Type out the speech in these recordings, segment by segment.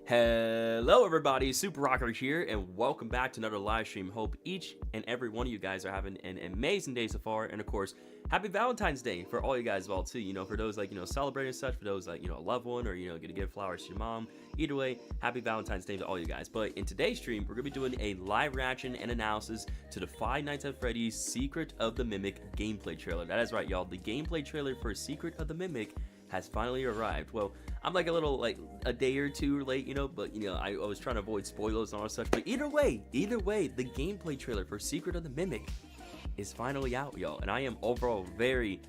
Hello everybody, Super Rocker here, and welcome back to another live stream. Hope each and every one of you guys are having an amazing day so far, and of course, happy Valentine's Day for all you guys as well too. For those celebrating and such, for those a loved one or gonna give flowers to your mom. Either way, happy Valentine's Day to all you guys. But in today's stream, we're gonna be doing a live reaction and analysis to the Five Nights at Freddy's Secret of the Mimic gameplay trailer. That is right, y'all. The gameplay trailer for Secret of the Mimic has finally arrived. Well, I'm a little a day or two late, but I was trying to avoid spoilers and all such. But either way, the gameplay trailer for Secret of the Mimic is finally out, y'all, and I am overall very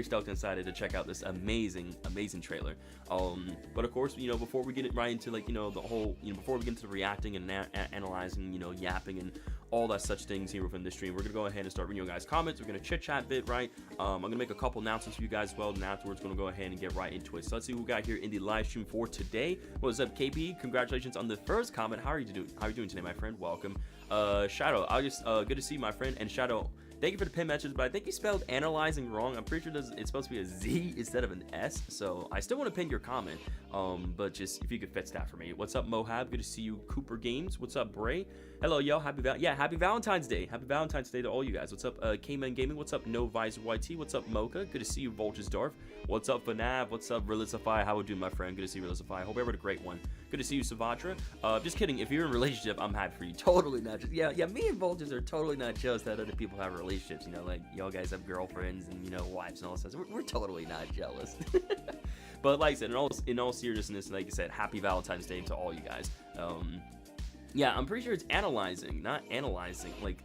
stoked and excited to check out this amazing trailer. But of course, before we get right into the whole, before we get into the reacting and analyzing, yapping and all that such things here within the stream, we're gonna go ahead and start reading you guys' comments. We're gonna chit chat a bit, right? I'm gonna make a couple announcements for you guys as well, and afterwards gonna go ahead and get right into it. So let's see what we got here in the live stream for today. What's up, KP? Congratulations on the first comment. How are you doing? How are you doing today, my friend? Welcome. Shadow, good to see you, my friend. And Shadow, thank you for the pin message, but I think you spelled analyzing wrong. I'm pretty sure it's supposed to be a Z instead of an S, so I still want to pin your comment, but just if you could fix that for me. What's up, Mohab? Good to see you. Cooper Games. What's up, Bray? Hello, yo. Happy Valentine's Day. Happy Valentine's Day to all you guys. What's up, K-Man Gaming? What's up, No Visor YT? What's up, Mocha? Good to see you, Volches Dorf. What's up, FNAF? What's up, Relisify? How would you, my friend? Good to see you, Relisify. Hope everyone had a great one. Good to see you, Savatra. Just kidding. If you're in a relationship, I'm happy for you. Totally not just, yeah, me and Volches are totally not jealous that other people have relationships, like y'all guys have girlfriends and wives and all that stuff. We're totally not jealous. But like I said, in all seriousness, like I said, happy Valentine's Day to all you guys. Yeah, I'm pretty sure it's analyzing, not analyzing. Like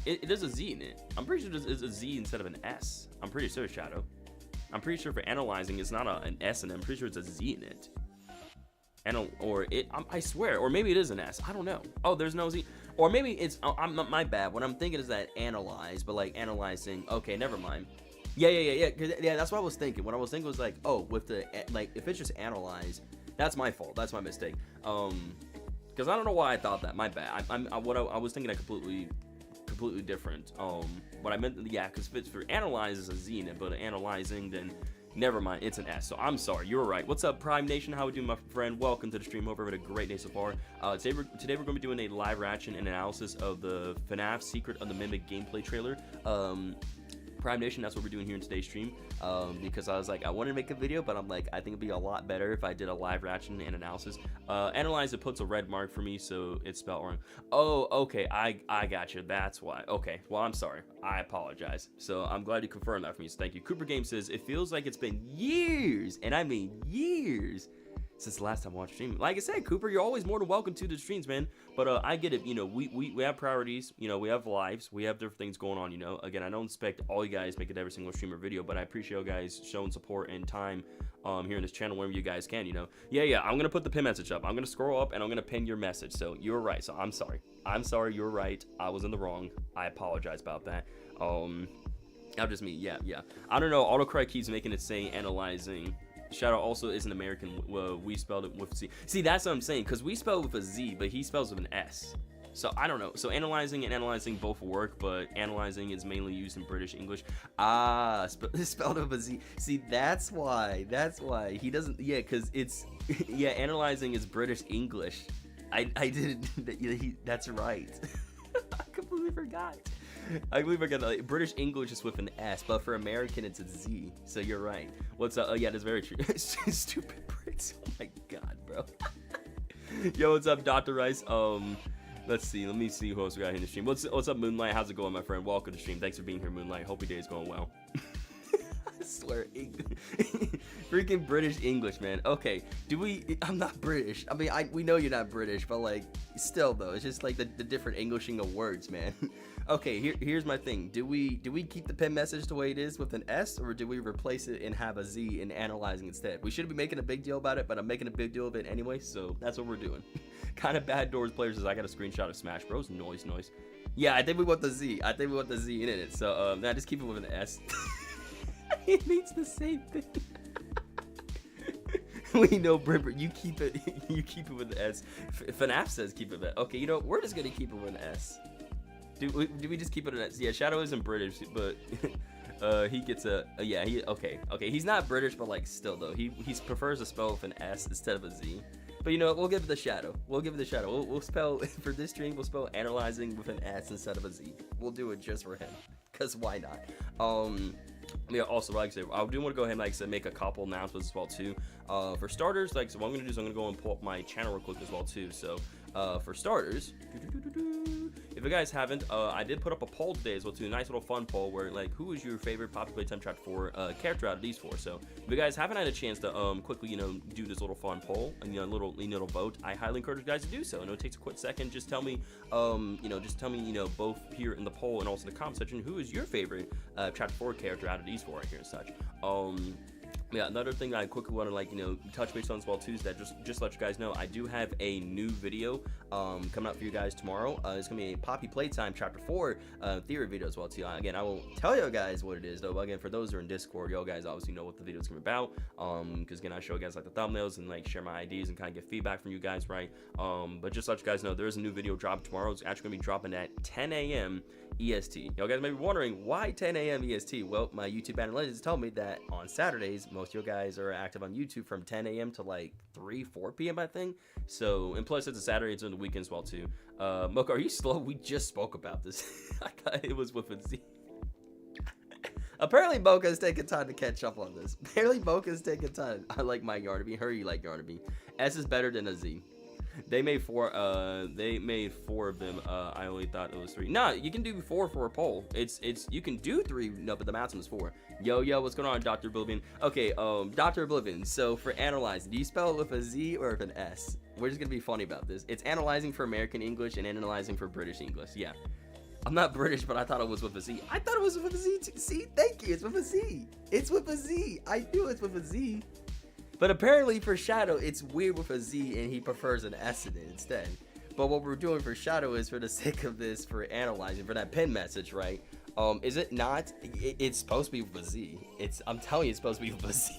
there's a Z in it. I'm pretty sure there's a Z instead of an S. I'm pretty sure, Shadow. I'm pretty sure for analyzing it's not an S, and I'm pretty sure it's a Z in it. I swear, or maybe it is an S. I don't know. Oh, there's no Z. Or maybe it's, I'm not, my bad. What I'm thinking is that analyze, but like analyzing. Okay, never mind. Yeah. That's what I was thinking. What I was thinking was like, oh, with the, if it's just analyze, that's my fault. That's my mistake. Because I don't know why I thought that. My bad. I was thinking a completely different. What I meant, yeah, because if it's for analyze is a Z in it, but analyzing, then never mind, it's an S. So I'm sorry, you were right. What's up, Prime Nation? How we doing, my friend? Welcome to the stream. Hope everyone had a great day so far. Today we're going to be doing a live reaction and analysis of the FNAF Secret of the Mimic gameplay trailer. Prime Nation, that's what we're doing here in today's stream, because I was like, I wanted to make a video, but I'm like, I think it'd be a lot better if I did a live reaction and analysis. Analyze, it puts a red mark for me, so it's spelled wrong. Oh, okay, I got you, that's why. Okay, well, I'm sorry, I apologize. So I'm glad you confirmed that for me, so thank you. Cooper Game says, it feels like it's been years, and I mean years, since the last time I watched stream. Like I said, Cooper, you're always more than welcome to the streams, man. But I get it. We have priorities. We have lives. We have different things going on. Again, I don't expect all you guys make it every single stream or video, but I appreciate you guys showing support and time here in this channel whenever you guys can. Yeah. I'm gonna put the pin message up. I'm gonna scroll up and I'm gonna pin your message. So you're right. So I'm sorry. You're right. I was in the wrong. I apologize about that. Now just me. Yeah. I don't know. Autocorrect keeps making it say analyzing. Shadow also is an American. We spelled it with C. See, that's what I'm saying, because we spell with a Z, but he spells with an S. So I don't know. So analyzing and analyzing both work, but analyzing is mainly used in British English. Spelled with a Z. See, that's why he doesn't. Yeah, because it's analyzing is British English. I didn't. That's right. I completely forgot. Like, British English is with an S, but for American it's a Z. So you're right. What's up? Oh yeah, that's very true. Stupid Brits. Oh my god, bro. Yo, what's up, Dr. Rice? Let's see. Let me see who else we got here in the stream. What's up, Moonlight? How's it going, my friend? Welcome to the stream. Thanks for being here, Moonlight. Hope your day is going well. I swear, freaking British English, man. Okay, I'm not British. I mean, we know you're not British, but like, still though, it's just like the different Englishing of words, man. Okay, here's my thing. Do we keep the pin message the way it is with an S, or do we replace it and have a Z in analyzing instead? We shouldn't be making a big deal about it, but I'm making a big deal of it anyway, so that's what we're doing. Kind of bad doors players is I got a screenshot of Smash Bros. Noise. Yeah, I think we want the Z. In it. So nah, just keep it with an S. It means the same thing. We know, Brimber. You keep it with an S. FNAF says keep it with. Okay, we're just gonna keep it with an S. Do we just keep it an S? Yeah, Shadow isn't British, but he gets a yeah. Okay. He's not British, but like still though, he prefers to spell with an S instead of a Z. But you know what? We'll give it the shadow. We'll spell for this stream. We'll spell analyzing with an S instead of a Z. We'll do it just for him, cause why not? Yeah. Also, like I said, I do want to go ahead and like I said, make a couple announcements as well too. For starters, like so, what I'm gonna do is I'm gonna go and pull up my channel real quick as well too. So, for starters. If you guys haven't, I did put up a poll today as well too, a nice little fun poll where like, who is your favorite Poppy Playtime Chapter 4 character out of these 4? So if you guys haven't had a chance to quickly, you know, do this little fun poll and little vote, I highly encourage you guys to do so. I know it takes a quick second. Just tell me, both here in the poll and also in the comment section, who is your favorite Chapter 4 character out of these 4 right here and such. Yeah, another thing that I quickly want to like, you know, touch base on as well too is that just let you guys know I do have a new video coming out for you guys tomorrow. It's gonna be a Poppy Playtime Chapter 4 theory video as well too. Again, I won't tell you guys what it is though. But again, for those who are in Discord, y'all guys obviously know what the video is gonna be about. Because again, I show you guys like the thumbnails and like share my ideas and kind of get feedback from you guys, right? But just let you guys know there is a new video dropping tomorrow. It's actually gonna be dropping at 10 a.m. EST. Y'all guys may be wondering why 10 a.m. EST. Well, my YouTube analytics tell me that on Saturdays, most of you guys are active on YouTube from 10 a.m. to like 4 p.m. I think. So, and plus it's a Saturday, it's on the weekend as well too. Mocha, are you slow? We just spoke about this. I thought it was with a Z. Apparently Mocha is taking time to catch up on this. Apparently Mocha is taking time. I like my Yarnaby. Her, you like Yarnaby. S is better than a Z. They made 4 of them. I only thought it was 3. Nah, you can do 4 for a poll. It's you can do 3, no, but the maximum is 4. Yo, what's going on, Dr. Oblivion? Okay, Dr. Oblivion, so for analyze, do you spell it with a Z or with an S? We're just gonna be funny about this. It's analyzing for American English and analyzing for British English. Yeah. I'm not British, but I thought it was with a Z. I thought it was with a Z too. See, thank you. It's with a Z. It's with a Z. I knew it's with a Z. But apparently for Shadow, it's weird with a Z and he prefers an S in it instead. But what we're doing for Shadow is for the sake of this, for analyzing, for that pin message, right? Is it not? It's supposed to be with a Z. I'm telling you, it's supposed to be with a Z.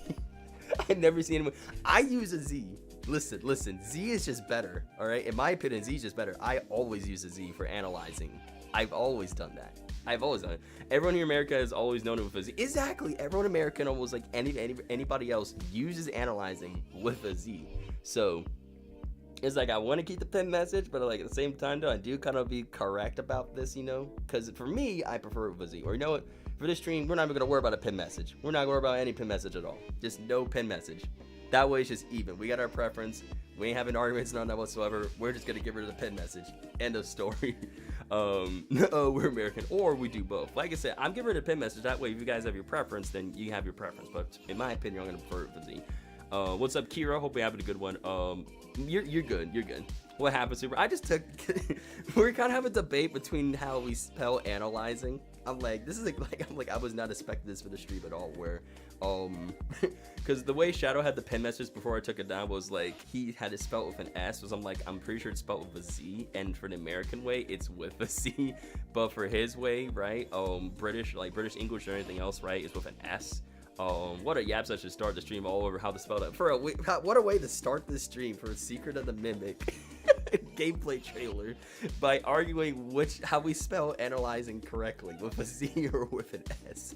I've never seen anyone. I use a Z. Listen. Z is just better, all right? In my opinion, Z is just better. I always use a Z for analyzing. I've always done that. Everyone in America has always known it with a Z. Exactly. Everyone in America and almost like anybody else uses analyzing with a Z. So it's like I want to keep the pin message, but like at the same time though, I do kind of be correct about this, you know, because for me, I prefer it with a Z. Or you know what? For this stream, we're not even gonna worry about a pin message. We're not gonna worry about any pin message at all. Just no pin message. That way it's just even. We got our preference. We ain't having arguments on that whatsoever. We're just gonna get rid of the pin message. End of story. We're American, or we do both. Like I said, I'm getting rid of the pin message. That way, if you guys have your preference, then you have your preference. But in my opinion, I'm gonna prefer it for Z. What's up, Kira? Hope you're having a good one. You're good. You're good. What happened, Super? I just took. We're kind of having a debate between how we spell analyzing. I'm like, this is like I was not expecting this for the stream at all. Where, because the way Shadow had the pin message before I took it down was like he had it spelled with an S. Was I'm pretty sure it's spelled with a Z, and for the American way, it's with a C. But for his way, right? British English or anything else, right? It's with an S. What a yaps I should start the stream all over how to spell that. What a way to start this stream for a Secret of the Mimic gameplay trailer by arguing how we spell analyzing correctly, with a Z or with an S.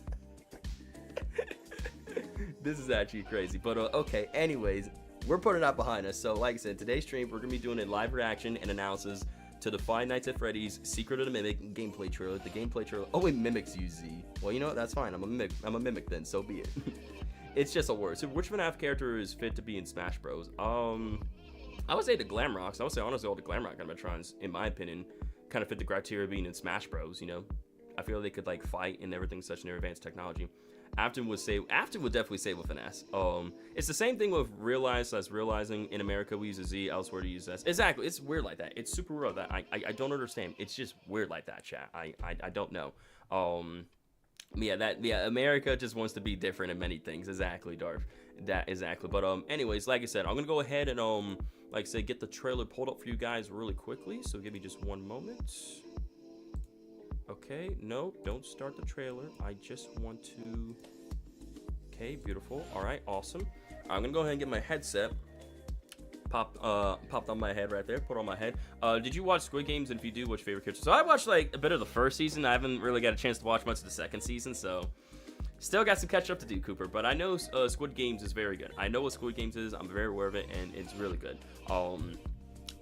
This is actually crazy, but okay, anyways, we're putting that behind us. So like I said, today's stream we're gonna be doing a live reaction and analysis to the Five Nights at Freddy's Secret of the Mimic gameplay trailer. The gameplay trailer. Oh, it mimics you, Z. Well, you know what? That's fine. I'm a mimic then. So be it. It's just a word. So, which FNAF character is fit to be in Smash Bros? I would say the Glamrocks. I would say honestly all the Glamrock animatrons, in my opinion, kind of fit the criteria of being in Smash Bros. You know, I feel they could like fight and everything, such near advanced technology. Afton would definitely say with an S. It's the same thing with realizing. In America we use a Z, elsewhere to use S. Exactly, it's weird like that. It's super weird that I don't understand. It's just weird like that, chat. I don't know. America just wants to be different in many things. Exactly, Darth. That exactly. But anyways, like I said, I'm gonna go ahead and like I said, get the trailer pulled up for you guys really quickly. So give me just one moment. Okay, no, don't start the trailer. I just want to. Okay, beautiful. All right, awesome. I'm gonna go ahead and get my headset popped on my head right there. Put on my head. Did you watch Squid Games? And if you do, what's your favorite character? So I watched like a bit of the first season. I haven't really got a chance to watch much of the second season. So Still got some catch up to do, Cooper, but I know Squid Games is very good. I know what Squid Games is. I'm very aware of it, and it's really good.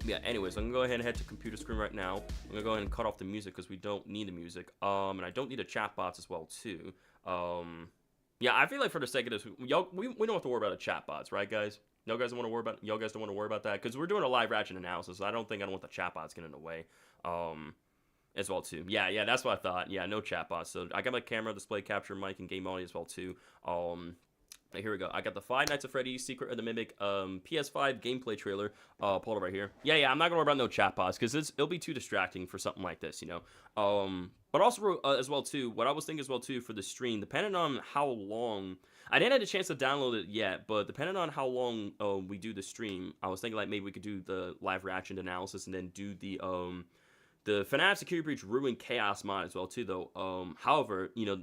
Yeah, anyways, I'm going to go ahead and head to computer screen right now. I'm going to go ahead and cut off the music because we don't need the music. And I don't need a chat bots as well, too. Yeah, I feel like for the sake of this, we don't have to worry about the chat bots, right, guys? Y'all guys don't want to worry about that because we're doing a live reaction analysis. So I don't want the chat bots getting in the way. As well too. Yeah, that's what I thought. Yeah, no chat bots. So I got my camera, display capture, mic, and game audio as well too. Here we go. I got the Five Nights at Freddy's Secret of the Mimic PS5 gameplay trailer pulled up right here. Yeah, I'm not gonna worry about no chat bots because it'll be too distracting for something like this, you know. But also as well too, what I was thinking as well too for the stream, depending on how long. I didn't have a chance to download it yet, but depending on how long we do the stream, I was thinking like maybe we could do the live reaction analysis and then do the FNAF Security Breach Ruined Chaos mod as well too though. However, you know,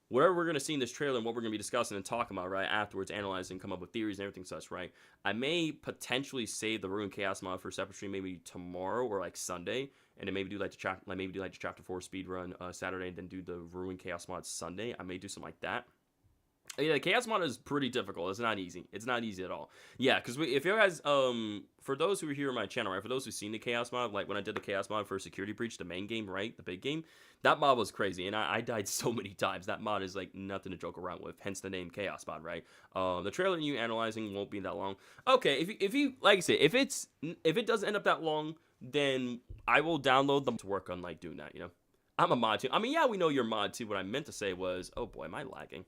whatever we're going to see in this trailer and what we're going to be discussing and talking about, right, afterwards, analyzing, come up with theories and everything such, right, I may potentially save the Ruined Chaos mod for a separate stream maybe tomorrow or like Sunday, and then maybe do like the Chapter 4 speedrun Saturday and then do the Ruined Chaos mod Sunday. I may do something like that. Yeah, the Chaos mod is pretty difficult. It's not easy. It's not easy at all. Yeah, because if you guys, for those who are here on my channel, right, for those who've seen the Chaos mod, like when I did the Chaos mod for Security Breach, the main game, right, the big game, that mod was crazy, and I died so many times. That mod is like nothing to joke around with, hence the name Chaos mod, right? The trailer you analyzing won't be that long. Okay, if you like I say, if it doesn't end up that long, then I will download them to work on like doing that. You know, I'm a mod too. I mean, yeah, we know you're mod too. What I meant to say was, oh boy, am I lagging?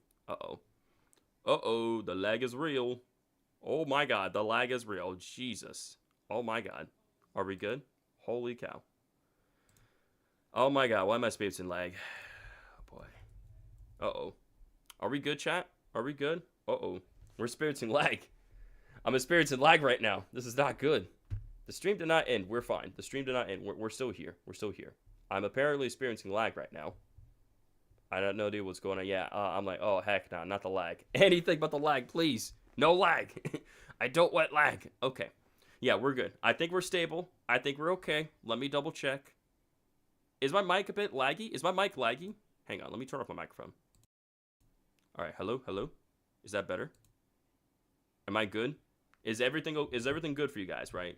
Uh-oh, the lag is real. Oh my god, the lag is real. Jesus. Oh my god. Are we good? Holy cow. Oh my god, why am I experiencing lag? Oh boy. Uh-oh. Are we good, chat? Are we good? Uh-oh. We're experiencing lag. I'm experiencing lag right now. This is not good. The stream did not end. We're fine. The stream did not end. We're still here. We're still here. I'm apparently experiencing lag right now. I don't know, dude, what's going on. Yeah, I'm like, oh, heck no, not the lag. Anything but the lag, please. No lag. I don't want lag. Okay. Yeah, we're good. I think we're stable. I think we're okay. Let me double check. Is my mic a bit laggy? Is my mic laggy? Hang on, let me turn off my microphone. All right, hello? Is that better? Am I good? Is everything good for you guys, right?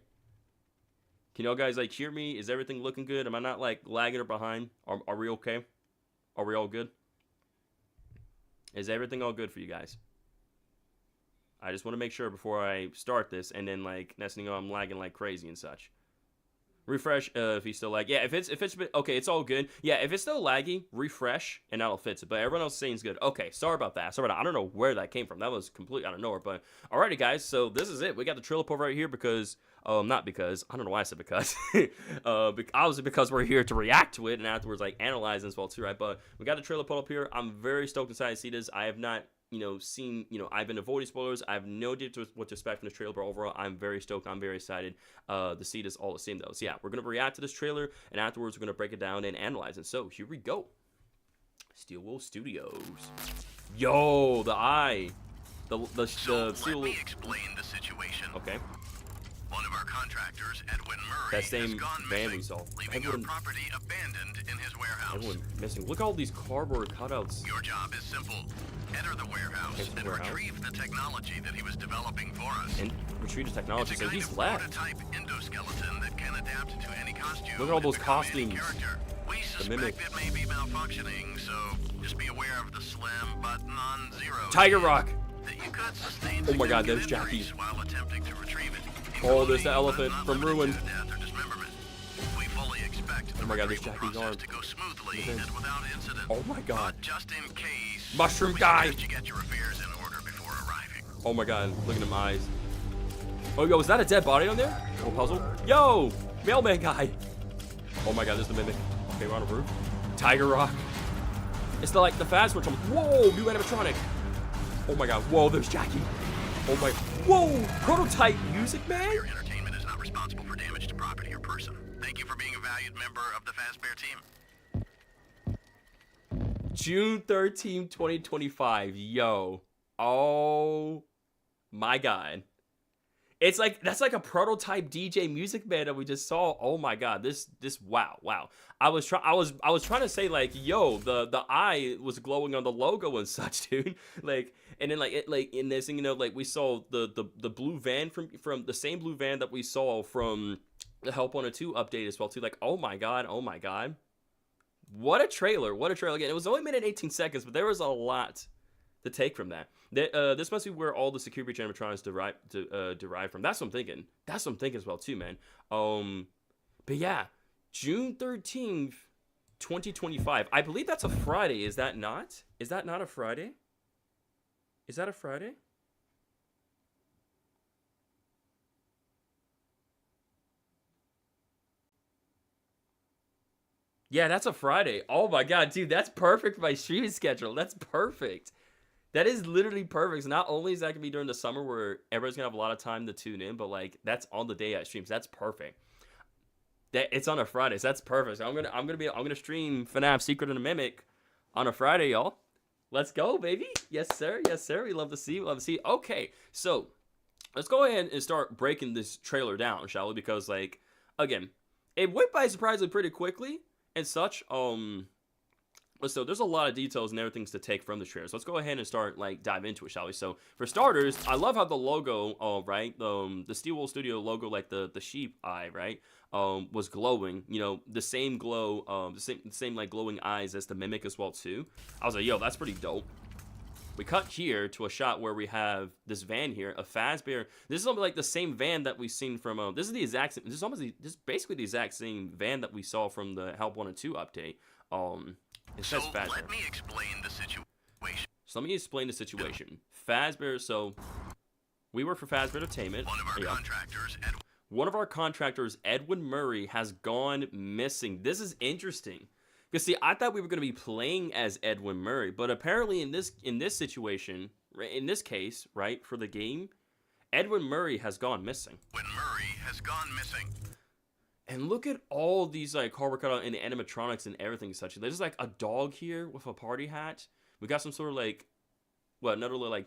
Can y'all guys, like, hear me? Is everything looking good? Am I not, like, lagging or behind? Are we okay? Are we all good? Is everything all good for you guys? I just want to make sure before I start this, and then like next thing you know, I'm lagging like crazy and such. Refresh if he's still lag. Yeah, if it's okay, it's all good. Yeah, if it's still laggy, refresh and that'll fix it. But everyone else is saying it's good. Okay, sorry about that. I don't know where that came from. That was completely out of nowhere. But alrighty, guys. So this is it. We got the trailer pull right here because, not because. I don't know why I said because. Obviously because we're here to react to it and afterwards like analyze as well too, right? But we got the trailer pull up here. I'm very stoked and excited to see this. I have not. Seen, I've been avoiding spoilers. I have no idea what to expect from this trailer, but overall, I'm very stoked. I'm very excited to see this all the same, though. So, yeah, we're going to react to this trailer, and afterwards, we're going to break it down and analyze it. So, here we go. Steel Wool Studios. Yo, the eye. So, let me explain the situation. Okay. One of our contractors, Edwin Murray, that same has gone van missing, we saw. leaving our property abandoned in his warehouse. Everyone missing. Look at all these cardboard cutouts. Your job is simple. Enter the warehouse and retrieve the technology that he was developing for us. And retrieve the technology, it's a so kind he's of left. prototype endoskeleton that can adapt to any costume. Look at all those and become any costumes. character. We suspect it may be malfunctioning, so just be aware of the slim but non-zero Tiger Rock. that you could sustain Oh my god, there's significant Jackie. injuries while attempting to retrieve it. Oh, there's the elephant from Ruined. We fully expect the Oh my god, there's retrieval Jackie's arm. process to go smoothly and without incident. Oh my god. But just in case, Mushroom we guy. suggest you get your affairs in order before arriving. Oh my god, look at them eyes. Oh, yo, is that a dead body on there? Oh, puzzle. Yo, mailman guy. Oh my god, there's the mimic. Okay, we're on a roof. Tiger Rock. It's the fast switch. Whoa, new animatronic. Oh my god, whoa, there's Jackie. Oh my, whoa, prototype music, man. Your entertainment is not responsible for damage to property or person. Thank you for being a valued member of the Fazbear team. June 13, 2025. Yo. Oh my god. It's like that's like a prototype DJ Music Man that we just saw. Oh my god, this wow. I was trying to say like, yo, the eye was glowing on the logo and such, dude. Like, and then like it like in this, you know, like we saw the blue van from the same blue van that we saw from the Help Wanted 2 update as well too. Like, oh my god. What a trailer. Again, it was only a minute 18 seconds, but there was a lot to take from that. This must be where all the security animatronics derive from. That's what I'm thinking. As well too, man. But yeah, June 13th, 2025. I believe that's a Friday. Is that not? Is that not a Friday? Is that a Friday? Yeah, that's a Friday. Oh my god, dude, that's perfect for my streaming schedule. That's perfect. That is literally perfect. So not only is that gonna be during the summer where everybody's gonna have a lot of time to tune in, but like that's on the day I stream. So that's perfect. That it's on a Friday. So that's perfect. So I'm gonna stream FNAF Secret and the Mimic on a Friday, y'all. Let's go, baby. Yes, sir. We love to see. Okay, so let's go ahead and start breaking this trailer down, shall we? Because like again, it went by surprisingly pretty quickly and such. So there's a lot of details and everything to take from the trailer. So let's go ahead and start like dive into it, shall we? So for starters, I love how the logo, right, the Steelwool Studio logo, like the sheep eye, right, was glowing. You know, the same glow, the same like glowing eyes as the Mimic as well too. I was like, yo, that's pretty dope. We cut here to a shot where we have this van here, a Fazbear. This is almost like the same van that we've seen from. This is the exact. This is basically the exact same van that we saw from the Help Wanted 2 update. It says Fazbear. Let me explain the situation. So let me explain the situation. Fazbear. So we work for Fazbear Entertainment. One of our contractors, Edwin Murray, has gone missing. This is interesting. Because see, I thought we were going to be playing as Edwin Murray, but apparently in this situation, in this case, right, for the game, Edwin Murray has gone missing. And look at all these like cardboard cutout and animatronics and everything such. There's like a dog here with a party hat. We got some sort of like, another like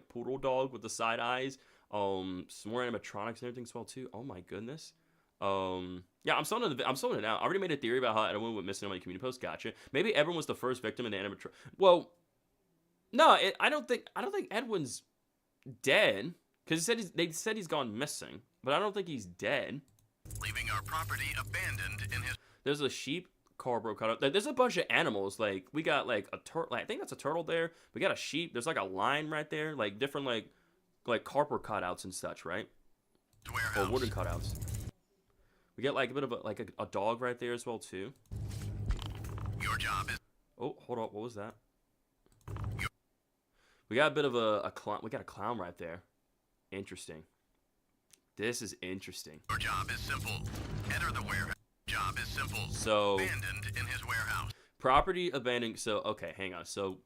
poodle dog with the side eyes. Some more animatronics and everything as well too. Oh my goodness. Yeah, I'm selling it out. I already made a theory about how Edwin went missing on my community post. Gotcha. Maybe Edwin was the first victim in the animatronic. Well, no, I don't think Edwin's dead because they said he's gone missing, but I don't think he's dead. Leaving our property abandoned in his. There's a sheep cardboard cutout. Like, there's a bunch of animals. Like we got like a turtle. Like, I think that's a turtle there. We got a sheep. There's like a lion right there. Like different like cardboard cutouts and such, right? Warehouse. Or wooden cutouts. We got like a bit of a dog right there as well too. Your job is. Oh, hold on. What was that? We got a bit of a clown. We got a clown right there. Interesting. This is interesting. Your job is simple. Enter the warehouse. Job is simple. So abandoned in his warehouse. Property abandoned. So okay, hang on. So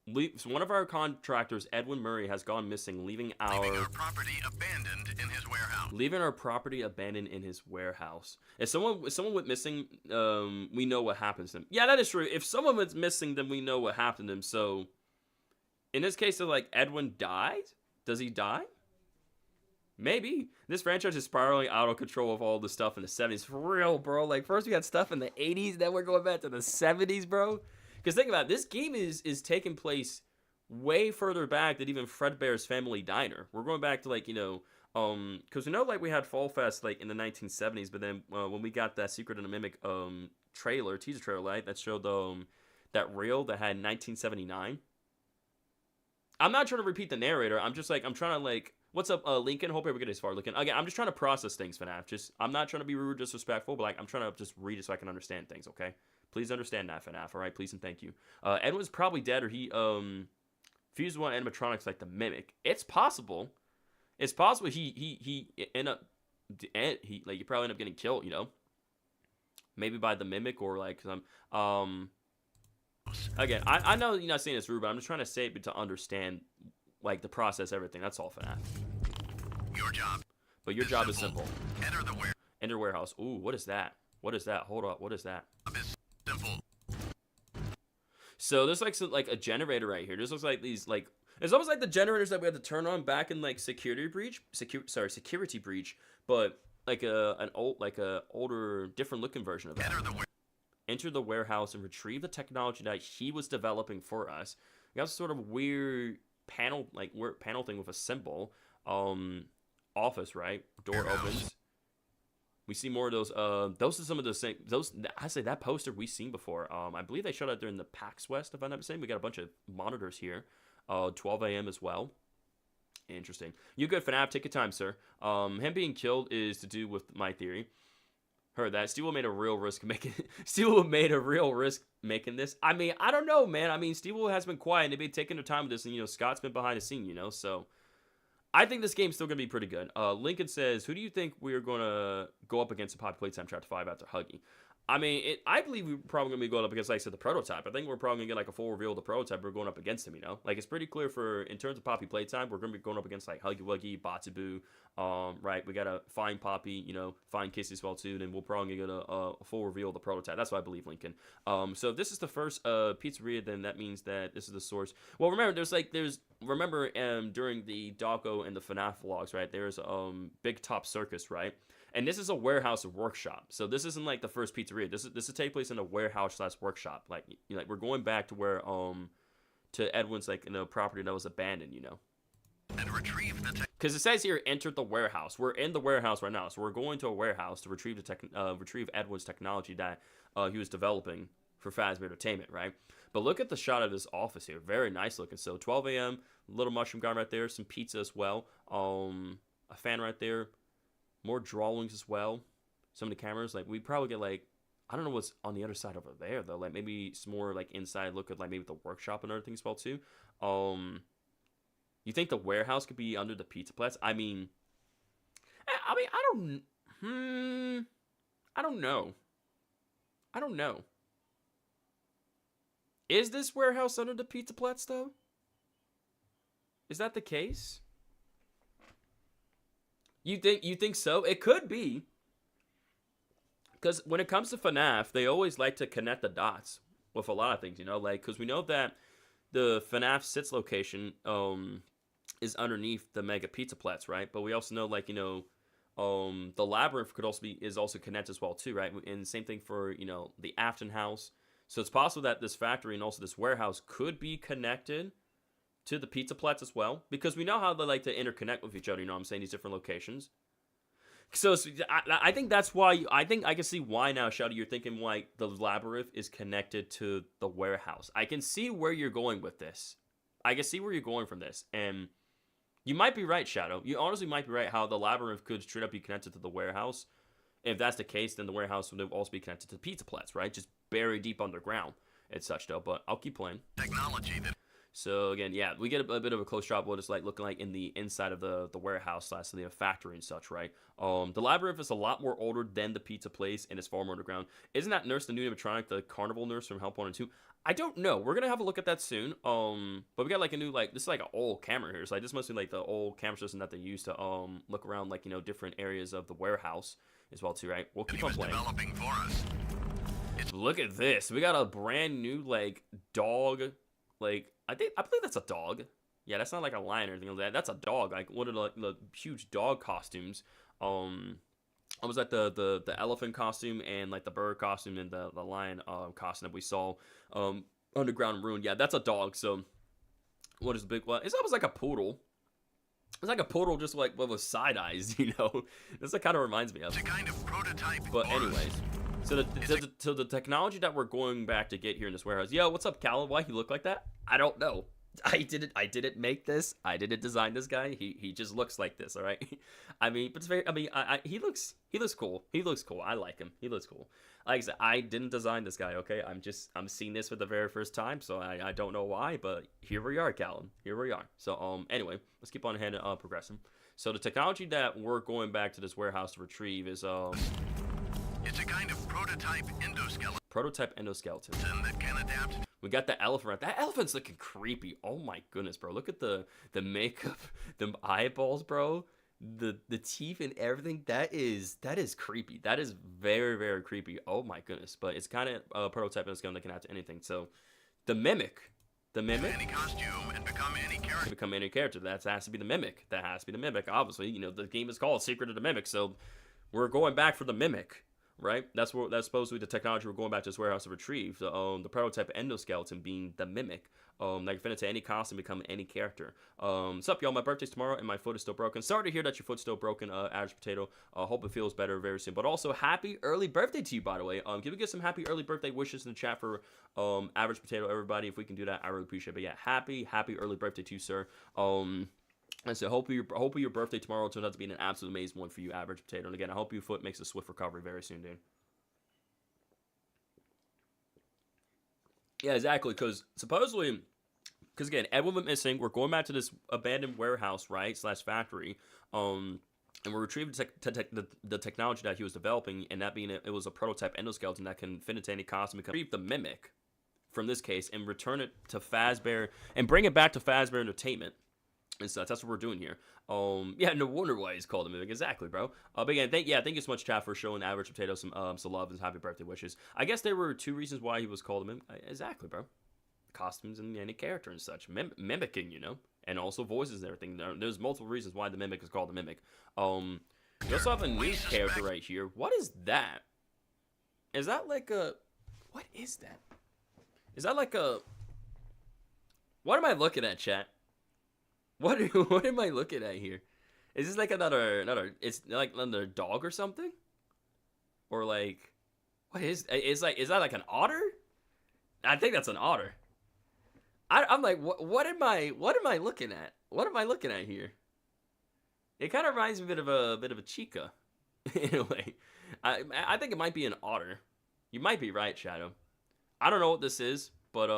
one of our contractors, Edwin Murray, has gone missing, leaving our property abandoned in his warehouse. Leaving our property abandoned in his warehouse. If someone went missing, we know what happens to them. Yeah, that is true. If someone went missing, then we know what happened to them. So in this case, like Edwin died. Does he die? Maybe. This franchise is spiraling out of control of all the stuff in the 70s. For real, bro. Like, first we got stuff in the 80s, then we're going back to the 70s, bro. Because think about it, this game is taking place way further back than even Fredbear's Family Diner. We're going back to, like, you know, because we know, like, we had Fall Fest, like, in the 1970s, but then when we got that Secret and the Mimic teaser trailer, right, that showed that reel that had 1979. I'm not trying to repeat the narrator. I'm just, like, I'm trying to, like, what's up, Lincoln? Hope you're getting as far, Lincoln. Again, I'm just trying to process things, FNAF. I'm not trying to be rude or disrespectful, but, like, I'm trying to just read it so I can understand things, okay? Please understand that, FNAF, all right? Please and thank you. Edwin's probably dead, or he fused one animatronics like the Mimic. It's possible. It's possible he end up, you probably end up getting killed, you know? Maybe by the Mimic or, like, some, again, I know you're not saying it's rude, but I'm just trying to say it to understand, like, the process, everything. That's all, FNAF. Your job. But your job is simple. Enter the warehouse. Ooh, what is that? What is that? Hold up. What is that? Simple. So there's like a generator right here. This looks like these like It's almost like the generators that we had to turn on back in like Security Breach, but like a older, different looking version of that. Enter the warehouse and retrieve the technology that he was developing for us. We got sort of weird panel thing with a symbol. Office, right? Door opens. We see more of those. Those are some of those things. I say that poster we've seen before. I believe they showed up during the PAX West, if I'm not mistaken. We got a bunch of monitors here. 12 a.m. as well. Interesting. You good, FNAF? Take your time, sir. Him being killed is to do with my theory. Heard that. Steve made a real risk making. Steve made a real risk making this. I mean, I don't know, man. I mean, Steve has been quiet and they've been taking their time with this, and Scott's been behind the scene, so. I think this game's still going to be pretty good. Lincoln says, who do you think we're going to go up against in Poppy Playtime Chapter 5 after Huggy? I mean, I believe we're probably going to be going up against, like I said, the prototype. I think we're probably going to get, like, a full reveal of the prototype. We're going up against him, Like, it's pretty clear in terms of Poppy Playtime, we're going to be going up against, like, Huggy Wuggy, Batsubu, right? We got to find Poppy, find Kissy as well, too. Then we'll probably get a full reveal of the prototype. That's what I believe, Lincoln. So if this is the first pizzeria, then that means that this is the source. Well, remember, during the Doggo and the FNAF vlogs, right? There's Big Top Circus, right? And this is a warehouse workshop. So this isn't like the first pizzeria. This is take place in a warehouse / workshop. Like we're going back to where to Edwin's property that was abandoned, And retrieve the because it says here entered the warehouse. We're in the warehouse right now. So we're going to a warehouse to retrieve retrieve Edwin's technology that he was developing for Fazbear Entertainment, right? But look at the shot of this office here. Very nice looking. So 12 a.m. Little mushroom guy right there. Some pizza as well. A fan right there. More drawings as well. Some of the cameras, we probably get I don't know what's on the other side over there though. Like maybe some more inside look at maybe the workshop and other things as well too. You think the warehouse could be under the pizza place? I mean, I don't know. Is this warehouse under the pizza place though? Is that the case? You think so? It could be. Because when it comes to FNAF, they always like to connect the dots with a lot of things, because we know that the FNAF Sits location is underneath the Mega Pizza Platz, right? But we also know, the Labyrinth is also connected as well, too, right? And same thing for, the Afton House. So it's possible that this factory and also this warehouse could be connected to the Pizza Platz as well, because we know how they like to interconnect with each other, these different locations. So I think that's why, I can see why now, Shadow, you're thinking the Labyrinth is connected to the warehouse. I can see where you're going with this. I can see where you're going from this, and you might be right, Shadow. You honestly might be right how the Labyrinth could straight up be connected to the warehouse. If that's the case, then the warehouse would also be connected to the Pizza Platz, right? Just buried deep underground and such, though, but I'll keep playing. technology that So again, yeah, we get a bit of a close shot of what it's looking like in the inside of the warehouse / the factory and such, right? The Labyrinth is a lot more older than the pizza place and it's far more underground. Isn't that nurse the new animatronic, the carnival nurse from Help 1 and 2? I don't know. We're gonna have a look at that soon. But we got a new this is an old camera here. So this must be the old camera system that they use to look around different areas of the warehouse as well too, right? We'll keep on playing. developing for us. Look at this. We got a brand new dog. I believe that's a dog. Yeah, that's not a lion or anything like that. That's a dog. One of the huge dog costumes. I was at the elephant costume and the bird costume and the lion costume that we saw underground ruin. Yeah, that's a dog. So what is the big one? It's almost like a poodle. It's like a poodle just with side eyes, That's what kind of reminds me of. It's a kind of prototype. But anyways. So the technology that we're going back to get here in this warehouse. Yo, what's up, Callum? Why he look like that? I don't know. I didn't make this. I didn't design this guy. He just looks like this, all right? But it's very. He looks cool. He looks cool. I like him. He looks cool. Like I said, I didn't design this guy. Okay, I'm seeing this for the very first time, so I don't know why, but here we are, Callum. Here we are. So anyway, let's keep on ahead and progressing. So the technology that we're going back to this warehouse to retrieve is It's a kind of prototype endoskeleton. Prototype endoskeleton. That can adapt. We got the elephant. That elephant's looking creepy. Oh my goodness, bro. Look at the makeup, the eyeballs, bro. The teeth and everything. That is creepy. That is very, very creepy. Oh my goodness. But it's kind of a prototype endoskeleton that can adapt to anything. So the mimic The Mimic? Any costume and become any character. To become any character. That has to be the Mimic. That has to be the Mimic. Obviously, you know, the game is called Secret of the Mimic, so we're going back for the Mimic, right? That's supposed to be the technology we're going back to this warehouse to retrieve. The prototype endoskeleton being the Mimic. That can fit into any costume, become any character. What's up, y'all? My birthday's tomorrow, and my foot is still broken. Sorry to hear that your foot's still broken, Average Potato. Hope it feels better very soon. But also, happy early birthday to you, by the way. Can we get some happy early birthday wishes in the chat for Average Potato, everybody? If we can do that, I really appreciate it. But yeah, happy early birthday to you, sir. I said, hopefully your birthday tomorrow turns out to be an absolute amazing one for you, Average Potato. And again, I hope your foot makes a swift recovery very soon, dude. Yeah, exactly. Because supposedly, again, everyone went missing. We're going back to this abandoned warehouse, right, / factory. And we're retrieving the technology that he was developing, and that being it was a prototype endoskeleton that can fit into any costume. Retrieve the Mimic from this case and return it to Fazbear and bring it back to Fazbear Entertainment. And so that's what we're doing here. Yeah, no wonder why he's called a Mimic. Exactly, bro. But again, thank you so much, chat, for showing Average Potato some love and happy birthday wishes. I guess there were 2 reasons why he was called a Mimic. Exactly, bro. Costumes and any character and such. Mimicking, you know? And also voices and everything. There's multiple reasons why the Mimic is called the Mimic. We also have a new character right here. What is that? Is that like a... What is that? Is that like a... What am I looking at, chat? What am I looking at here? Is this like another it's like another dog or something? Or like what is that like an otter? I think that's an otter. I'm like what am I looking at? What am I looking at here? It kind of reminds me a bit of a chica in a way. I think it might be an otter. You might be right, Shadow. I don't know what this is. But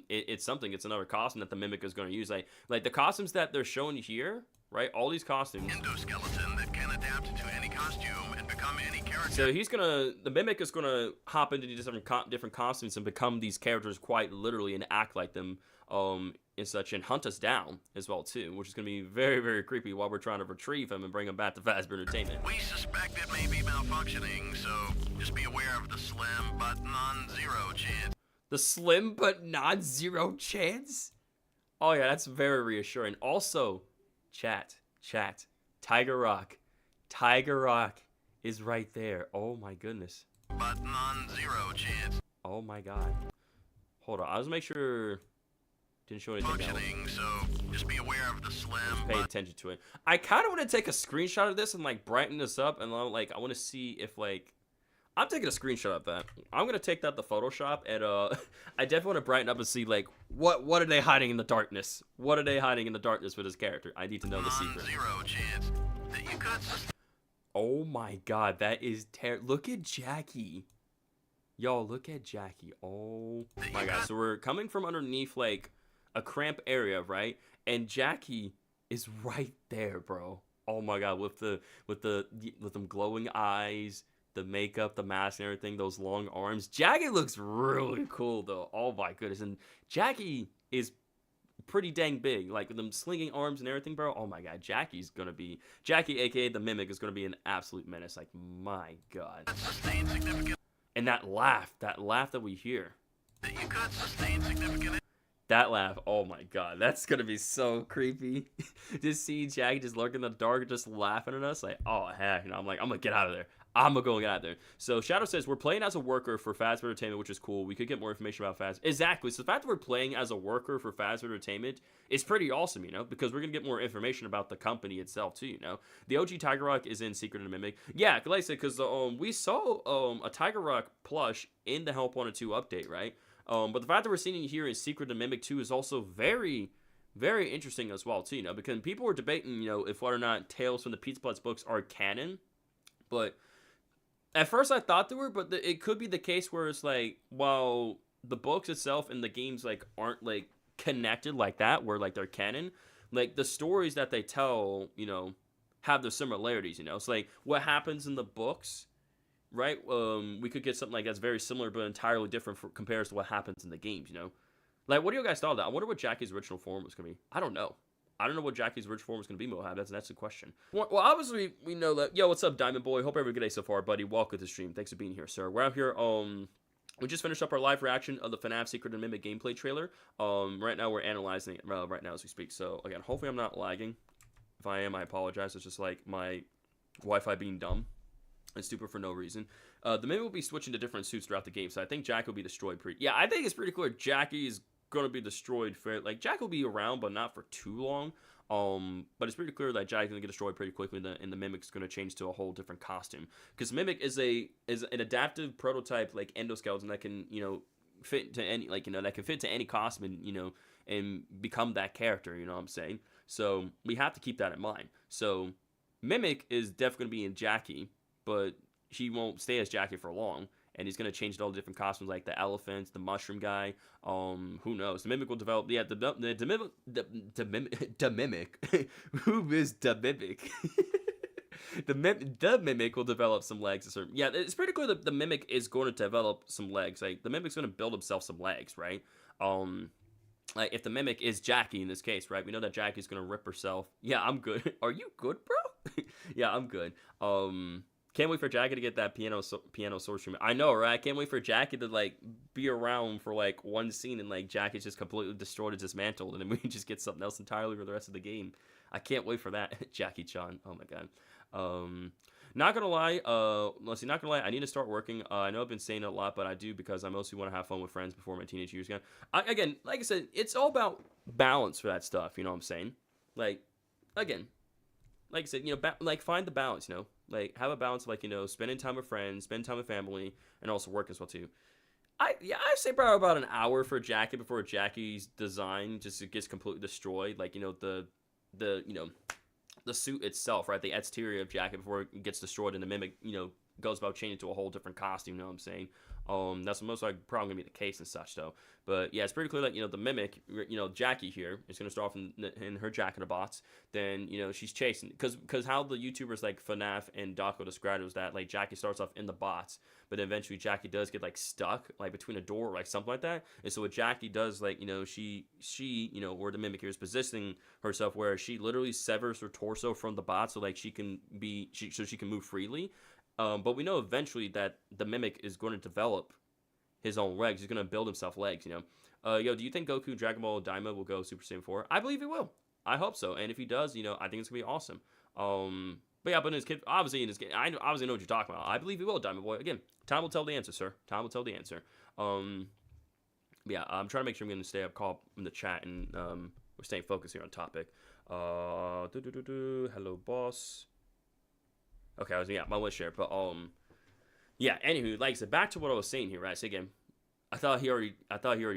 it's something. It's another costume that the Mimic is going to use. Like the costumes that they're showing here, right? All these costumes. Endoskeleton that can adapt to any costume and become any character. So the Mimic is gonna hop into these different costumes and become these characters quite literally and act like them, and such, and hunt us down as well too, which is gonna be very, very creepy while we're trying to retrieve him and bring him back to Fazbear Entertainment. We suspect it may be malfunctioning, so just be aware of the slim but non-zero chance. The slim but non-zero chance? Oh yeah, that's very reassuring. Also, chat, Tiger Rock is right there. Oh my goodness. But non-zero chance. Oh my god. Hold on, I was make sure didn't show anything functioning, so just be aware of the slim. Just pay attention to it. I kind of want to take a screenshot of this and like brighten this up, and like I want to see if like. I'm taking a screenshot of that. I'm gonna take that to Photoshop, and I definitely want to brighten up and see like what are they hiding in the darkness? What are they hiding in the darkness with this character? I need to know the secret. Zero chance that you could. Oh my god, that is look at Jackie. Y'all, look at Jackie. Oh my god. So we're coming from underneath like a cramped area, right? And Jackie is right there, bro. Oh my god, with them glowing eyes. The makeup, the mask, and everything, those long arms. Jackie looks really cool, though. Oh, my goodness. And Jackie is pretty dang big. Like, with them slinging arms and everything, bro. Oh, my God. Jackie, a.k.a. the Mimic, is going to be an absolute menace. Like, my God. And that laugh that we hear. That laugh, oh, my God. That's going to be so creepy. Just see Jackie just lurking in the dark, just laughing at us. Like, oh, heck. I'm like, I'm going to get out of there. I'm gonna go get out there. So Shadow says we're playing as a worker for Fazbear Entertainment, which is cool. We could get more information about Fazbear. Exactly. So the fact that we're playing as a worker for Fazbear Entertainment is pretty awesome, you know, because we're gonna get more information about the company itself too, you know. The OG Tiger Rock is in Secret of the Mimic. Yeah, like I said, because we saw a Tiger Rock plush in the Help Wanted 2 update, right? But the fact that we're seeing it here in Secret of the Mimic 2 is also very, very interesting as well too, you know, because people were debating, you know, if whether or not Tales from the Pizza Putz books are canon, but at first I thought they were, but it could be the case where it's like, while the books itself and the games like aren't like connected like that, where like they're canon, like the stories that they tell, you know, have their similarities, you know. It's like what happens in the books, right? We could get something like that's very similar but entirely different compared to what happens in the games, you know. Like, what do you guys thought of that? I wonder what Jackie's original form was gonna be. I don't know. I don't know what Jackie's original form is going to be, Mohab. That's the question. Well, obviously, we know that. Yo, what's up, Diamond Boy? Hope every good day so far, buddy. Welcome to the stream. Thanks for being here, sir. We're out here we just finished up our live reaction of the FNAF Secret and Mimic gameplay trailer. Right now we're analyzing it right now as we speak. So again, hopefully I'm not lagging. If I am, I apologize. It's just like my Wi-Fi being dumb and stupid for no reason. The Mimic will be switching to different suits throughout the game, so I think Jack will be destroyed Yeah, I think it's pretty clear Jackie is going to be destroyed like, Jack will be around, but not for too long. But it's pretty clear that Jack's going to get destroyed pretty quickly, and the Mimic's going to change to a whole different costume. Because Mimic is an adaptive prototype, like, endoskeleton that can, fit into any, that can fit to any costume and, and become that character, you know what I'm saying? So we have to keep that in mind. So Mimic is definitely going to be in Jackie, but he won't stay as Jackie for long. And he's going to change to all the different costumes, like the elephants, the mushroom guy. Who knows? The Mimic will develop. Yeah, the Mimic. Who is the Mimic? the Mimic will develop some legs. Yeah, it's pretty clear that the Mimic is going to develop some legs. Like, the Mimic's going to build himself some legs, right? Like, if the Mimic is Jackie in this case, right? We know that Jackie's going to rip herself. Yeah, I'm good. Are you good, bro? Yeah, I'm good. Can't wait for Jackie to get that piano sorcery. I know, right? I can't wait for Jackie to, like, be around for, like, one scene and, like, Jackie's just completely destroyed and dismantled, and then we just get something else entirely for the rest of the game. I can't wait for that. Jackie-chan. Oh, my God. Not gonna lie, I need to start working. I know I've been saying it a lot, but I do because I mostly want to have fun with friends before my teenage years again. Again, like I said, it's all about balance for that stuff, you know what I'm saying? Like, again, like I said, like, find the balance, like, have a balance of, like, spending time with friends, spending time with family, and also work as well, too. I say probably about an hour for Jackie before Jackie's design just gets completely destroyed. Like, the suit itself, right? The exterior of Jackie before it gets destroyed, and the Mimic, goes about changing to a whole different costume, you know what I'm saying? That's most likely probably going to be the case and such, though. But, yeah, it's pretty clear that, the Mimic, Jackie here is going to start off in her Jack in the Box. Then, she's chasing. Because how the YouTubers like FNAF and Daco described it was that, like, Jackie starts off in the bots, but eventually Jackie does get, like, stuck, like, between a door or, like, something like that. And so what Jackie does, like, she or the Mimic here is positioning herself where she literally severs her torso from the bot so, like, she can move freely. But we know eventually that the Mimic is going to develop his own legs. He's going to build himself legs, do you think Goku Dragon Ball Daima will go Super Saiyan 4? I believe he will. I hope so. And if he does, I think it's going to be awesome. But yeah, but in his kid, obviously in his game, I obviously know what you're talking about. I believe he will, Daima Boy. Again, time will tell the answer, sir. Time will tell the answer. Yeah, I'm trying to make sure I'm going to stay up call in the chat, and we're staying focused here on topic. Hello, boss. Okay, my list share, but yeah. Anywho, like I said, back to what I was saying here, right? So again, I thought he already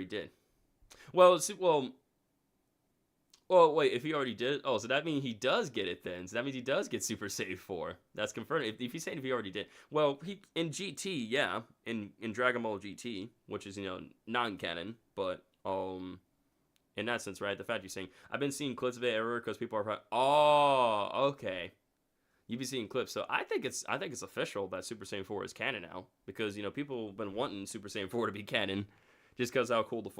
did. Well, wait, if he already did, so that means he does get it then. So that means he does get Super Saiyan 4. That's confirmed. If he's saying if he already did, well, he in GT, yeah, in Dragon Ball GT, which is non-canon, but in that sense, right? The fact you're saying, I've been seeing clips of it everywhere because people are, okay. You've been seeing clips, so I think it's official that Super Saiyan 4 is canon now, because people have been wanting Super Saiyan 4 to be canon, just because how cool the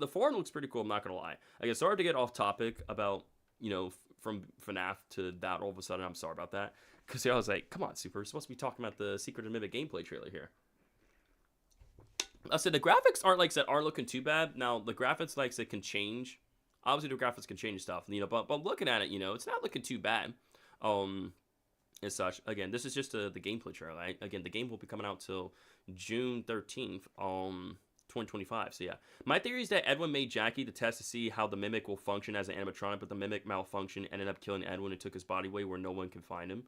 form looks pretty cool. I'm not gonna lie. I guess sorry to get off topic about from FNAF to that all of a sudden. I'm sorry about that, because I was like, come on, Super, we're supposed to be talking about the Secret and Mimic gameplay trailer here. I said the graphics aren't looking too bad. Now the graphics can change. Obviously the graphics can change stuff, but looking at it, it's not looking too bad. And such. Again, this is just the gameplay trailer, right? Again, the game will be coming out till June 13th, 2025. So yeah, my theory is that Edwin made Jackie to test to see how the Mimic will function as an animatronic, but the Mimic malfunctioned, ended up killing Edwin and took his body away where nobody can find him.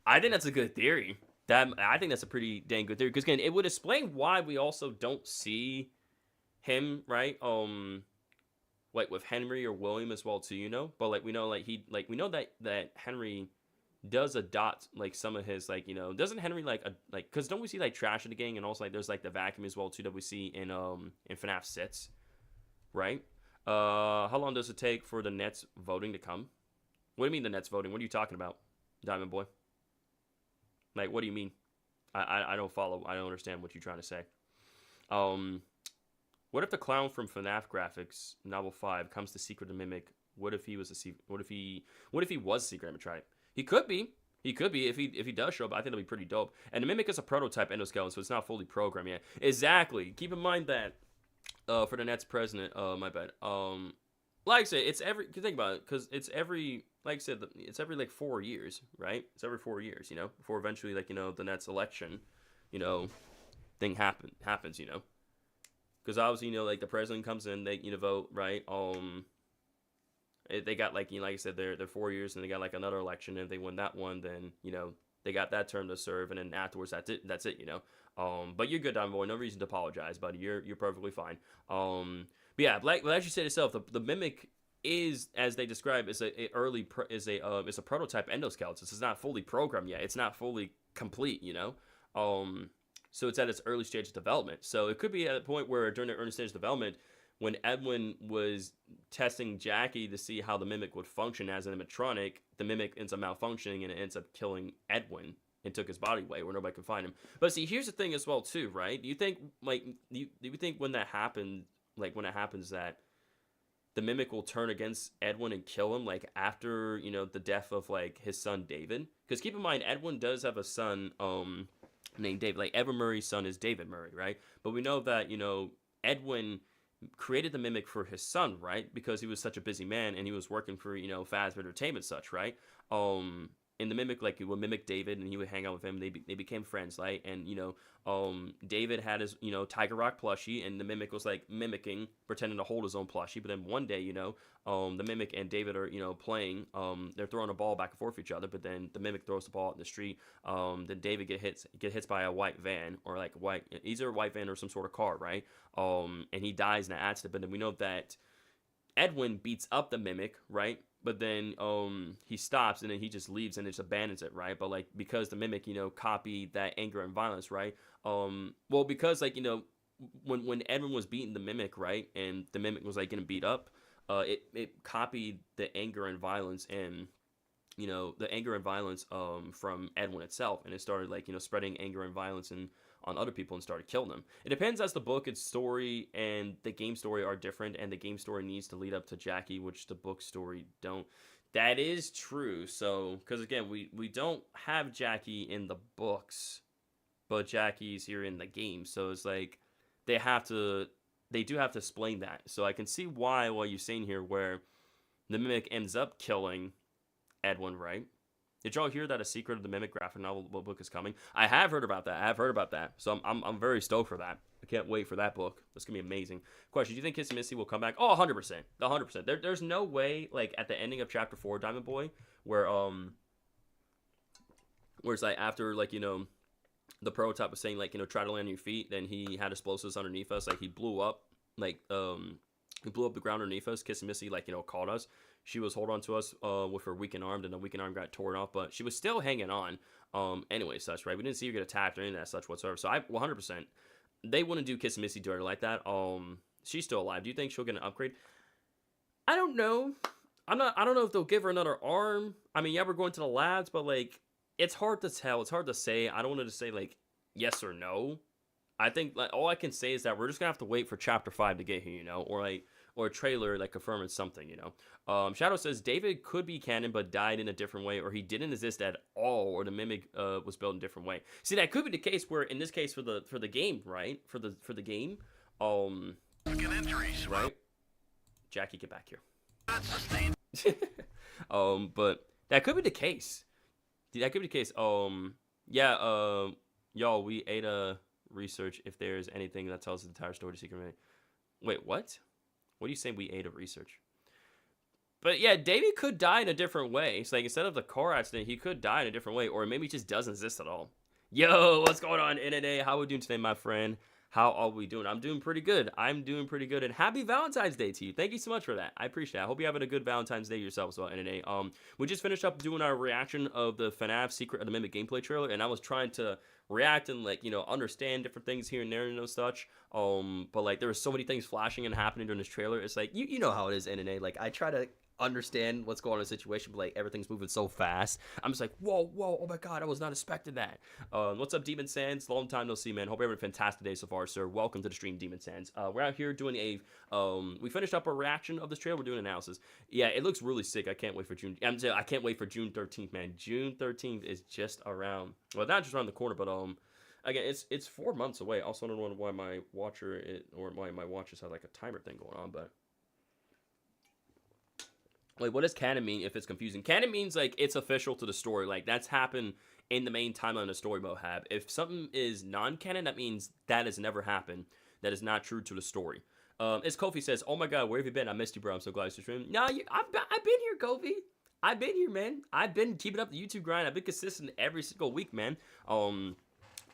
I think that's a good theory. I think that's a pretty dang good theory, because again, it would explain why we also don't see him, right? Like with Henry or William as well too, but like we know we know that Henry does adopt like some of his doesn't Henry because don't we see like trash in the gang, and also there's the vacuum as well too that we see in FNAF 6, right? How long does it take for the Nets voting to come? What do you mean the Nets voting? What are you talking about, Diamond Boy? Like, what do you mean? I don't follow. I don't understand what you're trying to say. What if the clown from FNAF graphics novel 5 comes to Secret and Mimic? What if he was a secret? What if he was a secret animatronic? He could be. He could be if he does show up. I think it'll be pretty dope. And the Mimic is a prototype endoskeleton, so it's not fully programmed yet. Exactly. Keep in mind that for the Nets president, my bad. Like I said, it's every. Think about it, because it's every. Like I said, it's every like 4 years, right? It's every 4 years, before eventually like the Nets election, thing happens, because obviously like the president comes in, they vote, right? They got like like I said, they're 4 years, and they got like another election. And if they win that one, then they got that term to serve, and then afterwards that's it. But you're good, Don Boy. No reason to apologize, buddy. You're perfectly fine. But yeah, like as you said yourself, the Mimic is, as they describe, is a prototype endoskeleton. It's not fully programmed yet. It's not fully complete. So it's at its early stage of development. So it could be at a point where during the early stage of development, when Edwin was testing Jackie to see how the Mimic would function as an animatronic, the Mimic ends up malfunctioning and it ends up killing Edwin and took his body away where nobody could find him. But see, here's the thing as well too, right? Do you think do you think when that happened, like when it happens that the Mimic will turn against Edwin and kill him, like after the death of like his son David? Because keep in mind, Edwin does have a son named David. Like Edwin Murray's son is David Murray, right? But we know that Edwin created the Mimic for his son, right? Because he was such a busy man and he was working for Fazbear Entertainment, such, right? And the Mimic, like, he would mimic David and he would hang out with him. They became friends, right? And David had his Tiger Rock plushie, and the Mimic was like mimicking, pretending to hold his own plushie. But then one day, the Mimic and David are playing. They're throwing a ball back and forth with each other. But then the Mimic throws the ball out in the street. Then David get hits by a white van, or like either a white van or some sort of car, right? And he dies in an accident. But then we know that Edwin beats up the Mimic, right? But then he stops and then he just leaves and just abandons it, right? But like because the Mimic, copied that anger and violence, right? Well, because like when Edwin was beating the Mimic, right, and the Mimic was like getting beat up, it copied the anger and violence and the anger and violence from Edwin itself, and it started like spreading anger and violence and on other people and started killing them. It depends, as the book, its story and the game story are different, and the game story needs to lead up to Jackie, which the book story don't. That is true. So because again, we don't have Jackie in the books, but Jackie's here in the game, so it's like they do have to explain that. So I can see why what you're saying here, where the Mimic ends up killing Edwin, right? Did y'all hear that a Secret of the Mimic graphic novel book is coming? I have heard about that. I have heard about that. So I'm very stoked for that. I can't wait for that book. That's going to be amazing. Question, do you think Kiss and Missy will come back? Oh, 100%. 100%. There's no way, like, at the ending of Chapter 4, Diamond Boy, where it's like, after, like, the prototype was saying, like, try to land on your feet, then he had explosives underneath us. Like, he blew up, like, he blew up the ground underneath us. Kiss and Missy, like, called us. She was holding on to us with her weakened arm, and the weakened arm got torn off, but she was still hanging on. Anyway, such, right? We didn't see her get attacked or anything of that such whatsoever. So 100%, they wouldn't do Kiss and Missy dirty like that. She's still alive. Do you think she'll get an upgrade? I don't know. I don't know if they'll give her another arm. I mean, yeah, we're going to the labs, but like, it's hard to tell. It's hard to say. I don't want to say like yes or no. I think like all I can say is that we're just gonna have to wait for Chapter 5 to get here, or a trailer like confirming something, Shadow says David could be canon but died in a different way, or he didn't exist at all, or the Mimic was built in a different way. See, that could be the case where in this case for the game, right? For the game, injuries, right? Jackie, get back here. But that could be the case. That could be the case. Yeah. Y'all, we Ada research if there's anything that tells the entire story to Secret Mimic. Wait, what? What are you saying we Ada research? But yeah, David could die in a different way. So like instead of the car accident, he could die in a different way, or maybe he just doesn't exist at all. Yo, what's going on, NNA? How are we doing today, my friend? How are we doing? I'm doing pretty good. And happy Valentine's Day to you. Thank you so much for that. I appreciate it. I hope you're having a good Valentine's Day yourself as well, NNA. We just finished up doing our reaction of the FNAF Secret of the Mimic gameplay trailer, and I was trying to react and like understand different things here and there and such. But like there were so many things flashing and happening during this trailer. It's like you know how it is, NNA. Like I try to understand what's going on in the situation, but like everything's moving so fast. I'm just like, whoa, oh my god, I was not expecting that. What's up, Demon Sands? Long time no see, man. Hope you're having a fantastic day so far, sir. Welcome to the stream, Demon Sands. We're out here doing a we finished up a reaction of this trailer. We're doing analysis. Yeah, it looks really sick. I can't wait for June. I can't wait for June 13th, man. June 13th is just around. Well, not just around the corner, but again, it's 4 months away. Also, I don't know why my watch just has like a timer thing going on, but. Like, what does canon mean if it's confusing? Canon means, like, it's official to the story. Like, that's happened in the main timeline of story mode have. If something is non-canon, that means that has never happened. That is not true to the story. As Kofi says, oh my god, where have you been? I missed you, bro. I'm so glad you're streaming. No, I've been here, Kofi. I've been here, man. I've been keeping up the YouTube grind. I've been consistent every single week, man.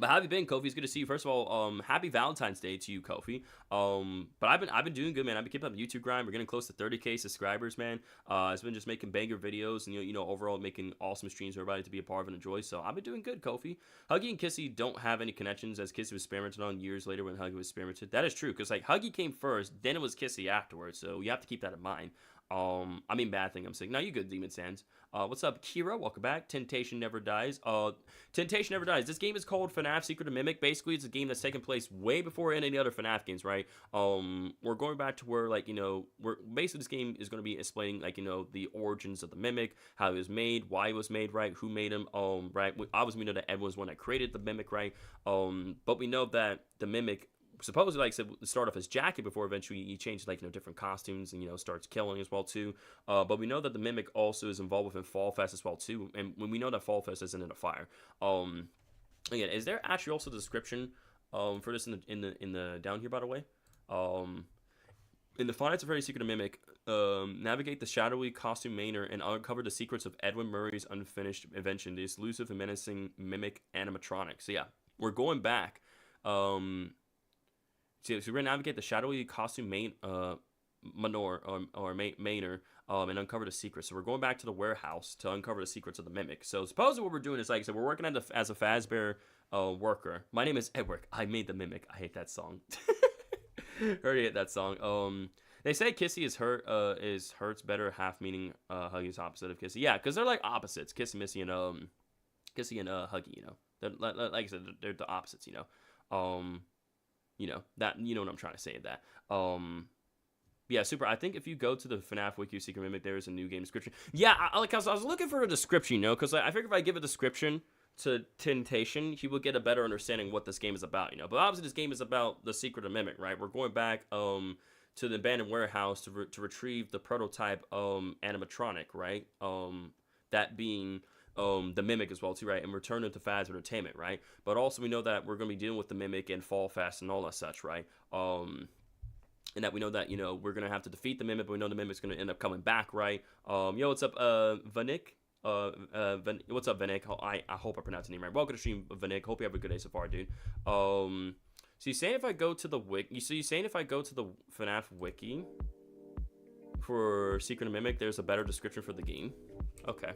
But how have you been, Kofi? It's good to see you. First of all, happy Valentine's Day to you, Kofi. But I've been doing good, man. I've been keeping up the YouTube grind. We're getting close to 30K subscribers, man. I've been just making banger videos and you know overall making awesome streams for everybody to be a part of and enjoy. So I've been doing good, Kofi. Huggy and Kissy don't have any connections, as Kissy was experimented on years later when Huggy was experimented. That is true, because like Huggy came first, then it was Kissy afterwards. So you have to keep that in mind. I mean, bad thing I'm saying. Now you good, Demon Sands. What's up, Kira? Welcome back. Temptation Never Dies. Temptation Never Dies. This game is called FNAF Secret and Mimic. Basically, it's a game that's taken place way before any of the other FNAF games, right? We're going back to where, like, you know, basically this game is going to be explaining, like, you know, the origins of the Mimic, how it was made, why it was made, right? Who made him, right? Obviously, we know that everyone's one that created the Mimic, right? But we know that the Mimic supposedly, like I said, start off as Jackie before eventually he changed, like, you know, different costumes and, you know, starts killing as well too. But we know that the Mimic also is involved within Fall Fest as well too, and when we know that Fall Fest isn't in a fire. Again, is there actually also the description for this in the down here, by the way? In the Five Nights at Freddy's Secret of Mimic, navigate the shadowy costume manor and uncover the secrets of Edwin Murray's unfinished invention, the elusive and menacing Mimic animatronic. So yeah, we're going back. So we're going to navigate the shadowy costume manor and uncover the secrets. So we're going back to the warehouse to uncover the secrets of the Mimic. So supposedly what we're doing is, like I said, we're working as a Fazbear worker. My name is Edward. I made the Mimic. I hate that song. Already hate that song. They say Kissy is Hurt's better half, meaning Huggy's opposite of Kissy. Yeah, because they're like opposites. Kissy, Missy, and Huggy. You know, like I said, they're the opposites. You know. You know that. You know what I'm trying to say. That. Yeah, Super. I think if you go to the FNAF Wiki Secret Mimic, there is a new game description. Yeah, I was looking for a description, you know, because I figure if I give a description to Temptation, he will get a better understanding what this game is about, you know. But obviously, this game is about the Secret of Mimic, right? We're going back to the abandoned warehouse to retrieve the prototype animatronic, right? That being the Mimic as well too, right? And return it to Faz Entertainment, right? But also we know that we're going to be dealing with the Mimic and Fall Fest and all that such, right? And that we know that, you know, we're going to have to defeat the Mimic, but we know the Mimic's going to end up coming back, right? Yo, what's up, Vanik? What's up, Vanik? I hope I pronounced the name right. Welcome to stream, Vanik. Hope you have a good day so far, dude. So you're saying if I go to the wiki, so you're saying if I go to the FNAF wiki for Secret of Mimic, there's a better description for the game? Okay.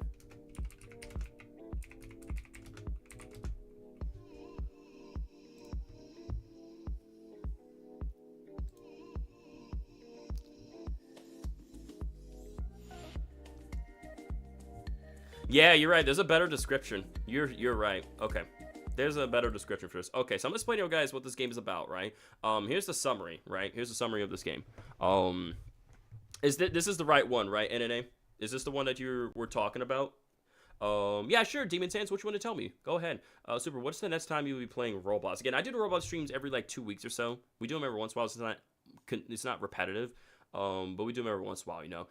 Yeah, you're right. There's a better description. You're right. Okay. There's a better description for this. Okay, so I'm explaining to you guys what this game is about, right? Here's the summary, right? Here's the summary of this game. This is the right one, right, NNA? Is this the one that we're talking about? Yeah, sure, Demon Sands, what you want to tell me? Go ahead. Super, what's the next time you'll be playing Roblox? Again, I do the Roblox streams every, like, 2 weeks or so. We do them every once in a while, so it's not repetitive. But we do them every once in a while, you know.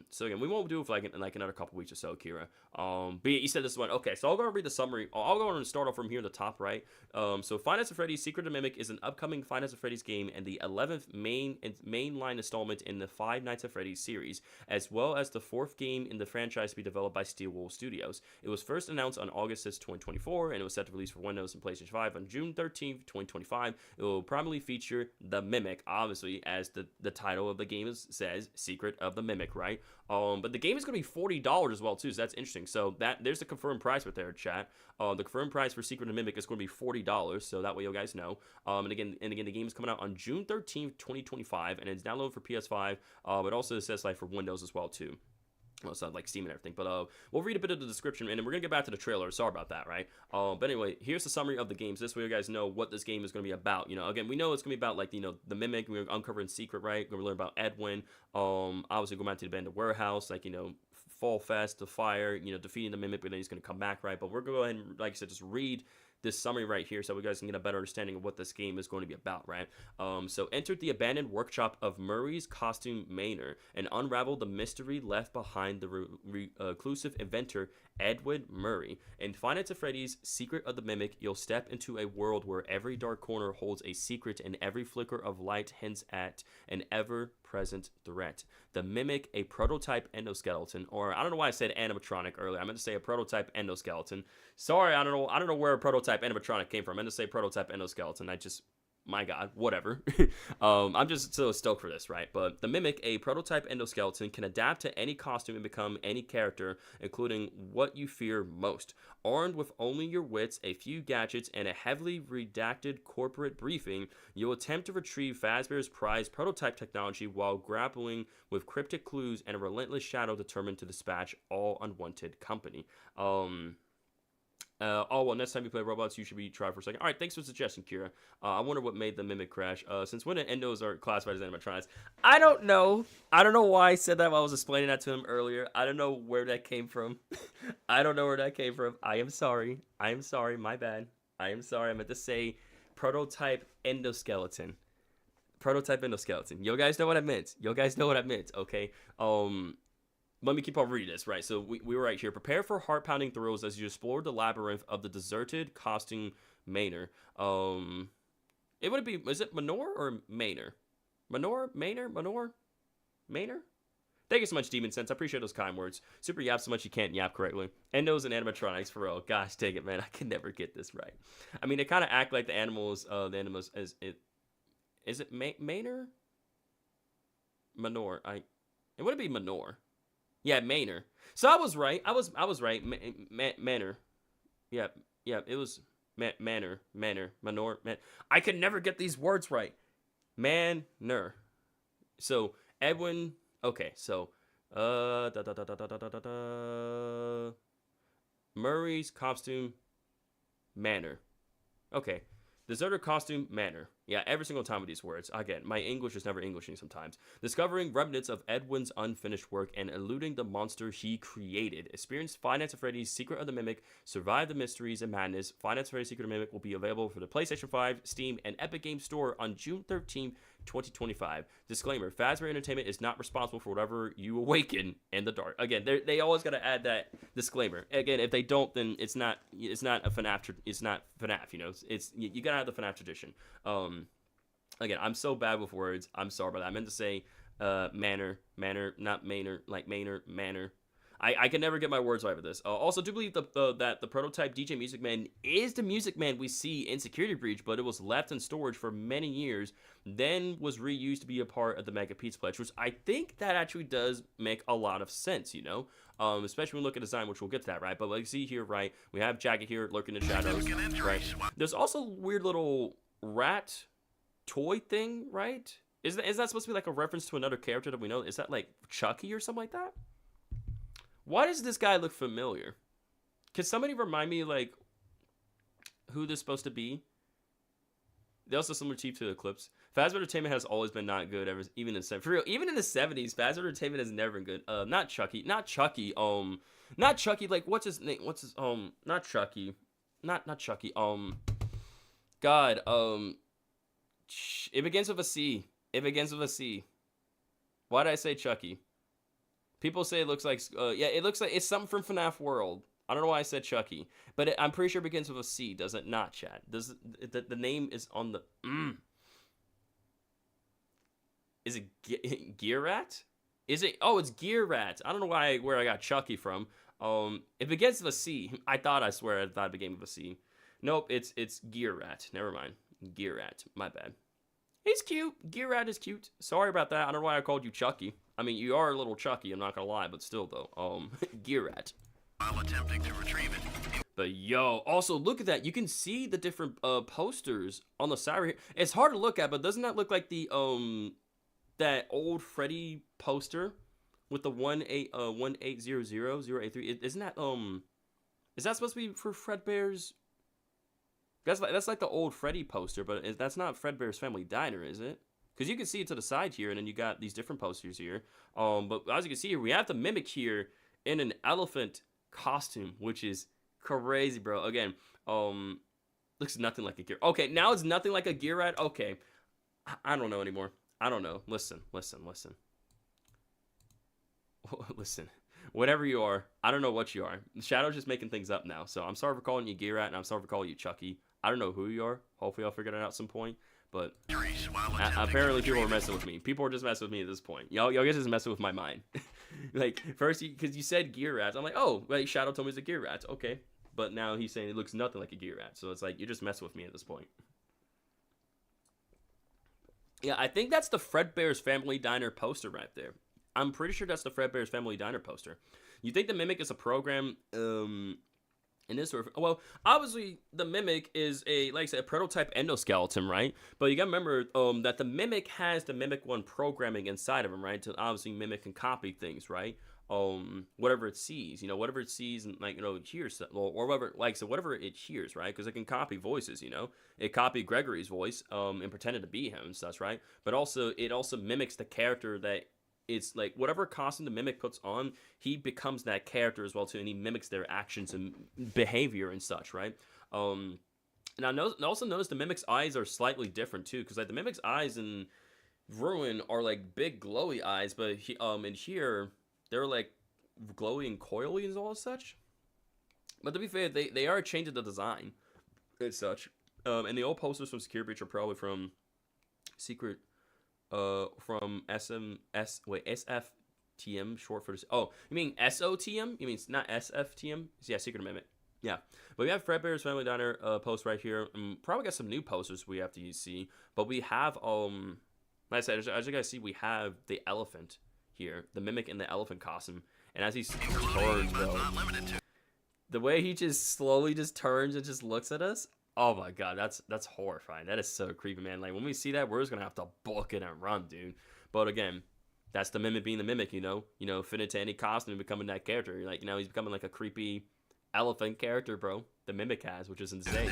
So again, we won't do it for like another couple weeks or so, Kira. But you said this one. Okay, so I'll go and read the summary. I'll go and start off from here at the top, right? So Five Nights at Freddy's Secret of Mimic is an upcoming Five Nights at Freddy's game and the 11th mainline installment in the Five Nights at Freddy's series, as well as the 4th game in the franchise to be developed by Steel Wool Studios. It was first announced on August 6, 2024, and it was set to release for Windows and PlayStation 5 on June 13th, 2025. It will primarily feature the Mimic, obviously, as the title the game says Secret of the Mimic, right? But the game is going to be $40 as well too, so that's interesting. So there's the confirmed price right there, chat. The confirmed price for Secret of the Mimic is going to be $40, so that way you guys know. And again, the game is coming out on June 13th, 2025, and it's downloaded for PS5, but also it says like for Windows as well too. Well, it's not like Steam and everything, but we'll read a bit of the description, and then we're going to get back to the trailer. Sorry about that, right? But anyway, here's the summary of the games. This way you guys know what this game is going to be about. You know, again, we know it's going to be about, like, you know, the Mimic. We're uncovering Secret, right? We're going to learn about Edwin. Obviously, go back to the abandoned warehouse, like, you know, Fall Fest, the fire, you know, defeating the Mimic, but then he's going to come back, right? But we're going to go ahead and, like I said, just read this summary right here so you guys can get a better understanding of what this game is going to be about, right? So entered the abandoned workshop of Murray's costume Manor and unraveled the mystery left behind the reclusive inventor Edwin Murray. In Five Nights at Freddy's Secret of the Mimic, you'll step into a world where every dark corner holds a secret and every flicker of light hints at an ever-present threat. The Mimic, a prototype endoskeleton, or I don't know why I said animatronic earlier. I meant to say a prototype endoskeleton. Sorry, I don't know where a prototype animatronic came from. I meant to say prototype endoskeleton. My God, whatever. I'm just so stoked for this, right? But the Mimic, a prototype endoskeleton, can adapt to any costume and become any character, including what you fear most. Armed with only your wits, a few gadgets, and a heavily redacted corporate briefing, you'll attempt to retrieve Fazbear's prized prototype technology while grappling with cryptic clues and a relentless shadow determined to dispatch all unwanted company. Well, next time you play robots, you should be try for a second. All right, thanks for the suggestion, Kira. I wonder what made the Mimic crash. Since when did endos are classified as animatronics? I don't know. I don't know why I said that while I was explaining that to him earlier. I don't know where that came from. I don't know where that came from. I am sorry. My bad. I am sorry. I meant to say prototype endoskeleton. Prototype endoskeleton. You guys know what I meant. Okay. Let me keep on reading this, right? So we were right here. Prepare for heart-pounding thrills as you explore the labyrinth of the deserted costume Manor. It would be, is it Manor or Manor? Manor? Thank you so much, Demon Sense. I appreciate those kind words. Super yap so much you can't yap correctly. Endos and animatronics for real. Gosh, dang it, man. I can never get this right. I mean, they kind of act like the animals as it. Is it Manor? Manor. It wouldn't be Manor. Yeah, Manor. So I was right. I was right. Manor. Yeah, it was Manor. Manor. I can never get these words right. Manor. So Edwin. Okay, so Murray's costume Manor. Okay. Deserter costume Manor. Yeah, every single time with these words. Again, my English is never Englishing sometimes. Discovering remnants of Edwin's unfinished work and eluding the monster he created. Experience Five Nights at Freddy's Secret of the Mimic. Survive the mysteries and madness. Five Nights at Freddy's Secret of the Mimic will be available for the PlayStation 5, Steam, and Epic Games Store on June 13th, 2025. Disclaimer, Fazbear Entertainment is not responsible for whatever you awaken in the dark. Again, they always got to add that disclaimer. Again, if they don't, then it's not a FNAF, it's not FNAF, you know. It's you got to have the FNAF tradition. Again, I'm so bad with words. I'm sorry about that. I meant to say Manor, not Manor, like Manor. I can never get my words right with this. Also, do believe that the prototype DJ Music Man is the Music Man we see in Security Breach, but it was left in storage for many years, then was reused to be a part of the Mega Pizza Pledge, which I think that actually does make a lot of sense, you know? Especially when we look at design, which we'll get to that, right? But like see here, right? We have Jacket here lurking in the shadows, right? There's also a weird little rat toy thing, right? Is that supposed to be like a reference to another character that we know? Is that like Chucky or something like that? Why does this guy look familiar? Can somebody remind me, like, who this is supposed to be? They also similar cheap to Eclipse. Fazbear Entertainment has always been not good ever, even in for real. Even in the 70s, Fazbear Entertainment has never been good. Not Chucky. Like what's his name? Not Chucky. Not Chucky. God. It begins with a C. Why did I say Chucky? People say it looks like, it looks like it's something from FNAF World. I don't know why I said Chucky, but I'm pretty sure it begins with a C, does it not, chat? Does the name is on the, Is it Gear Rat? Is it, it's Gear Rat. I don't know where I got Chucky from. It begins with a C. I thought it began with a C. Nope, it's Gear Rat. Never mind. Gear Rat. My bad. He's cute. Gear Rat is cute. Sorry about that. I don't know why I called you Chucky. I mean, you are a little Chucky, I'm not gonna lie, but still though. Gear Rat. While attempting to retrieve it. But yo, also look at that. You can see the different posters on the side right here. It's hard to look at, but doesn't that look like the that old Freddy poster with the 1800083? Isn't that is that supposed to be for Fredbear's? That's like the old Freddy poster, but that's not Fredbear's Family Diner, is it? Because you can see it to the side here, and then you got these different posters here. But as you can see here, we have the Mimic here in an elephant costume, which is crazy, bro. Again, looks nothing like a gear. Okay, now it's nothing like a Gear Rat. Okay, I don't know anymore. I don't know. Listen. Listen. Whatever you are, I don't know what you are. Shadow's just making things up now. So I'm sorry for calling you Gear Rat, and I'm sorry for calling you Chucky. I don't know who you are. Hopefully I'll figure it out at some point. But apparently people are messing with me. People are just messing with me at this point. Y'all guys just messing with my mind. Like, first, because you said Gear Rat. I'm like, oh, wait, Shadow told me it's a Gear Rat. Okay. But now he's saying it looks nothing like a Gear Rat. So it's like, you're just messing with me at this point. Yeah, I think that's the Fredbear's Family Diner poster right there. I'm pretty sure that's the Fredbear's Family Diner poster. You think the Mimic is a program, in this sort of, well, obviously the Mimic is like I said, a prototype endoskeleton, right? But you gotta remember, that the Mimic has the Mimic 1 programming inside of him, right? To obviously mimic and copy things, right? Whatever it sees, whatever it sees and like, it hears, or whatever, like, so whatever it hears, right? Because it can copy voices, it copied Gregory's voice, and pretended to be him and such, right? But also, it also mimics the character that it's like whatever costume the Mimic puts on, he becomes that character as well too, and he mimics their actions and behavior and such, right? And I also notice the Mimic's eyes are slightly different too, because like the Mimic's eyes in Ruin are like big glowy eyes, but in here they're like glowy and coily and all such. But to be fair, they are changing the design and such. And the old posters from Secure Breach are probably from Secret. From SFTM, short for this. Oh, you mean SOTM? You mean it's not SFTM? Yeah, Secret Amendment. Yeah, but we have Fredbear's Family Diner post right here. Probably got some new posters we have to see, but we have like I said, as you guys see, we have the elephant here, the Mimic in the elephant costume, and as he turns, bro, the way he just slowly just turns and just looks at us. Oh my god, that's horrifying. That is so creepy, man. Like, when we see that, we're just gonna have to book it and run, dude. But again, that's the Mimic being the Mimic, fit into any costume and becoming that character. Like, he's becoming like a creepy elephant character, bro. The Mimic has, which is insane.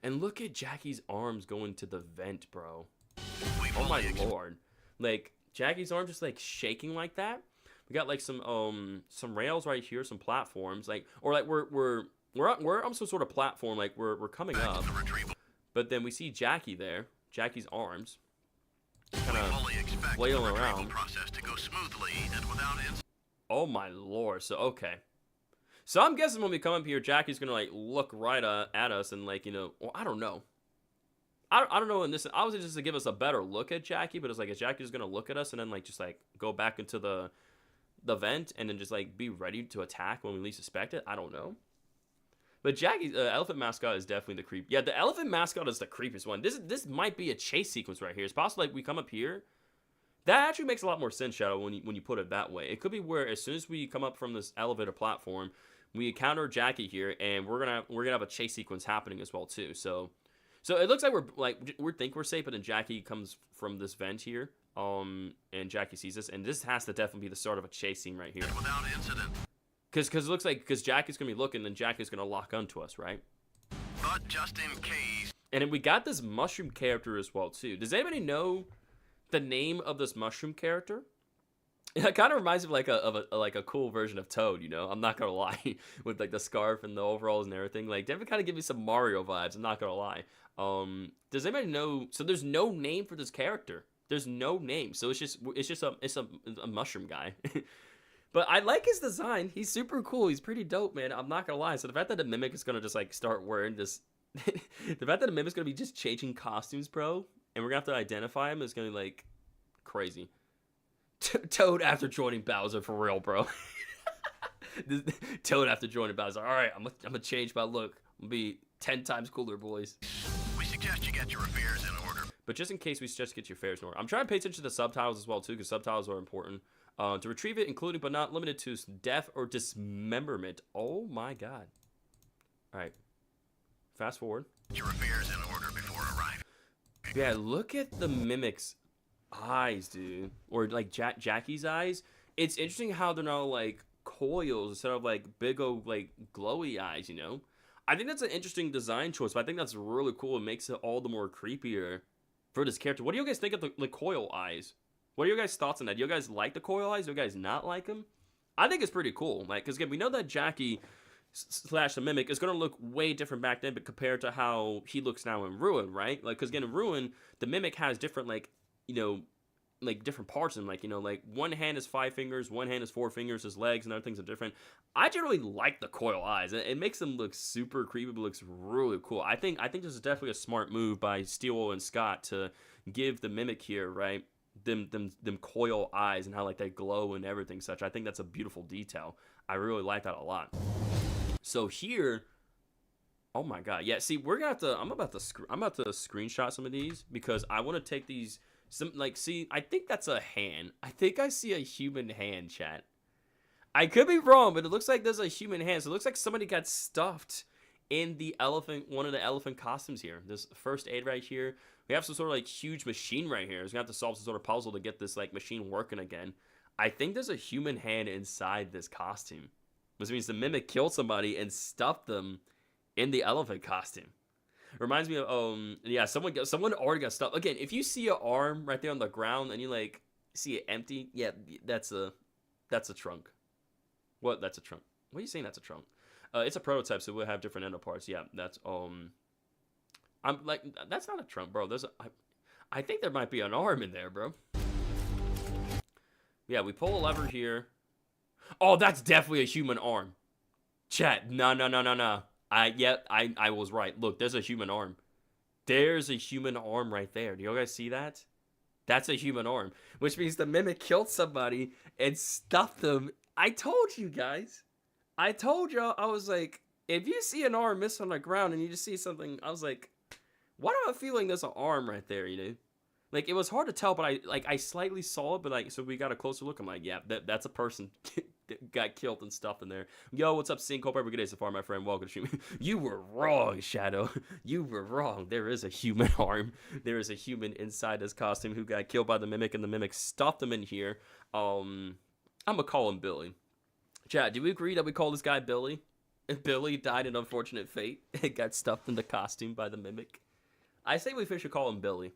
And look at Jackie's arms going to the vent, bro. Oh my lord. Like, Jackie's arm just like shaking like that. We got like some rails right here, some platforms, like, or like we're on some sort of platform, like we're coming up, but then we see Jackie there, Jackie's arms, kind of flailing around. Oh my lord! So okay, so I'm guessing when we come up here, Jackie's gonna like look right at us and like well, I don't know. I don't know. In this, obviously, just to give us a better look at Jackie, but it's like, is Jackie just gonna look at us and then like just like go back into the vent and then just like be ready to attack when we least suspect it? I don't know. But Jackie's elephant mascot is definitely the creep. Yeah, the elephant mascot is the creepiest one. This might be a chase sequence right here. It's possible like we come up here. That actually makes a lot more sense, Shadow, when you put it that way. It could be where as soon as we come up from this elevator platform, we encounter Jackie here, and we're gonna have a chase sequence happening as well too. So it looks like we think we're safe, but then Jackie comes from this vent here, and Jackie sees us, and this has to definitely be the start of a chase scene right here. Without incident. Because it looks like, Jackie's going to be looking, then Jackie's going to lock onto us, right? But just in case. And then we got this mushroom character as well, too. Does anybody know the name of this mushroom character? It kind of reminds me of a cool version of Toad, I'm not going to lie. With like the scarf and the overalls and everything. Like, definitely kind of give me some Mario vibes, I'm not going to lie. Does anybody know? So there's no name for this character. There's no name. So it's just a mushroom guy. But I like his design. He's super cool. He's pretty dope, man. I'm not gonna lie. So the fact that the Mimic is gonna just like start wearing this, the fact that the Mimic's gonna be just changing costumes, bro, and we're gonna have to identify him is gonna be like crazy. Toad after joining Bowser for real, bro. Toad after joining Bowser. All right, I'm gonna change my look. I'm gonna be 10 times cooler, boys. suggest you get your affairs in order. But just in case, we suggest get your affairs in order. I'm trying to pay attention to the subtitles as well, too, because subtitles are important. To retrieve it, including but not limited to death or dismemberment. Oh, my God. All right. Fast forward. Get your affairs in order before arriving. Yeah, look at the Mimic's eyes, dude. Or, like, Jackie's eyes. It's interesting how they're now, like, coils instead of, like, big old, like, glowy eyes, you know? I think that's an interesting design choice, but I think that's really cool. It makes it all the more creepier for this character. What do you guys think of the coil eyes? What are your guys' thoughts on that? Do you guys like the coil eyes? Do you guys not like them? I think it's pretty cool. Like, because again, we know that Jackie slash the Mimic is going to look way different back then, but compared to how he looks now in Ruin, right? Like, because again, in Ruin, the Mimic has different, like, you know, like different parts in, like, you know, like one hand is 5 fingers, one hand is 4 fingers, his legs and other things are different. I generally like the coil eyes. It makes them look super creepy, but looks really cool. I think this is definitely a smart move by Steele and Scott to give the Mimic here, right? Them coil eyes and how like they glow and everything such. I think that's a beautiful detail. I really like that a lot. So here, oh my God, yeah. See, we're gonna have to. I'm about to screenshot some of these because I want to take these. Some like see. I think that's a hand. I think I see a human hand, chat. I could be wrong, but it looks like there's a human hand. So it looks like somebody got stuffed in the elephant, one of the elephant costumes here. This first aid right here. We have some sort of like huge machine right here. We're gonna have to solve some sort of puzzle to get this like machine working again. I think there's a human hand inside this costume. Which means the Mimic killed somebody and stuffed them in the elephant costume. Reminds me of yeah, someone already got stuffed. Again, if you see an arm right there on the ground and you like see it empty, yeah, that's a trunk. What? That's a trunk. What are you saying? That's a trunk. It's a prototype, so we'll have different endo parts. Yeah, that's I'm like, that's not a trunk, bro. I think there might be an arm in there, bro. Yeah, we pull a lever here. Oh, that's definitely a human arm. Chat, no. I was right. Look, there's a human arm. There's a human arm right there. Do you guys see that? That's a human arm, which means the Mimic killed somebody and stuffed them. I told you guys. I told y'all. I was like, if you see an arm missing on the ground and you just see something, I was like, what am I feeling? There's an arm right there, you know? Like, it was hard to tell, but I slightly saw it, but like, so we got a closer look. I'm like, yeah, that's a person that got killed and stuff in there. Yo, what's up, Sync? Hope every good day so far, my friend. Welcome to stream. You were wrong, Shadow. You were wrong. There is a human arm. There is a human inside this costume who got killed by the Mimic, and the Mimic stuffed him in here. I'm gonna call him Billy. Chat, do we agree that we call this guy Billy? If Billy died an unfortunate fate and got stuffed in the costume by the Mimic. I say we should call him Billy.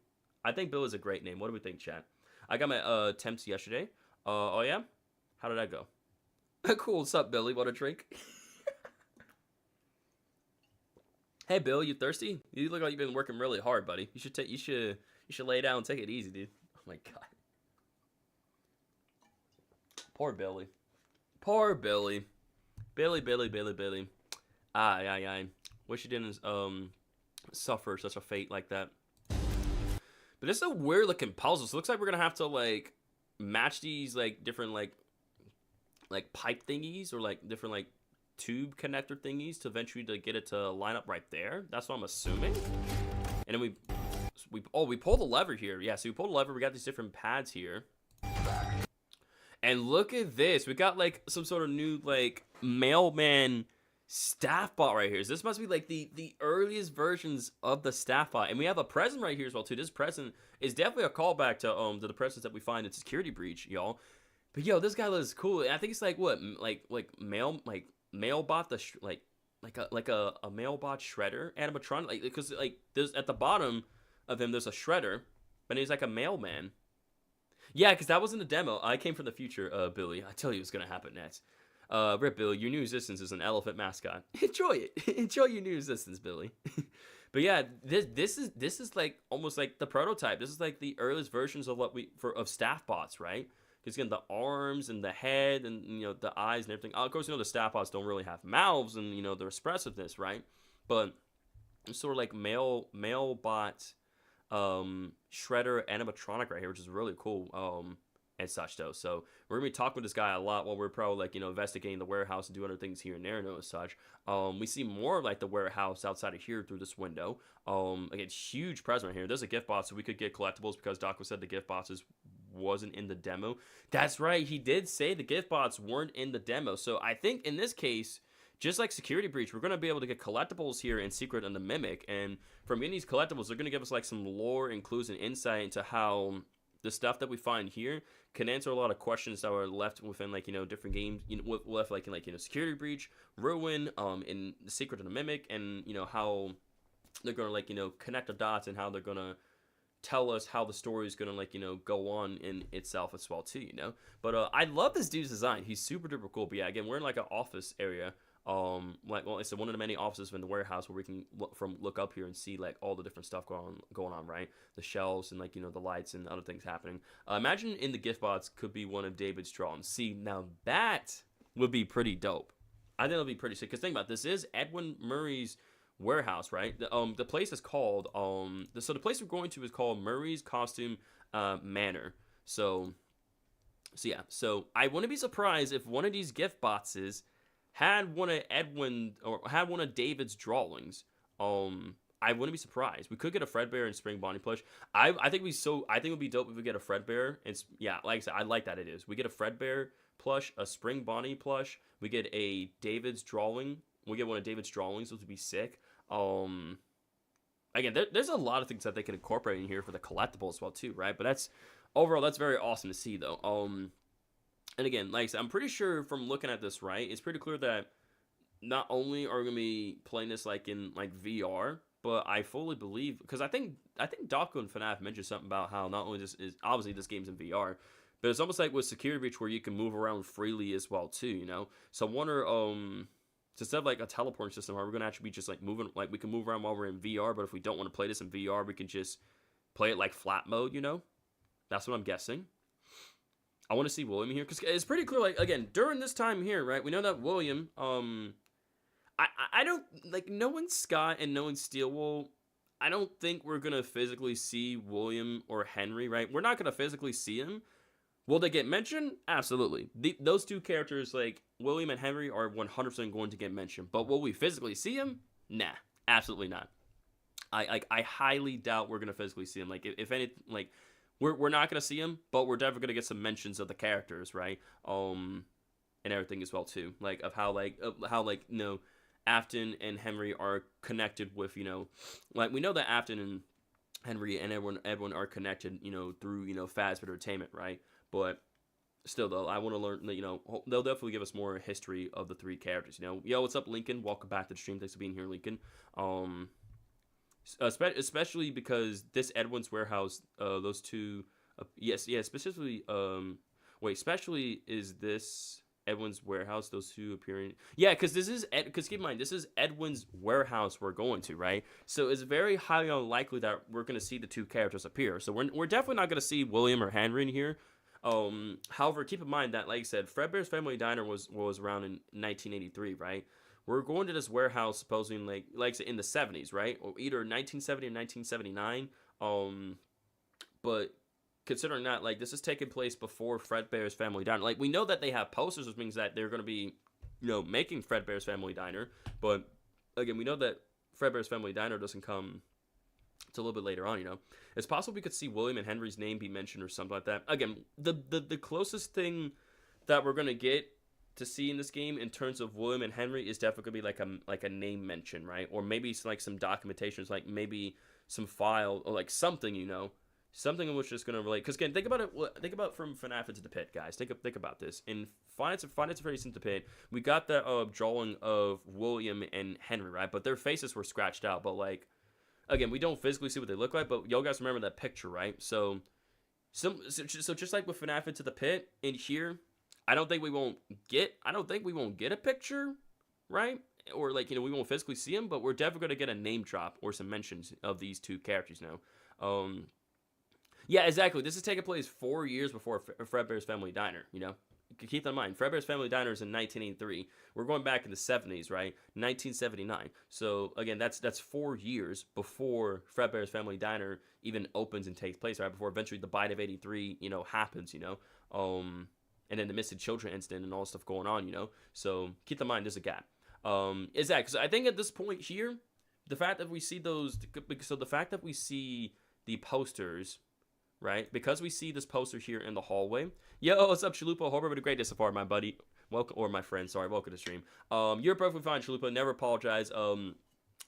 I think Bill is a great name. What do we think, chat? I got my attempts yesterday. Oh yeah? How did that go? Cool. What's up, Billy? Want a drink? Hey, Bill, you thirsty? You look like you've been working really hard, buddy. You should lay down and take it easy, dude. Oh my God. Poor Billy. Poor Billy. Billy. Aye. Wish you didn't suffer such a fate like that. But it's a weird looking puzzle. So it looks like we're gonna have to like match these like different like pipe thingies or like different like tube connector thingies to eventually to get it to line up right there. That's what I'm assuming. And then we pull the lever here. Yeah, so we pull the lever. We got these different pads here. And look at this. We got like some sort of new like mailman staff bot right here. So this must be like the earliest versions of the staff bot. And we have a present right here as well too. This present is definitely a callback to the presents that we find in Security Breach, y'all. But yo, this guy looks cool. I think it's like what mailbot like a mailbot shredder animatronic, like because like there's at the bottom of him there's a shredder, but he's like a mailman. Yeah, because that was in the demo. I came from the future, Billy. I tell you what's gonna happen next. Rip Billy, your new existence is an elephant mascot. Enjoy it. Enjoy your new existence, Billy. But yeah, this is like almost like the prototype. This is like the earliest versions of of staff bots, right? Because again, the arms and the head and you know the eyes and everything. Of course, you know the staff bots don't really have mouths and you know the expressiveness, right? But it's sort of like mailbot shredder animatronic right here, which is really cool. and such though. So we're gonna be talking with this guy a lot while we're probably like investigating the warehouse and doing other things here and there and such. We see more of like the warehouse outside of here through this window. Again, huge present right here. There's a gift box, so we could get collectibles because Doc said the gift boxes wasn't in the demo. That's right, he did say the gift bots weren't in the demo. So I think in this case, just like Security Breach, we're going to be able to get collectibles here in Secret and the Mimic. And from getting these collectibles, they're going to give us like some lore, and clues, and insight into how the stuff that we find here can answer a lot of questions that were left within like different games, left like in Security Breach, Ruin, in the Secret and the Mimic, and how they're going to like connect the dots, and how they're going to tell us how the story is going to go on in itself as well too. But I love this dude's design. He's super duper cool. But yeah, again, we're in like an office area. It's one of the many offices in the warehouse where we can look up here and see like all the different stuff going on, right? The shelves and like the lights and other things happening. Imagine in the gift box could be one of David's drawings. See, now that would be pretty dope. I think it'll be pretty sick. Because think about it, this is Edwin Murray's warehouse, right? The place is called so the place we're going to is called Murray's Costume Manor. So yeah. So I wouldn't be surprised if one of these gift boxes had one of David's drawings. I wouldn't be surprised. We could get a Fredbear and Spring Bonnie plush. I think it would be dope if we get a Fredbear. It's yeah, like I said, I like that it is. We get a Fredbear plush, a Spring Bonnie plush. We get a David's drawing. We get one of David's drawings, which would be sick. Again, there's a lot of things that they can incorporate in here for the collectible as well too, right? But that's very awesome to see though. And again, like I said, I'm pretty sure from looking at this, right, it's pretty clear that not only are we gonna be playing this like in like VR, but I fully believe, because I think Daco and FNAF mentioned something about how not only this is obviously this game's in VR, but it's almost like with Security Breach where you can move around freely as well too, So I wonder, instead of like a teleporting system, are we gonna actually be just like moving, like we can move around while we're in VR, but if we don't want to play this in VR, we can just play it like flat mode, That's what I'm guessing. I want to see William here because it's pretty clear. Like again, during this time here, right? We know that William. I don't like knowing Scott and knowing Steelwool. I don't think we're gonna physically see William or Henry, right? We're not gonna physically see him. Will they get mentioned? Absolutely. Those two characters, like William and Henry, are 100% going to get mentioned. But will we physically see him? Nah, absolutely not. I highly doubt we're gonna physically see him. Like if anything, like. We're not going to see him, but we're definitely going to get some mentions of the characters, right? And everything as well, too. Like, of how Afton and Henry are connected with, like, we know that Afton and Henry and everyone are connected, through, Fazbear Entertainment, right? But still, though, I want to learn, they'll definitely give us more history of the three characters, Yo, what's up, Lincoln? Welcome back to the stream. Thanks for being here, Lincoln. Especially because this Edwin's warehouse, those two, specifically, especially is this Edwin's warehouse, those two appearing, because keep in mind, this is Edwin's warehouse we're going to, right? So it's very highly unlikely that we're going to see the two characters appear, so we're definitely not going to see William or Henry in here. However, keep in mind that, like I said, Fredbear's Family Diner was around in 1983, right? We're going to this warehouse supposedly like in the 70s, right? Or either 1970 or 1979. But considering that, like, this is taking place before Fredbear's Family Diner. Like, we know that they have posters, which means that they're going to be, making Fredbear's Family Diner. But again, we know that Fredbear's Family Diner doesn't come till a little bit later on. It's possible we could see William and Henry's name be mentioned or something like that. Again, the closest thing that we're going to get to see in this game in terms of William and Henry is definitely gonna be like a name mention, right? Or maybe like some documentations, like maybe some file or like something, something in which is gonna relate. Because again, think about from FNAF Into the Pit, guys. Think about this. In Finance Freddy's Into the Pit, we got that drawing of William and Henry, right? But their faces were scratched out. But like, again, we don't physically see what they look like. But y'all guys remember that picture, right? So just like with FNAF Into the Pit in here. I don't think we won't get a picture, right? Or like, we won't physically see him, but we're definitely going to get a name drop or some mentions of these two characters now. Yeah, exactly. This is taking place 4 years before Fredbear's Family Diner, keep that in mind. Fredbear's Family Diner is in 1983. We're going back in the 70s, right? 1979. So again, that's 4 years before Fredbear's Family Diner even opens and takes place, right? Before eventually the bite of '83, happens, and then the missing children incident and all stuff going on, So keep in mind, there's a gap. Is that because I think at this point here, the fact that we see the posters, right? Because we see this poster here in the hallway. Yo, what's up, Chalupa? Hope everybody great day so far, my buddy. Welcome, or my friend. Sorry, welcome to the stream. You're perfectly fine, Chalupa. Never apologize.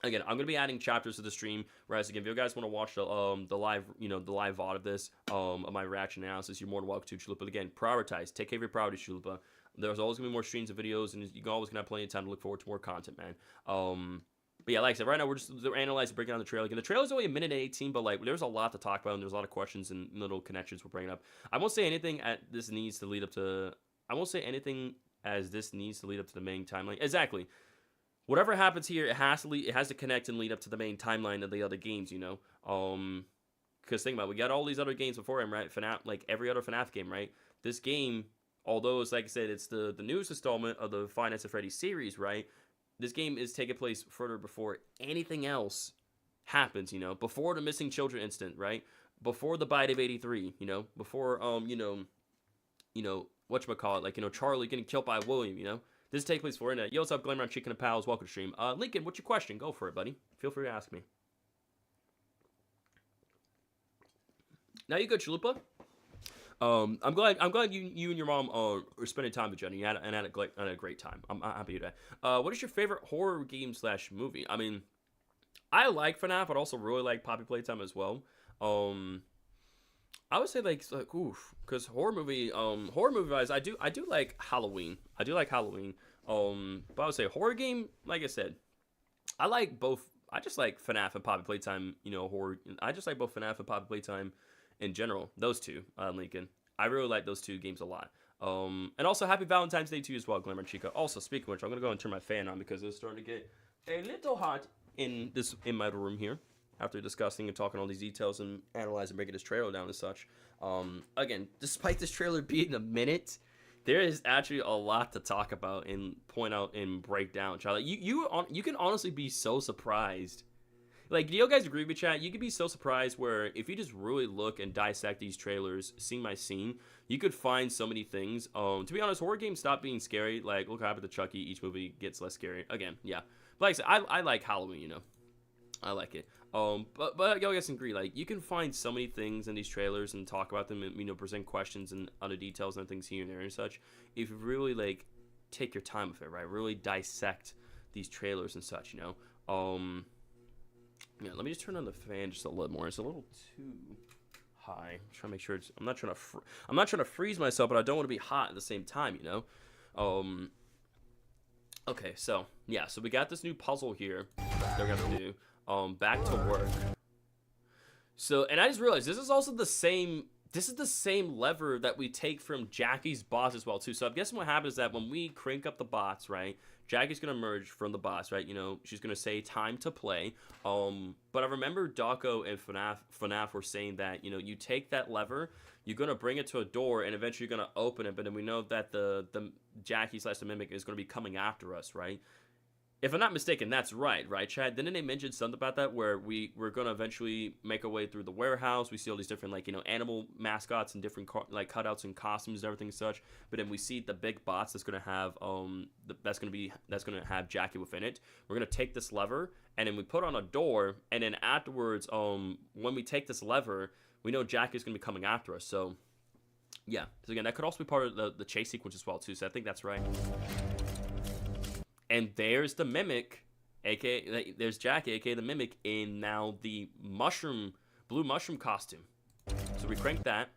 Again, I'm gonna be adding chapters to the stream. Whereas again, if you guys want to watch the live, the live VOD of this, of my reaction analysis, you're more than welcome to, Chalupa. But again, prioritize. Take care of your priorities, Chalupa. There's always gonna be more streams and videos, and you always gonna have plenty of time to look forward to more content, man. But yeah, like I said, right now we're analyzing, breaking down the trailer. Again, the trailer's only a minute and 18, but like there's a lot to talk about, and there's a lot of questions and little connections we're bringing up. I won't say anything this needs to lead up to. I won't say anything as this needs to lead up to the main timeline. Exactly. Whatever happens here, it has to connect and lead up to the main timeline of the other games, Because think about it, we got all these other games before him, right? FNAF, like every other FNAF game, right? This game, although it's like I said, it's the newest installment of the Five Nights at Freddy's series, right? This game is taking place further before anything else happens, Before the missing children incident, right? Before the bite of '83, Before whatchamacallit, like, Charlie getting killed by William, This takes place for it. Yo, what's up, Glamour Chicken and Pals? Welcome to stream. Lincoln, what's your question? Go for it, buddy. Feel free to ask me. Now you good, Chalupa? I'm glad you and your mom are spending time with Jenny and had a great time. I'm happy to. What is your favorite horror game / movie? I mean, I like FNAF, but also really like Poppy Playtime as well. I would say like oof, because horror movie wise, I do like Halloween. But I would say horror game, like I said, I like both. I just like FNAF and Poppy Playtime. Horror. I just like both FNAF and Poppy Playtime in general. Those two, Lincoln. I really like those two games a lot. And also happy Valentine's Day to you as well, Glamour Chica. Also, speaking of which, I'm gonna go and turn my fan on because it's starting to get a little hot in my room here. After discussing and talking all these details and analyzing, breaking this trailer down and such. Again, despite this trailer being a minute, there is actually a lot to talk about and point out and break down. Charlie, you can honestly be so surprised. Like, do you guys agree with chat? You could be so surprised where if you just really look and dissect these trailers scene by scene, you could find so many things. To be honest, horror games stop being scary. Like, look what happened to Chucky. Each movie gets less scary. Again, yeah. But like I said, I like Halloween, I like it. But y'all guys agree, like, you can find so many things in these trailers and talk about them and, present questions and other details and things here and there and such. If you really, like, take your time with it, right? Really dissect these trailers and such, Yeah, let me just turn on the fan just a little more. It's a little too high. I'm trying to make sure I'm not trying to freeze myself, but I don't want to be hot at the same time, Okay, so, yeah, so we got this new puzzle here that we're going to do. Back to work. So, and I just realized this is also the same lever that we take from Jackie's boss as well too. So I'm guessing what happens is that when we crank up the bots, right, Jackie's gonna emerge from the boss, right? She's gonna say time to play. But I remember Dawko and FNAF were saying that, you take that lever, you're gonna bring it to a door, and eventually you're gonna open it. But then we know that the Jackie / the Mimic is gonna be coming after us, right? If I'm not mistaken, that's right, Chad? Didn't they mention something about that where we're going to eventually make our way through the warehouse? We see all these different, like, animal mascots and different, like, cutouts and costumes and everything and such. But then we see the big bots that's going to have, that's going to have Jackie within it. We're going to take this lever, and then we put on a door, and then afterwards, when we take this lever, we know Jackie's going to be coming after us. So, yeah. So, again, that could also be part of the chase sequence as well, too. So, I think that's right. And there's the Mimic, aka there's Jackie, aka the Mimic, in now the blue mushroom costume. So we crank that,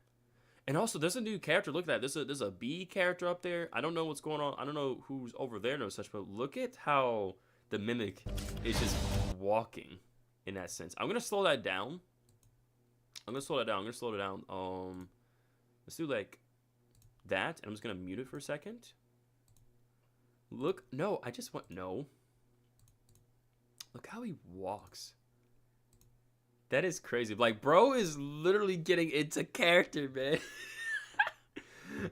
and also there's a new character. Look at that. There's a bee character up there. I don't know what's going on. I don't know who's over there and such, but look at how the Mimic is just walking in that sense. I'm gonna slow that down. Let's do like that, and I'm just gonna mute it for a second. Look, no, I just want, no. Look how he walks. That is crazy. Like, bro is literally getting into character, man.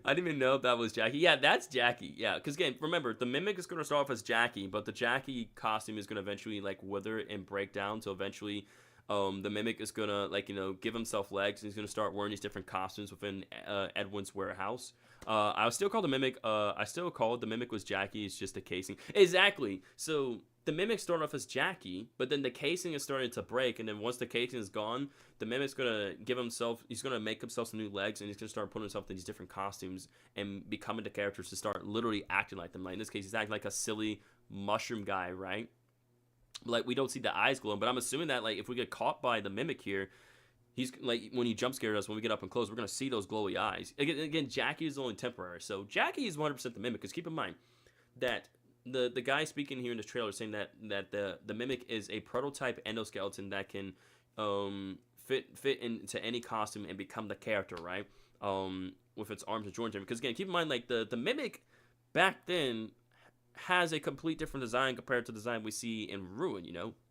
I didn't even know if that was Jackie. Yeah, that's Jackie. Yeah, because again, remember, the Mimic is going to start off as Jackie, but the Jackie costume is going to eventually, like, wither and break down. So eventually, the Mimic is going to, like, give himself legs, and he's going to start wearing these different costumes within Edwin's warehouse. I still call the Mimic, I still call it the Mimic was Jackie. It's just the casing. Exactly. So the Mimic started off as Jackie, but then the casing is starting to break, and then once the casing is gone, the Mimic's gonna he's gonna make himself some new legs, and he's gonna start putting himself in these different costumes and becoming the characters to start literally acting like them. Like in this case, he's acting like a silly mushroom guy, right? Like we don't see the eyes glowing, but I'm assuming that like if we get caught by the Mimic here, he's like when he jump scared us, when we get up and close, we're gonna see those glowy eyes. Again, Jackie is only temporary, so Jackie is 100% the Mimic. Because keep in mind that the guy speaking here in this trailer saying that the Mimic is a prototype endoskeleton that can fit into any costume and become the character, right? With its arms and joints. Because again, keep in mind like the Mimic back then has a complete different design compared to the design we see in Ruin.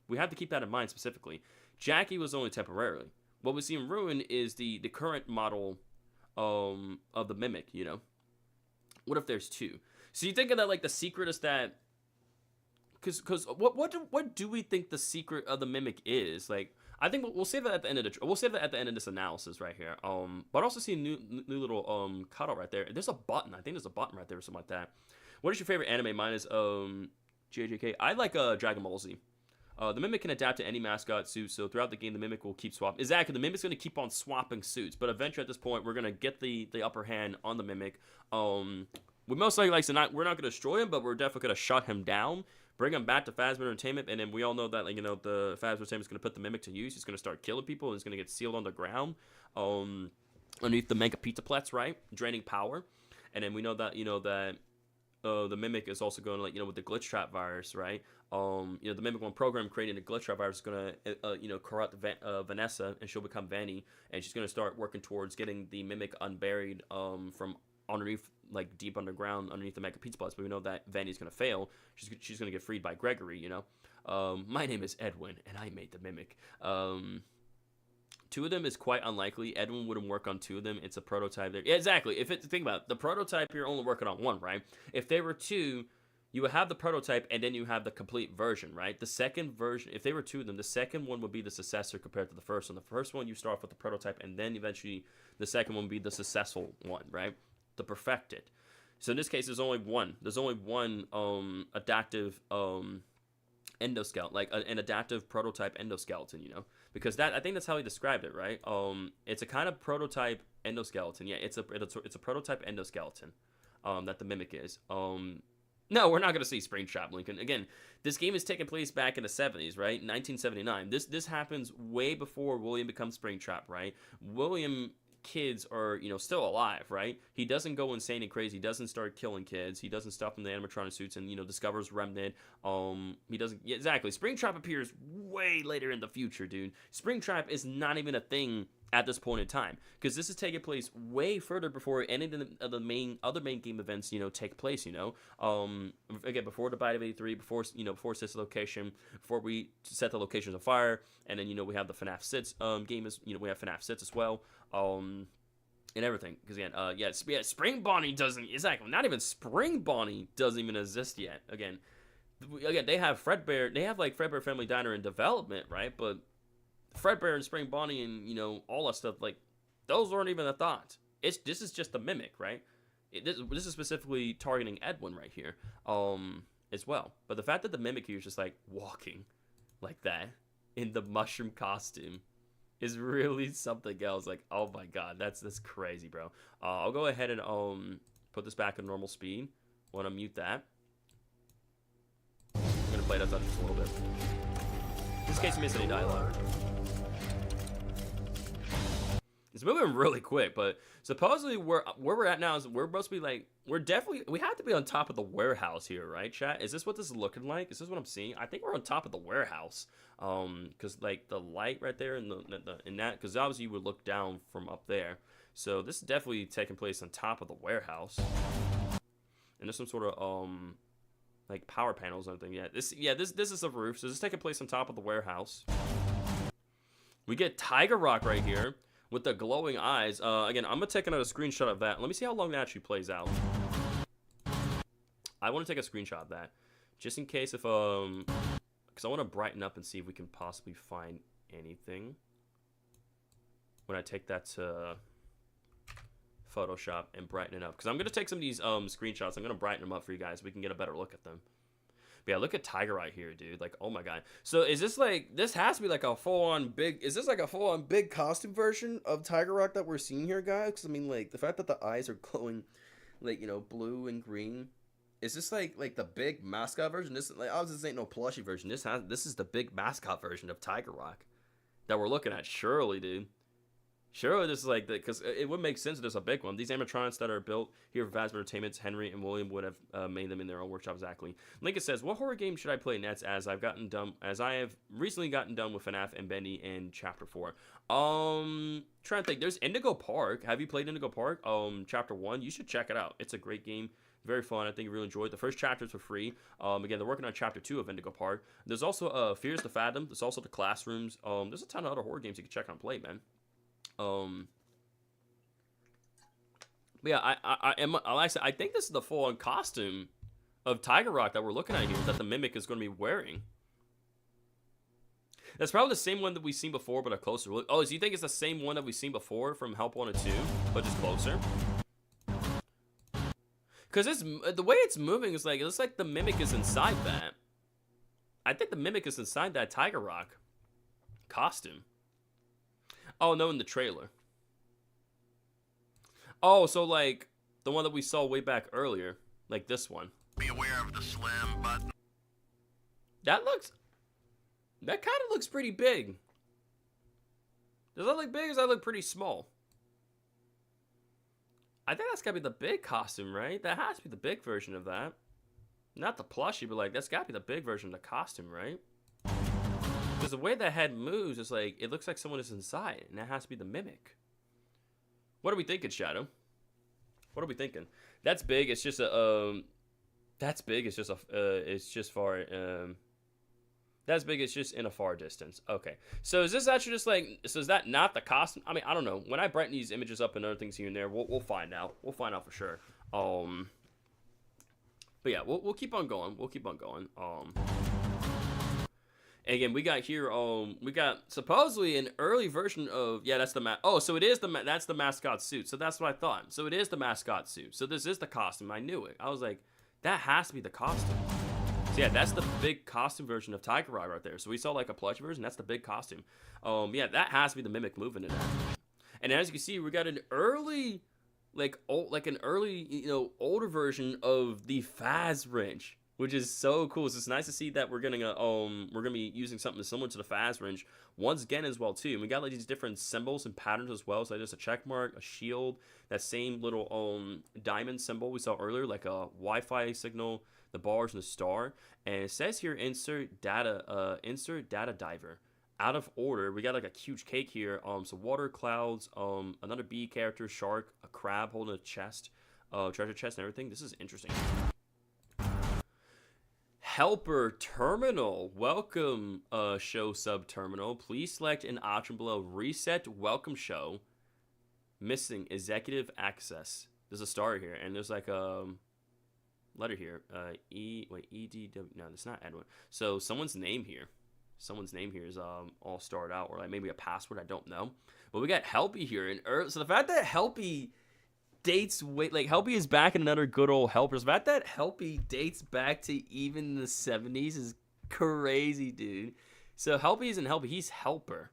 We have to keep that in mind specifically. Jackie was only temporarily. What we see in Ruin is the current model of the Mimic. What if there's two? So you think of that like the secret is that, because what do we think the secret of the Mimic is? Like I think we'll save that at the end of this analysis right here. But also see a new little cutout right there. There's a button. I think there's a button right there or something like that. What is your favorite anime? Mine is JJK. I like Dragon Ball Z. The Mimic can adapt to any mascot suit, so throughout the game, the Mimic will keep swapping. Exactly, the Mimic's going to keep on swapping suits, but eventually at this point, we're going to get the upper hand on the Mimic. We most likely we're not going to destroy him, but we're definitely going to shut him down, bring him back to Phasma Entertainment, and then we all know that the Phasma Entertainment is going to put the Mimic to use. He's going to start killing people, and he's going to get sealed underground, underneath the Mega Pizza Plats, right, draining power. And then we know that the Mimic is also going to with the glitch trap virus, right? The Mimic One program creating the glitch trap virus is going to corrupt Vanessa, and she'll become Vanny, and she's going to start working towards getting the Mimic unburied from underneath, like deep underground, underneath the Mega Pizza Plus. But we know that Vanny's going to fail. She's going to get freed by Gregory. My name is Edwin, and I made the Mimic. Two of them is quite unlikely. Edwin wouldn't work on two of them. It's a prototype there. Yeah, exactly. Think about it. The prototype, you're only working on one, right? If there were two, you would have the prototype, and then you have the complete version, right? The second version, if they were two of them, the second one would be the successor compared to the first one. The first one, you start off with the prototype, and then eventually the second one would be the successful one, right? The perfected. So in this case, there's only one. There's only one adaptive endoskeleton, like an adaptive prototype endoskeleton, because I think that's how he described it, right? It's a kind of prototype endoskeleton. Yeah, it's a prototype endoskeleton that the Mimic is. No, we're not going to see Springtrap, Lincoln. Again, this game is taking place back in the 70s, right? 1979. This happens way before William becomes Springtrap, right? William kids are still alive, right? He doesn't go insane and crazy. He doesn't start killing kids. He doesn't stuff in the animatronic suits and discovers Remnant. He doesn't. Yeah, exactly. Springtrap appears way later in the future, dude. Springtrap is not even a thing at this point in time, because this is taking place way further before any of the other main game events take place. Again, before the Bite of 83, before set the location, before we set the locations on fire, and then we have the FNAF 6 game we have FNAF 6 as well, and everything. Because again, Spring Bonnie doesn't not even Spring Bonnie doesn't even exist yet. Again, they have Fredbear. They have like Fredbear Family Diner in development, right? But Fredbear and Spring Bonnie and all that stuff, like those aren't even a thought. This is just the Mimic, right? This is specifically targeting Edwin right here, as well. But the fact that the Mimic here is just like walking like that in the mushroom costume is really something else. Like, oh my god, that's crazy, bro. I'll go ahead and put this back in normal speed. Want to mute that. I'm gonna play that just a little bit. Just in case you miss any dialogue. It's moving really quick, but supposedly where we're at now is we're supposed to be like, we have to be on top of the warehouse here, right, chat? Is this what this is looking like? Is this what I'm seeing? I think we're on top of the warehouse, because like the light right there in that, because obviously you would look down from up there. So this is definitely taking place on top of the warehouse, and there's some sort of like power panels and everything. This is the roof. So this is taking place on top of the warehouse. We get Tiger Rock right here. with the glowing eyes. Again, I'm gonna take another screenshot of that. Let me see how long that actually plays out. I want to take a screenshot of that, just in case if because I want to brighten up and see if we can possibly find anything when I take that to Photoshop and brighten it up. Because I'm gonna take some of these screenshots. I'm gonna brighten them up for you guys so we can get a better look at them. But yeah, look at Tiger Eye here, dude. Like, oh my god. So is this like, this has to be like a full-on big, is this like a full-on big costume version of Tiger Rock that we're seeing here, guys? Because I mean, like, the fact that the eyes are glowing, like, you know, blue and green. Is this like the big mascot version? This, like, obviously this ain't no plushie version. This is the big mascot version of Tiger Rock that we're looking at. Surely, dude. Surely this is like, because it would make sense if there's a big one. These animatronics that are built here for Fazbear Entertainment, Henry and William would have made them in their own workshop exactly. Lincoln says, "What horror game should I play next? As I have recently gotten done with FNAF and Bendy in Chapter 4. Trying to think. There's Indigo Park. Have you played Indigo Park? Chapter 1. You should check it out. It's a great game. Very fun. I think you really enjoyed it. The first chapters were free. Again, they're working on Chapter 2 of Indigo Park. There's also Fears the Fathom. There's also the Classrooms. There's a ton of other horror games you can check out and play, man. But yeah, I think this is the full-on costume of Tiger Rock that we're looking at here that the Mimic is going to be wearing. That's probably the same one that we've seen before, but a closer look. Oh, so you think it's the same one that we've seen before from Help 1 and 2, but just closer? Because the way it's moving is like, it looks like the Mimic is inside that. I think the Mimic is inside that Tiger Rock costume. Oh, no, in the trailer. Oh, so like the one that we saw way back earlier, like this one. Be aware of the slim button. That kind of looks pretty big. Does that look big or does that look pretty small? I think that's gotta be the big costume, right? That has to be the big version of that. Not the plushie, but like that's gotta be the big version of the costume, right? Because the way that head moves is like, it looks like someone is inside, and that has to be the Mimic. What are we thinking, Shadow? What are we thinking? That's big. It's just a that's big. It's just a it's just far that's big. It's just in a far distance. Okay. So is this actually just like, so is that not the costume? I mean, I don't know. When I brighten these images up and other things here and there, we'll find out. We'll find out for sure. But yeah, we'll keep on going. We'll keep on going. Again, we got here, we got supposedly an early version of, yeah, that's the oh, so it is that's the mascot suit. So that's what I thought. So it is the mascot suit. So this is the costume. I knew it. I was like, that has to be the costume. So yeah, that's the big costume version of Tiger Rock right there. So we saw like a plush version. That's the big costume. Yeah, that has to be the Mimic moving in that. And as you can see, we got an early, like an early, you know, older version of the Faz wrench, which is so cool. So it's nice to see that we're gonna be using something similar to the Faz wrench once again as well too. And we got like these different symbols and patterns as well. So like, there's a check mark, a shield, that same little diamond symbol we saw earlier, like a Wi-Fi signal, the bars and the star. And it says here insert data diver. Out of order, we got like a huge cake here. So water, clouds, another bee character, shark, a crab holding a chest, treasure chest and everything. This is interesting. Helper terminal. Welcome, show sub terminal. Please select an option below. Reset welcome show. Missing executive access. There's a star here, and there's like a letter here. EDW. No, that's not Edwin. So someone's name here. Someone's name here is all starred out, or like maybe a password. I don't know. But we got Helpy here, and so the fact that Helpy dates like Helpy is back in another good old Helpers. The fact that Helpy dates back to even the 70s is crazy, dude. So Helpy isn't Helpy, he's Helper.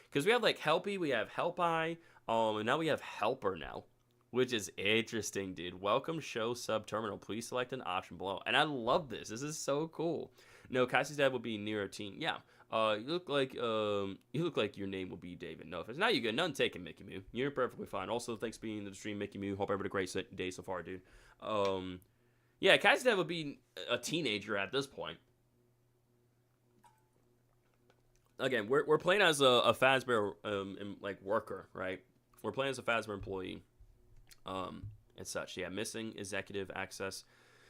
Because we have like Helpy, we have Help Eye, and now we have Helper now, which is interesting, dude. Welcome show sub terminal. Please select an option below. And I love this. This is so cool. No, Cassie's dad will be near a teen. Yeah. You look like your name will be David. No offense. Now you good. None taken, Mickey Moo. You're perfectly fine. Also, thanks for being in the stream, Mickey Moo. Hope everybody had a great day so far, dude. Yeah, Cassie's dad would be a teenager at this point. Again, we're playing as a Fazbear like worker, right? We're playing as a Fazbear employee, and such. Yeah, missing executive access,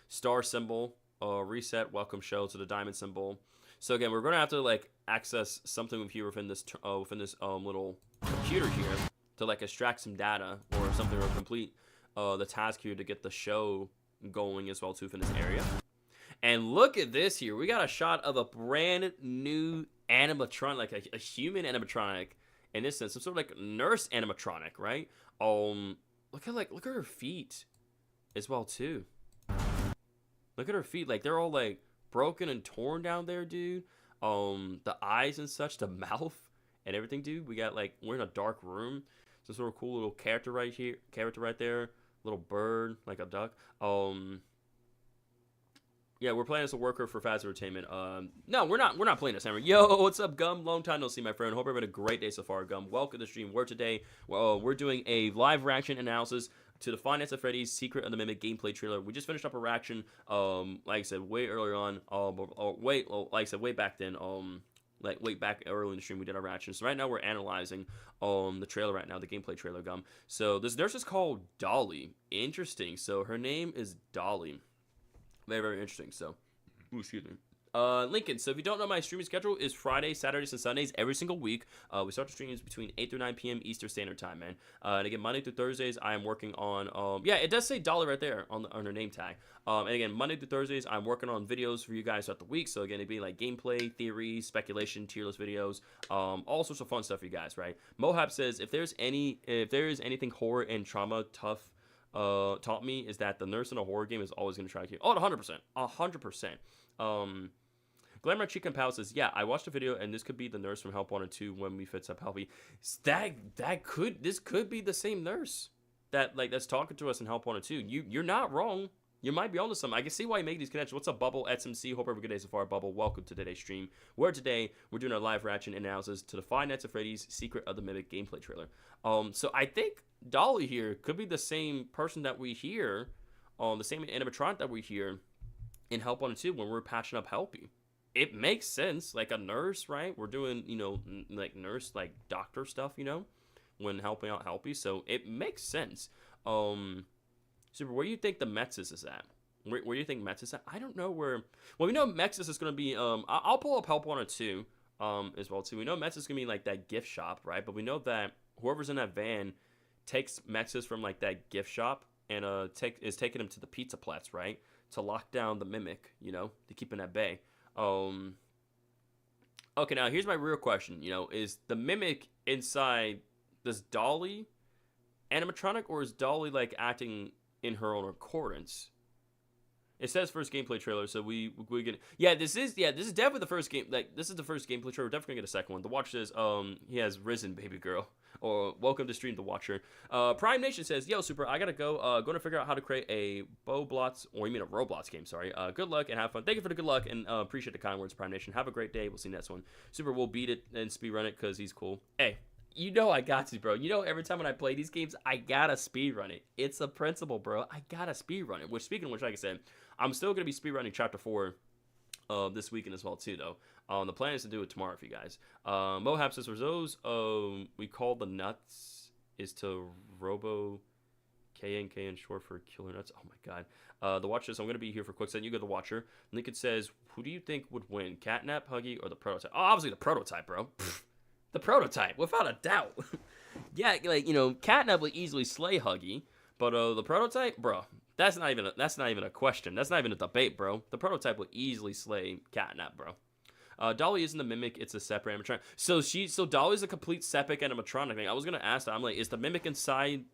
star symbol, reset welcome show to the diamond symbol. So again, we're gonna have to like access something with here within this little computer here. to like extract some data or something, or complete the task here to get the show going as well too in this area. And look at this here. We got a shot of a brand new animatronic, like a human animatronic. In this sense, some sort of like nurse animatronic, right? Look at her feet as well too. Look at her feet, like they're all like broken and torn down there, dude. The eyes and such, the mouth and everything, dude. We got like, we're in a dark room. Some sort of cool little character right here, there. Little bird, like a duck. Yeah, we're playing as a worker for Fast Entertainment. No, we're not playing as Hammer. Yo, what's up, Gum? Long time no see, my friend. Hope everybody had a great day so far, Gum. Welcome to the stream. We're doing a live reaction analysis to the Five Nights at Freddy's Secret of the Mimic gameplay trailer. We just finished up a reaction, like I said, way earlier on. Like I said, way back then. Like way back early in the stream, we did our reaction. So right now we're analyzing the trailer right now, the gameplay trailer, Gum. So this nurse is called Dolly. Interesting. So her name is Dolly. Very, very interesting. So, excuse me. Lincoln, so if you don't know, my streaming schedule is Fridays, Saturdays, and Sundays every single week. We start the streams between 8 through 9 p.m. Eastern Standard Time, man. And again, Monday through Thursdays, I am working on, yeah, it does say Dolly right there on her name tag. And again, Monday through Thursdays, I'm working on videos for you guys throughout the week. So again, it'd be like gameplay, theory, speculation, tier list videos, all sorts of fun stuff for you guys, right? Mohab says, if there is anything horror and trauma tough taught me, is that the nurse in a horror game is always going to try to kill. Oh, 100%. Glamour Chicken Pal says, yeah, I watched a video and this could be the nurse from Help 1 and 2 when we fits up Helpy. This could be the same nurse that's talking to us in Help 1 and 2. You're not wrong. You might be onto something. I can see why you make these connections. What's up, Bubble? SMC. Hope every good day so far, Bubble. Welcome to today's stream, where today we're doing our live reaction analysis to the Five Nights at Freddy's Secret of the Mimic gameplay trailer. So I think Dolly here could be the same person that we hear, the same animatronic that we hear in Help 1 and 2 when we're patching up Helpy. It makes sense, like a nurse, right? We're doing, like nurse, like doctor stuff, when helping out Helpy. So it makes sense. Super, where do you think the Mexis is at? Where do you think Mexis is at? I don't know where. Well, we know Mexis is going to be, I'll pull up Help 1 or 2 as well, too. We know Mexis is going to be like that gift shop, right? But we know that whoever's in that van takes Mexis from like that gift shop and is taking him to the pizza plats, right? To lock down the Mimic, to keep him at bay. Okay, now here's my real question, is the Mimic inside this Dolly animatronic, or is Dolly like acting in her own accordance? It says first gameplay trailer, so we get, this is definitely the first game, like this is the first gameplay trailer. We're definitely gonna get a second one. The Watcher says he has risen, baby girl. Or welcome to stream, The Watcher. Prime Nation says, yo, Super, I gotta go. Going to figure out how to create a Roblox game, sorry. Good luck and have fun. Thank you for the good luck and appreciate the kind words, Prime Nation. Have a great day. We'll see you next one. Super, we'll beat it and speedrun it because he's cool. Hey, I got to, bro. Every time when I play these games, I gotta speedrun it. It's a principle, bro. I gotta speedrun it. Which, speaking of which, like I said, I'm still gonna be speedrunning Chapter 4 this weekend as well, too, though. The plan is to do it tomorrow for you guys. Mohab says, for those we call the nuts is to Robo KNK and short for Killer Nuts. Oh my god. The Watcher says, I'm going to be here for a quick second. You go to The Watcher. Lincoln says, who do you think would win? Catnap, Huggy, or the Prototype? Oh, obviously the Prototype, bro. The Prototype, without a doubt. Yeah, like, Catnap would easily slay Huggy, but the Prototype, bro, that's not even a question. That's not even a debate, bro. The Prototype would easily slay Catnap, bro. Dolly isn't the Mimic, it's a separate animatronic. So Dolly's a complete separate animatronic thing. I was gonna ask that. I'm like, is the Mimic inside,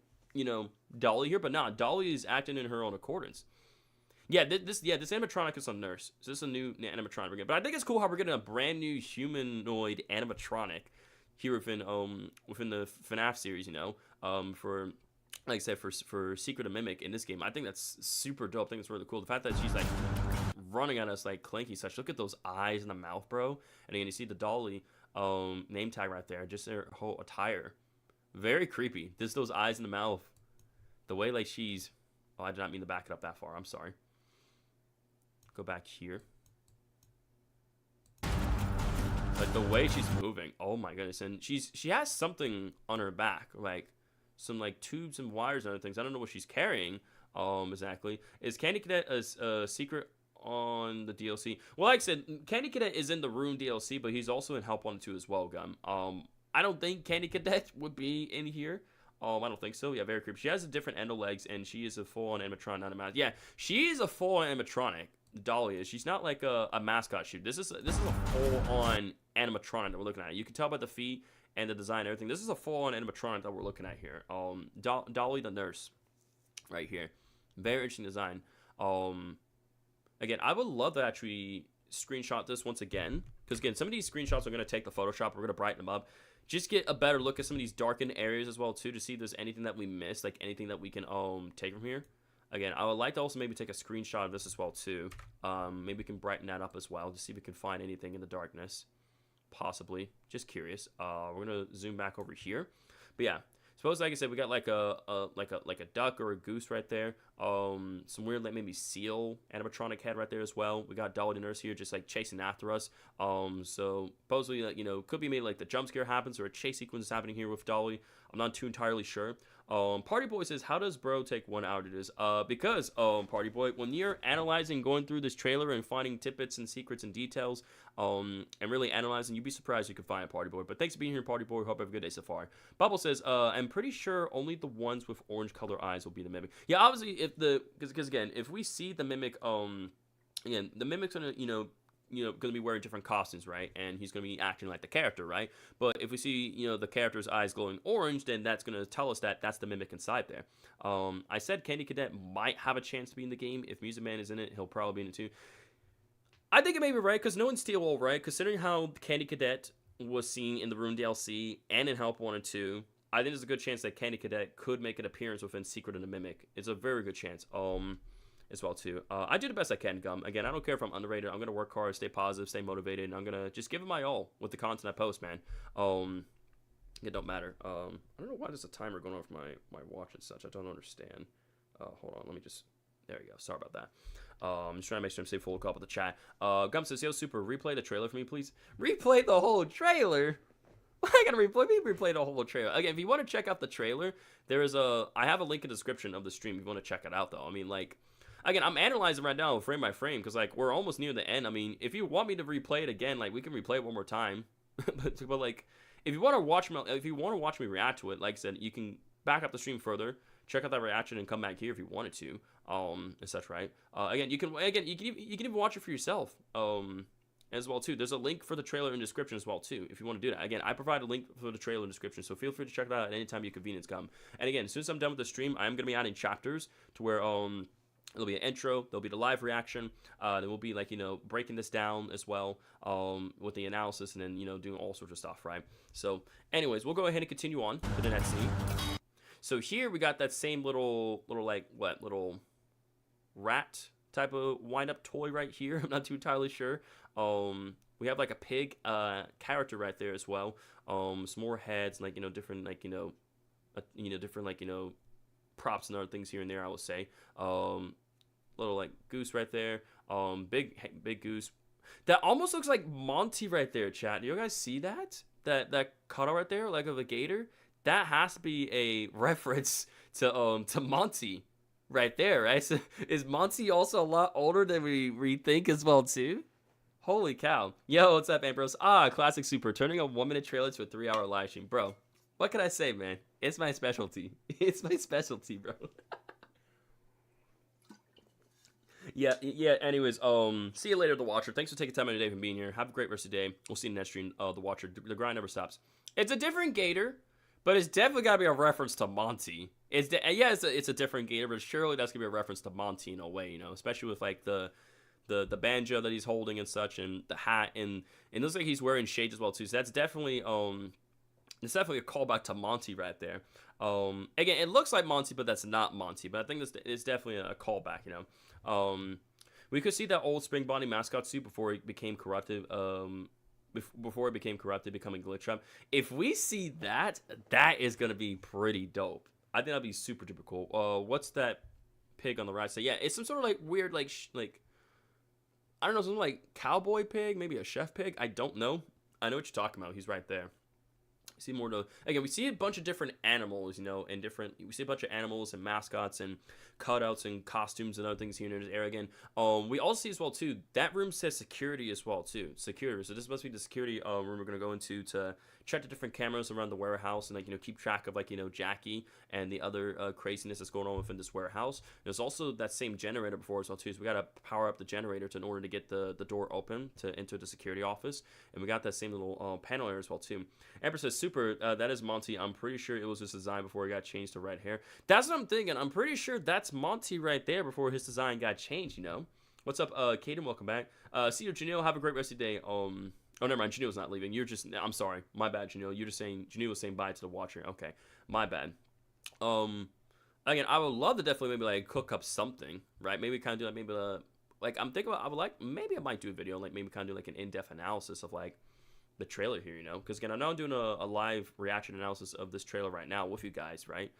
Dolly here? But nah, Dolly is acting in her own accordance. Yeah, this animatronic is a nurse. So this is a new animatronic we're getting. But I think it's cool how we're getting a brand new humanoid animatronic here within the FNAF series, for, like I said, for Secret of Mimic in this game. I think that's super dope. I think it's really cool. The fact that she's like running at us like Clanky such. Look at those eyes and the mouth, bro. And again, you see the Dolly name tag right there. Just their whole attire. Very creepy. Just those eyes in the mouth. The way like she's... Oh, I did not mean to back it up that far. I'm sorry. Go back here. Like the way she's moving. Oh my goodness. And she has something on her back. Like some like tubes and wires and other things. I don't know what she's carrying exactly. Is Candy Cadet a secret on the DLC? Well, like I said, Candy Cadet is in the Rune DLC, but he's also in Help 1 and 2 as well, Gum. I don't think Candy Cadet would be in here. I don't think so. Yeah, very creepy. She has a different endo legs, and she is a full-on animatronic, not a mask. Yeah, she is a full-on animatronic. Dolly is. She's not like a mascot shoot. This is a full-on animatronic that we're looking at. You can tell by the feet and the design and everything. This is a full-on animatronic that we're looking at here. Dolly the nurse, right here. Very interesting design. Again, I would love to actually screenshot this once again, because again, some of these screenshots are going to take the Photoshop. We're going to brighten them up. Just get a better look at some of these darkened areas as well too, to see if there's anything that we missed, like anything that we can take from here. Again, I would like to also maybe take a screenshot of this as well too. Maybe we can brighten that up as well to see if we can find anything in the darkness, possibly. Just curious. We're gonna zoom back over here, but yeah. Suppose, like I said, we got like a duck or a goose right there. Some weird, like maybe seal animatronic head right there as well. We got Dolly the nurse here just like chasing after us. So supposedly, you know, could be maybe like the jump scare happens or a chase sequence is happening here with Dolly. I'm not too entirely sure. Party Boy says, how does bro take 1 hour to do this? Because, Party Boy, when you're analyzing, going through this trailer and finding tidbits and secrets and details, and really analyzing, you'd be surprised you could find a Party Boy. But thanks for being here, Party Boy. Hope you have a good day so far. Bubble says, I'm pretty sure only the ones with orange color eyes will be the mimic. Yeah, obviously, if because again, if we see the mimic, again, the mimic's gonna, going to be wearing different costumes, right? And he's going to be acting like the character, right? But if we see, the character's eyes glowing orange, then that's going to tell us that that's the mimic inside there. I said Candy Cadet might have a chance to be in the game. If Music Man is in it, he'll probably be in it too. I think it may be right, because no one's Steel Wool, right? Considering how Candy Cadet was seen in the Rune DLC and in Help 1 and 2, I think there's a good chance that Candy Cadet could make an appearance within Secret and the Mimic. It's a very good chance. As well too. I do the best I can, Gum. Again, I don't care if I'm underrated. I'm gonna work hard, stay positive, stay motivated, and I'm gonna just give it my all with the content I post, man. It don't matter. I don't know why there's a timer going off my watch and such. I don't understand. Hold on, let me just. There you go. Sorry about that. I'm just trying to make sure I'm staying full up with the chat. Gum says, "Yo, Super, replay the trailer for me, please." Replay the whole trailer. I gotta replay the whole trailer. Again, if you want to check out the trailer, I have a link in the description of the stream if you want to check it out, though. I mean, like. Again, I'm analyzing right now frame by frame because, like, we're almost near the end. I mean, if you want me to replay it again, like, we can replay it one more time. but like, if you want to watch me react to it, like I said, you can back up the stream further, check out that reaction, and come back here if you wanted to, and such, right? Again, you can even watch it for yourself, as well too. There's a link for the trailer in the description as well too, if you want to do that. Again, I provide a link for the trailer in the description, so feel free to check that out at any time your convenience come. And again, as soon as I'm done with the stream, I'm gonna be adding chapters to where there'll be an intro, there'll be the live reaction, then we'll be, like, breaking this down as well, with the analysis, and then, doing all sorts of stuff, right? So, anyways, we'll go ahead and continue on to the next scene. So here we got that same little rat type of wind-up toy right here. I'm not too entirely sure. We have, like, a pig character right there as well. Some more heads, like, different, like, different, like, props and other things here and there, I would say. Little, like, goose right there. Big goose. That almost looks like Monty right there, chat. Do you guys see that? That cutout right there, like of a gator? That has to be a reference to Monty right there, right? So is Monty also a lot older than we think as well too? Holy cow. Yo, what's up, Ambrose? Classic Super. Turning a 1-minute trailer to a 3-hour live stream. Bro, what can I say, man? It's my specialty. It's my specialty, bro. Yeah, anyways, see you later, The Watcher. Thanks for taking time out of your day and being here. Have a great rest of the day. We'll see you in the next stream. The Watcher. The grind never stops. It's a different gator, but it's definitely got to be a reference to Monty. It's a different gator, but surely that's going to be a reference to Monty in a way, especially with, like, the banjo that he's holding and such, and the hat, and it looks like he's wearing shades as well, too. So that's definitely, it's definitely a callback to Monty right there. Again, it looks like Monty, but that's not Monty. But I think it's definitely a callback, We could see that old Spring Bonnie mascot suit before it became corrupted. Before it became corrupted, becoming Glitch Trap. If we see that, that is gonna be pretty dope. I think that'd be super duper cool. What's that pig on the right side? Yeah, it's some sort of like weird like I don't know, something like cowboy pig, maybe a chef pig. I don't know. I know what you're talking about. He's right there. See more to again. We see a bunch of different animals, you know, and different. We see a bunch of animals and mascots and cutouts and costumes and other things here in this area again. We also see as well too. That room says security as well too. Security. So this must be the security room we're gonna go into to check the different cameras around the warehouse and, like, you know, keep track of, like, you know, Jackie and the other craziness that's going on within this warehouse. There's also that same generator before as well too. So we gotta power up the generator in order to get the door open to enter the security office. And we got that same little panel there as well too. Emperor says, super, that is Monty. I'm pretty sure it was his design before he got changed to red hair. That's what I'm thinking. I'm pretty sure that's Monty right there before his design got changed, you know. What's up, Kaden? Welcome back. See you, Janelle. Have a great rest of your day. Oh, never mind. Janelle's not leaving. You're just... I'm sorry. My bad, Janelle. You're just saying... Janelle was saying bye to the watcher. Okay. My bad. Again, I would love to definitely maybe, like, cook up something, right? Maybe kind of do, like, maybe, like, I'm thinking about... I would like... Maybe I might do a video, like, maybe kind of do, like, an in-depth analysis of, like, the trailer here, you know? Because, again, I know I'm doing a live reaction analysis of this trailer right now with you guys, right?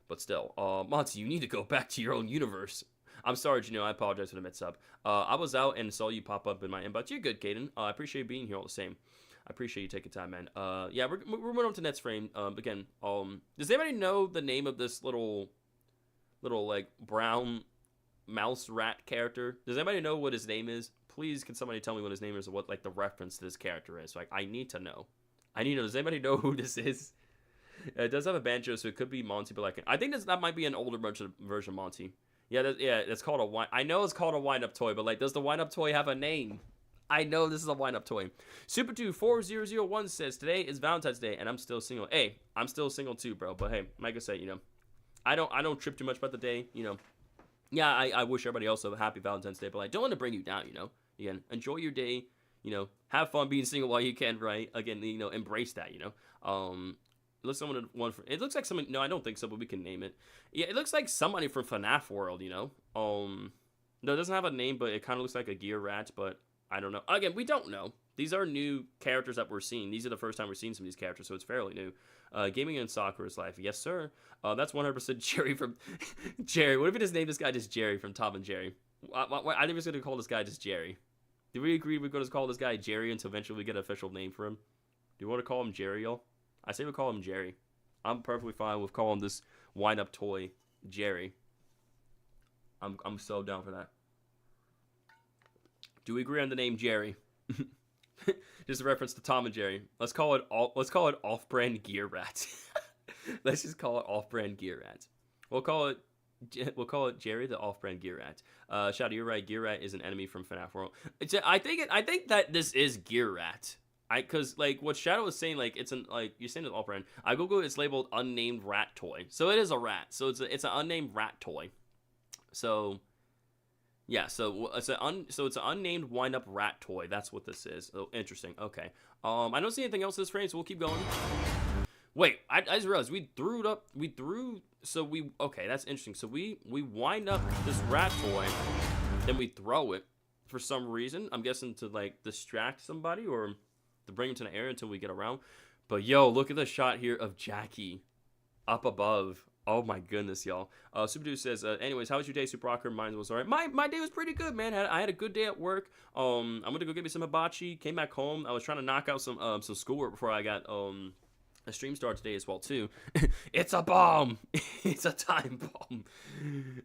But still, Monty, you need to go back to your own universe. I'm sorry, Janelle. I apologize for the mix-up. I was out and saw you pop up in my inbox. You're good, Kaden. I appreciate being here all the same. I appreciate you taking time, man. Yeah, we're moving on to next frame. Again, does anybody know the name of this little like brown mouse rat character? Does anybody know what his name is? Please, can somebody tell me what his name is or what, like, the reference to this character is? Like, I need to know. Does anybody know who this is? It does have a banjo, so it could be Monty, but, like, I think that might be an older version of Monty. Yeah, it's called a wind. I know it's called a wind-up toy, but, like, does the wind-up toy have a name? I know this is a wind-up toy. Super24001 says, today is Valentine's Day, and I'm still single. Hey, I'm still single too, bro. But hey, like I said, you know, I don't trip too much about the day, you know. Yeah, I wish everybody else a happy Valentine's Day, but I don't want to bring you down, you know. Again, enjoy your day, you know. Have fun being single while you can, right? Again, you know, embrace that, you know. It looks like someone. No, I don't think so, but we can name it. Yeah, it looks like somebody from FNAF World, you know. No, it doesn't have a name, but it kind of looks like a gear rat, but I don't know. Again, we don't know. These are new characters that we're seeing. These are the first time we're seeing some of these characters, so it's fairly new. Gaming and soccer is life. Yes, sir. That's 100% Jerry from Jerry. What if we just name this guy just Jerry from Tom and Jerry? I think we're just gonna call this guy just Jerry. Did we agree we're gonna call this guy Jerry until eventually we get an official name for him? Do you want to call him Jerry, y'all? I say we call him Jerry. I'm perfectly fine with calling this wind-up toy Jerry. I'm so down for that. Do we agree on the name Jerry? Just a reference to Tom and Jerry. Let's call it off-brand gear rat. Let's just call it off-brand gear rat. We'll call it Jerry the off-brand gear rat. Shadow, you're right. Gear rat is an enemy from FNAF World. I think that this is gear rat. Cause like what Shadow is saying, like it's you're saying it's off-brand. I Google it's labeled unnamed rat toy, so it is a rat. So it's an unnamed rat toy. So yeah, so it's an unnamed wind-up rat toy. That's what this is. Oh, interesting. Okay. I don't see anything else in this frame, so we'll keep going. Wait, I just realized we threw it up. Okay, that's interesting. So we wind up this rat toy, then we throw it for some reason. I'm guessing to like distract somebody or to bring it to the air until we get around. But yo, look at the shot here of Jackie up above. Oh my goodness, y'all. Super Dude says, anyways, how was your day, Super Rocker? Mine was alright. My day was pretty good, man. I had a good day at work. I'm gonna go get me some hibachi. Came back home. I was trying to knock out some schoolwork before I got a stream start today as well too. It's a bomb. It's a time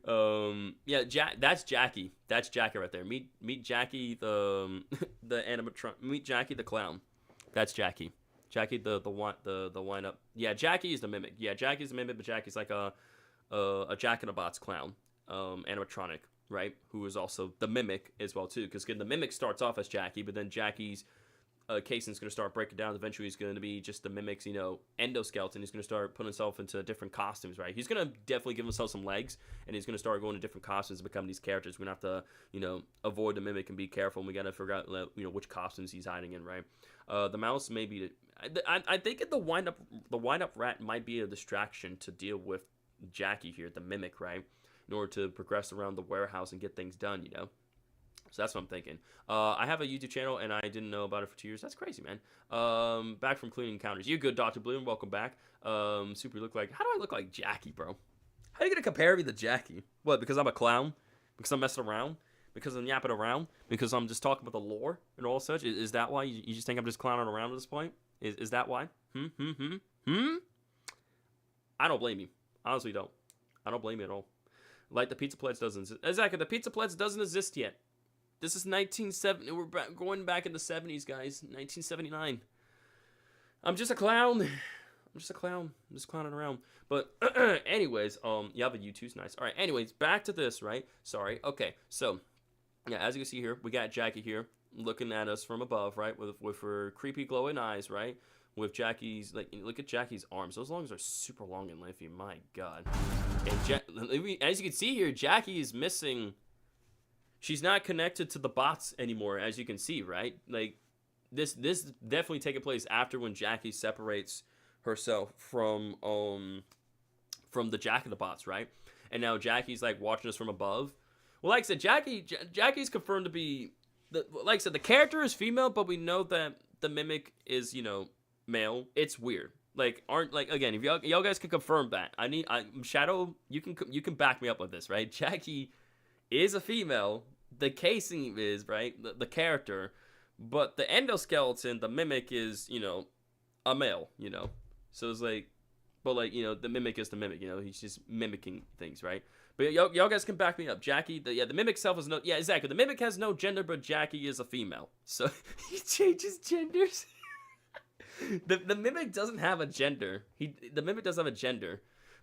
bomb. Yeah, that's Jackie. That's Jackie right there. Meet Jackie the animatronic. Meet Jackie the clown. That's Jackie. Jackie the wind up. Yeah, Jackie is the mimic. Yeah, Jackie's the mimic, but Jackie's like a Jack in the Box clown, animatronic, right? Who is also the mimic as well too. Because the mimic starts off as Jackie, but then Jackie's casing's gonna start breaking down. Eventually, he's gonna be just the mimic's, endoskeleton. He's gonna start putting himself into different costumes, right? He's gonna definitely give himself some legs, and he's gonna start going to different costumes and become these characters. We're gonna have to, avoid the mimic and be careful. And we gotta figure out, which costumes he's hiding in, right? The mouse maybe. I think the wind up rat might be a distraction to deal with Jackie here, the mimic, right? In order to progress around the warehouse and get things done, So that's what I'm thinking. I have a YouTube channel, and I didn't know about it for 2 years. That's crazy, man. Back from cleaning counters. You good, Dr. Bloom? Welcome back. Super, how do I look like Jackie, bro? How are you going to compare me to Jackie? What, because I'm a clown? Because I'm messing around? Because I'm yapping around? Because I'm just talking about the lore and all such? Is that why? You just think I'm just clowning around at this point? Is that why? I don't blame you. Honestly, don't. I don't blame you at all. Like the Pizza Pledge doesn't exist. Exactly, the Pizza Pledge doesn't exist yet. This is 1970. We're going back in the 70s, guys. 1979. I'm just a clown. I'm just a clown. I'm just clowning around. But anyways, yeah, the U2's nice. All right, anyways, back to this, right? Sorry. Okay, so yeah, as you can see here, we got Jackie here looking at us from above, right? With her creepy glowing eyes, right? With Jackie's, like, look at Jackie's arms. Those arms are super long and lengthy. My God. And as you can see here, Jackie is missing. She's not connected to the bots anymore, as you can see, right? Like, this definitely taking place after when Jackie separates herself from the Jack of the Bots, right? And now Jackie's like watching us from above. Well, like I said, Jackie's confirmed to be like I said, the character is female, but we know that the mimic is, you know, male. It's weird. Like, again, if y'all guys can confirm that. Shadow, you can back me up with this, right? Jackie is a female. The casing is, right? The character, but the endoskeleton, the mimic is, you know, a male, you know. So it's like, but like, you know, the mimic is the mimic, you know, he's just mimicking things, right? But y'all guys can back me up. Jackie, the mimic self is no, yeah, exactly. The mimic has no gender, but Jackie is a female. So he changes genders. The mimic doesn't have a gender. The mimic does have a gender,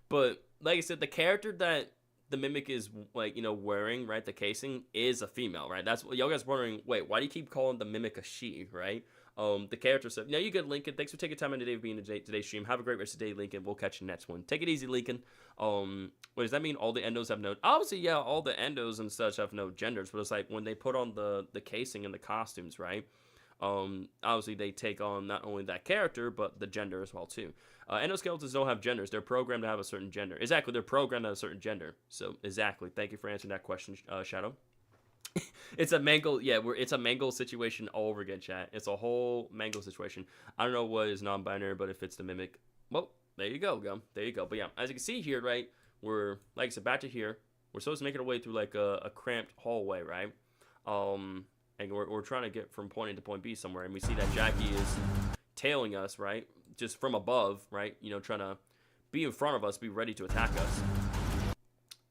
but like I said, the character that the mimic is, like, you know, wearing, right, the casing is a female, right? That's what y'all guys wondering. Wait, why do you keep calling the mimic a she, right? The character said, "No, you good, Lincoln. Thanks for taking time out today for being in today's stream. Have a great rest of the day, Lincoln. We'll catch you next one. Take it easy, Lincoln." What does that mean? All the endos have no. Obviously, yeah, all the endos and such have no genders, but it's like when they put on the casing and the costumes, right? Obviously they take on not only that character but the gender as well too. Endoskeletons don't have genders. They're programmed to have a certain gender. Exactly, they're programmed to have a certain gender. So exactly. Thank you for answering that question, Shadow. It's a mangle, yeah. It's a mangle situation all over again, chat. It's a whole mangle situation. I don't know what is non-binary, but if it's the mimic, well, there you go, Gum. There you go. But yeah, as you can see here, right, we're like I said, back to here. We're supposed to make our way through like a cramped hallway, right? And we're trying to get from point A to point B somewhere, and we see that Jackie is tailing us, right, just from above, right? You know, trying to be in front of us, be ready to attack us.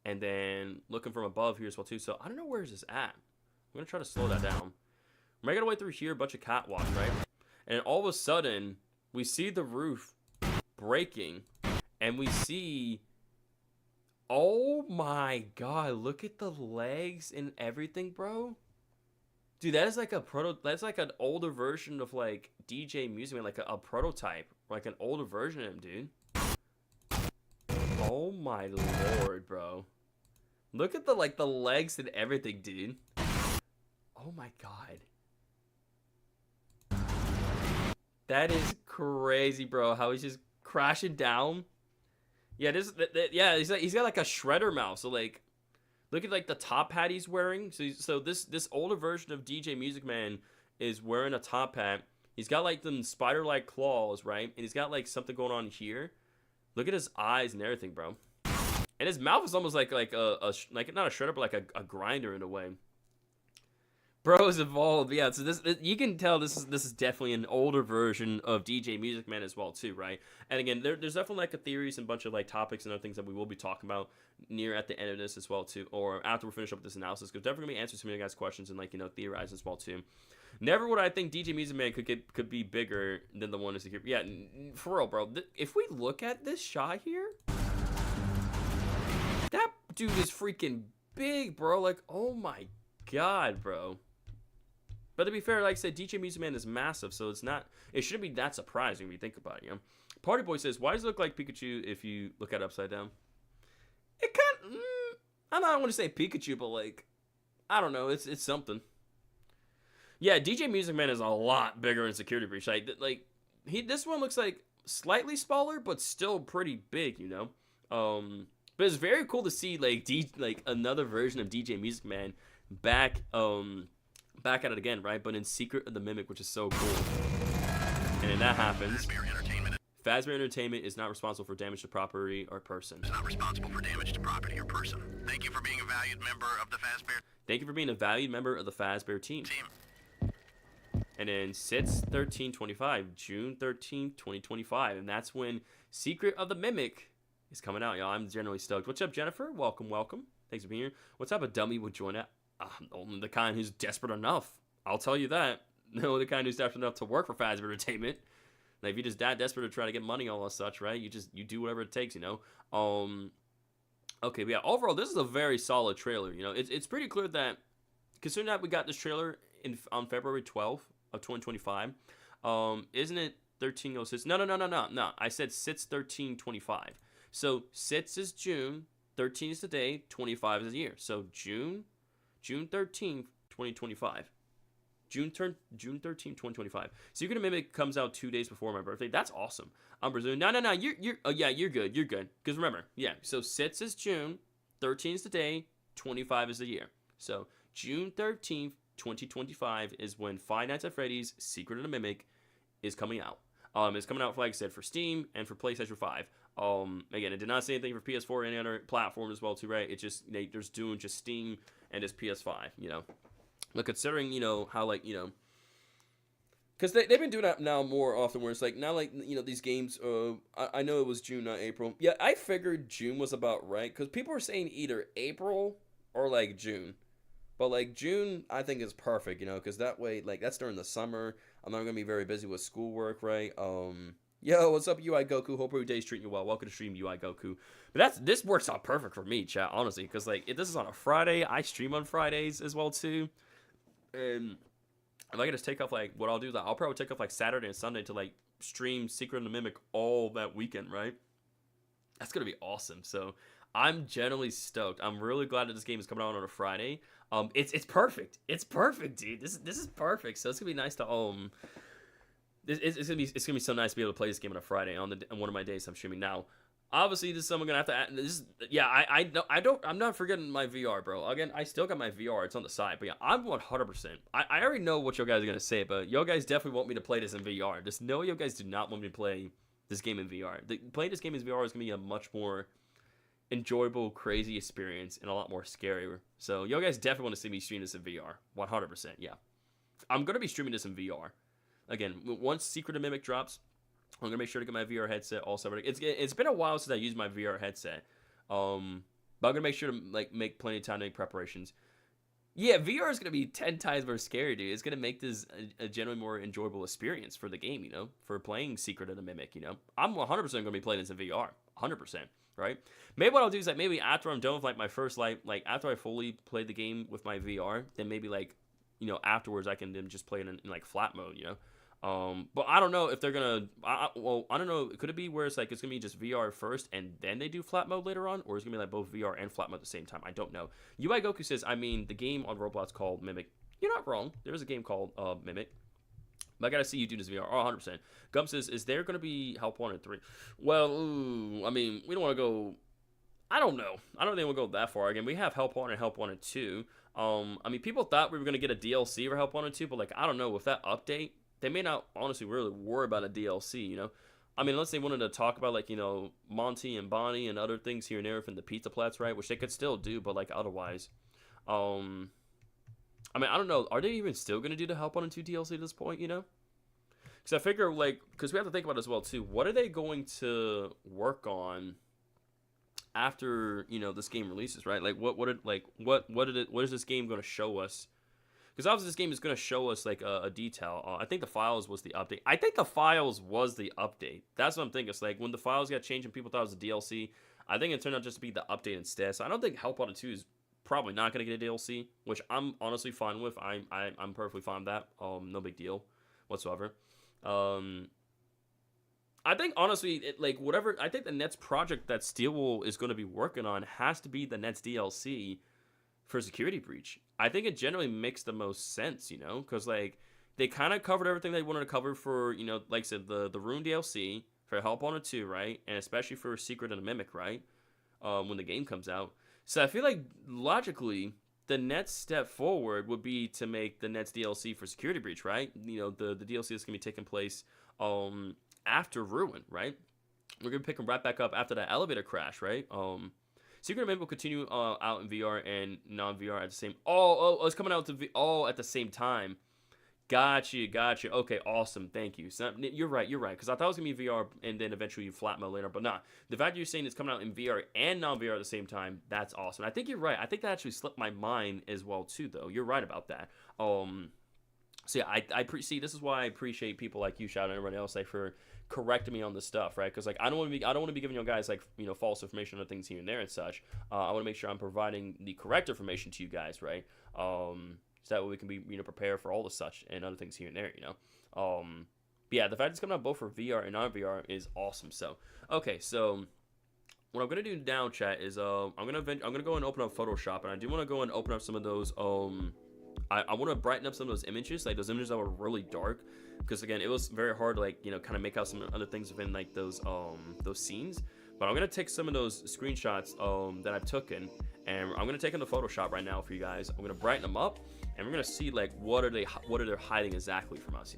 And then looking from above here as well too. So I don't know where is this at. I'm gonna try to slow that down. We're making our way through here, a bunch of catwalks, right? And all of a sudden, we see the roof breaking, and we see, oh my God, look at the legs and everything, bro. Dude, that is like that's like an older version of like DJ Music Man, like a prototype, like an older version of him, dude. Oh my Lord, bro. Look at the legs and everything, dude. Oh my God. That is crazy, bro. How he's just crashing down. Yeah, yeah, he's got like a shredder mouth. So like, look at like the top hat he's wearing. So this older version of DJ Music Man is wearing a top hat. He's got like them spider-like claws, right? And he's got like something going on here. Look at his eyes and everything, bro. And his mouth is almost like not a shredder, but like a grinder in a way. Bro is evolved, yeah. So this you can tell this is definitely an older version of DJ Music Man as well too, right? And again, there's definitely like a theories and a bunch of like topics and other things that we will be talking about near at the end of this as well too, or after we finish up this analysis, because definitely gonna be answering some of you guys' questions and like, you know, theorize as well too. Never would I think DJ Music Man could be bigger than the one is here. Yeah, for real, bro. If we look at this shot here, that dude is freaking big, bro. Like, oh my God, bro. But to be fair, like I said, DJ Music Man is massive, so it shouldn't be that surprising when you think about it, you know? Party Boy says, why does it look like Pikachu if you look at it upside down? It kind of, I don't want to say Pikachu, but like, I don't know, it's something. Yeah, DJ Music Man is a lot bigger in Security Breach. Like this one looks like slightly smaller, but still pretty big, you know? But it's very cool to see like another version of DJ Music Man back at it again, right? But in Secret of the Mimic, which is so cool. And then that happens. Fazbear Entertainment is not responsible for damage to property or person. It's not responsible for damage to property or person. Thank you for being a valued member of the Fazbear. Thank you for being a valued member of the Fazbear team. And then Sits 1325, June 13th, 2025, and that's when Secret of the Mimic is coming out, y'all. I'm generally stoked. What's up, Jennifer? Welcome, welcome. Thanks for being here. What type of dummy would join that? Only the kind who's desperate enough. I'll tell you that. No, the kind who's desperate enough to work for Fazbear Entertainment. Like, if you're just that desperate to try to get money, all and such, right? You do whatever it takes, you know. Okay, but yeah. Overall, this is a very solid trailer. You know, it's pretty clear that, considering that we got this trailer on February 12th of 2025, isn't it 1306? No. I said SITS 1325. So SITS is June, 13 is the day, 25 is the year. So June 13th, 2025. June 13th, 2025. Secret of Mimic comes out 2 days before my birthday. That's awesome. I'm presuming. No. You're good. Because remember, yeah. So SITS is June, 13 is the day, 25 is the year. So June 13th, 2025 is when Five Nights at Freddy's Secret of the Mimic is coming out. It's coming out, like I said, for Steam and for PlayStation 5. Again, it did not say anything for PS4 or any other platform as well, too, right? It's just they're doing just Steam and just PS5, you know. But considering, you know, how, like, you know, because they've been doing that now more often, where it's like, now, like, you know, these games, I know it was June, not April. Yeah, I figured June was about right, because people are saying either April or, like, June. But, like, June, I think, is perfect, you know, because that way, like, that's during the summer. I'm not going to be very busy with schoolwork, right? Yo, what's up, UI Goku? Hope every day's treating you well. Welcome to stream, UI Goku. But this works out perfect for me, chat, honestly, because, like, if this is on a Friday, I stream on Fridays as well, too. And if I could just take off, like, what I'll do is I'll probably take off, like, Saturday and Sunday to, like, stream Secret of the Mimic all that weekend, right? That's going to be awesome. So I'm generally stoked. I'm really glad that this game is coming out on a Friday. It's perfect. It's perfect, dude. This is perfect. So it's going to be nice to, it's gonna be so nice to be able to play this game on a Friday on one of my days I'm streaming. Now, obviously, this is something I'm gonna have to add. I'm not forgetting my VR, bro. Again, I still got my VR. It's on the side, but yeah, I'm 100%. I already know what you guys are gonna say, but you guys definitely want me to play this in VR. Just know you guys do not want me to play this game in VR. Playing this game in VR is gonna be a much more enjoyable, crazy experience and a lot more scarier. So you guys definitely want to see me stream this in VR. 100%. Yeah, I'm gonna be streaming this in VR. Again, once Secret of Mimic drops, I'm going to make sure to get my VR headset all separate. It's been a while since I used my VR headset. But I'm going to make sure to, like, make plenty of time to make preparations. Yeah, VR is going to be 10 times more scary, dude. It's going to make this a generally more enjoyable experience for the game, you know, for playing Secret of the Mimic, you know. I'm 100% going to be playing this in VR. 100%, right? Maybe what I'll do is, like, maybe after I'm done with, like, my first, like after I fully play the game with my VR, then maybe, like, you know, afterwards I can then just play it in like, flat mode, you know. But I don't know if they're gonna. I don't know. Could it be where it's like it's gonna be just VR first and then they do flat mode later on, or it's gonna be like both VR and flat mode at the same time? I don't know. UI Goku says, I mean, the game on Roblox called Mimic. You're not wrong. There is a game called Mimic. But I gotta see you do this VR. Oh, 100%. Gum says, is there gonna be Help Wanted 3? Well, I mean, we don't want to go. I don't know. I don't think we'll go that far. Again, we have Help Wanted and Help Wanted 2. I mean, people thought we were gonna get a DLC for Help Wanted 2, but like I don't know with that update. They may not honestly really worry about a DLC, you know? I mean, unless they wanted to talk about, like, you know, Monty and Bonnie and other things here and there from the Pizza Plats, right? Which they could still do, but, like, otherwise. I mean, I don't know. Are they even still going to do the Help Wanted 2 DLC at this point, you know? Because I figure, like, because we have to think about it as well, too. What are they going to work on after, you know, this game releases, right? Like, what is this game going to show us? Because obviously this game is going to show us, like, a detail. I think the files was the update. That's what I'm thinking. It's like, when the files got changed and people thought it was a DLC, I think it turned out just to be the update instead. So I don't think Help Wanted 2 is probably not going to get a DLC, which I'm honestly fine with. I'm perfectly fine with that. No big deal whatsoever. I think, honestly, I think the next project that Steelwool is going to be working on has to be the next DLC for Security Breach. I think it generally makes the most sense, you know, because, like, they kind of covered everything they wanted to cover for, you know, like I said, the Rune DLC, for Help Wanted 2, right, and especially for Secret of the Mimic, right, when the game comes out. So I feel like, logically, the next step forward would be to make the next DLC for Security Breach, right, you know, the DLC that's going to be taking place after Ruin, right, we're going to pick them right back up after that elevator crash, right, Secret of the Mimic will continue out in VR and non-VR at the same. It's coming out to all at the same time. Got you. Okay, awesome. Thank you. So, you're right. Because I thought it was gonna be VR and then eventually flat mode later, but not. The fact that you're saying it's coming out in VR and non-VR at the same time, that's awesome. I think you're right. I think that actually slipped my mind as well too, though. You're right about that. So yeah, see. This is why I appreciate people like you, Shout, and everybody else, like for correcting me on this stuff, right? Because like I don't want to be giving you guys like false information on things here and there and such. I want to make sure I'm providing the correct information to you guys, right? So that way we can be prepare for all the such and other things here and there, but yeah, the fact it's coming out both for VR and non-VR is awesome. So okay, so what I'm gonna do now, chat, is I'm gonna go and open up Photoshop, and I do want to go and open up some of those I want to brighten up some of those images, like those images that were really dark, because again, it was very hard to like kind of make out some other things within like those scenes. But I'm gonna take some of those screenshots that I've taken, and I'm gonna take them to Photoshop right now for you guys. I'm gonna brighten them up, and we're gonna see like what are they hiding exactly from us,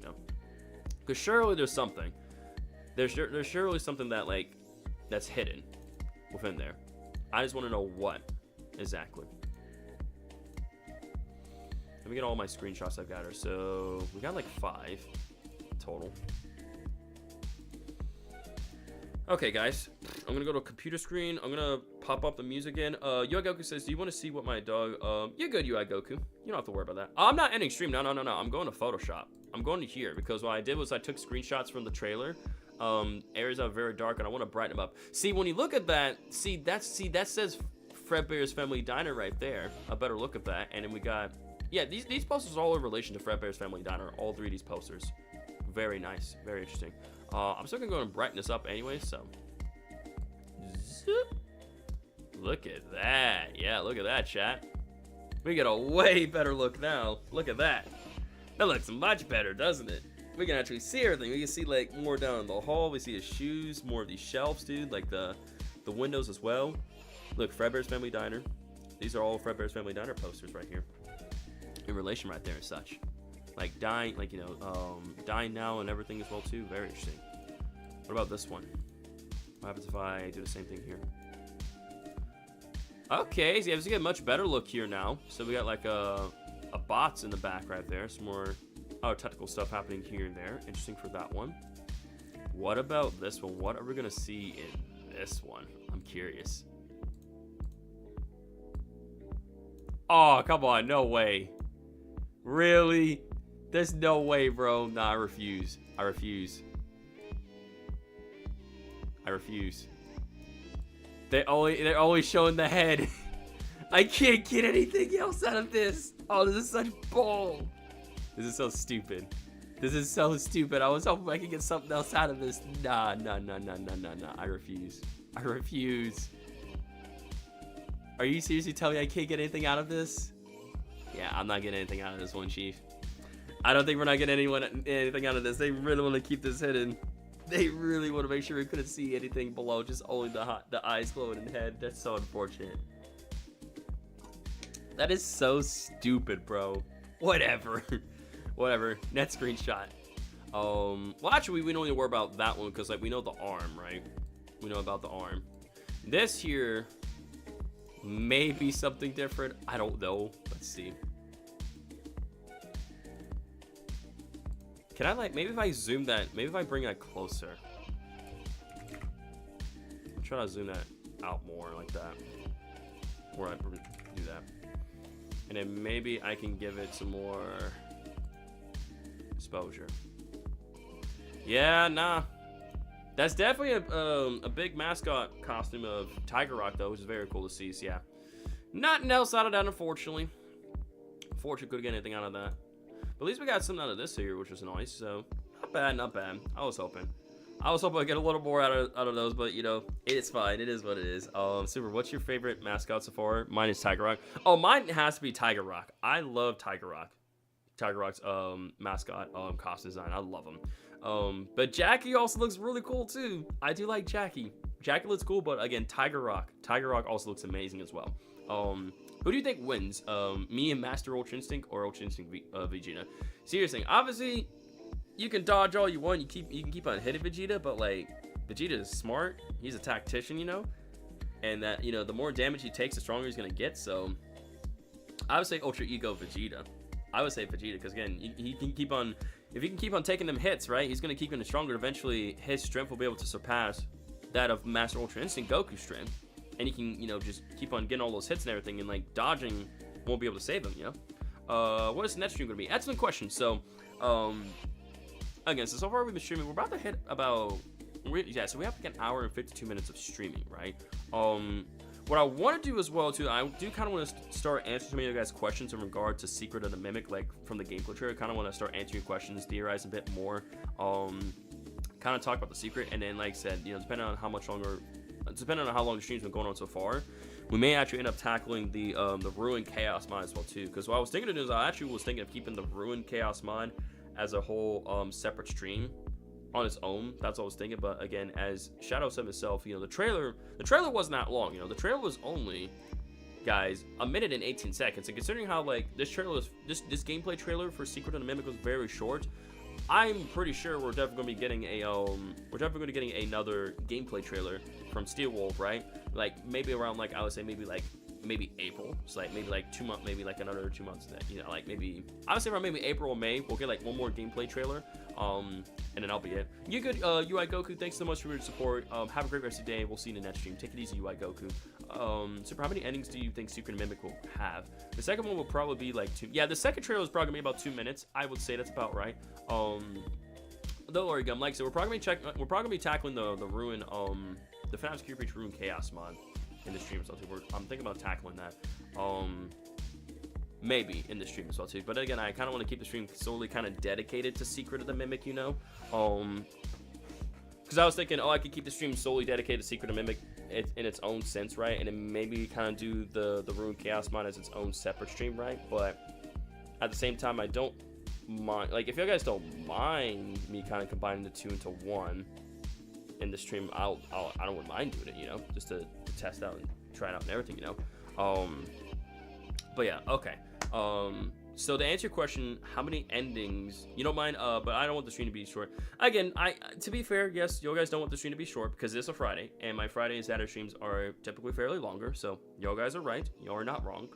Because surely there's something. There's surely something that like that's hidden within there. I just want to know what exactly. Let me get all my screenshots I've got here. So we got like 5 total. Okay, guys, I'm gonna go to a computer screen. I'm gonna pop up the music in. UI Goku says, "Do you want to see what my dog?" You're good, UI Goku. You don't have to worry about that. I'm not ending stream. No. I'm going to Photoshop. I'm going to here because what I did was I took screenshots from the trailer. Areas are very dark, and I want to brighten them up. See, when you look at that, that says Fredbear's Family Diner right there. A better look at that, and then we got. Yeah, these posters are all in relation to Fredbear's Family Diner. All 3 of these posters. Very nice. Very interesting. I'm still going to go and brighten this up anyway, so. Zoop. Look at that. Yeah, look at that, chat. We get a way better look now. Look at that. That looks much better, doesn't it? We can actually see everything. We can see, like, more down in the hall. We see his shoes, more of these shelves, dude. Like, the windows as well. Look, Fredbear's Family Diner. These are all Fredbear's Family Diner posters right here. In relation right there and such. Like dying, like dying now and everything as well too. Very interesting. What about this one? What happens if I do the same thing here? Okay, so you have to get a much better look here now. So we got like a bots in the back right there. Some more technical stuff happening here and there. Interesting for that one. What about this one? What are we gonna see in this one? I'm curious. Oh, come on, no way. Really? There's no way, bro. Nah, I refuse. They're always showing the head. I can't get anything else out of this. Oh, this is such bull. This is so stupid. I was hoping I could get something else out of this. Nah. I refuse. Are you seriously telling me I can't get anything out of this? Yeah, I'm not getting anything out of this one, Chief. I don't think we're not getting anything out of this. They really want to keep this hidden. They really want to make sure we couldn't see anything below, just only the eyes glowing in the head. That's so unfortunate. That is so stupid, bro. Whatever. Next screenshot. Well, actually, we don't need to worry about that one because, like, we know the arm, right? We know about the arm. This here may be something different. I don't know. Let's see. Can I, like, maybe if I zoom that, maybe if I bring that closer. I'm trying to zoom that out more like that. Or I do that. And then maybe I can give it some more exposure. Yeah, nah. That's definitely a big mascot costume of Tiger Rock, though, which is very cool to see. So, yeah. Nothing else out of that, unfortunately. Unfortunately, couldn't get anything out of that. But at least we got something out of this here, which is nice. So, not bad. I was hoping I'd get a little more out of those, but, it's fine. It is what it is. Super, what's your favorite mascot so far? Mine is Tiger Rock. Oh, mine has to be Tiger Rock. I love Tiger Rock. Tiger Rock's mascot costume design. I love him. But Jackie also looks really cool too. I do like Jackie. Jackie looks cool, but again, Tiger Rock also looks amazing as well. Who do you think wins? Me and Master Ultra Instinct or Ultra Instinct Vegeta? Seriously, obviously, you can dodge all you want. You can keep on hitting Vegeta, but like Vegeta is smart. He's a tactician, and that the more damage he takes, the stronger he's gonna get. So I would say Ultra Ego Vegeta. I would say Vegeta, because again, he can keep on, if he can keep on taking them hits, right, he's going to keep getting stronger. Eventually, his strength will be able to surpass that of Master Ultra Instinct Goku's strength. And he can, just keep on getting all those hits and everything, and, like, dodging won't be able to save him, What is the next stream going to be? Excellent question. So, again, so far we've been streaming. We're about to hit about, so we have like an hour and 52 minutes of streaming, right? What I want to do as well, too, I do kind of want to start answering some of you guys' questions in regard to Secret of the Mimic, like, from the gameplay trailer. I kind of want to start answering your questions, theorize a bit more, kind of talk about the secret, and then, like I said, depending on how long the stream's been going on so far, we may actually end up tackling the Ruin Chaos mod as well, too. Because what I was thinking of doing is I actually was thinking of keeping the Ruin Chaos mod as a whole separate stream on its own. That's what I was thinking. But again, as Shadow said himself, the trailer wasn't that long. The trailer was only, guys, 1 minute and 18 seconds. And considering how, like, this gameplay trailer for Secret of the Mimic was very short, I'm pretty sure we're definitely going to be getting another gameplay trailer from Steel Wolf, right? Like, maybe around, like, I would say maybe April. So, like, maybe like 2 months, maybe like another 2 months. Like, maybe I would say around maybe April or May, we'll get like one more gameplay trailer. And then I'll be it. You good, UI Goku? Thanks so much for your support. Have a great rest of the day. We'll see you in the next stream. Take it easy, UI Goku. Super, how many endings do you think Secret Mimic will have? The second one will probably be like 2. Yeah, the second trailer is probably gonna be about 2 minutes. I would say that's about right. Don't worry, Gum. Like I said, we're probably gonna be tackling the Ruin, the FNAF Secret Ruin Chaos mod in the stream as well too. I'm thinking about tackling that. Maybe in the stream as well too. But again, I kind of want to keep the stream solely kind of dedicated to Secret of the Mimic, because I was thinking, I could keep the stream solely dedicated to Secret of the Mimic in its own sense, right? And then maybe kind of do the Ruin Chaos mod as its own separate stream, right? But at the same time, I don't mind, like, if you guys don't mind me kind of combining the two into one in the stream, I don't mind doing it, just to test out and try it out and everything, but yeah, okay. So to answer your question, how many endings? You don't mind, but I don't want the stream to be short. Again, to be fair, yes, you guys don't want the stream to be short because it's a Friday, and my Friday and Saturday streams are typically fairly longer. So you guys are right. You are not wrong.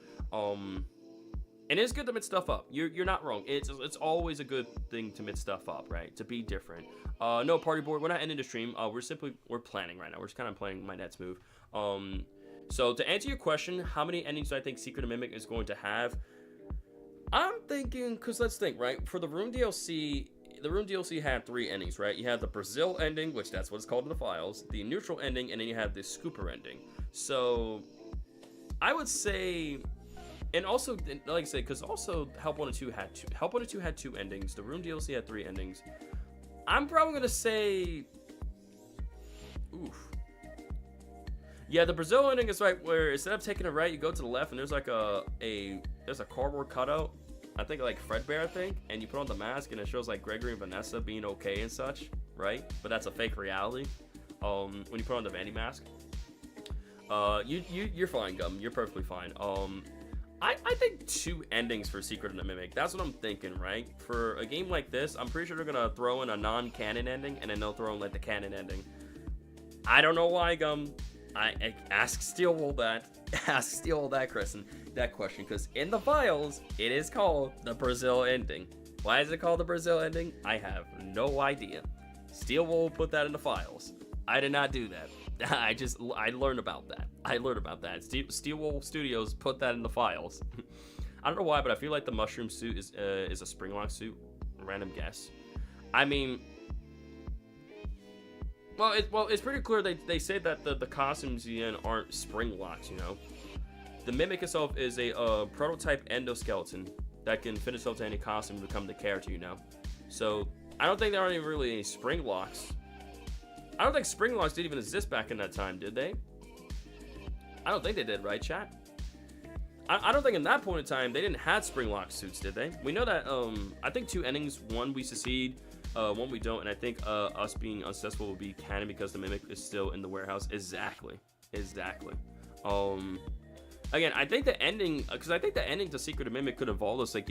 And it's good to mix stuff up. You're not wrong. It's always a good thing to mix stuff up, right? To be different. No party board. We're not ending the stream. We're planning right now. We're just kind of planning my next move. So to answer your question, how many endings do I think Secret of Mimic is going to have? I'm thinking, because let's think, right? For the Room DLC had 3 endings, right? You have the Brazil ending, which that's what it's called in the files, the neutral ending, and then you have the Scooper ending. So I would say, and also, like I said, because also Help 1 and 2 had 2. Help 1 and 2 had 2 endings. The Room DLC had 3 endings. I'm probably going to say, oof. Yeah, the Brazil ending is right where instead of taking a right, you go to the left, and there's like there's a cardboard cutout, I think like Fredbear, I think, and you put on the mask, and it shows like Gregory and Vanessa being okay and such, right? But that's a fake reality. When you put on the Vandy mask, you're fine, Gum. You're perfectly fine. I think 2 endings for Secret of the Mimic. That's what I'm thinking, right? For a game like this, I'm pretty sure they're gonna throw in a non-canon ending, and then they'll throw in like the canon ending. I don't know why, Gum. I ask Steelwool that, Kristen, that question, because in the files, it is called the Brazil ending. Why is it called the Brazil ending? I have no idea. Steelwool put that in the files. I did not do that. I learned about that. Steelwool Studios put that in the files. I don't know why, but I feel like the mushroom suit is a Springlock suit. Random guess. I mean, well, it's pretty clear they say that the costumes aren't Springlocks, The Mimic itself is a prototype endoskeleton that can fit itself to any costume and become the character, So I don't think there are even really any Springlocks. I don't think Springlocks didn't even exist back in that time, did they? I don't think they did, right, chat? I don't think in that point in time they didn't have Springlock suits, did they? We know that I think 2 endings, 1 we succeed, 1 we don't, and I think us being unsuccessful will be canon because the Mimic is still in the warehouse. Exactly. Again, I think the ending, because I think the ending to Secret of Mimic could involve us, like,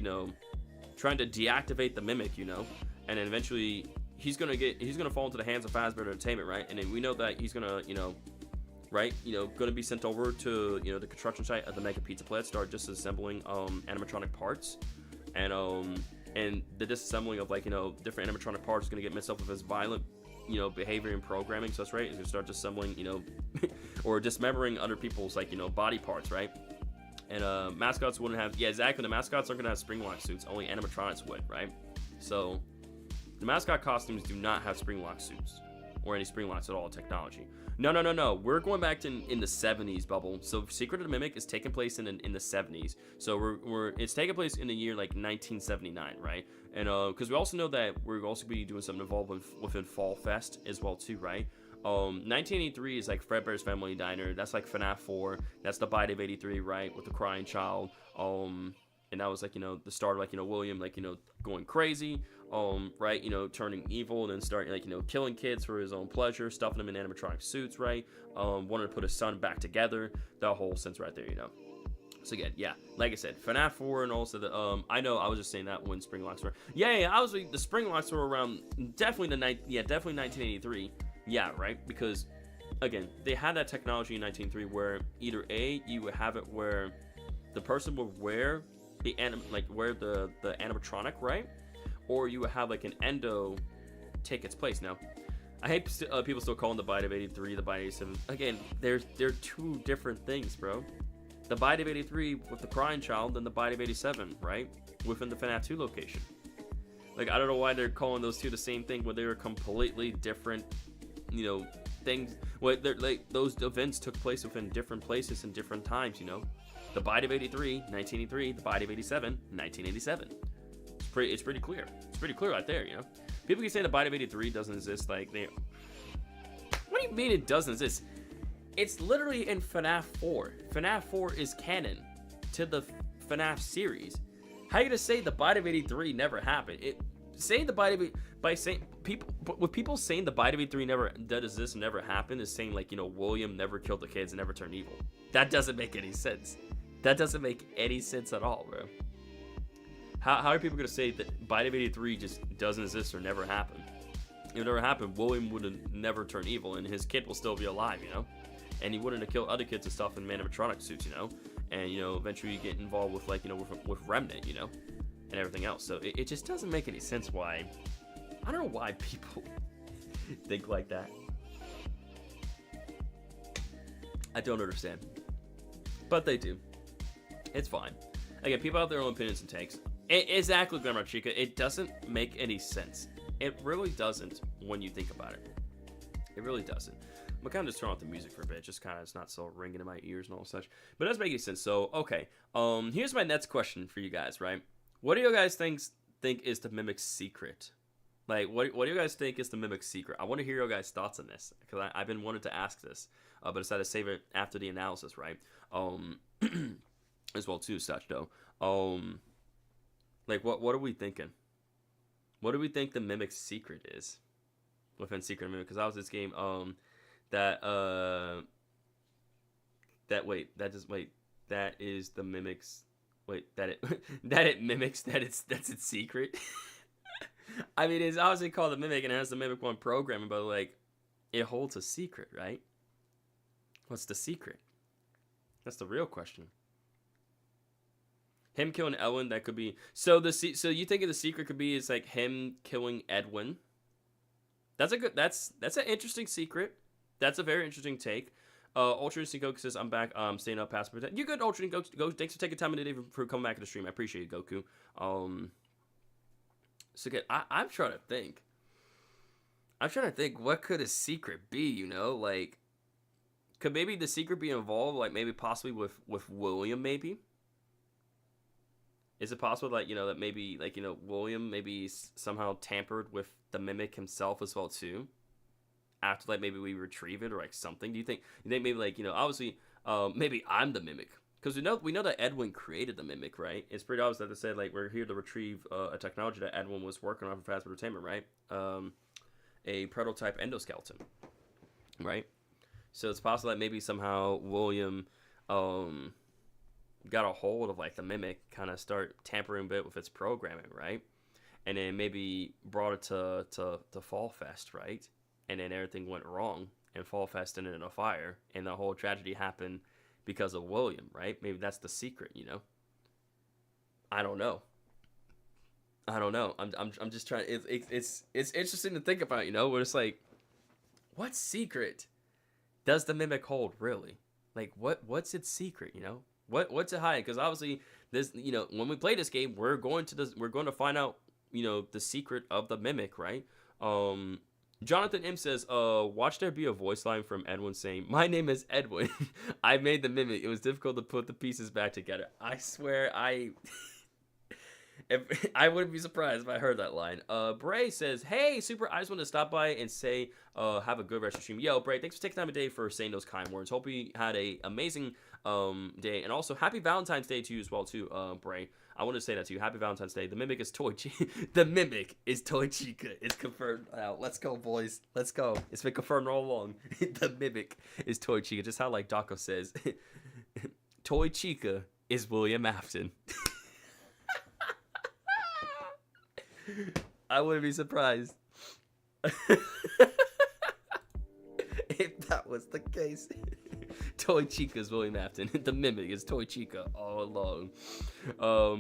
trying to deactivate the Mimic, and then eventually he's gonna fall into the hands of Fazbear Entertainment, right? And then we know that he's gonna, gonna be sent over to, the construction site of the Mega Pizza Plant, start disassembling animatronic parts. and the disassembling of like, you know, different animatronic parts is going to get mixed up with his violent, you know, behavior and programming. So that's right, he's going to start disassembling, you know, or dismembering other people's, like, you know, body parts, right? And mascots wouldn't have, yeah, exactly, the mascots aren't going to have spring lock suits, only animatronics would, right? So the mascot costumes do not have spring lock suits or any spring locks at all technology. No. We're going back to in the 70s bubble. So Secret of the Mimic is taking place in the 70s. So it's taking place in the year like 1979, right? And because we also know that we're also be doing something involved within Fall Fest as well too, right? 1983 is like Fredbear's Family Diner. That's like FNAF 4. That's the Bite of 83, right? With the crying child. And that was like, you know, the start of like, you know, William, like, you know, going crazy, right, you know, turning evil and then starting, like, you know, killing kids for his own pleasure, stuffing them in animatronic suits, right, wanted to put his son back together, the whole sense right there, you know. So again, yeah, like I said, FNAF 4 and also the, I know I was just saying that when spring locks were, the spring locks were around, definitely 1983, yeah, right, because, again, they had that technology in 1903 where either A, you would have it where the person would wear the animatronic, right? Or you would have like an endo take its place. Now, I hate people still calling the Bite of 83 the Bite of 87. Again, they're two different things, bro. The Bite of 83 with the crying child and the Bite of 87, right? Within the FNAF 2 location. Like, I don't know why they're calling those two the same thing when they were completely different, you know, things. Well, they're like, those events took place within different places and different times, you know. The Bite of 83, 1983. The Bite of 87, 1987. It's pretty clear. It's pretty clear right there, you know. People keep saying the Bite of 83 doesn't exist. Like, what do you mean it doesn't exist? It's literally in FNAF 4. FNAF 4 is canon to the FNAF series. How are you gonna say the Bite of 83 never happened? Saying the Bite of by saying people saying the Bite of 83 never happened is saying, like, you know, William never killed the kids and never turned evil. That doesn't make any sense. That doesn't make any sense at all, bro. How are people gonna say that Bite of 83 just doesn't exist or never happened? If it never happened, William would have never turned evil, and his kid will still be alive, you know. And he wouldn't have killed other kids and stuff in animatronic suits, you know. And, you know, eventually you get involved with, like, you know, with Remnant, you know, and everything else. So it just doesn't make any sense why. I don't know why people think like that. I don't understand, but they do. It's fine. Again, people have their own opinions and takes. Exactly, Grandma Chica. It doesn't make any sense. It really doesn't when you think about it. It really doesn't. I'm kind of just turn off the music for a bit, just kind of it's not so ringing in my ears and all such. But it does make any sense. So, okay. Here's my next question for you guys, right? What do you guys think is the Mimic's secret? Like, what do you guys think is the Mimic's secret? I want to hear your guys' thoughts on this, because I've been wanting to ask this, but decided to save it after the analysis, right? As well too, such though. Like, what are we thinking? What do we think the Mimic's secret is within Secret of Mimic? Because that was this game, that is the Mimic's, that it mimics, that's its secret. I mean, it's obviously called the Mimic and it has the Mimic 1 programming, but like, it holds a secret, right? What's the secret? That's the real question. Him killing Edwin, that could be. So you think the secret could be is like him killing Edwin? That's an interesting secret. That's a very interesting take. Ultra Instinct Goku says, I'm back. Staying up past protect. You good, Ultra Instinct Goku? Thanks for taking time today for coming back to the stream. I appreciate it, Goku. So again, I'm trying to think. What could a secret be? You know, like, could maybe the secret be involved? Like maybe possibly with William, maybe. Is it possible, like, you know, that maybe, like, you know, William maybe somehow tampered with the Mimic himself as well, too? After, like, maybe we retrieve it or, like, something? Do you think maybe, like, you know, obviously, maybe I'm the Mimic? Because we know that Edwin created the Mimic, right? It's pretty obvious that they said, like, we're here to retrieve a technology that Edwin was working on for Fast Entertainment, right? A prototype endoskeleton, right? So it's possible that maybe somehow William, got a hold of, like, the Mimic, kind of start tampering a bit with its programming, right? And then maybe brought it to Fall Fest, right? And then everything went wrong, and Fall Fest ended in a fire, and the whole tragedy happened because of William, right? Maybe that's the secret, you know? I don't know. I don't know. I'm just trying. It's interesting to think about. You know, where it's like, what secret does the mimic hold really? Like, what's its secret? You know, what's it hide? Because obviously, this, you know, when we play this game, we're going to find out, you know, the secret of the mimic, right? Jonathan M says, watch there be a voice line from Edwin saying, "My name is Edwin. I made the mimic. It was difficult to put the pieces back together." I swear, I wouldn't be surprised if I heard that line. Bray says, "Hey, Super, I just want to stop by and say, have a good rest of the stream." Yo, Bray, thanks for taking time of day for saying those kind words. Hope you had a amazing day, and also happy Valentine's Day to you as well, too, Bray. I want to say that to you. Happy Valentine's Day. The mimic is Toy Chica. The mimic is Toy Chica. It's confirmed now. Let's go, boys. Let's go. It's been confirmed all along. The mimic is Toy Chica. Just how, like, Daco says, Toy Chica is William Afton. I wouldn't be surprised if that was the case. Toy Chica is William Afton. The mimic is Toy Chica all along.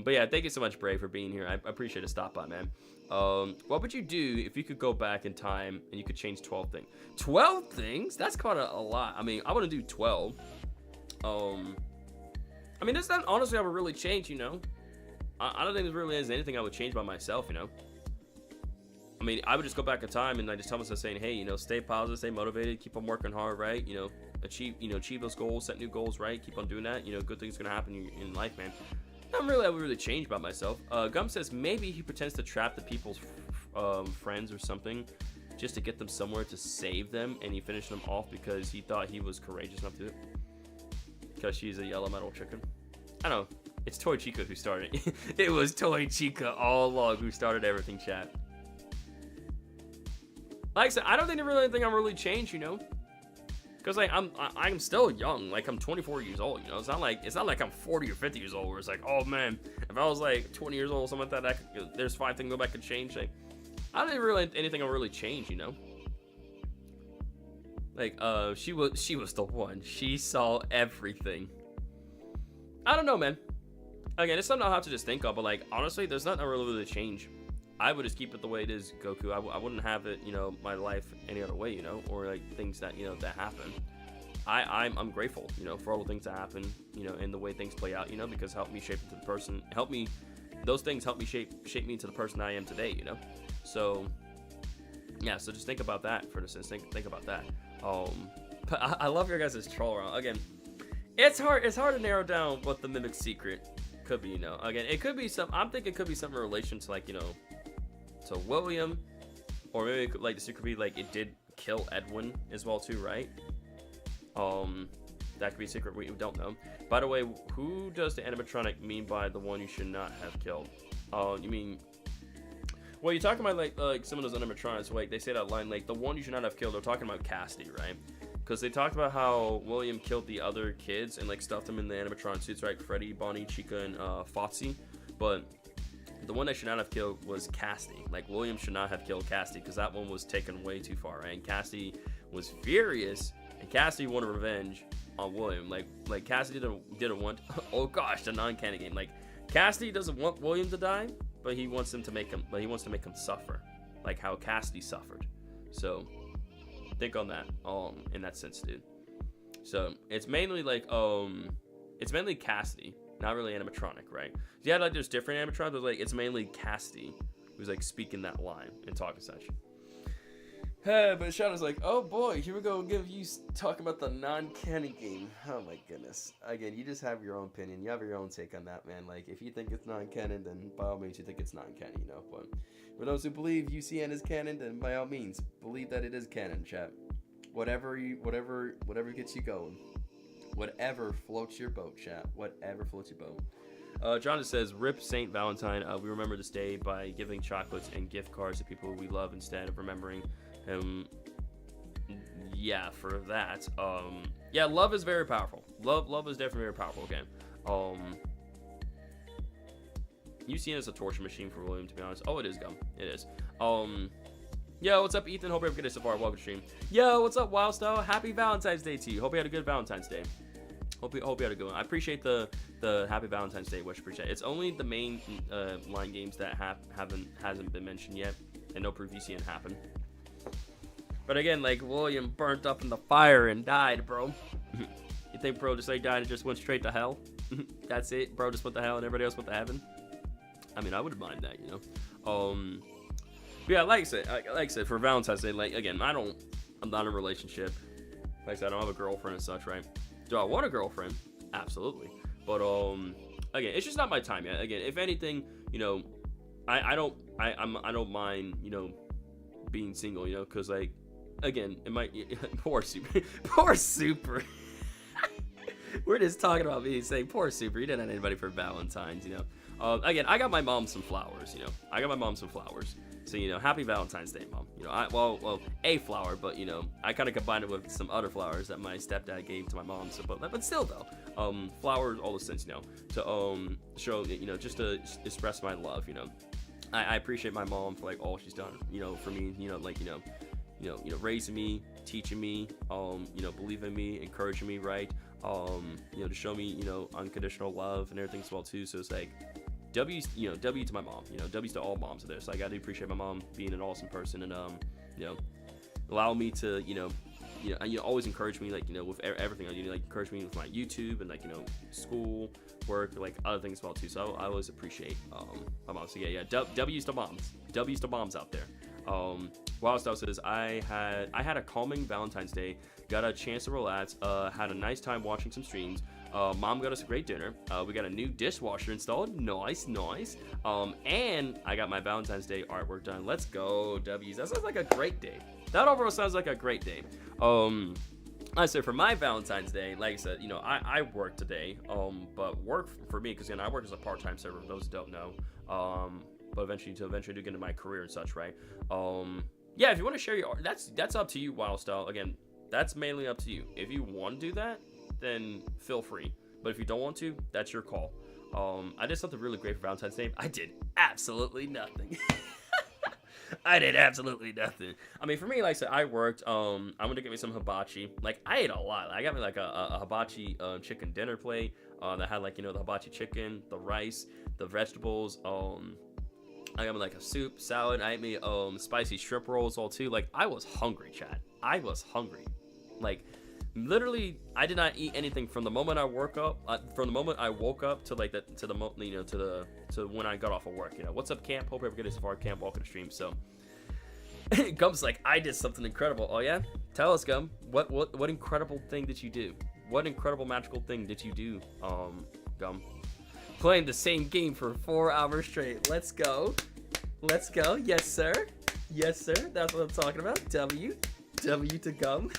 But yeah, thank you so much, Bray, for being here. I appreciate a stop by, man. What would you do if you could go back in time and you could change 12 things? 12 things? That's kind of a lot. I mean, I want to do 12. I mean, that's not honestly I would really change, you know. I don't think there really is anything I would change by myself, you know. I mean, I would just go back in time and I just tell myself saying, hey, you know, stay positive, stay motivated, keep on working hard, right? You know, achieve those goals, set new goals, right? Keep on doing that. You know, good things gonna happen in life, man. Not really, I would really change by myself. Gum says maybe he pretends to trap the people's friends or something, just to get them somewhere to save them, and he finished them off because he thought he was courageous enough to do it. Because she's a yellow metal chicken. I don't know. It's Toy Chica who started it. It was Toy Chica all along who started everything, chat. Like I said, I don't think there really anything I'm really changed, you know. Because like I'm still young, like I'm 24 years old, you know. It's not like I'm 40 or 50 years old where it's like, oh man, if I was like 20 years old, something like that, there's 5 things go back and change. Like, I don't think really anything I really change, you know. Like she was the one. She saw everything. I don't know, man. Again, it's something I'll have to just think of, but like honestly, there's nothing I really change. I would just keep it the way it is, Goku. I wouldn't have it, you know, my life any other way, you know, or like things that, you know, that happen. I'm grateful, you know, for all the things that happen, you know, and the way things play out, you know, because help me shape into the person, those things help me shape me into the person I am today, you know. So yeah, so just think about that for instance. Think about that. But I love your guys' troll around. Again, it's hard to narrow down what the mimic secret could be, you know. Again, it could be I'm thinking it could be something in relation to, like, you know, to William, or maybe it could, like, the secret could be like it did kill Edwin as well too, right? That could be a secret we don't know. By the way, who does the animatronic mean by the one you should not have killed? You mean, well, you're talking about like some of those animatronics, like they say that line, like the one you should not have killed. They're talking about Cassidy, right? Because they talked about how William killed the other kids and like stuffed them in the animatron suits, right? Freddy, Bonnie, Chica, and Foxy. But the one they should not have killed was Cassidy. Like, William should not have killed Cassidy because that one was taken way too far, right? And Cassidy was furious, and Cassidy wanted revenge on William. Like Cassidy didn't want. Oh gosh, the non-canon game. Like, Cassidy doesn't want William to die, but he wants to make him suffer, like how Cassidy suffered. So think on that, in that sense, dude. So it's mainly like it's mainly Cassidy. Not really animatronic, right? Yeah, like there's different animatronics, but like it's mainly Cassidy who's like speaking that line and talking such. But Shadow's like, oh boy, here we go, give you talking about the non-canon game. Oh my goodness. Again, you just have your own opinion. You have your own take on that, man. Like, if you think it's non-canon, then by all means you think it's non-canon, you know. But for those who believe UCN is canon, then by all means believe that it is canon, chat. Whatever gets you going. Whatever floats your boat, chat. Whatever floats your boat. John just says, rip St. Valentine. We remember this day by giving chocolates and gift cards to people we love instead of remembering him. Yeah, for that. Yeah, love is very powerful. Love is definitely very powerful, okay. UCN is a torture machine for William, to be honest. Oh, it is, Gum. It is. Yo, what's up, Ethan? Hope you're good so far. Welcome to stream. Yo, what's up, Wild Style? Happy Valentine's Day to you. Hope you had a good Valentine's Day. Hope you had a good one. I appreciate the the Happy Valentine's Day wish. Appreciate it. It's only the main line games that hasn't been mentioned yet, and no proof VCN happened. But again, like, William burnt up in the fire and died, bro. You think bro just like died and just went straight to hell? That's it, bro just went to hell and everybody else went to heaven? I mean, I wouldn't mind that, you know. But yeah, like I said, for Valentine's Day, like, again, I'm not in a relationship. Like I said, I don't have a girlfriend and such, right? Do I want a girlfriend? Absolutely. But again, it's just not my time yet. Again, if anything, you know, I don't mind, you know, being single, you know, because, like, again, it might poor Super. We're just talking about me saying poor Super. He didn't have anybody for Valentine's, you know. Again, I got my mom some flowers, you know. So, you know, happy Valentine's Day, Mom. You know, well, a flower, but, you know, I kind of combined it with some other flowers that my stepdad gave to my mom. So, but still, though, flowers, all the sense, you know, to show, you know, just to express my love, you know. I appreciate my mom for, like, all she's done, you know, for me, you know, like, you know, raising me, teaching me, you know, believing in me, encouraging me, right? You know, to show me, you know, unconditional love and everything as well too. So it's like, W to my mom, you know, W's to all moms out there. So I got to appreciate my mom being an awesome person and, you know, allow me to, you know, always encourage me, like, you know, with everything I do, like, encourage me with my YouTube and, like, you know, school, work, like, other things as well too. So I always appreciate my mom. So yeah, W's to moms out there. Wild Style says, I had a calming Valentine's Day, got a chance to relax, had a nice time watching some streams. Mom got us a great dinner. We got a new dishwasher installed. Nice. And I got my Valentine's Day artwork done. Let's go, W's. That sounds like a great day. That overall sounds like a great day. I said for my Valentine's Day, like I said, you know, I work today. But work for me, because, you know, I work as a part-time server, for those who don't know. But eventually do get into my career and such, right? Yeah, if you want to share your art, that's up to you, Wild Style. Again, that's mainly up to you. If you want to do that, then feel free. But if you don't want to, that's your call. I did something really great for Valentine's Day. I did absolutely nothing. I did absolutely nothing. I mean, for me, like I said, I worked. I'm gonna get me some hibachi. Like, I ate a lot. I got me like a hibachi chicken dinner plate that had, like, you know, the hibachi chicken, the rice, the vegetables. I got me like a soup, salad. I ate me spicy shrimp rolls all too. Like, I was hungry, chat. I was hungry. Like, literally, I did not eat anything from the moment I woke up. From the moment I woke up to, like, to when I got off of work. You know, what's up, camp? Hope everybody gets far camp walking the stream. So, Gum's like, I did something incredible. Oh yeah, tell us, Gum. What incredible thing did you do? What incredible magical thing did you do, Gum? Playing the same game for 4 hours straight. Let's go. Yes, sir. That's what I'm talking about. W to Gum.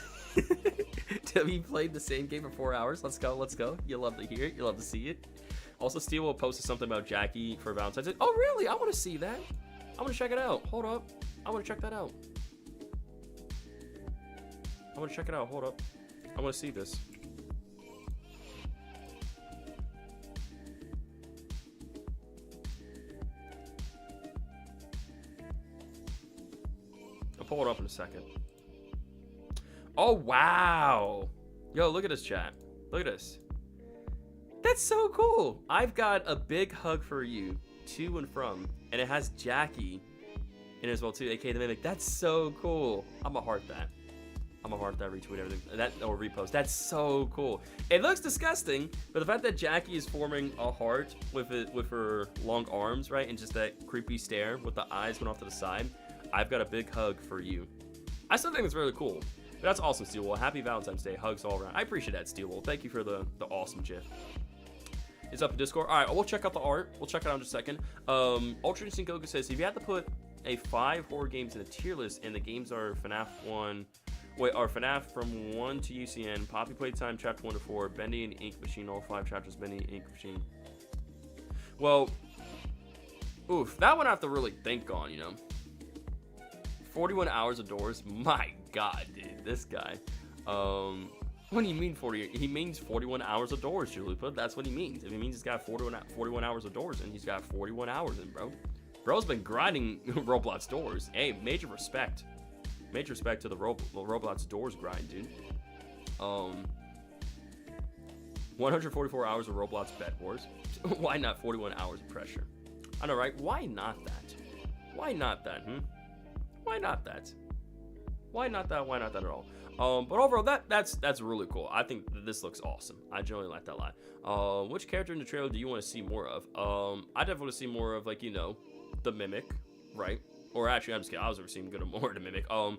W played the same game for 4 hours. Let's go. You love to hear it. You love to see it. Also, Steel will post something about Jackie for Valentine's Day. Oh, really? I want to see that. I want to check it out. Hold up. I want to check that out. Hold up. I want to see this. I'll pull it up in a second. Oh, wow. Yo, look at this, chat. Look at this. That's so cool. I've got a big hug for you, to and from. And it has Jackie in it as well, too, aka the Mimic. That's so cool. I'm going to heart that. Retweet everything. Or repost. That's so cool. It looks disgusting, but the fact that Jackie is forming a heart with her long arms, right? And just that creepy stare with the eyes going off to the side. I've got a big hug for you. I still think it's really cool. But that's awesome, Steelwool. Happy Valentine's Day. Hugs all around. I appreciate that, Steelwool. Thank you for the awesome GIF. It's up in Discord. All right, we'll check out the art. We'll check it out in just a second. Ultra Instinct Goku says, if you had to put a 5 horror games in a tier list, and the games are FNAF from 1 to UCN, Poppy Playtime, Chapter 1 to 4, Bendy and Ink Machine, all 5 chapters, Bendy and Ink Machine. Well, oof, that one I have to really think on, you know. 41 hours of doors? My God, dude, this guy. What do you mean 40? He means 41 hours of doors, Julipa. That's what he means. If he means he's got 41 hours of doors, and he's got 41 hours in, bro. Bro's been grinding Roblox doors. Hey, major respect. Major respect to the Roblox doors grind, dude. 144 hours of Roblox Bed Wars. Why not 41 hours of Pressure? I know, right? Why not that? Why not that, Why not that? Why not that? Why not that at all? But overall, that's really cool. I think this looks awesome. I generally like that a lot. Which character in the trailer do you want to see more of? I definitely want to see more of, like, you know, the Mimic, right? Or actually, I'm just kidding. I was ever seeing good more of the Mimic. I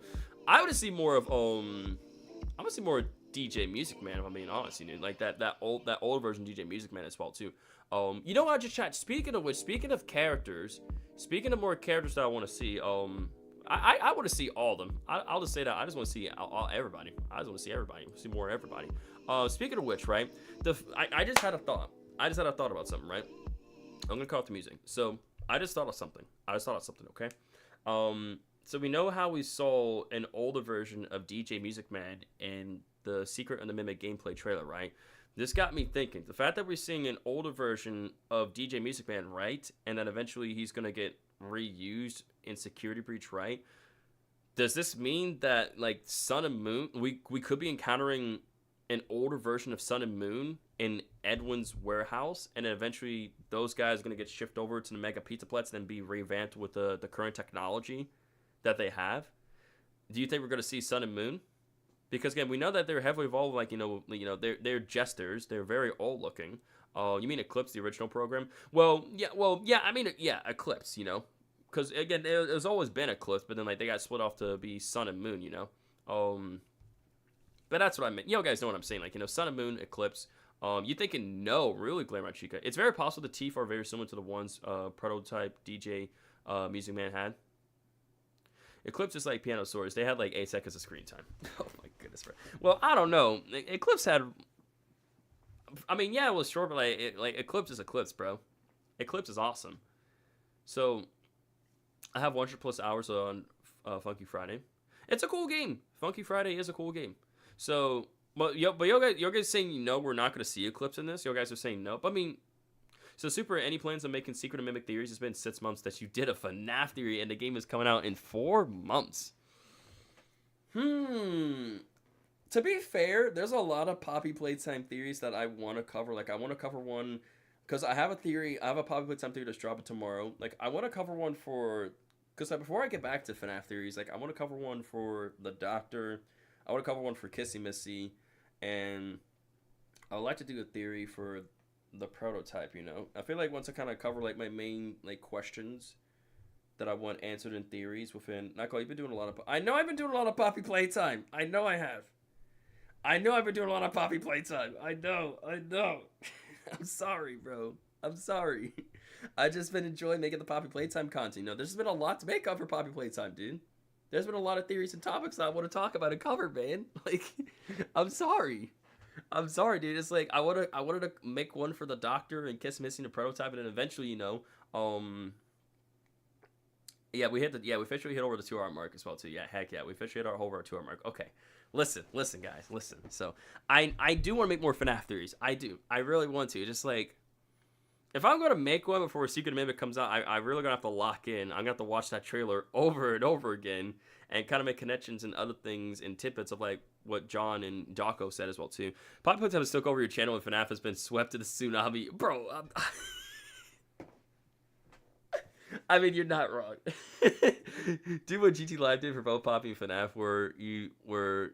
want to see more of I want to see more of DJ Music Man, if I'm being honest, dude. Like that old version DJ Music Man as well too. You know what? Just chat. Speaking of which, speaking of characters, speaking of more characters that I want to see, I want to see all of them. I'll just say that I just want to see everybody. I just want to see everybody. See more of everybody. Speaking of which, right? I just had a thought. I just had a thought about something, right? I'm gonna call it the music. So I just thought of something. Okay. So we know how we saw an older version of DJ Music Man in the Secret and the Mimic gameplay trailer, right? This got me thinking. The fact that we're seeing an older version of DJ Music Man, right? And then eventually he's going to get reused in Security Breach, right? Does this mean that, like, Sun and Moon, we could be encountering an older version of Sun and Moon in Edwin's warehouse, and then eventually those guys are going to get shifted over to the Mega Pizzaplex and then be revamped with the current technology that they have? Do you think we're going to see Sun and Moon? Because again, we know that they're heavily evolved. Like, you know, they're jesters. They're very old looking. You mean Eclipse, the original program? Well, yeah. I mean, yeah, Eclipse. You know, because again, there's always been Eclipse, but then like they got split off to be Sun and Moon. You know, but that's what I meant. You guys know what I'm saying. Like, you know, Sun and Moon, Eclipse. You thinking no, really, Glamour Chica? It's very possible the teeth are very similar to the ones prototype DJ Music Man had. Eclipse is like Piano Swords. They had like 8 seconds of screen time. Oh my goodness, bro. Well, I don't know. Eclipse had. I mean, yeah, it was short, but like Eclipse is Eclipse, bro. Eclipse is awesome. So, I have 100+ hours on Funky Friday. It's a cool game. Funky Friday is a cool game. So, but you guys saying no, we're not going to see Eclipse in this. You guys are saying no. But I mean. So, Super, any plans on making Secret and Mimic theories? It's been 6 months that you did a FNAF theory, and the game is coming out in 4 months. To be fair, there's a lot of Poppy Playtime theories that I want to cover. Like, I want to cover one, because I have a theory. I have a Poppy Playtime theory that's dropping tomorrow. Like, I want to cover one for, because like, before I get back to FNAF theories, like, I want to cover one for the Doctor. I want to cover one for Kissy Missy, and I would like to do a theory for the prototype, you know. I feel like once I kind of cover like my main like questions that I want answered in theories within. Nightcall, you've been doing a lot of. I know I've been doing a lot of Poppy Playtime. I know I have. I know I've been doing a lot of Poppy Playtime. I know. I'm sorry, bro. I'm sorry. I just been enjoying making the Poppy Playtime content. You know, there's been a lot to make up for Poppy Playtime, dude. There's been a lot of theories and topics that I want to talk about and cover, man. Like, I'm sorry, dude. It's like I wanted to make one for the Doctor and Kiss Missing the prototype, and then eventually, you know, we officially hit over the 2 hour mark as well too. Yeah, heck yeah, we officially hit over our 2 hour mark. Okay, listen, guys, listen. So I do want to make more FNAF theories. I really want to. Just like, if I'm gonna make one before Secret Mimic comes out, I really gonna have to lock in. I'm gonna have to watch that trailer over and over again and kind of make connections and other things and tidbits of like what John and Dawko said as well too. Poppy Playtime has took over your channel and FNAF has been swept to the tsunami, bro. I mean, you're not wrong. Do what GT Live did for both Poppy and FNAF, where you were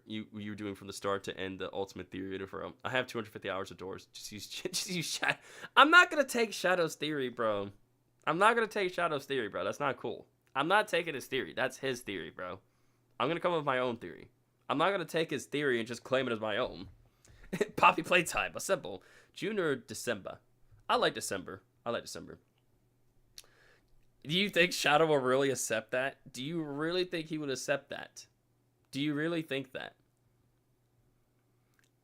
doing from the start to end the ultimate theory for I have 250 hours of doors. Just use chat. I'm not gonna take Shadow's theory, bro. That's not cool. I'm not taking his theory. That's his theory, bro. I'm gonna come up with my own theory. I'm not gonna take his theory and just claim it as my own. Poppy Playtime, a simple June or December. I like December. Do you think Shadow will really accept that? Do you really think he would accept that? Do you really think that?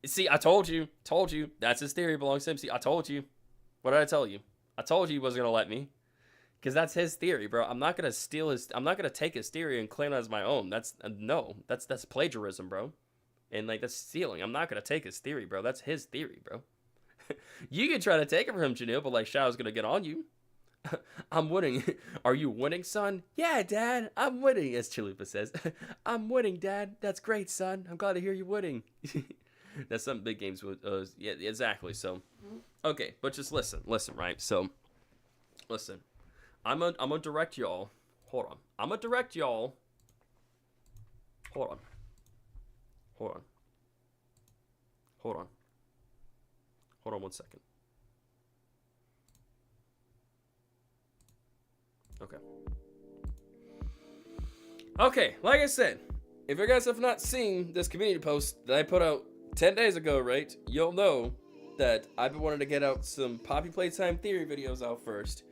See, I told you. That's his theory, belongs to him. See, I told you. What did I tell you? I told you he wasn't gonna let me. Because that's his theory, bro. I'm not gonna take his theory and claim it as my own. That's plagiarism, bro. And like, that's stealing. I'm not gonna take his theory, bro. That's his theory, bro. You can try to take it from him, Janelle, but like, Shadow's gonna get on you. I'm winning. Are you winning, son? Yeah, Dad, I'm winning, as Chalupa says. I'm winning, Dad. That's great, son. I'm glad to hear you winning. That's some big games with, yeah, exactly. So, okay, but just listen, right? So, listen, I'm gonna direct y'all. Hold on, I'm gonna direct y'all. Hold on, hold on, hold on, hold on 1 second. Okay. Okay, like I said, if you guys have not seen this community post that I put out 10 days ago, right, you'll know that I've been wanting to get out some Poppy Playtime theory videos out first.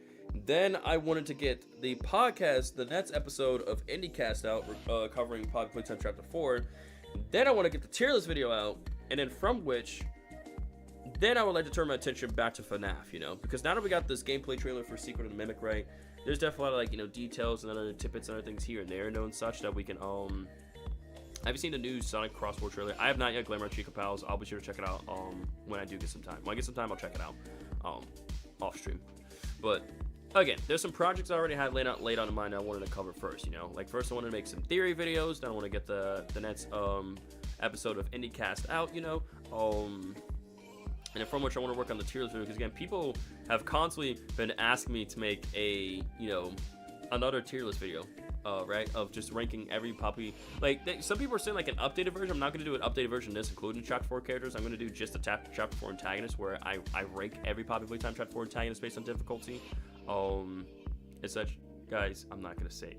Then I wanted to get the podcast, the next episode of IndieCast out, covering Poppy Playtime Chapter 4. Then I want to get the tier list video out, and then from which, then I would like to turn my attention back to FNAF, you know, because now that we got this gameplay trailer for Secret and the Mimic, right, there's definitely a lot of, like, you know, details and other tidbits and other things here and there, and such that we can, have you seen the new Sonic Crossword trailer? I have not yet, Glamour Chica Pals. I'll be sure to check it out, when I do get some time. When I get some time, I'll check it out, off stream. But, again, there's some projects I already had laid on in mind I wanted to cover first, you know? Like, first I wanted to make some theory videos, then I want to get the next, episode of IndieCast out, you know? And from which I want to work on the tier list video, because again, people have constantly been asking me to make a, you know, another tier list video, right, of just ranking every Poppy. Like, some people are saying like an updated version. I'm not going to do an updated version of this, including Chapter 4 characters. I'm going to do just a Chapter 4 antagonist, where I rank every Poppy Playtime Chapter 4 antagonist based on difficulty. And such. Guys, I'm not going to say.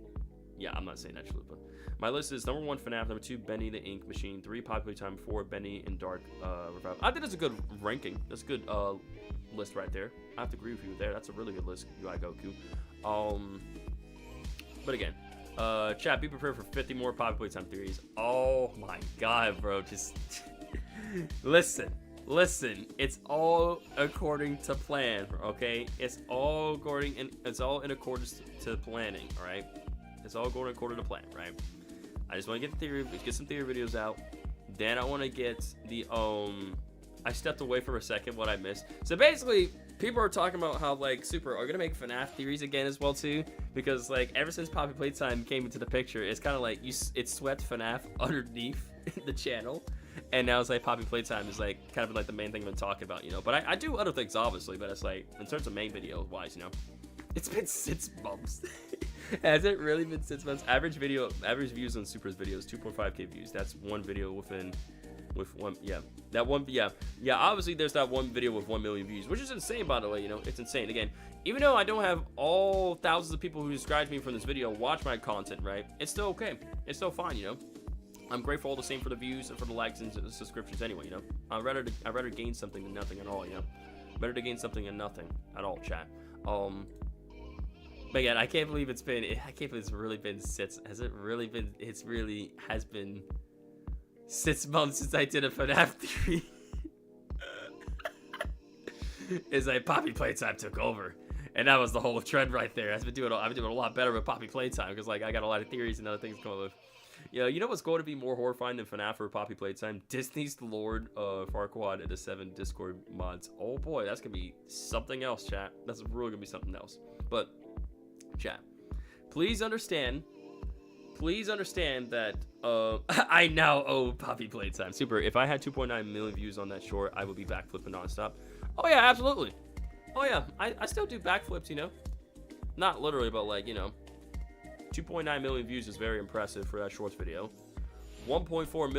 Yeah, I'm not saying that, Chalupa. My list is number 1 FNAF, number 2 Benny the Ink Machine, 3 Poppy Playtime, 4 Benny and Dark Revival. I think that's a good ranking. That's a good list right there. I have to agree with you there. That's a really good list, UI Goku. But again, chat, be prepared for 50 more Poppy Playtime theories. Oh my god, bro. Just listen. It's all according to plan, okay? It's all in accordance to planning, all right? It's all going according to plan, right? I just want to get some theory videos out. Then I want to get the I stepped away for a second. What I missed. So basically, people are talking about how like Super are gonna make FNAF theories again as well too, because like ever since Poppy Playtime came into the picture, it's kind of like it swept FNAF underneath the channel, and now it's like Poppy Playtime is like kind of like the main thing I've been talking about, you know. But I do other things obviously, but it's like in terms of main video wise, you know, it's been 6 months. Has it really been 6 months? Average views on Super's videos, 2.5k views. That's one video with one, yeah. That one, yeah. Obviously, there's that one video with 1 million views, which is insane, by the way, you know. It's insane. Again, even though I don't have all thousands of people who subscribe to me from this video watch my content, right? It's still okay. It's still fine, you know. I'm grateful all the same for the views and for the likes and the subscriptions anyway, you know. I'd rather gain something than nothing at all, you know. Better to gain something than nothing at all, chat. But again, I can't believe it's really been 6. Has it really been? It's really has been 6 months since I did a FNAF 3. It's like Poppy Playtime took over, and that was the whole trend right there. I've been doing a lot better with Poppy Playtime because like I got a lot of theories and other things going with. You know what's going to be more horrifying than FNAF or Poppy Playtime? Disney's Lord Farquaad and the 7 Discord mods. Oh boy, that's gonna be something else, chat. That's really gonna be something else. But chat, please understand that I now owe Poppy Playtime. Super, if I had 2.9 million views on that short, I would be backflipping nonstop. Oh yeah, absolutely. Oh yeah, I still do backflips, you know. Not literally, but like, you know. 2.9 million views is very impressive for that shorts video. 1.4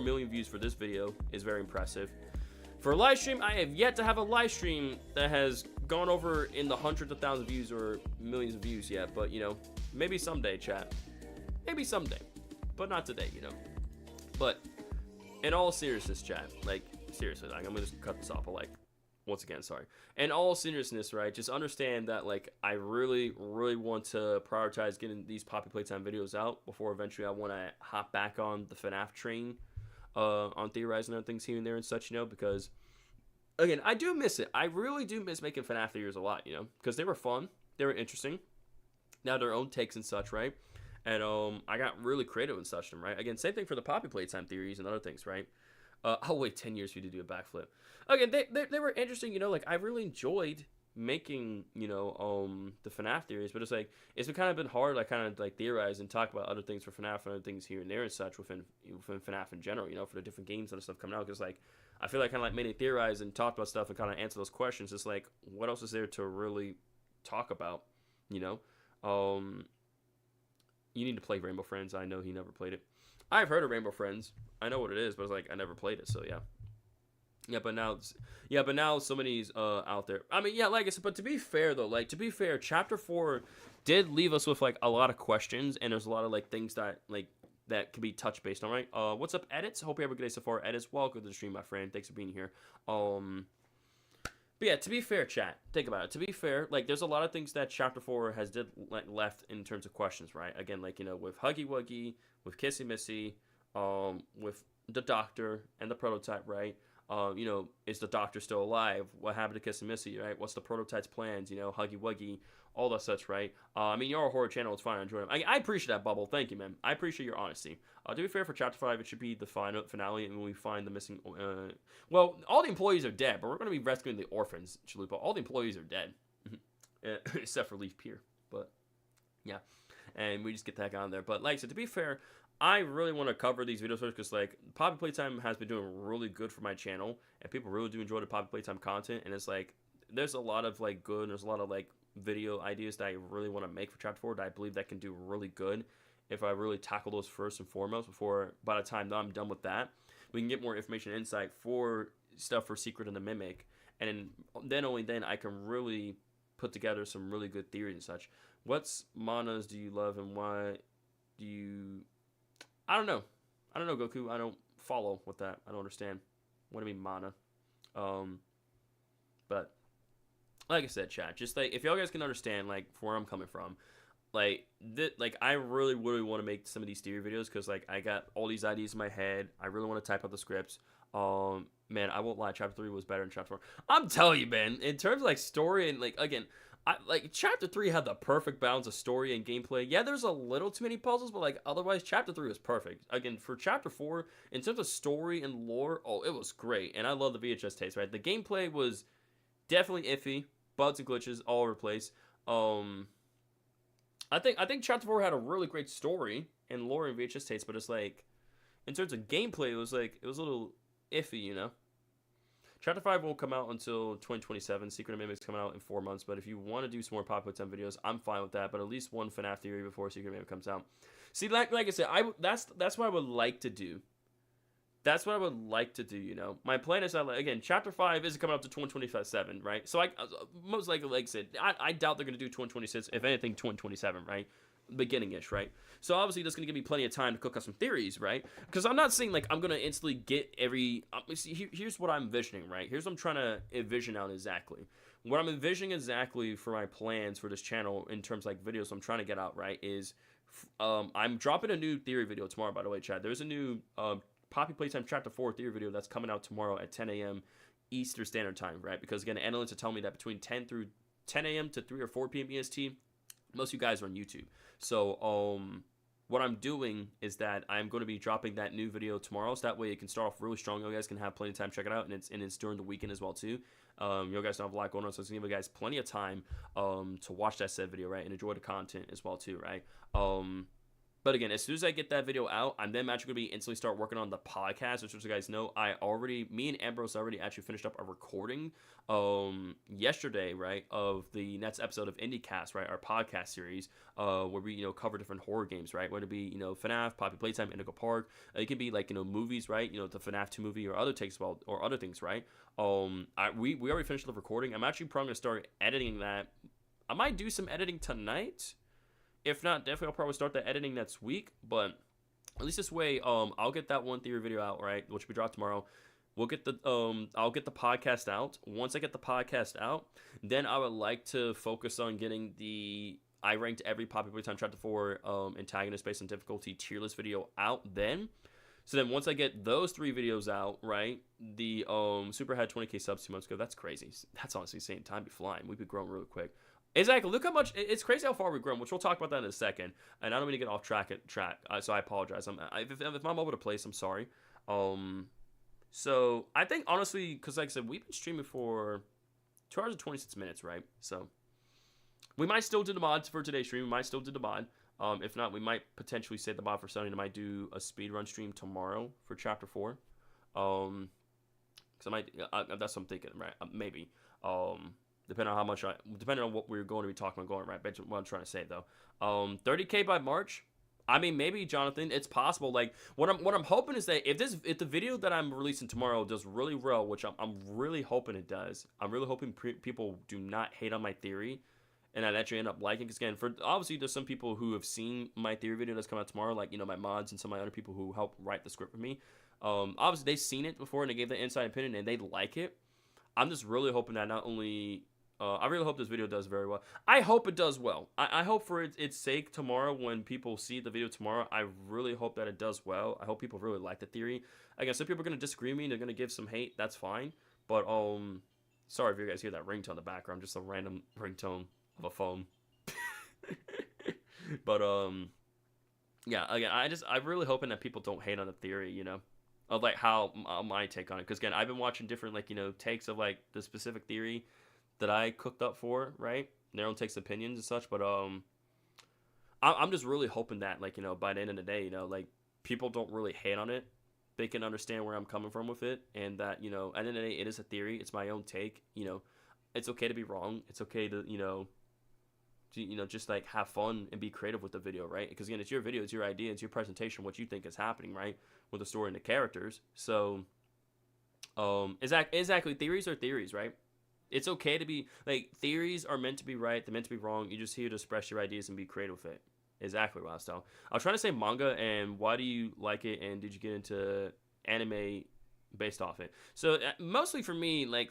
million views for this video is very impressive. For a live stream, I have yet to have a live stream that has gone over in the hundreds of thousands of views or millions of views yet. But, you know, maybe someday, chat. Maybe someday. But not today, you know. But in all seriousness, chat. Like, seriously, like, I'm going to just cut this off. But, like, once again, sorry. In all seriousness, right, just understand that, like, I really, really want to prioritize getting these Poppy Playtime videos out before eventually I want to hop back on the FNAF train. On theorizing on things here and there and such, you know, because again, I do miss it. I really do miss making FNAF theories a lot, you know, because they were fun, they were interesting. Now their own takes and such, right? And I got really creative and such them, right? Again, same thing for the Poppy Playtime theories and other things, right? I'll wait 10 years for you to do a backflip. Again, they were interesting, you know, like I really enjoyed making, the FNAF theories, but it's been kind of been hard, like kind of like theorize and talk about other things for FNAF and other things here and there and such within FNAF in general, for the different games and stuff coming out. Because like I feel like kind of like made it theorize and talked about stuff and kind of answer those questions. It's like what else is there to really talk about, you know? You need to play Rainbow Friends. I know he never played it. I've heard of Rainbow Friends. I know what it is, but it's like I never played it, so yeah. But now somebody's out there. I mean, yeah, like I said, but to be fair though, Chapter 4 did leave us with like a lot of questions, and there's a lot of like things that that can be touch based on, right? What's up, Edits? Hope you have a good day so far. Edits, welcome to the stream, my friend. Thanks for being here. But yeah, to be fair, chat, think about it. To be fair, like there's a lot of things that Chapter 4 has left in terms of questions, right? Again, like with Huggy Wuggy, with Kissy Missy, with the Doctor and the prototype, right? Is the Doctor still alive? What happened to Kissy Missy, right? What's the prototype's plans? Huggy Wuggy, all that such, right? I mean, you're a horror channel. It's fine. I enjoy it. I appreciate that, Bubble. Thank you, man. I appreciate your honesty. To be fair, for Chapter 5, it should be the finale, and when we find the missing... well, all the employees are dead, but we're going to be rescuing the orphans, Chalupa. All the employees are dead. Except for Leaf Pier. But, yeah. And we just get that guy on there. But, like I said, to be fair... I really want to cover these videos first because, like, Poppy Playtime has been doing really good for my channel, and people really do enjoy the Poppy Playtime content, and it's, like, there's a lot of, like, good, and there's a lot of, like, video ideas that I really want to make for Chapter 4 that I believe that can do really good if I really tackle those first and foremost before, by the time I'm done with that, we can get more information and insight for stuff for Secret and the Mimic, and then only then I can really put together some really good theories and such. What's manas do you love, and why do you... I don't know, Goku. I don't follow with that. I don't understand. What do you mean, mana? But like I said, chat. Just like if y'all guys can understand, like where I'm coming from, like I really want to make some of these theory videos because like I got all these ideas in my head. I really want to type out the scripts. Man, I won't lie. Chapter 3 was better than Chapter 4. I'm telling you, man. In terms of like story and like again. Chapter 3 had the perfect balance of story and gameplay. Yeah, there's a little too many puzzles, but like otherwise, Chapter 3 was perfect. Again, for Chapter 4, in terms of story and lore, oh, it was great. And I love the VHS taste, right? The gameplay was definitely iffy, bugs and glitches all over the place. I think Chapter 4 had a really great story and lore and VHS taste, but it's like in terms of gameplay, it was a little iffy, Chapter 5 won't come out until 2027. Secret of Mimic's coming out in 4 months. But if you want to do some more Pop 10 videos, I'm fine with that. But at least one FNAF theory before Secret of Mimic comes out. See, like I said, that's what I would like to do. That's what I would like to do, My plan is, again, Chapter 5 isn't coming out to 2027, right? So, most likely, like I said, I doubt they're going to do 2026. If anything, 2027, right? Beginning-ish, right? So obviously that's going to give me plenty of time to cook up some theories, right? Because I'm not saying like I'm going to instantly get every... here's what I'm envisioning, right? Here's what I'm trying to envision out exactly. What I'm envisioning exactly for my plans for this channel in terms of like videos I'm trying to get out, right, is I'm dropping a new theory video tomorrow, by the way, Chad. There's a new Poppy Playtime Chapter 4 theory video that's coming out tomorrow at 10 a.m. Eastern Standard Time, right? Because again, analysts are telling me that between 10 a.m. to 3 or 4 p.m. EST, most of you guys are on YouTube. So, what I'm doing is that I'm going to be dropping that new video tomorrow, so that way it can start off really strong. You guys can have plenty of time to check it out, and it's during the weekend as well too. You guys don't have a lot going on, so it's going to give you guys plenty of time to watch that said video, right, and enjoy the content as well too, right? But again, as soon as I get that video out, I'm then actually going to be instantly start working on the podcast, which as you guys know, me and Ambrose already actually finished up a recording yesterday, right, of the next episode of IndieCast, right, our podcast series, where we, cover different horror games, right, whether it be, FNAF, Poppy Playtime, Indigo Park, it can be like, movies, right, the FNAF 2 movie or other takes, well, or other things, right, we already finished the recording. I'm actually probably going to start editing that. I might do some editing tonight. If not, definitely I'll probably start the editing next week, but at least this way, I'll get that one theory video out, right, which will be dropped tomorrow. We'll get the, I'll get the podcast out. Once I get the podcast out, then I would like to focus on getting I ranked every Poppy Playtime Chapter 4 antagonist based on difficulty tier list video out then. So then once I get those 3 videos out, right, the Super had 20k subs 2 months ago. That's crazy. That's honestly insane. Time be flying. We've been growing really quick. Exactly. Look how much it's crazy how far we've grown, which we'll talk about that in a second. And I don't mean to get off track, so I apologize. If I'm over the place, I'm sorry. So I think honestly, because like I said, we've been streaming for 2 hours and 26 minutes, right? So we might still do the mods for today's stream. We might still do the mod. If not, we might potentially save the mod for Sunday. I might do a speedrun stream tomorrow for Chapter 4. Because I might, that's what I'm thinking, right? Maybe. Depending on what we're going to be talking about going, right? That's what I'm trying to say, though. 30K by March. I mean, maybe, Jonathan, it's possible. Like, what I'm hoping is that if the video that I'm releasing tomorrow does really well, which I'm really hoping it does, I'm really hoping people do not hate on my theory, and I actually end up liking. Because again, obviously there's some people who have seen my theory video that's come out tomorrow, like, you know, my mods and some of my other people who help write the script with me. Obviously they've seen it before and they gave the inside opinion and they like it. I'm just really hoping that not only I really hope this video does very well. I hope it does well. I hope for its sake tomorrow when people see the video tomorrow, I really hope that it does well. I hope people really like the theory. Again, some people are going to disagree with me. They're going to give some hate. That's fine. But, sorry if you guys hear that ringtone in the background. Just a random ringtone of a phone. But, yeah, again, I'm really hoping that people don't hate on the theory, you know, of, like, how my take on it. Because, again, I've been watching different, like, you know, takes of, like, the specific theory that I cooked up for, right? Their own takes, opinions and such, but I'm just really hoping that, like, you know, by the end of the day, you know, like, people don't really hate on it. They can understand where I'm coming from with it, and that, you know, at the end of the day, it is a theory. It's my own take. You know, it's okay to be wrong. It's okay to, you know, just like have fun and be creative with the video, right? Because again, it's your video, it's your idea, it's your presentation, what you think is happening, right, with the story and the characters. So, exactly, theories are theories, right? It's okay to be, like, theories are meant to be right, they're meant to be wrong. You're just here to express your ideas and be creative with it. Exactly what I was telling. I was trying to say manga, and why do you like it, and did you get into anime based off it? So, mostly for me, like,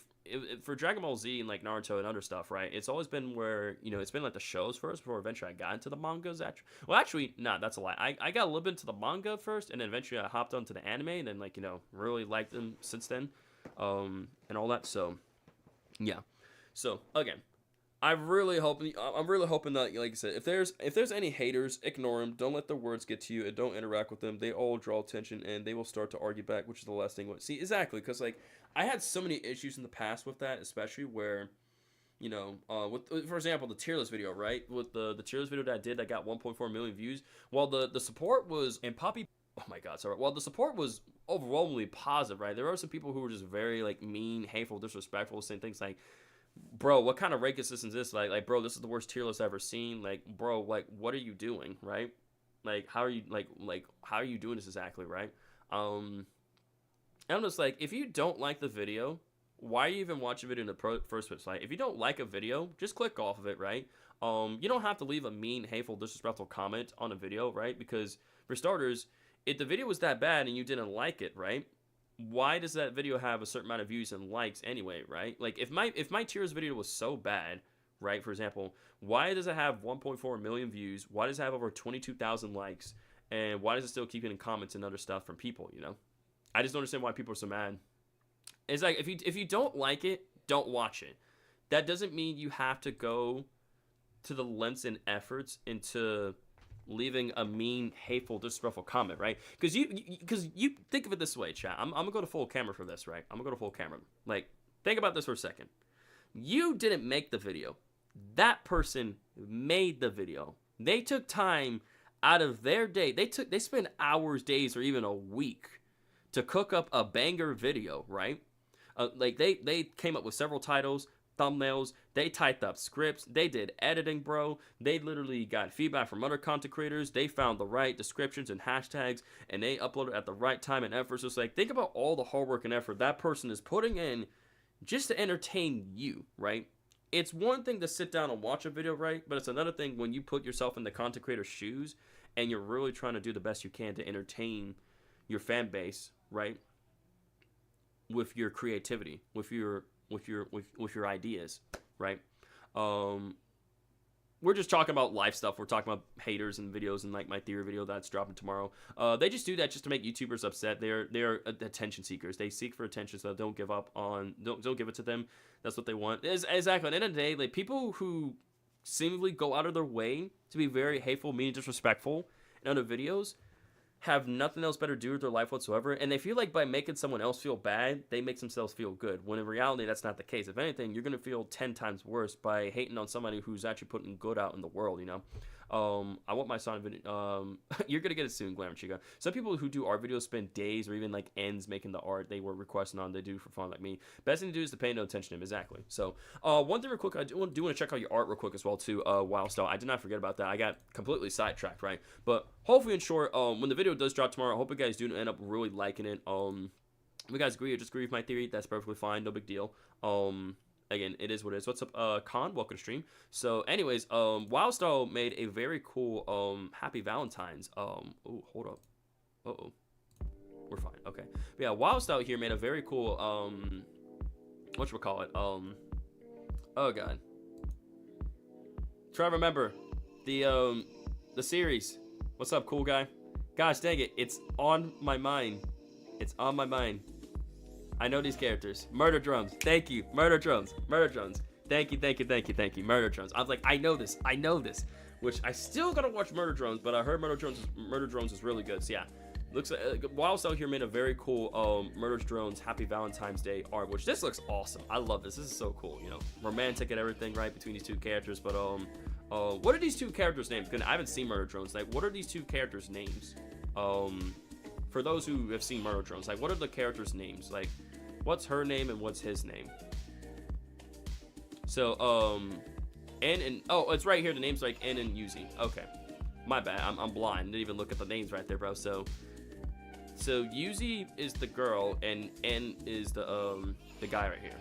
for Dragon Ball Z and, like, Naruto and other stuff, right, it's always been where, you know, it's been, like, the shows first before eventually I got into the mangas. Actually, no, that's a lie. I got a little bit into the manga first, and then eventually I hopped onto the anime, and then, like, you know, really liked them since then, and all that, so... Yeah, so again, I'm really hoping that, like I said, if there's any haters, ignore them. Don't let their words get to you, and don't interact with them. They all draw attention, and they will start to argue back, which is the last thing. See, exactly, because, like, I had so many issues in the past with that, especially where, you know, with, for example, the tier list video, right? With the tier list video that I did, that got 1.4 million views. While the support was, and Poppy, oh my God, sorry. While the support was overwhelmingly positive, right? There are some people who were just very, like, mean, hateful, disrespectful, saying things like, bro, what kind of rank assist is this? Like, bro, this is the worst tier list I've ever seen. Like, bro, like, what are you doing, right? Like, how are you, like, how are you doing this exactly, right? And I'm just like, if you don't like the video, why are you even watching the video in the first place? Like, if you don't like a video, just click off of it, right? You don't have to leave a mean, hateful, disrespectful comment on a video, right? Because, for starters, if the video was that bad and you didn't like it, right, why does that video have a certain amount of views and likes anyway, right? Like, if my tiers video was so bad, right, for example, why does it have 1.4 million views? Why does it have over 22,000 likes? And why does it still keep getting comments and other stuff from people, you know? I just don't understand why people are so mad. It's like, if you don't like it, don't watch it. That doesn't mean you have to go to the lengths and efforts into leaving a mean, hateful, disrespectful comment, right? Because you think of it this way, chat. I'm gonna go to full camera for this, right? I'm gonna go to full camera. Like, think about this for a second. You didn't make the video. That person made the video. They took time out of their day. They spent hours, days, or even a week to cook up a banger video, right? Like, they came up with several titles, thumbnails, they typed up scripts, they did editing, bro. They literally got feedback from other content creators. They found the right descriptions and hashtags, and they uploaded at the right time and effort. So it's like, think about all the hard work and effort that person is putting in just to entertain you, right? It's one thing to sit down and watch a video, right? But it's another thing when you put yourself in the content creator's shoes and you're really trying to do the best you can to entertain your fan base, right? With your creativity, with your ideas, right? We're just talking about life stuff. We're talking about haters and videos, and like my theory video that's dropping tomorrow. They just do that just to make YouTubers upset. They're attention seekers. They seek for attention, so don't give it to them. That's what they want. Exactly. At the end of the day, like, people who seemingly go out of their way to be very hateful, mean, disrespectful in other videos, have nothing else better to do with their life whatsoever, and they feel like by making someone else feel bad, they make themselves feel good, when in reality, that's not the case. If anything, you're going to feel 10 times worse by hating on somebody who's actually putting good out in the world, you know? I want my son video. You're gonna get it soon, Glamour Chica. Some people who do art videos spend days or even like ends making the art they were requesting on. They do for fun, like me. Best thing to do is to pay no attention to him. Exactly. So, one thing real quick, I do want to check out your art real quick as well too. Wild Style. I did not forget about that. I got completely sidetracked, right? But hopefully, in short, when the video does drop tomorrow, I hope you guys do end up really liking it. If you guys agree or disagree with my theory, that's perfectly fine. No big deal. Again, it is what it is. What's up, Con? Welcome to stream. So, anyways, Wildstyle made a very cool, Happy Valentine's. Oh, hold up. Uh-oh. We're fine. Okay. But yeah, Wildstyle here made a very cool, whatchamacallit? Oh, God. Try to remember. The series. What's up, cool guy? Gosh, dang it. It's on my mind. It's on my mind. I know these characters. Murder Drones. Thank you. Murder Drones. Murder Drones. Thank you. Murder Drones. I was like, I know this. Which I still gotta watch Murder Drones, but I heard Murder Drones is really good. So yeah, looks like Wildstyle here made a very cool Murder Drones Happy Valentine's Day art, which this looks awesome. I love this. This is so cool. You know, romantic and everything, right, between these two characters. But what are these two characters' names? Because I haven't seen Murder Drones. Like, what are these two characters' names? For those who have seen Murder Drones, like, what are the characters' names? Like, what's her name and what's his name? So, N and, oh, it's right here. The name's like N and Yuzi. Okay. My bad. I'm blind. Didn't even look at the names right there, bro. So Yuzi is the girl and N is the guy right here.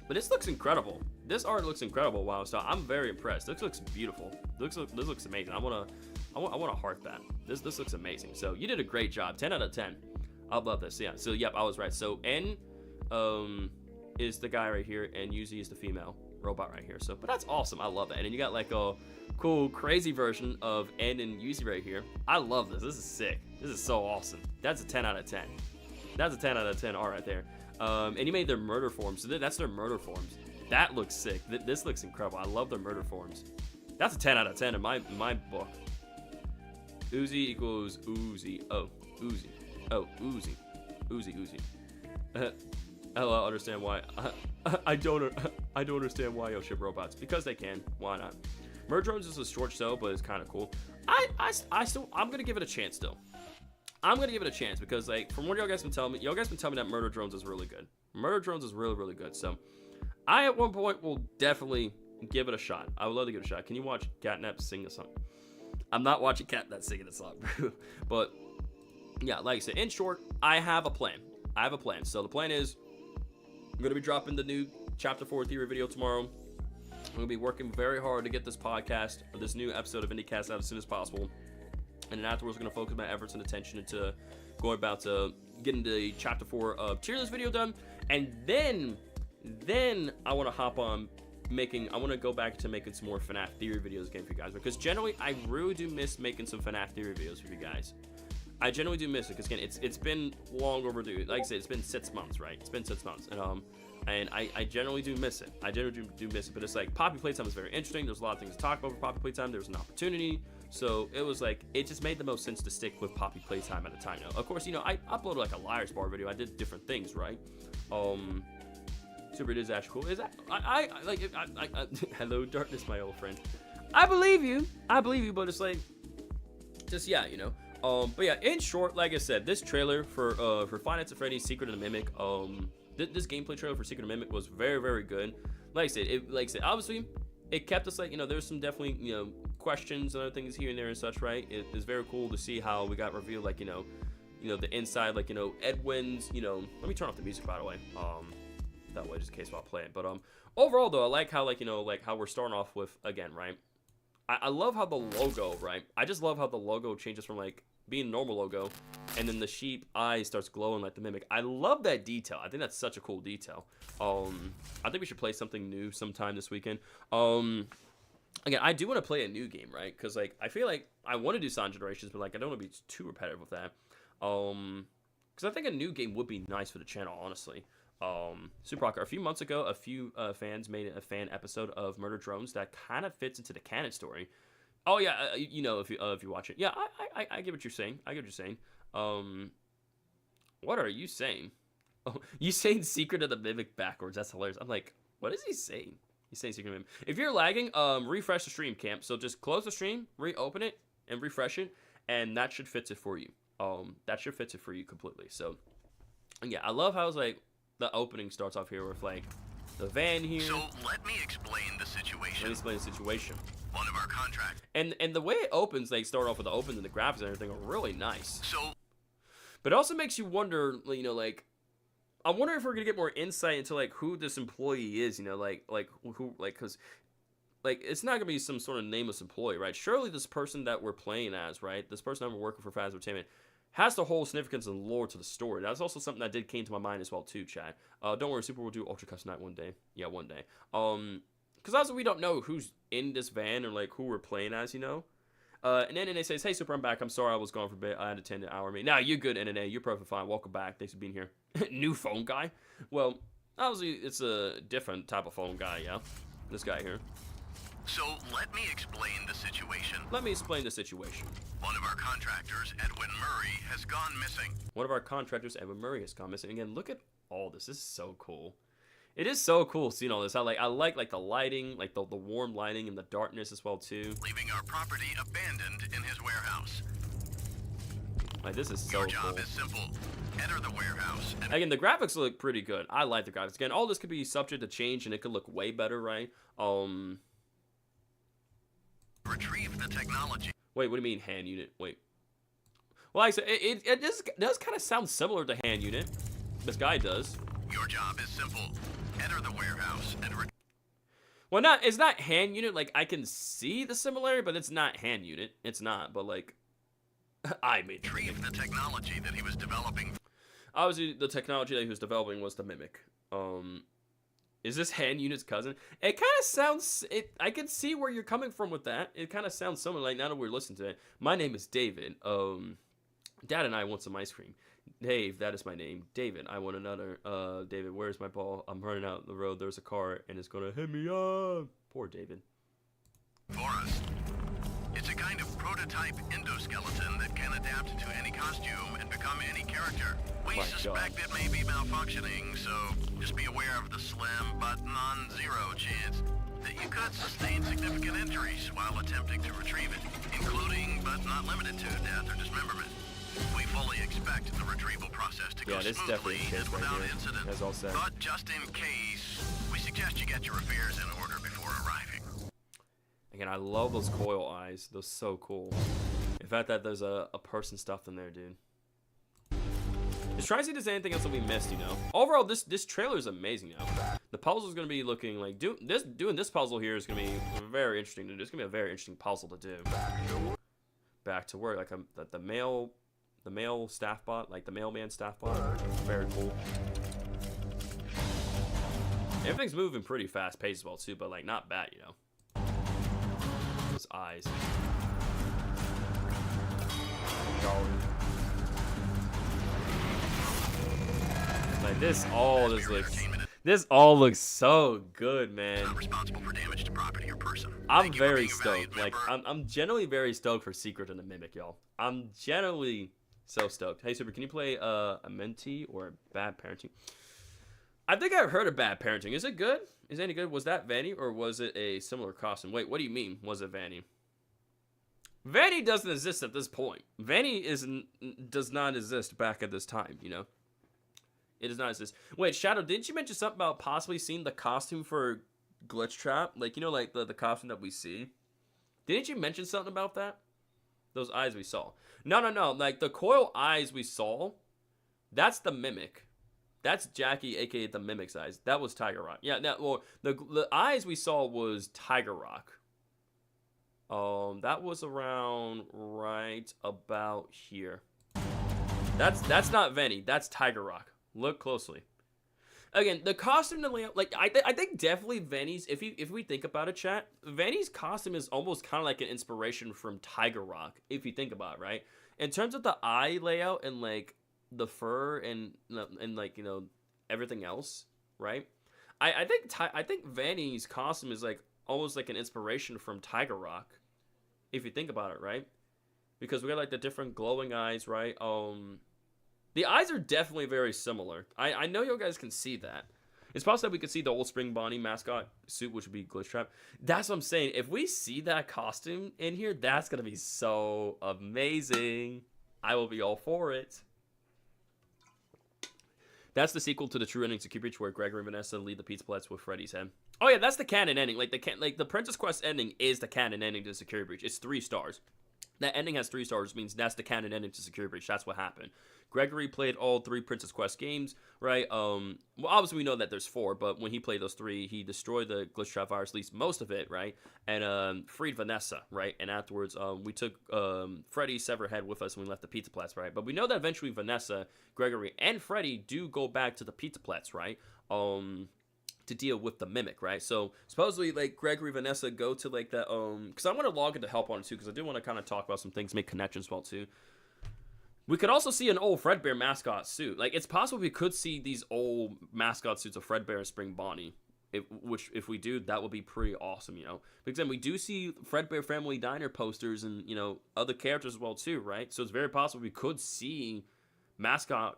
But this looks incredible. This art looks incredible. Wow. So I'm very impressed. This looks beautiful. This looks amazing. I want to heart that. This looks amazing. So you did a great job. 10 out of 10. I love this. Yeah. So yep, I was right. So N is the guy right here, and Yuzi is the female robot right here. So, but that's awesome. I love that. And then you got like a cool, crazy version of N and Yuzi right here. I love this. This is sick. This is so awesome. That's a 10 out of 10. That's a 10 out of 10 art right there. And you made their murder forms. So that's their murder forms. That looks sick. This looks incredible. I love their murder forms. That's a 10 out of 10 in my book. Uzi equals Uzi. Oh, Uzi. Oh, Uzi. Uzi. Hello, I understand why. I don't understand why y'all ship robots. Because they can. Why not? Murder Drones is a short show, but it's kind of cool. I'm gonna give it a chance still. I'm gonna give it a chance because, like, from what y'all guys been telling me, that Murder Drones is really good. Murder Drones is really, really good. So, I at one point will definitely give it a shot. I would love to give it a shot. Can you watch Catnap sing a song? I'm not watching Catnap singing a song, but yeah, like I said, in short, I have a plan. So the plan is, I'm going to be dropping the new Chapter 4 theory video tomorrow. I'm going to be working very hard to get this podcast, or this new episode of IndieCast out as soon as possible. And then afterwards, I'm going to focus my efforts and attention into going about to getting the Chapter 4 tier list video done. And then I want to hop on I want to go back to making some more FNAF theory videos again for you guys. Because generally, I really do miss making some FNAF theory videos for you guys. I generally do miss it because, again, it's been long overdue. Like I said, it's been 6 months, right? It's been 6 months, and I generally do miss it. But it's like Poppy Playtime is very interesting. There's a lot of things to talk about for Poppy Playtime. There's an opportunity, so it was like it just made the most sense to stick with Poppy Playtime at a time. Now, of course, I uploaded like a Liar's Bar video. I did different things, right? Super is actually cool. Is that I hello darkness, my old friend. I believe you, but it's like just but yeah, in short, like I said, this trailer for Five Nights at Freddy's Secret of the Mimic, this gameplay trailer for Secret of the Mimic was very, very good. Like I said, obviously, it kept us like, there's some definitely, questions and other things here and there and such, right? It is very cool to see how we got revealed, like, the inside, like, Edwin's, let me turn off the music, by the way, that way, just in case while I play it. But, overall, though, I like how, like how we're starting off with, again, right? I love how the logo, right? I just love how the logo changes from, like, being a normal logo, and then the sheep eye starts glowing like the Mimic. I love that detail. I think that's such a cool detail. I think we should play something new sometime this weekend. Again, I do want to play a new game, right? Because, like, I feel like I want to do Sound Generations, but, like, I don't want to be too repetitive with that. Because I think a new game would be nice for the channel, honestly. Super Rockstar. A few months ago, a few fans made a fan episode of Murder Drones that kind of fits into the canon story. Oh yeah, you know if you watch it. Yeah, I get what you're saying. I get what you're saying. What are you saying? Oh, you saying Secret of the Mimic backwards. That's hilarious. I'm like, what is he saying? He's saying Secret of the Mimic. If you're lagging, refresh the stream, Camp. So just close the stream, reopen it, and refresh it, and that should fix it for you. That should fix it for you completely. So, yeah, I love how it's like the opening starts off here with like the van here. So let me explain the situation. Let me explain the situation. One of our contracts. And the way it opens, they start off with the open and the graphics and everything are really nice. So, but it also makes you wonder, you know, like, I wonder if we're gonna get more insight into like who this employee is, you know, like who, like, cause like it's not gonna be some sort of nameless employee, right? Surely this person that we're playing as, right? This person that we're working for FNAF Entertainment has the whole significance and lore to the story. That's also something that came to my mind as well too, chat. Don't worry, Super will do Ultra Custom Night one day. Yeah, one day. Because also we don't know who's in this van or like who we're playing as, you know. And then NNA says, "Hey Super, I'm back. I'm sorry I was gone for a bit. I had to attend an hour meeting. Nah, you're good, NNA. You're perfectly fine. Welcome back. Thanks for being here." New phone guy. Well, obviously it's a different type of phone guy. Yeah, this guy here. So let me explain the situation. Let me explain the situation. One of our contractors, Edwin Murray, has gone missing. One of our contractors, Edwin Murray, has gone missing. Again, look at all this. This is so cool. It is so cool seeing all this. I like the lighting, like the warm lighting and the darkness as well too. Leaving our property abandoned in his warehouse. Like this is so Your job cool. is simple. Enter the warehouse and Again, the graphics look pretty good. I like the graphics. Again, all this could be subject to change and it could look way better, right? retrieve the technology. Wait, what do you mean hand unit? Wait. Well, like I said, it does kind of sound similar to hand unit. This guy does. Your job is simple. Enter the warehouse and Well, it's not hand unit. Like, I can see the similarity, but it's not hand unit. It's not, but like, I made the retrieve mimic. the technology that he was developing. Obviously, the technology that he was developing was the mimic. Is this hand unit's cousin? It kind of sounds. I can see where you're coming from with that. It kind of sounds similar. Like now that we're listening to it, my name is David. Dad and I want some ice cream. Dave, that is my name. David, I want another. David, where's my ball? I'm running out the road. There's a car and it's gonna hit me up. Poor David. For us. It's a kind of prototype endoskeleton that can adapt to any costume and become any character. We My suspect God. it may be malfunctioning, so just be aware of the slim but non-zero chance that you could sustain significant injuries while attempting to retrieve it, including but not limited to death or dismemberment. We fully expect the retrieval process to go Yeah, this is smoothly definitely the and case right without here. incident. That's all said. But just in case, we suggest you get your affairs in order before arriving. Again, I love those coil eyes. Those so cool. In fact, that there's a person stuffed in there, dude. Just trying to see if there's anything else that we missed, you know. Overall, this trailer is amazing, you know. The puzzle is gonna be looking like doing this puzzle here is gonna be very interesting to do. It's gonna be a very interesting puzzle to do. Back to work, like the male staff bot, like the mailman staff bot. Very cool. Everything's moving pretty fast paced as well too, but like not bad, you know. Those eyes. Like this all looks so good, man. Not responsible for damage to property or person. I'm Thank you for very being a valued stoked. Like member. I'm generally very stoked for Secret and the Mimic, y'all. I'm generally so stoked. Hey Super, can you play a Mentee or Bad Parenting? I think I've heard of Bad Parenting. Is it good? Is it any good? Was that Vanny or was it a similar costume? Wait, what do you mean? Was it Vanny? Vanny doesn't exist at this point. Vanny does not exist back at this time, you know? It does not exist. Wait, Shadow, didn't you mention something about possibly seeing the costume for Glitch Trap? Like, you know, like the costume that we see? Didn't you mention something about that? Those eyes we saw. No. Like, the coil eyes we saw, that's the Mimic. That's Jackie, aka the Mimic's eyes. That was Tiger Rock. Yeah, well, the eyes we saw was Tiger Rock. That was around right about here. That's not Venny. That's Tiger Rock. Look closely. Again, the costume, the layout, like I think definitely Venny's. If we think about it, chat, Venny's costume is almost kind of like an inspiration from Tiger Rock. If you think about it, right? In terms of the eye layout and like the fur and like, you know, everything else, right? I think Vanny's costume is like almost like an inspiration from Tiger Rock. if you think about it, right? Because we got like the different glowing eyes, right? The eyes are definitely very similar. I know you guys can see that. It's possible that we could see the old Spring Bonnie mascot suit, which would be Glitch Trap. That's what I'm saying. If we see that costume in here, that's gonna be so amazing. I will be all for it. That's the sequel to the true ending to Secret Breach, where Gregory and Vanessa lead the Pizza Palettes with Freddy's head. Oh yeah, that's the canon ending. Like the Princess Quest ending is the canon ending to Security Breach. It's 3 stars. That ending has 3 stars, which means that's the canon ending to Security Breach. That's what happened. Gregory played all 3 Princess Quest games, right? Well, obviously we know that there's 4, but when he played those 3, he destroyed the Glitch Trap virus, at least most of it, right? And freed Vanessa, right? And afterwards, we took Freddy's severed head with us when we left the Pizza Palace, right? But we know that eventually Vanessa, Gregory, and Freddy do go back to the Pizza Palace, right? To deal with the mimic, right? So supposedly, like, Gregory, Vanessa go to like that because I want to log into help on it too, because I do want to kind of talk about some things, make connections well too. We could also see an old Fredbear mascot suit. Like, it's possible we could see these old mascot suits of Fredbear and Spring Bonnie. Which, if we do, that would be pretty awesome, you know? Because then we do see Fredbear Family Diner posters and, you know, other characters as well too, right? So it's very possible we could see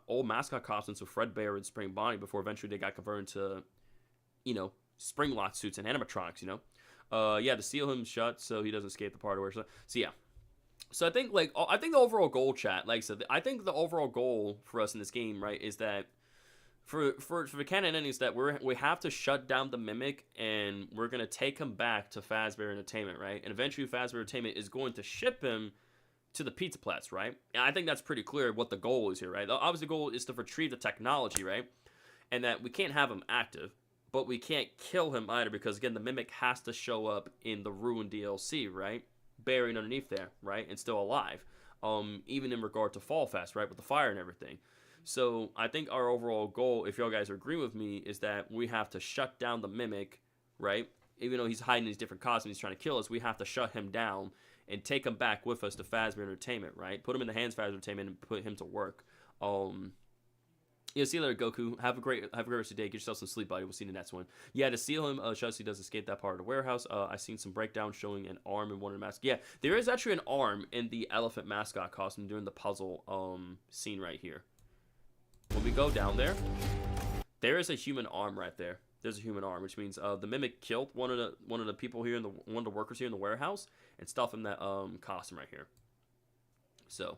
old mascot costumes of Fredbear and Spring Bonnie before eventually they got converted to, you know, Spring Lot suits and animatronics, you know? Yeah, to seal him shut so he doesn't escape the party or so. So yeah. So I think the overall goal, chat, like I said, I think the overall goal for us in this game, right, is that for the canon ending is that we have to shut down the mimic, and we're gonna take him back to Fazbear Entertainment, right? And eventually Fazbear Entertainment is going to ship him to the Pizza Palace, right? And I think that's pretty clear what the goal is here, right? Obviously the goal is to retrieve the technology, right? And that we can't have him active, but we can't kill him either, because again, the mimic has to show up in the Ruin DLC, right? Buried underneath there, right? And still alive. Even in regard to Fall Fest, right? With the fire and everything. So I think our overall goal, if y'all guys agree with me, is that we have to shut down the mimic, right? Even though he's hiding these different costumes, he's trying to kill us, we have to shut him down and take him back with us to Fazbear Entertainment, right? Put him in the hands of Fazbear Entertainment and put him to work. Yeah, see you later, Goku. Have a great rest of the day. Get yourself some sleep, buddy. We'll see you in the next one. Yeah, to seal him, Chelsea does escape that part of the warehouse. I seen some breakdowns showing an arm in one of the masks. Yeah, there is actually an arm in the elephant mascot costume during the puzzle scene right here. When we go down there, there is a human arm right there. There's a human arm, which means the mimic killed one of the people here one of the workers here in the warehouse and stuff in that costume right here. So,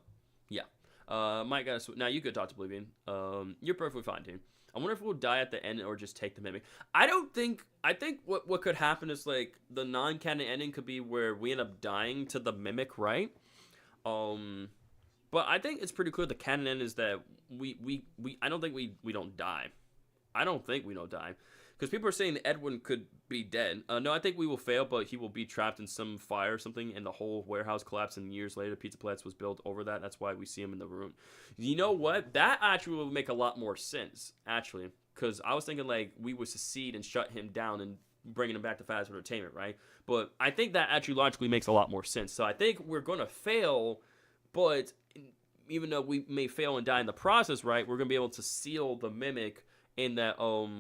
yeah. Mike got now you could talk to Oblivion. You're perfectly fine, dude. I wonder if we'll die at the end or just take the mimic. I think what could happen is like the non-canon ending could be where we end up dying to the mimic, right? But I think it's pretty clear the canon end is that I don't think we don't die. I don't think we don't die. Because people are saying Edwin could be dead. No, I think we will fail, but he will be trapped in some fire or something, and the whole warehouse collapsed, and years later, Pizza Palace was built over that. That's why we see him in the room. You know what? That actually would make a lot more sense, actually. Because I was thinking, like, we would secede and shut him down and bringing him back to Fazbear Entertainment, right? But I think that actually logically makes a lot more sense. So I think we're going to fail, but even though we may fail and die in the process, right, we're going to be able to seal the mimic in that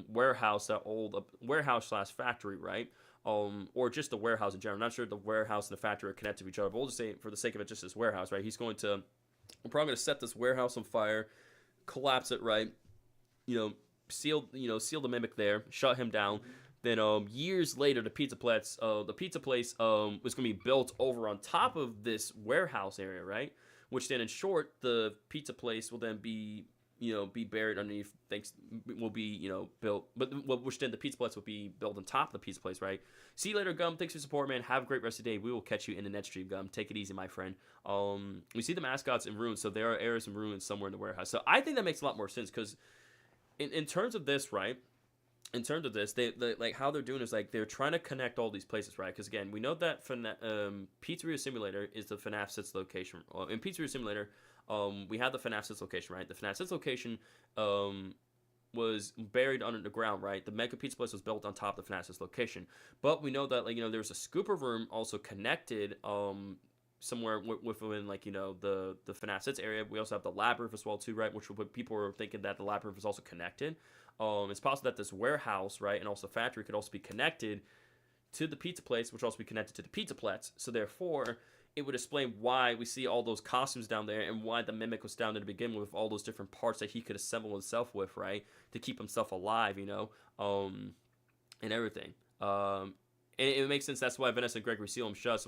warehouse, that old warehouse / factory, right? Or just the warehouse in general. I'm not sure if the warehouse and the factory are connected to each other, but we'll just say, for the sake of it, just this warehouse, right? We're probably going to set this warehouse on fire, collapse it, right? You know, seal the mimic there, shut him down. Then years later, the pizza place was going to be built over on top of this warehouse area, right? Which then, in short, the pizza place will then be buried underneath. Built, but which then the pizza place will be built on top of the pizza place, right? See you later, Gum. Thanks for your support, man. Have a great rest of the day. We will catch you in the next stream, Gum. Take it easy, my friend. We see the mascots in ruins, so there are areas in ruins somewhere in the warehouse. So I think that makes a lot more sense because, in terms of this, right? In terms of this, they like how they're doing is like they're trying to connect all these places, right? Because again, we know that Pizzeria Simulator is the FNAF 6 location. In Pizzeria Simulator, we have the FNAF 6 location, right? The FNAF 6 location was buried under the ground, right? The Mega Pizza Place was built on top of the FNAF 6 location. But we know that, there's a scooper room also connected somewhere within, the FNAF 6 area. We also have the labyrinth as well, too, right? Which people were thinking that the labyrinth was also connected. It's possible that this warehouse, right, and also factory could also be connected to the pizza place, which also be connected to the Pizza Palace. So therefore, it would explain why we see all those costumes down there and why the Mimic was down there to begin with all those different parts that he could assemble himself with, right? To keep himself alive, and everything. And it makes sense. That's why Vanessa and Gregory seal him shut.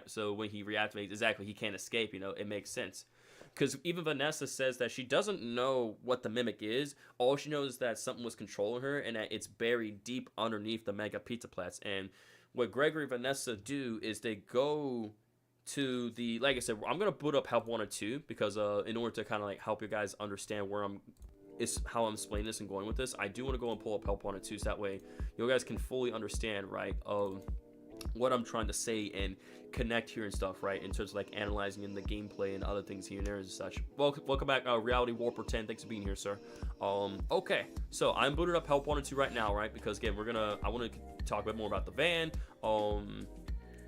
So when he reactivates, exactly, he can't escape. It makes sense. Because even Vanessa says that she doesn't know what the Mimic is. All she knows is that something was controlling her and that it's buried deep underneath the Mega Pizza Plats. And what Gregory and Vanessa do is they go to the, like I said, I'm going to boot up help 1 or 2 because in order to kind of like help you guys understand how I'm explaining this and going with this, I do want to go and pull up help 1 or 2 so that way you guys can fully understand, right, of what I'm trying to say and connect here and stuff, right, in terms of like analyzing in the gameplay and other things here and there and such. Welcome back, Reality Warper 10. Thanks for being here, sir. Okay, so I'm booted up help 1 or 2 right now, right, because again I want to talk a bit more about the van,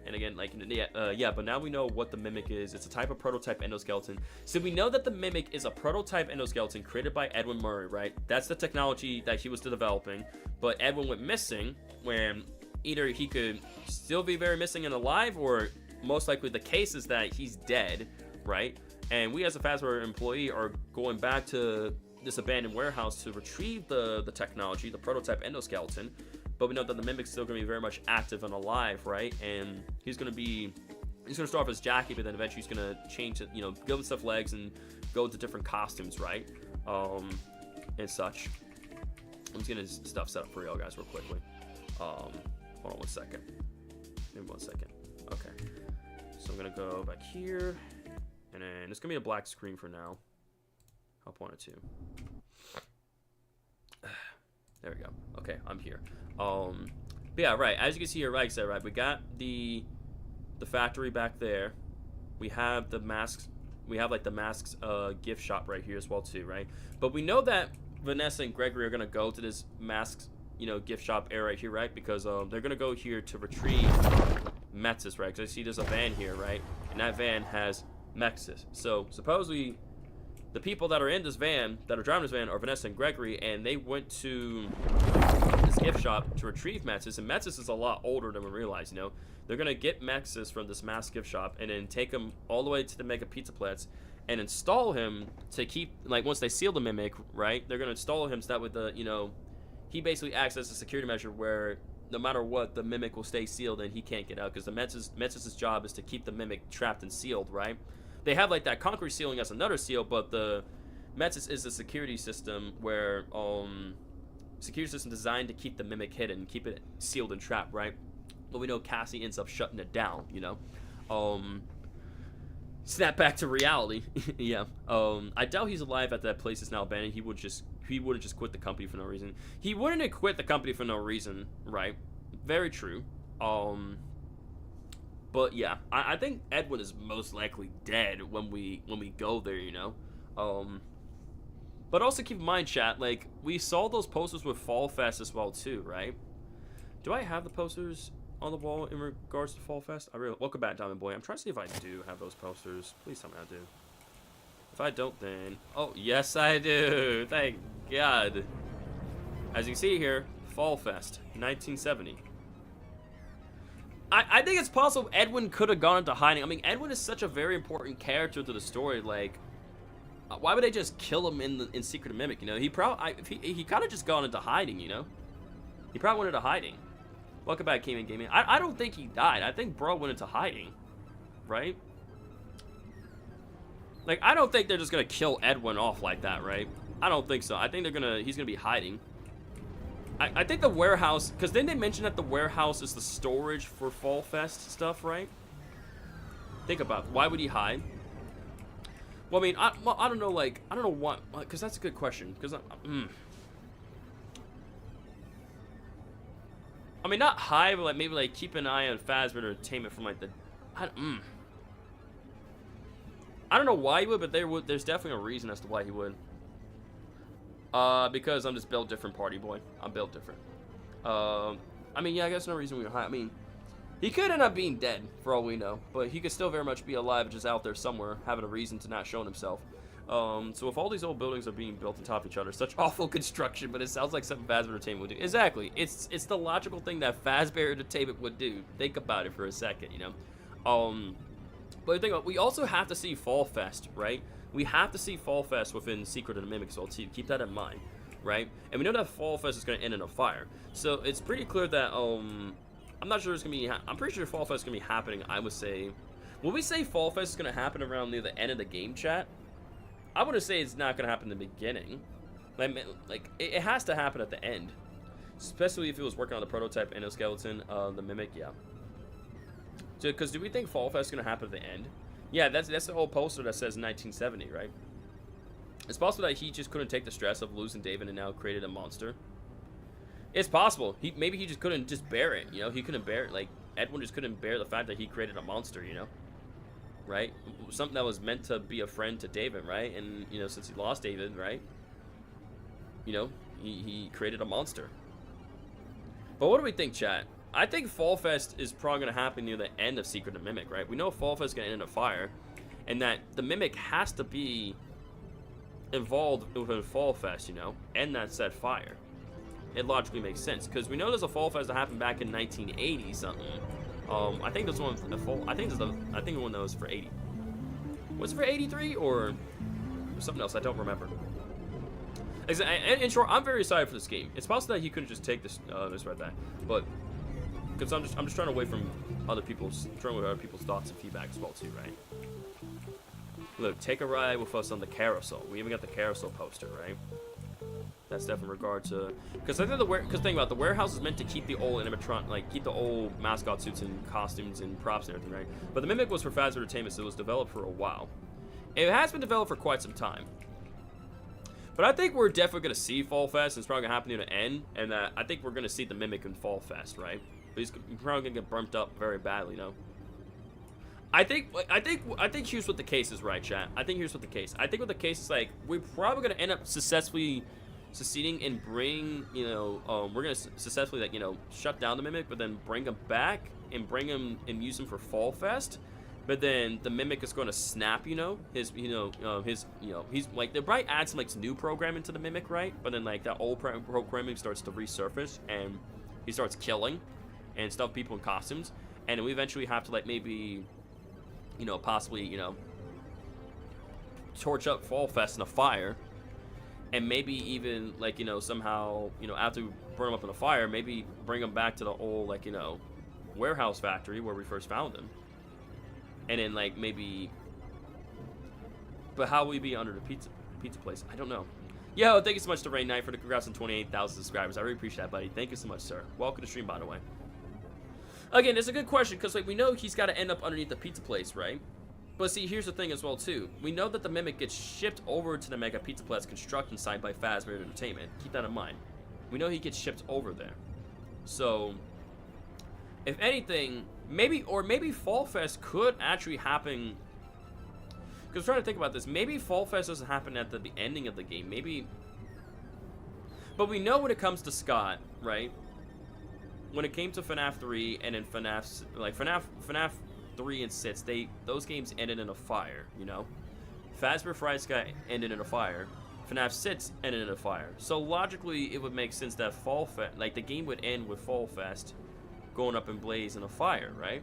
and again, like, but now we know what the Mimic is. It's a type of prototype endoskeleton. So we know that the Mimic is a prototype endoskeleton created by Edwin Murray, right? That's the technology that he was developing. But Edwin went missing when either he could still be very missing and alive, or most likely the case is that he's dead, right? And we as a Fazbear employee are going back to this abandoned warehouse to retrieve the technology, the prototype endoskeleton. But we know that the Mimic's still going to be very much active and alive, right? And he's going to start off as Jackie, but then eventually he's going to change it, give himself legs and go into different costumes, right? And such. I'm just getting his stuff set up for y'all guys real quickly. Hold on 1 second. Maybe 1 second. Okay. So I'm going to go back here. And then it's going to be a black screen for now. Help 1 or 2. There we go. Okay, I'm here. But yeah, right. As you can see here, right, so, right, we got the factory back there. We have the masks. We have like the masks gift shop right here as well too, right? But we know that Vanessa and Gregory are gonna go to this masks, gift shop area right here, right? Because they're gonna go here to retrieve Mexis, right? Because I see there's a van here, right? And that van has Mexis. So supposedly the people that are in this van, that are driving this van, are Vanessa and Gregory, and they went to this gift shop to retrieve Mexis, and Mexis is a lot older than we realize, They're going to get Mexis from this mask gift shop, and then take him all the way to the Mega Pizza Plats, and install him to keep, like, once they seal the Mimic, right, they're going to install him so that with he basically acts as a security measure where no matter what, the Mimic will stay sealed and he can't get out, because the Mexis' job is to keep the Mimic trapped and sealed, right? They have like that concrete sealing as another seal, but the Mexis is a security system where security system designed to keep the Mimic hidden, keep it sealed and trapped, right? But we know Cassie ends up shutting it down, Snap back to reality. Yeah. I doubt he's alive at that place is now abandoned. He wouldn't just quit the company for no reason. He wouldn't have quit the company for no reason, right? Very true. But yeah, I think Edwin is most likely dead when we go there, But also keep in mind, chat, like, we saw those posters with Fall Fest as well too, right? Do I have the posters on the wall in regards to Fall Fest? Welcome back, Diamond Boy. I'm trying to see if I do have those posters. Please tell me I do. If I don't, then... Oh, yes I do! Thank God! As you can see here, Fall Fest, 1970. I think it's possible Edwin could have gone into hiding. I mean, Edwin is such a very important character to the story. Like, why would they just kill him in Secret Mimic? He kind of just gone into hiding. He probably went into hiding. Welcome back, Gaming. I don't think he died. I think bro went into hiding, right? Like, I don't think they're just gonna kill Edwin off like that, right? I don't think so. I think he's gonna be hiding. I think the warehouse, because didn't they mention that the warehouse is the storage for Fall Fest stuff, right? Think about it. Why would he hide? Well, I mean, I don't know, like, I don't know what, because that's a good question, because, I mean, not hide, but, like, maybe, like, keep an eye on Fazbear Entertainment from, like, I don't know why he would, but there's definitely a reason as to why he would. Because I'm just built different, party boy. I'm built different. I mean, yeah, I guess no reason we would hide. I mean, he could end up being dead, for all we know. But he could still very much be alive, just out there somewhere, having a reason to not show himself. So if all these old buildings are being built on top of each other, such awful construction, but it sounds like something Fazbear Entertainment would do. Exactly. It's the logical thing that Fazbear Entertainment would do. Think about it for a second, But the thing about, we also have to see Fall Fest, right? We have to see Fall Fest within Secret of the Mimic as well, too. Keep that in mind, right? And we know that Fall Fest is going to end in a fire. So it's pretty clear that, I'm not sure it's going to be, I'm pretty sure Fall Fest is going to be happening, I would say. Will we say Fall Fest is going to happen around near the end of the game, chat? I wouldn't say it's not going to happen in the beginning. Like it has to happen at the end. Especially if it was working on the prototype endoskeleton of the Mimic, yeah. Because do we think Fall Fest is going to happen at the end? Yeah, that's the whole poster that says 1970, right? It's possible that he just couldn't take the stress of losing David and now created a monster. It's possible. Maybe he just couldn't just bear it, you know? He couldn't bear it. Like, Edwin just couldn't bear the fact that he created a monster, you know? Right? Something that was meant to be a friend to David, right? And, you know, since he lost David, right? You know, he created a monster. But what do we think, chat? I think Fall Fest is probably going to happen near the end of Secret of the Mimic, right? We know Fall Fest is going to end in a fire, and that the Mimic has to be involved with Fall Fest, you know, and that said fire. It logically makes sense, because we know there's a Fall Fest that happened back in 1980 something. I think there's one for the fall. I think the one that was for 80. Was it for 83 or something else? I don't remember. In short, I'm very excited for this game. It's possible that he couldn't just take this right there, but because I'm just trying to wait from other people's thoughts and feedback as well too, right? Look, take a ride with us on the carousel. We even got the carousel poster, right? That's definitely in regard to, because I think think about it, the warehouse is meant to keep the old animatron, like keep the old mascot suits and costumes and props and everything, right? But the Mimic was for Faz Entertainment, so it was developed for a while. It has been developed for quite some time. But I think we're definitely going to see Fall Fest, and it's probably going to happen near the end, and I think we're going to see the Mimic in Fall Fest, right? But he's probably going to get burnt up very badly, you know? I think here's what the case is, right, chat? I think here's what the case. I think what the case is, like, we're probably going to end up successfully succeeding and bring, you know, we're going to successfully, like, you know, shut down the Mimic, but then bring him back and bring him and use him for Fall Fest. But then the Mimic is going to snap, you know, he's like, they'll probably add some, like, new programming to the Mimic, right? But then, like, that old programming starts to resurface, and he starts killing and stuff people in costumes. And then we eventually have to, like, maybe, you know, possibly, you know, torch up Fall Fest in a fire. And maybe even, like, you know, somehow, you know, after we burn him up in a fire, maybe bring him back to the old, like, you know, warehouse factory where we first found him. And then, like, maybe... But how will we be under the pizza place? I don't know. Yo, thank you so much to Rain Knight for the congrats on 28,000 subscribers. I really appreciate that, buddy. Thank you so much, sir. Welcome to stream, by the way. Again, it's a good question, because, like, we know he's got to end up underneath the pizza place, right? But see, here's the thing as well, too. We know that the Mimic gets shipped over to the Mega Pizza Place construction site by Fazbear Entertainment. Keep that in mind. We know he gets shipped over there. So, if anything, maybe Fall Fest could actually happen. Because I'm trying to think about this. Maybe Fall Fest doesn't happen at the ending of the game. Maybe. But we know when it comes to Scott, right? When it came to FNAF 3 and then FNAF 3 and 6, those games ended in a fire, you know? Fazbear Fri-Sun ended in a fire. FNAF 6 ended in a fire. So logically, it would make sense that Fall Fest, like, the game would end with Fall Fest going up in blaze in a fire, right?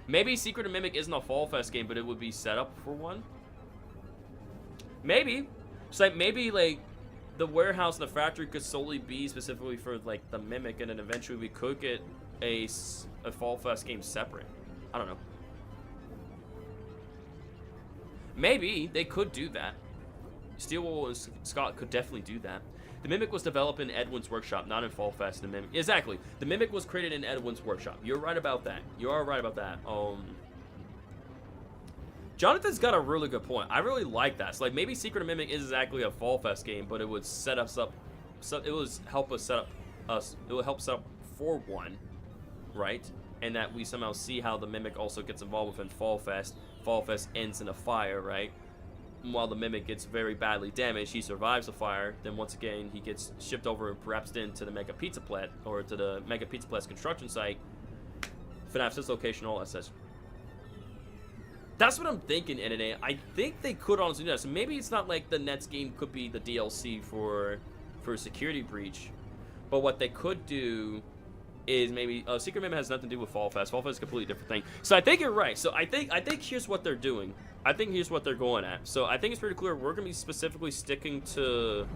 Maybe Secret of Mimic isn't a Fall Fest game, but it would be set up for one. Maybe. It's like, maybe, like, the warehouse and the factory could solely be specifically for, like, the Mimic, and then eventually we could get a Fall Fest game separate. I don't know. Maybe they could do that. Steelwool and Scott could definitely do that. The Mimic was developed in Edwin's workshop, not in Fall Fest. The Mimic, exactly. The Mimic was created in Edwin's workshop. You're right about that. You are right about that. Jonathan's got a really good point. I really like that. So, like, maybe Secret of Mimic is exactly a Fall Fest game, but it would set us up. So it would help us set up us. It would help set up for one, right? And that we somehow see how the Mimic also gets involved within Fall Fest. Fall Fest ends in a fire, right? While the Mimic gets very badly damaged, he survives the fire. Then once again, he gets shipped over and perhaps into the Mega Pizza Plat, or to the Mega Pizza Plat construction site. FNAF 6 location, all that such. That's what I'm thinking, NNA. I think they could honestly do that. So maybe it's not like the next game could be the DLC for Security Breach. But what they could do is maybe Secret Mimic has nothing to do with Fall Fest. Fall Fest is a completely different thing. So I think you're right. So I think here's what they're doing. I think here's what they're going at. So I think it's pretty clear we're gonna be specifically sticking to.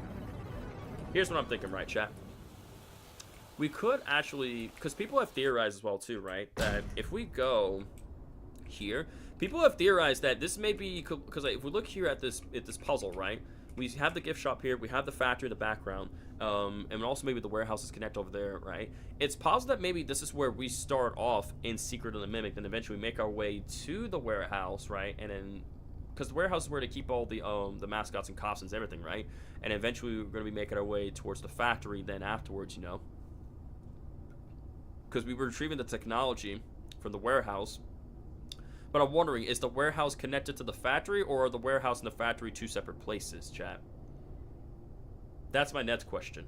Here's what I'm thinking, right, chat? We could actually, because people have theorized as well too, right? That if we go here, people have theorized that this may be because like, if we look here at this puzzle, right? We have the gift shop here, we have the factory in the background, and also maybe the warehouses connect over there, right? It's possible that maybe this is where we start off in Secret of the Mimic, then eventually make our way to the warehouse, right? And then, because the warehouse is where they keep all the mascots and costumes and everything, right? And eventually we're going to be making our way towards the factory then afterwards, you know? Because we were retrieving the technology from the warehouse. But I'm wondering, is the warehouse connected to the factory, or are the warehouse and the factory two separate places, chat? That's my next question.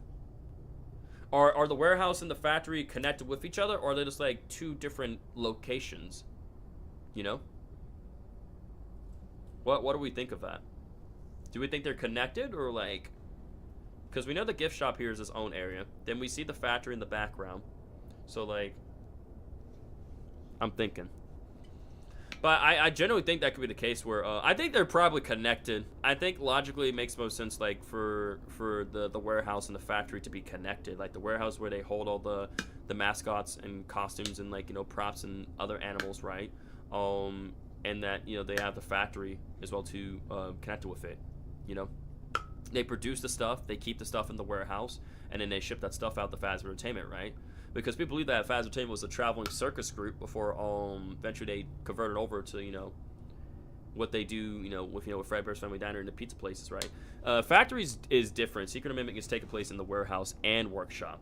Are the warehouse and the factory connected with each other, or are they just like two different locations? You know? What do we think of that? Do we think they're connected, or like... Because we know the gift shop here is its own area. Then we see the factory in the background. So like... I'm thinking. But I generally think that could be the case where I think they're probably connected. I think logically it makes most sense like for the warehouse and the factory to be connected. Like the warehouse where they hold all the mascots and costumes and like, you know, props and other animals, right? And that, you know, they have the factory as well to connect with it, you know? They produce the stuff, they keep the stuff in the warehouse, and then they ship that stuff out to Faz Entertainment, right? Because people believe that Faz Entertainment was a traveling circus group before eventually they converted over to, you know, what they do, you know, with Fredbear's Family Diner and the pizza places, right? Factories is different. Secret of Mimic is taking place in the warehouse and workshop.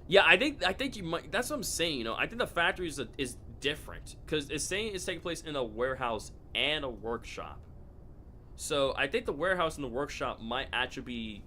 Yeah, I think you might. That's what I'm saying. You know, I think the factory is different because it's saying it's taking place in a warehouse and a workshop. So I think the warehouse and the workshop might actually be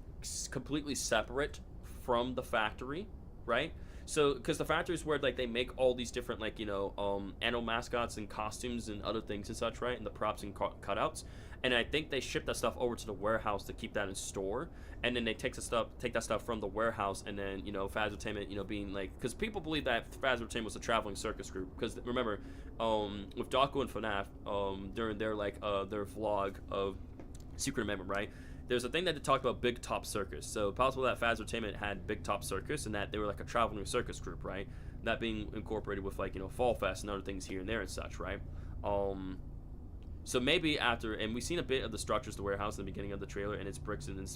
completely separate from the factory, right? So, because the factory is where like they make all these different like, you know, animal mascots and costumes and other things and such, right? And the props and cutouts. And I think they ship that stuff over to the warehouse to keep that in store. And then they take that stuff from the warehouse, and then, you know, Faz Entertainment, you know, being like, because people believe that Faz Entertainment was a traveling circus group. Because remember, with Daco and FNAF, during their like their vlog of Secret Amendment, right? There's a thing that they talked about Big Top Circus. So possible that Faz Entertainment had Big Top Circus and that they were like a traveling circus group, right? That being incorporated with like, you know, Fall Fest and other things here and there and such, right? So maybe after, and we've seen a bit of the structures of the warehouse in the beginning of the trailer, and it's bricks and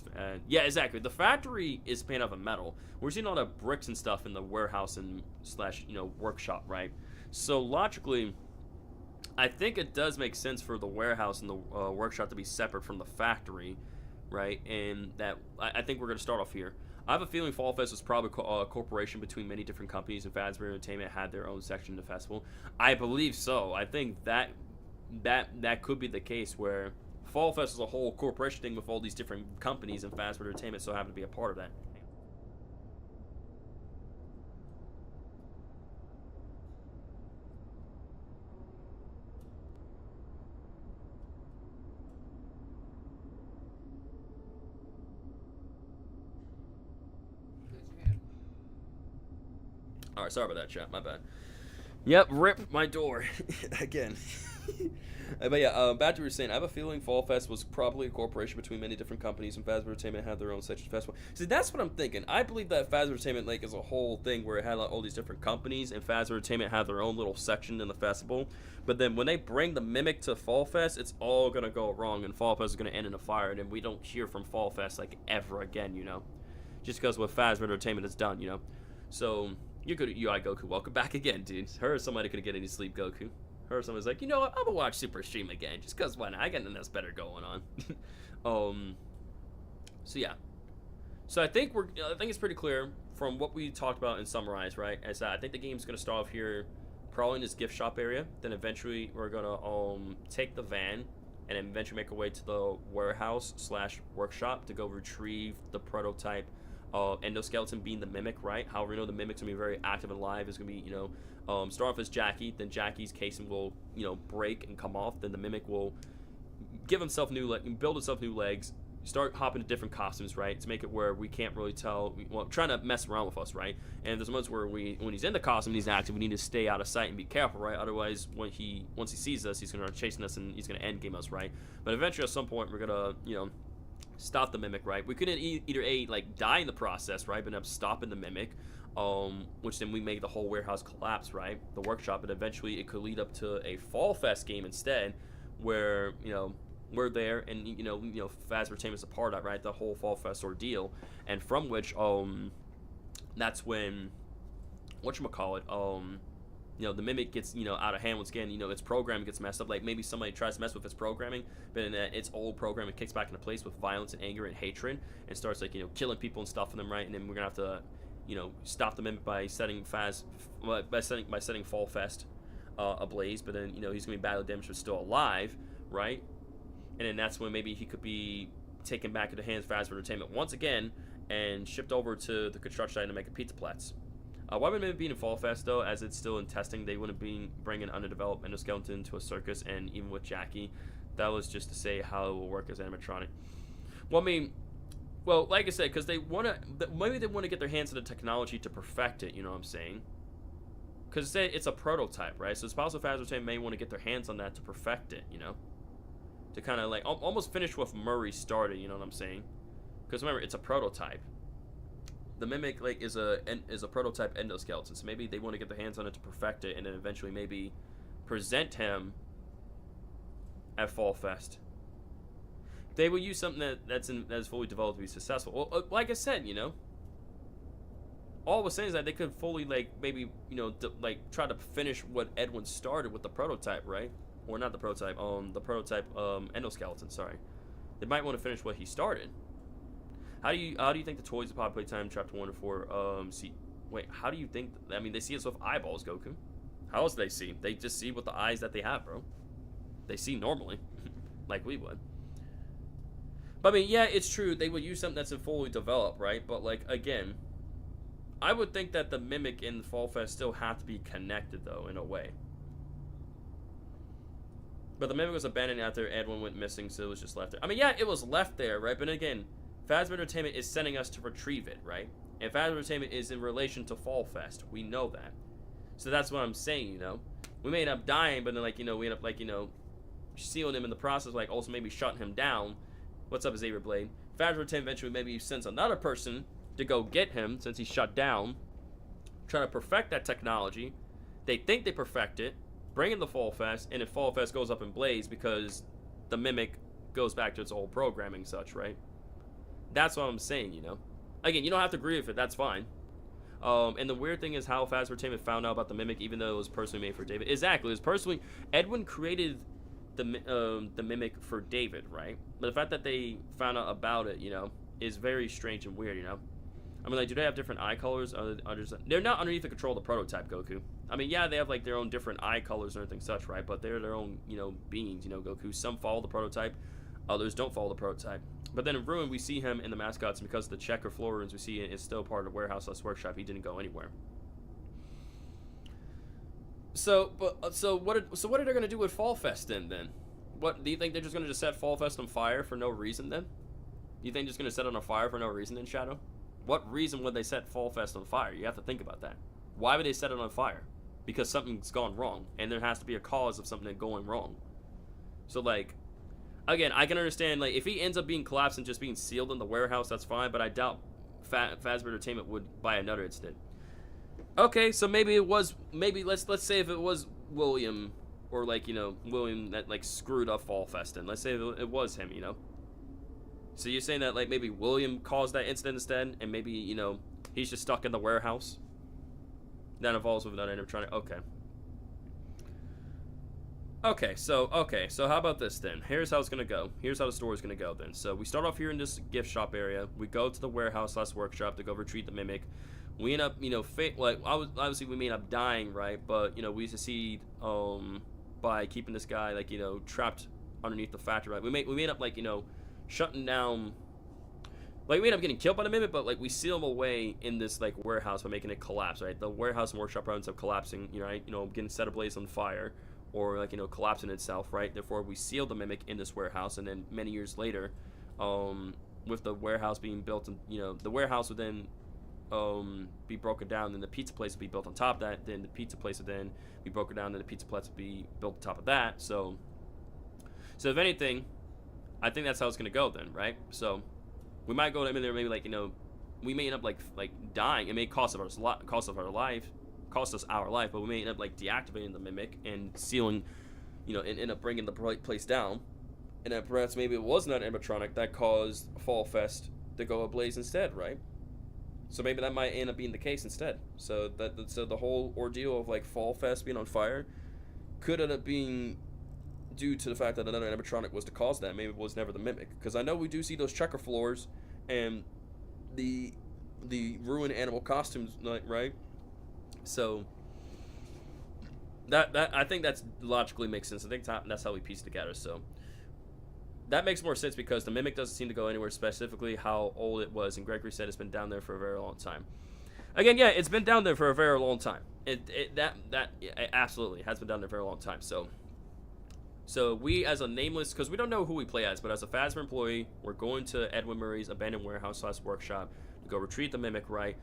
yeah, exactly. The factory is made out of metal. We're seeing all the bricks and stuff in the warehouse and slash, you know, workshop, right? So logically, I think it does make sense for the warehouse and the workshop to be separate from the factory, right? And that I think we're going to start off here. I have a feeling Fall Fest was probably a corporation between many different companies, and Fazbear Entertainment had their own section of the festival. I believe so. I think that could be the case where Fall Fest is a whole corporation thing with all these different companies, and Fazbear Entertainment so happened to be a part of that. Alright, sorry about that, chat. My bad. Yep, rip my door. Again. But yeah, back to what you were saying. I have a feeling Fall Fest was probably a corporation between many different companies, and Fazbear Entertainment had their own section of the festival. See, that's what I'm thinking. I believe that Fazbear Entertainment like is a whole thing where it had like, all these different companies, and Fazbear Entertainment had their own little section in the festival. But then when they bring the Mimic to Fall Fest, it's all gonna go wrong, and Fall Fest is gonna end in a fire, and we don't hear from Fall Fest like ever again, you know, just because what Fazbear Entertainment has done, you know. So you're good at UI Goku. Welcome back again, dude. Her or somebody couldn't get any sleep, Goku. Her or somebody's like, you know what? I'm gonna watch Super Stream again, just cause why not? I got nothing else better going on. So yeah. So I think it's pretty clear from what we talked about and summarized, right? Is that I think the game's gonna start off here, probably in this gift shop area. Then eventually we're gonna take the van and then eventually make our way to the warehouse / workshop to go retrieve the prototype endoskeleton being the Mimic, right? However, you know the Mimic's gonna be very active and alive. It's gonna be, you know, start off as Jackie, then Jackie's casing will, you know, break and come off. Then the Mimic will give himself build himself new legs, start hopping to different costumes, right, to make it where we can't really tell, well, trying to mess around with us, right? And there's moments where when he's in the costume, he's active, we need to stay out of sight and be careful, right? Otherwise, once he sees us, he's gonna start chasing us and he's gonna end game us, right? But eventually, at some point, we're gonna, stop the mimic, right? We couldn't either like die in the process, right, but end up stopping the mimic, which then we make the whole warehouse collapse, right? The workshop, and eventually it could lead up to a Fall Fest game instead, where we're there, and FNAF Entertainment's a part of that, right? The whole Fall Fest ordeal, and from which that's when the mimic gets out of hand once again. Its programming gets messed up. Like maybe somebody tries to mess with its programming, but in its old programming kicks back into place with violence and anger and hatred, and starts killing people and stuffing them, right? And then we're gonna have to stop the mimic by setting Fall Fest ablaze. But then he's gonna be badly damaged but still alive, right? And then that's when maybe he could be taken back into the hands of FNAF Entertainment once again and shipped over to the construction site to make a pizza plats. Why would it be in Fall Fest, though, as it's still in testing? They wouldn't be bringing undeveloped endoskeleton to a circus, and even with Jackie, that was just to say how it will work as animatronic. Well, like I said, because maybe they want to get their hands on the technology to perfect it, you know what I'm saying? Because it's a prototype, right? So it's possible FNAF Entertainment may want to get their hands on that to perfect it, to kind of like almost finish what Murray started, you know what I'm saying? Because remember, it's a prototype. The mimic is a prototype endoskeleton, so maybe they want to get their hands on it to perfect it, and then eventually maybe present him at Fall Fest. They will use something that's fully developed to be successful. Well, like I said, all I was saying is that they could fully try to finish what Edwin started with the prototype, right? Or not the prototype, the prototype endoskeleton. Sorry, they might want to finish what he started. How do you think the toys of Pop Playtime Chapter 1 and 4 see? Wait, how do you think? They see us with eyeballs, Goku. How else do they see? They just see with the eyes that they have, bro. They see normally, like we would. But yeah, it's true. They would use something that's fully developed, right? But again, I would think that the mimic in Fall Fest still have to be connected, though, in a way. But the mimic was abandoned after Edwin went missing, so it was just left there. Yeah, it was left there, right? But again, FNAF Entertainment is sending us to retrieve it, right? And FNAF Entertainment is in relation to Fall Fest. We know that. So that's what I'm saying, We may end up dying, but then, we end up, sealing him in the process, also maybe shutting him down. What's up, Xavier Blade? FNAF Entertainment eventually maybe sends another person to go get him, since he's shut down. Try to perfect that technology. They think they perfect it, bring in the Fall Fest, and if Fall Fest goes up in blaze because the mimic goes back to its old programming and such, right? That's what I'm saying, Again, you don't have to agree with it. That's fine. And the weird thing is how FNAF Entertainment found out about the mimic, even though it was personally made for David. Exactly. It was personally... Edwin created the mimic for David, right? But the fact that they found out about it, is very strange and weird, do they have different eye colors? They're not underneath the control of the prototype, Goku. Yeah, they have, their own different eye colors and everything such, right? But they're their own, beings, Goku. Some follow the prototype. Others don't follow the prototype. But then in Ruin, we see him in the mascots, and because of the checker floor rooms we see it's still part of the warehouse/workshop. He didn't go anywhere. So what are they gonna do with Fall Fest then? What do you think they're just gonna set Fall Fest on fire for no reason then? You think they're just gonna set it on fire for no reason then, Shadow? What reason would they set Fall Fest on fire? You have to think about that. Why would they set it on fire? Because something's gone wrong, and there has to be a cause of something going wrong. So again, I can understand, if he ends up being collapsed and just being sealed in the warehouse, that's fine, but I doubt FNAF Entertainment would buy another incident. Okay, so maybe let's say if it was William, or William that screwed up Fall Fest, and let's say it was him, So you're saying that maybe William caused that incident instead, and maybe, he's just stuck in the warehouse? That involves with another animatronic. Okay, so how about this then? Here's how it's gonna go. Here's how the story's gonna go then. So we start off here in this gift shop area. We go to the warehouse/workshop to go retrieve the mimic. We end up, obviously we may end up dying, right? But we succeed by keeping this guy trapped underneath the factory. Right? We may end up shutting down. We end up getting killed by the mimic, but we seal him away in this warehouse by making it collapse, right? The warehouse and workshop ends up collapsing, right? Getting set ablaze on fire. Or collapsing itself, right? Therefore, we seal the mimic in this warehouse, and then many years later, with the warehouse being built, and the warehouse would then be broken down, then the pizza place would be built on top of that, then the pizza place would then be broken down, then the pizza place would be built on top of that. So if anything, I think that's how it's gonna go then, right? So we might go in there, maybe like we may end up like dying. It may cost us our life, but we may end up like deactivating the mimic and sealing, and end up bringing the place down. And then perhaps maybe it was not animatronic that caused Fall Fest to go ablaze instead, right? So maybe that might end up being the case instead. So the whole ordeal of like Fall Fest being on fire could end up being due to the fact that another animatronic was the cause of that. Maybe it was never the mimic, because I know we do see those checker floors and the ruined animal costumes, like, right? So that I think that's logically makes sense. I think that's how we piece it together. So that makes more sense, because the mimic doesn't seem to go anywhere, specifically how old it was. And Gregory said it's been down there for a very long time. Again, yeah, it's been down there for a very long time. It absolutely has been down there for a long time. So we, as a nameless, because we don't know who we play as, but as a Phasma employee, we're going to Edwin Murray's abandoned warehouse / workshop to go retrieve the mimic, right?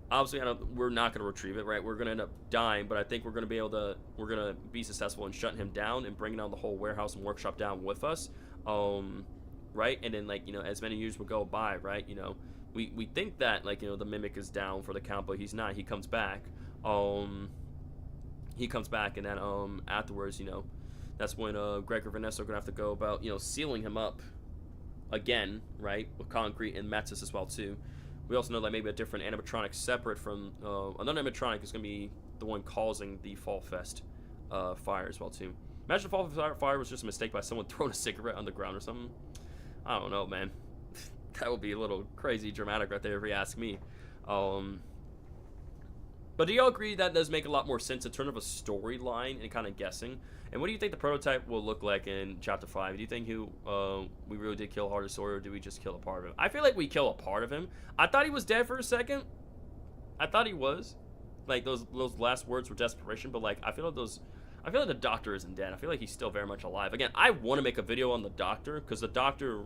Obviously, we're not going to retrieve it, right? We're going to end up dying, but I think we're going to be successful in shutting him down and bringing down the whole warehouse and workshop down with us, right? And then, like, as many years will go by, right? We think that, like, the mimic is down for the count, but he's not. He comes back. And then afterwards, that's when Greg or Vanessa are gonna have to go about sealing him up again, right, with concrete and Matsus as well too. We also know that maybe a different animatronic separate from another animatronic is gonna be the one causing the Fall Fest fire as well too. Imagine the Fall Fest fire was just a mistake by someone throwing a cigarette on the ground or something. I don't know, man. That would be a little crazy dramatic right there if you ask me. But do y'all agree that does make a lot more sense in terms of a storyline and kind of guessing? And what do you think the prototype will look like in Chapter 5? Do you think we really did kill Harley Sawyer, or did we just kill a part of him? I feel like we kill a part of him. I thought he was dead for a second. I thought he was. Like, those last words were desperation, but, like, I feel like the Doctor isn't dead. I feel like he's still very much alive. Again, I want to make a video on the Doctor, because the Doctor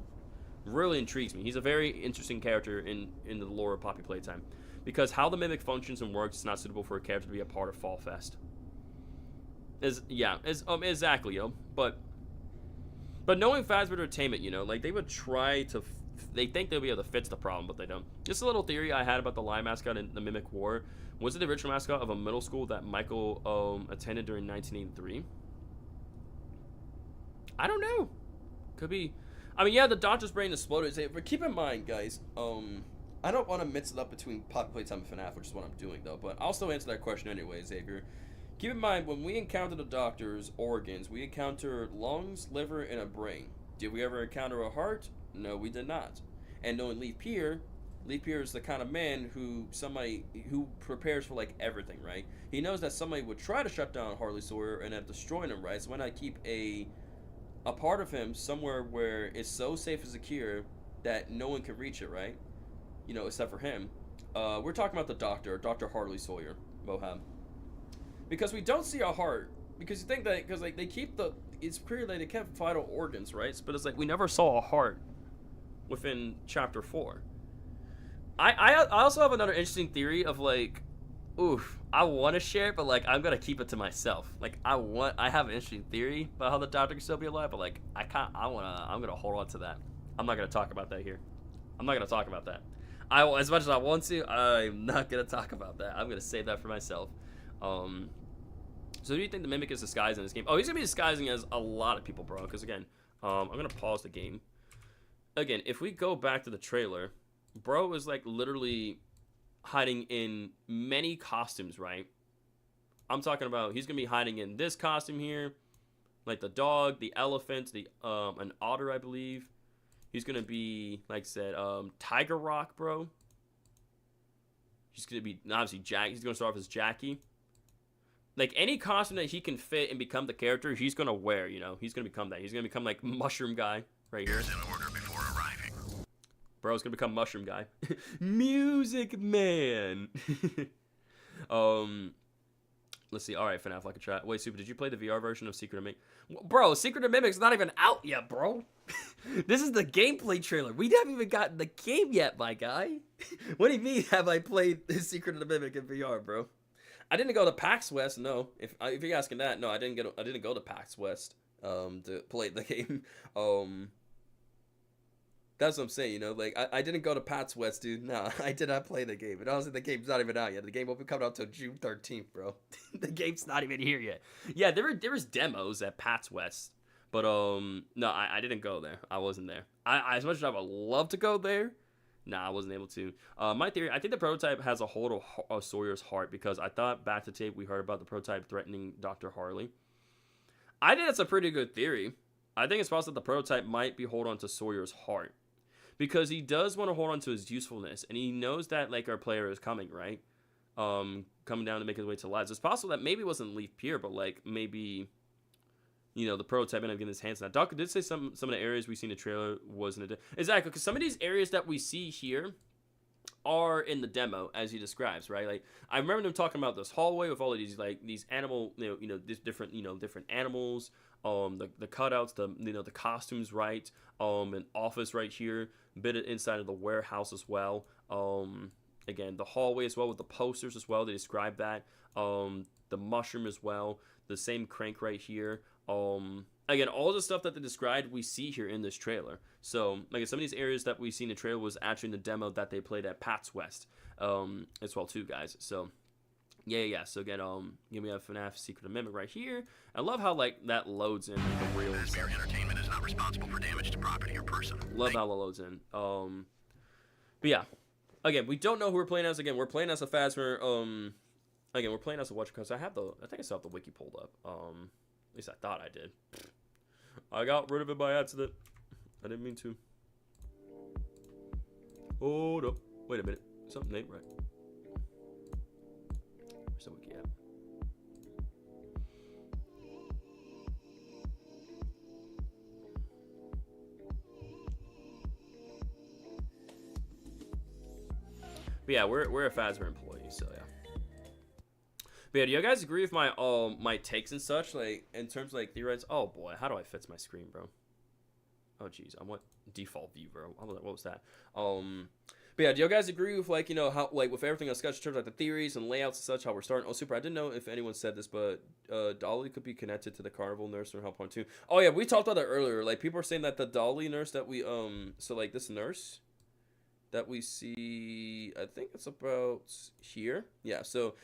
really intrigues me. He's a very interesting character in the lore of Poppy Playtime. Because how the mimic functions and works is not suitable for a character to be a part of Fall Fest. Exactly, But knowing Phasma Entertainment, like, they would try to, they think they'll be able to fix the problem, but they don't. Just a little theory I had about the Lion mascot in the Mimic War. Was it the original mascot of a middle school that Michael attended during 1983? I don't know. Could be. I mean, yeah, the Doctor's brain exploded. But keep in mind, guys, I don't want to mix it up between Poppy Playtime and FNAF, which is what I'm doing, though. But I'll still answer that question anyway, Xavier. Keep in mind, when we encounter the Doctor's organs, we encounter lungs, liver, and a brain. Did we ever encounter a heart? No, we did not. And knowing Leaf Pier is the kind of man who prepares for, like, everything, right? He knows that somebody would try to shut down Harley Sawyer and end up destroying him, right? So why not keep a part of him somewhere where it's so safe and secure that no one can reach it, right? Except for him. We're talking about the Doctor, Dr. Harley Sawyer, Mohab. Because we don't see a heart. Because you think that, because, like, it's clear that they kept vital organs, right? But it's like, we never saw a heart within Chapter 4. I also have another interesting theory of, like, I want to share it, but, like, I'm going to keep it to myself. Like, I have an interesting theory about how the Doctor can still be alive, but, like, I'm going to hold on to that. I'm not going to talk about that here. I'm not going to talk about that. As much as I want to, I'm not going to talk about that. I'm going to save that for myself. So do you think the Mimic is disguised in this game? Oh, he's going to be disguising as a lot of people, bro. Because, again, I'm going to pause the game. Again, if we go back to the trailer, bro is, like, literally hiding in many costumes, right? I'm talking about he's going to be hiding in this costume here. Like the dog, the elephant, an otter, I believe. He's going to be, like I said, Tiger Rock, bro. He's going to be, obviously, Jack. He's going to start off as Jackie. Like, any costume that he can fit and become the character, he's going to wear, He's going to become that. He's going to become, like, Mushroom Guy right here. Here's an order before arriving. Bro's going to become Mushroom Guy. Music Man. Let's see. All right, FNAF like a chat. Wait, Super, did you play the VR version of Secret of Mimic? Bro, Secret of Mimic's not even out yet, bro. This is the gameplay trailer. We haven't even gotten the game yet, my guy. What do you mean have I played Secret of the Mimic in VR, bro? I didn't go to PAX West, no. If you're asking that, no, I didn't go to PAX West to play the game. That's what I'm saying, you know, like, I didn't go to PAX West, dude. No, I did not play the game. And honestly, the game's not even out yet. The game won't be coming out until June 13th, bro. The game's not even here yet. Yeah, there was demos at PAX West. But, no, I didn't go there. I wasn't there. I as much as I would love to go there, nah, I wasn't able to. My theory, I think the prototype has a hold of Sawyer's heart, because I thought back to tape we heard about the prototype threatening Dr. Harley. I think that's a pretty good theory. I think it's possible that the prototype might be hold on to Sawyer's heart, because he does want to hold on to his usefulness, and he knows that, like, our player is coming, right? Coming down to make his way to the lives. It's possible that maybe it wasn't Leaf Pier, but, like, maybe, you know, the prototype ended up getting his hands on that. Doc did say some of the areas we see in the trailer wasn't exactly, because some of these areas that we see here are in the demo, as he describes, right? Like, I remember them talking about this hallway with all of these, like, these animal, these different, different animals, the cutouts, the costumes, right? An office right here, a bit inside of the warehouse as well. Again, the hallway as well with the posters as well. They describe that. The mushroom as well. The same crank right here. Again, all the stuff that they described, we see here in this trailer. So, like, some of these areas that we see in the trailer was actually in the demo that they played at PAX West, as well too, guys. So, yeah. So again, we have FNAF Secret of Mimic right here. I love how, like, that loads in the real Fazbear Entertainment is not responsible for damage to property or person. Love how it loads in. But yeah, again, we don't know who we're playing as. Again, we're playing as a Phasmer. Again, we're playing as a Watcher, because I think I still have the wiki pulled up. At least I thought I did. I got rid of it by accident. I didn't mean to. Hold up. Wait a minute. Something ain't right. Where's the wiki at? But yeah, we're a Phasmer employee, so yeah. But yeah, do you guys agree with my my takes and such, like, in terms of, like, theorize? Oh boy, how do I fix my screen, bro? Oh jeez, on what default view, bro? What was that? But yeah, do you guys agree with, like, how, like, with everything discussed in terms of, like, the theories and layouts and such, how we're starting? Oh, Super, I didn't know if anyone said this, but Dolly could be connected to the carnival nurse or help on too. Oh yeah, we talked about that earlier. Like, people are saying that the Dolly nurse that we so, like, this nurse that we see, I think it's about here. Yeah, so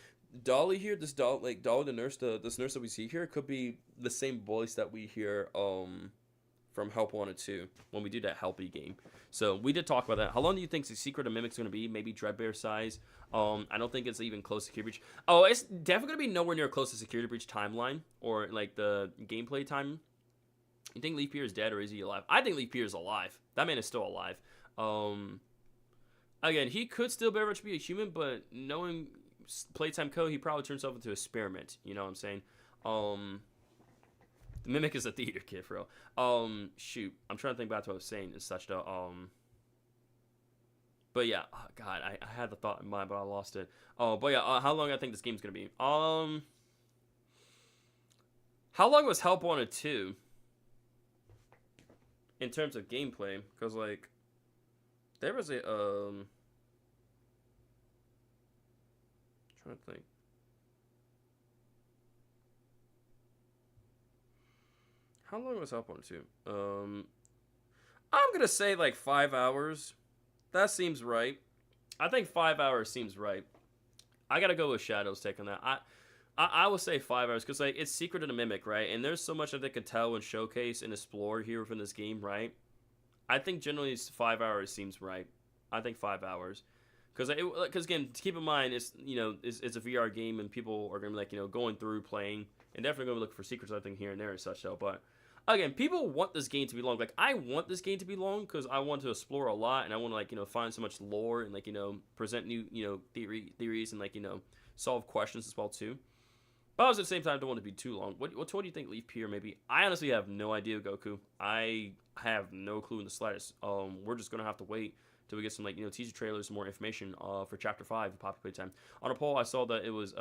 Dolly here, this Dolly the nurse, this nurse that we see here could be the same voice that we hear from Help Wanted 2 when we do that Helpy game. So we did talk about that. How long do you think the Secret of Mimic's going to be? Maybe Dreadbear size. I don't think it's even close to Security Breach. Oh, it's definitely going to be nowhere near close to Security Breach timeline or, like, the gameplay time. You think Leaf Pier is dead, or is he alive? I think Leaf Pier is alive. That man is still alive. Again, he could still very much be a human, but knowing Playtime Co., he probably turns himself into an experiment. You know what I'm saying? The Mimic is a theater kid, for real. Shoot. I'm trying to think back to what I was saying and such, though. But yeah, oh, God, I had the thought in mind, but I lost it. Oh, but yeah, how long I think this game's going to be? How long was Help Wanted 2? In terms of gameplay, because, like, there was a, trying to think. How long was Help Wanted 2? I'm gonna say like 5 hours. That seems right. I think 5 hours seems right. I gotta go with Shadow's take on that. I will say 5 hours, because, like, it's Secret of the Mimic, right? And there's so much that they could tell and showcase and explore here within this game, right? I think generally 5 hours seems right. I think 5 hours. Because again, keep in mind, it's a VR game, and people are gonna be, like, going through, playing, and definitely gonna be looking for secrets, I think, here and there and such. So, but again, people want this game to be long. Like, I want this game to be long because I want to explore a lot, and I want to, like, find so much lore and, like, present new theories and, like, solve questions as well too. But at the same time, I don't want it to be too long. What do you think, Leaf Pier, maybe? I honestly have no idea, Goku. I have no clue in the slightest. We're just gonna have to wait till we get some, like, teaser trailers, more information for Chapter 5 of Poppy Playtime. On a poll, I saw that it was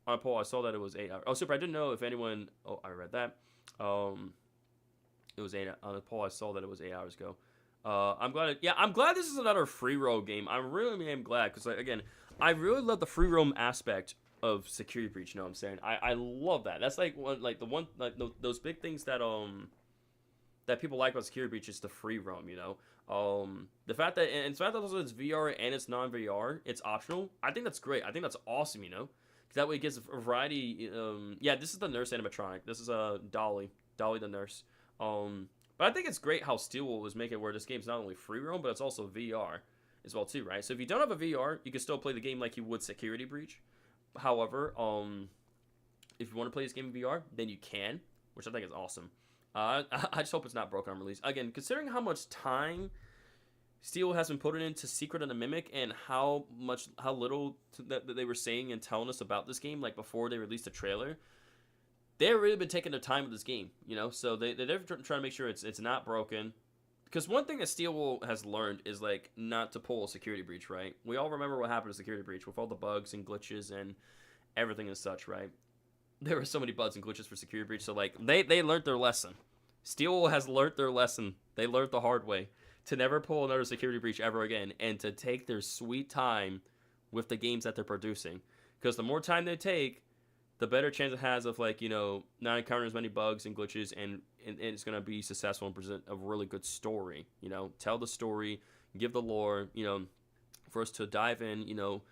on a poll, I saw that it was 8 hours. Oh, super! I didn't know if anyone. Oh, I read that. It was 8 on the poll. I saw that it was 8 hours ago. I'm glad. I'm glad this is another free roam game. I really am glad because, like, again, I really love the free roam aspect of Security Breach. You know what I'm saying? I love that. That's like those big things that that people like about Security Breach is the free roam. You know, the fact that and the fact that also it's VR and it's non-VR, it's optional. I think that's great. I think that's awesome. You know, because that way it gives a variety. Yeah, this is the nurse animatronic. This is Dolly the nurse. But I think it's great how Steelwool was making it where this game's not only free roam, but it's also VR as well too, right? So if you don't have a VR, you can still play the game like you would Security Breach. However, if you want to play this game in VR, then you can, which I think is awesome. I just hope it's not broken on release. Again, considering how much time Steelwool has been putting into Secret and the Mimic, and how little that they were saying and telling us about this game, like before they released the trailer. They've really been taking their time with this game, you know, so they're trying to make sure it's not broken. Because one thing that Steelwool has learned is, like, not to pull a Security Breach, right? We all remember what happened to Security Breach with all the bugs and glitches and everything and such, right? There were so many bugs and glitches for Security Breach, so, like, they learned their lesson. Steelwool has learned their lesson. They learned the hard way to never pull another Security Breach ever again, and to take their sweet time with the games that they're producing. Because the more time they take, the better chance it has of, like, you know, not encountering as many bugs and glitches, and it's going to be successful and present a really good story, you know, tell the story, give the lore, you know, for us to dive in, you know,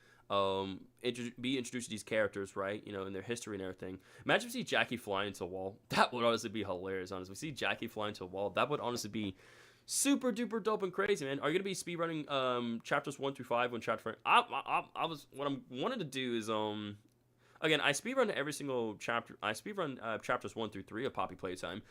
be introduced to these characters, right, you know, in their history and everything. Imagine if we see Jackie fly into a wall. That would honestly be hilarious, honestly. We see Jackie fly into a wall. That would honestly be super duper dope and crazy, man. Are you going to be speedrunning chapters 1 through 5 when chapter 5? What I'm wanting to do is, again, I speedrun every single chapter. I speedrun chapters 1 through 3 of Poppy Playtime.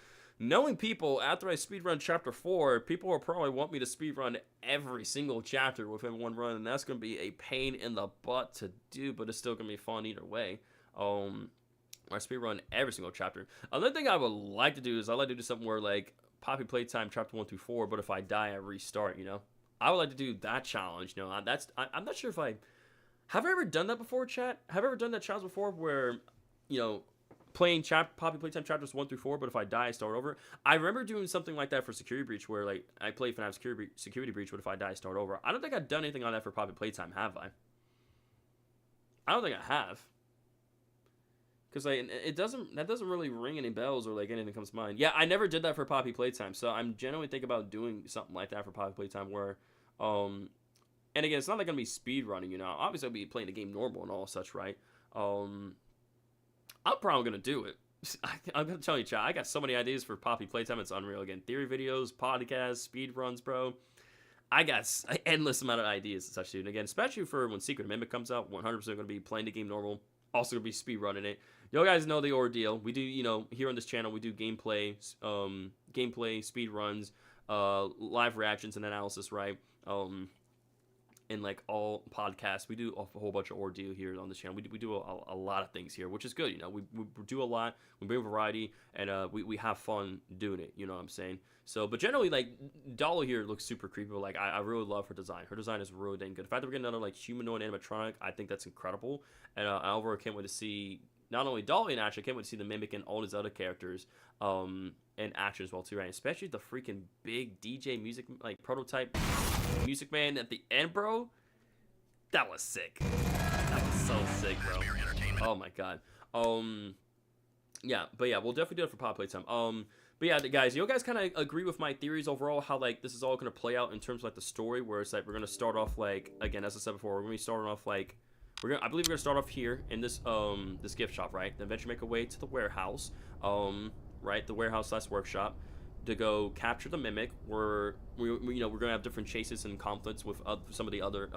Knowing people, after I speedrun chapter 4, people will probably want me to speedrun every single chapter within one run, and that's going to be a pain in the butt to do, but it's still going to be fun either way. I speedrun every single chapter. Another thing I would like to do is I like to do something where, like, Poppy Playtime chapter 1 through 4, but if I die, I restart, you know? I would like to do that challenge, you know? I'm not sure if have I ever done that before, chat? Have I ever done that challenge before where, you know, playing Poppy Playtime chapters 1 through 4, but if I die, I start over? I remember doing something like that for Security Breach where, like, I play FNAF Security Breach, but if I die, I start over. I don't think I've done anything on that for Poppy Playtime, have I? I don't think I have. Because, like, that doesn't really ring any bells or, like, anything comes to mind. Yeah, I never did that for Poppy Playtime, so I'm genuinely thinking about doing something like that for Poppy Playtime where, and again, it's not like going to be speed running, you know. Obviously, I'll be playing the game normal and all such, right? I'm probably going to do it. I'm going to tell you, chat, I got so many ideas for Poppy Playtime. It's unreal. Again, theory videos, podcasts, speed runs, bro. I got an endless amount of ideas and such, dude. And again, especially for when Secret Mimic comes out, 100% going to be playing the game normal. Also going to be speed running it. You guys know the ordeal. We do, you know, here on this channel, we do gameplay, speed runs, live reactions and analysis, right? In, like, all podcasts, we do a whole bunch of ordeal here on this channel. We do a lot of things here, which is good, you know. We do a lot, we bring variety, and we have fun doing it, you know what I'm saying? So, but generally, like, Dolly here looks super creepy, but, like, I really love her design. Her design is really dang good. The fact that we're getting another, like, humanoid animatronic, I think that's incredible, and I overall can't wait to see not only Dolly in action, I can't wait to see the Mimic and all his other characters in action as well too, right? Especially the freaking big DJ music, like, prototype Music Man at the end, bro. That was sick. That was so sick, bro. Oh my god. Yeah, but yeah, we'll definitely do it for Pop Playtime. But yeah, guys, you guys kind of agree with my theories overall, how, like, this is all gonna play out in terms of, like, the story, where it's like we're gonna start off, like, again, as I said before, we're gonna be starting off, like, I believe we're gonna start off here in this this gift shop, right? Then eventually make our way to the warehouse, right? The warehouse/workshop, to go capture the Mimic. We're gonna have different chases and conflicts with some of the other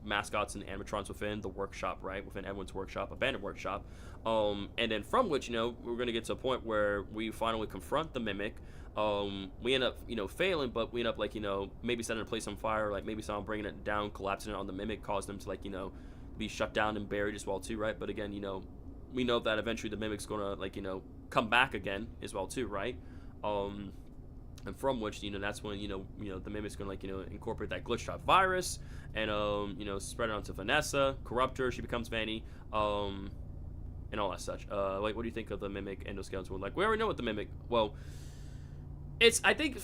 mascots and animatrons within the workshop, right? Within everyone's workshop, abandoned workshop, and then from which, you know, we're gonna get to a point where we finally confront the Mimic. We end up, you know, failing, but we end up, like, you know, maybe setting a place on fire, like maybe someone bringing it down, collapsing it on the Mimic, cause them to, like, you know, be shut down and buried as well too, right? But again, you know, we know that eventually the Mimic's gonna, like, you know, come back again as well too, right? And from which, you know, that's when, you know, the Mimic's gonna, like, you know, incorporate that glitch trap virus and, you know, spread it onto Vanessa, corrupt her, she becomes Vanny, and all that such. Like, what do you think of the Mimic endoskeleton? Like, we already know what the Mimic. Well, I think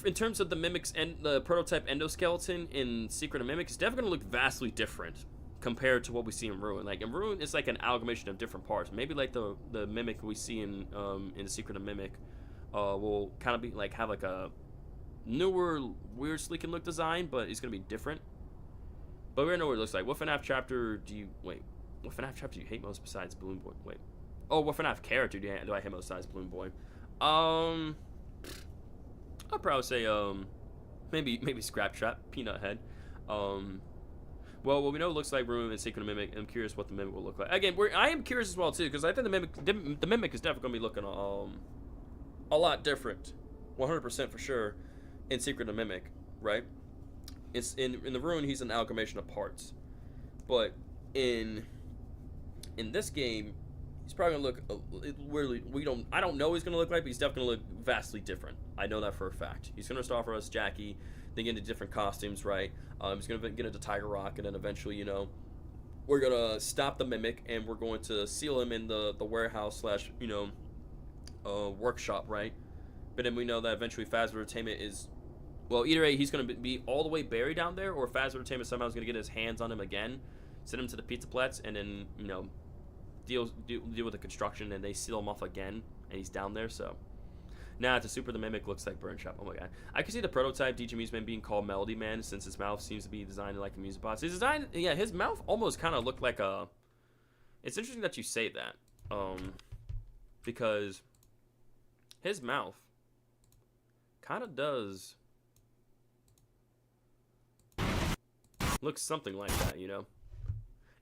in terms of the Mimic's and the prototype endoskeleton in Secret of Mimic, it's definitely gonna look vastly different compared to what we see in Ruin. Like in Ruin, it's like an amalgamation of different parts. Maybe like the Mimic we see in the Secret of Mimic will kind of be like have like a newer, weird, sleek and look design, but it's gonna be different. But we already know what it looks like. What FNAF chapter do you What FNAF chapter do you hate most besides Balloon Boy? Wait. Oh, what FNAF character do I hate most besides Balloon Boy? I'd probably say maybe Scrap Trap, Peanut Head. Well, what we know it looks like Ruin and Secret of Mimic. I'm curious what the Mimic will look like. Again, I am curious as well too, because I think the Mimic is definitely gonna be looking a lot different, 100% for sure, in Secret of Mimic, right? It's in the Ruin, he's an amalgamation of parts, but in this game, he's probably gonna look weirdly. I don't know what he's gonna look like, but he's definitely gonna look vastly different. I know that for a fact. He's gonna start for us Jackie, then get into different costumes, right? He's gonna get into Tiger Rock, and then eventually, you know, we're gonna stop the Mimic, and we're going to seal him in the warehouse slash, you know, workshop, right? But then we know that eventually Faz Entertainment is, well, either way, he's gonna be all the way buried down there, or Faz Entertainment somehow is gonna get his hands on him again, send him to the Pizza Plats, and then, you know, deal with the construction, and they seal him off again, and he's down there. So now to Super the Mimic looks like Burn Shop. Oh my god, I can see the prototype DJ Music Man being called Melody Man, since his mouth seems to be designed like a music box. His design, yeah, his mouth almost kind of looked like a. It's interesting that you say that, because his mouth kind of does look something like that, you know.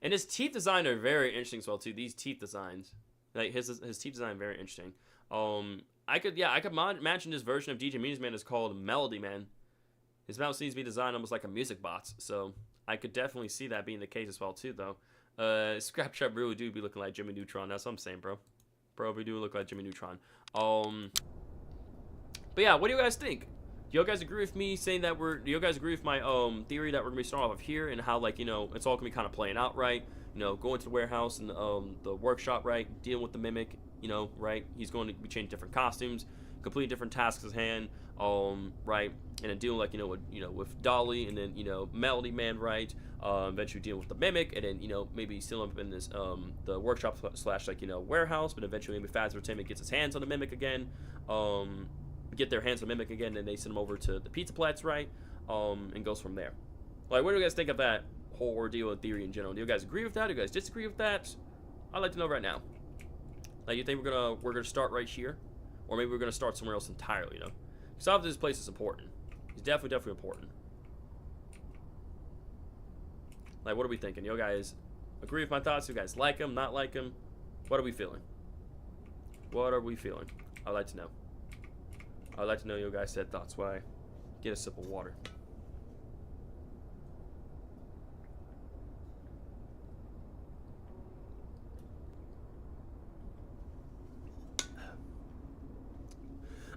And his teeth design are very interesting as well too. These teeth designs, like his teeth design, very interesting. I could imagine this version of DJ Music Man is called Melody Man. His mouth seems to be designed almost like a music box, so I could definitely see that being the case as well too, though. Scrap Trap really do be looking like Jimmy Neutron. That's what I'm saying, bro. Bro, we do look like Jimmy Neutron. But yeah, what do you guys think? Do you guys agree with me saying that do you guys agree with my theory that we're gonna be starting off of here, and how, like, you know, it's all gonna be kind of playing out, right? You know, going to the warehouse and the workshop, right? Dealing with the Mimic, you know, right? He's going to be changing different costumes, completing different tasks at hand, right? And then dealing, like, with Dolly, and then, you know, Melody Man, right? Eventually dealing with the Mimic, and then, you know, maybe still up in this the workshop slash, like, you know, warehouse, but eventually maybe Faz Entertainment gets his hands on the Mimic again, get their hands on the Mimic again, and they send them over to the Pizza Plats, right? And goes from there. Like, what do you guys think of that whole ordeal and theory in general? Do you guys agree with that? Do you guys disagree with that? I'd like to know right now. Like, you think we're gonna start right here, or maybe we're gonna start somewhere else entirely? You know, because obviously this place is important. It's definitely important. Like, what are we thinking? You guys agree with my thoughts? You guys like him? Not like him? What are we feeling? What are we feeling? I'd like to know. I'd like to know your guys' said thoughts. Why? Get a sip of water.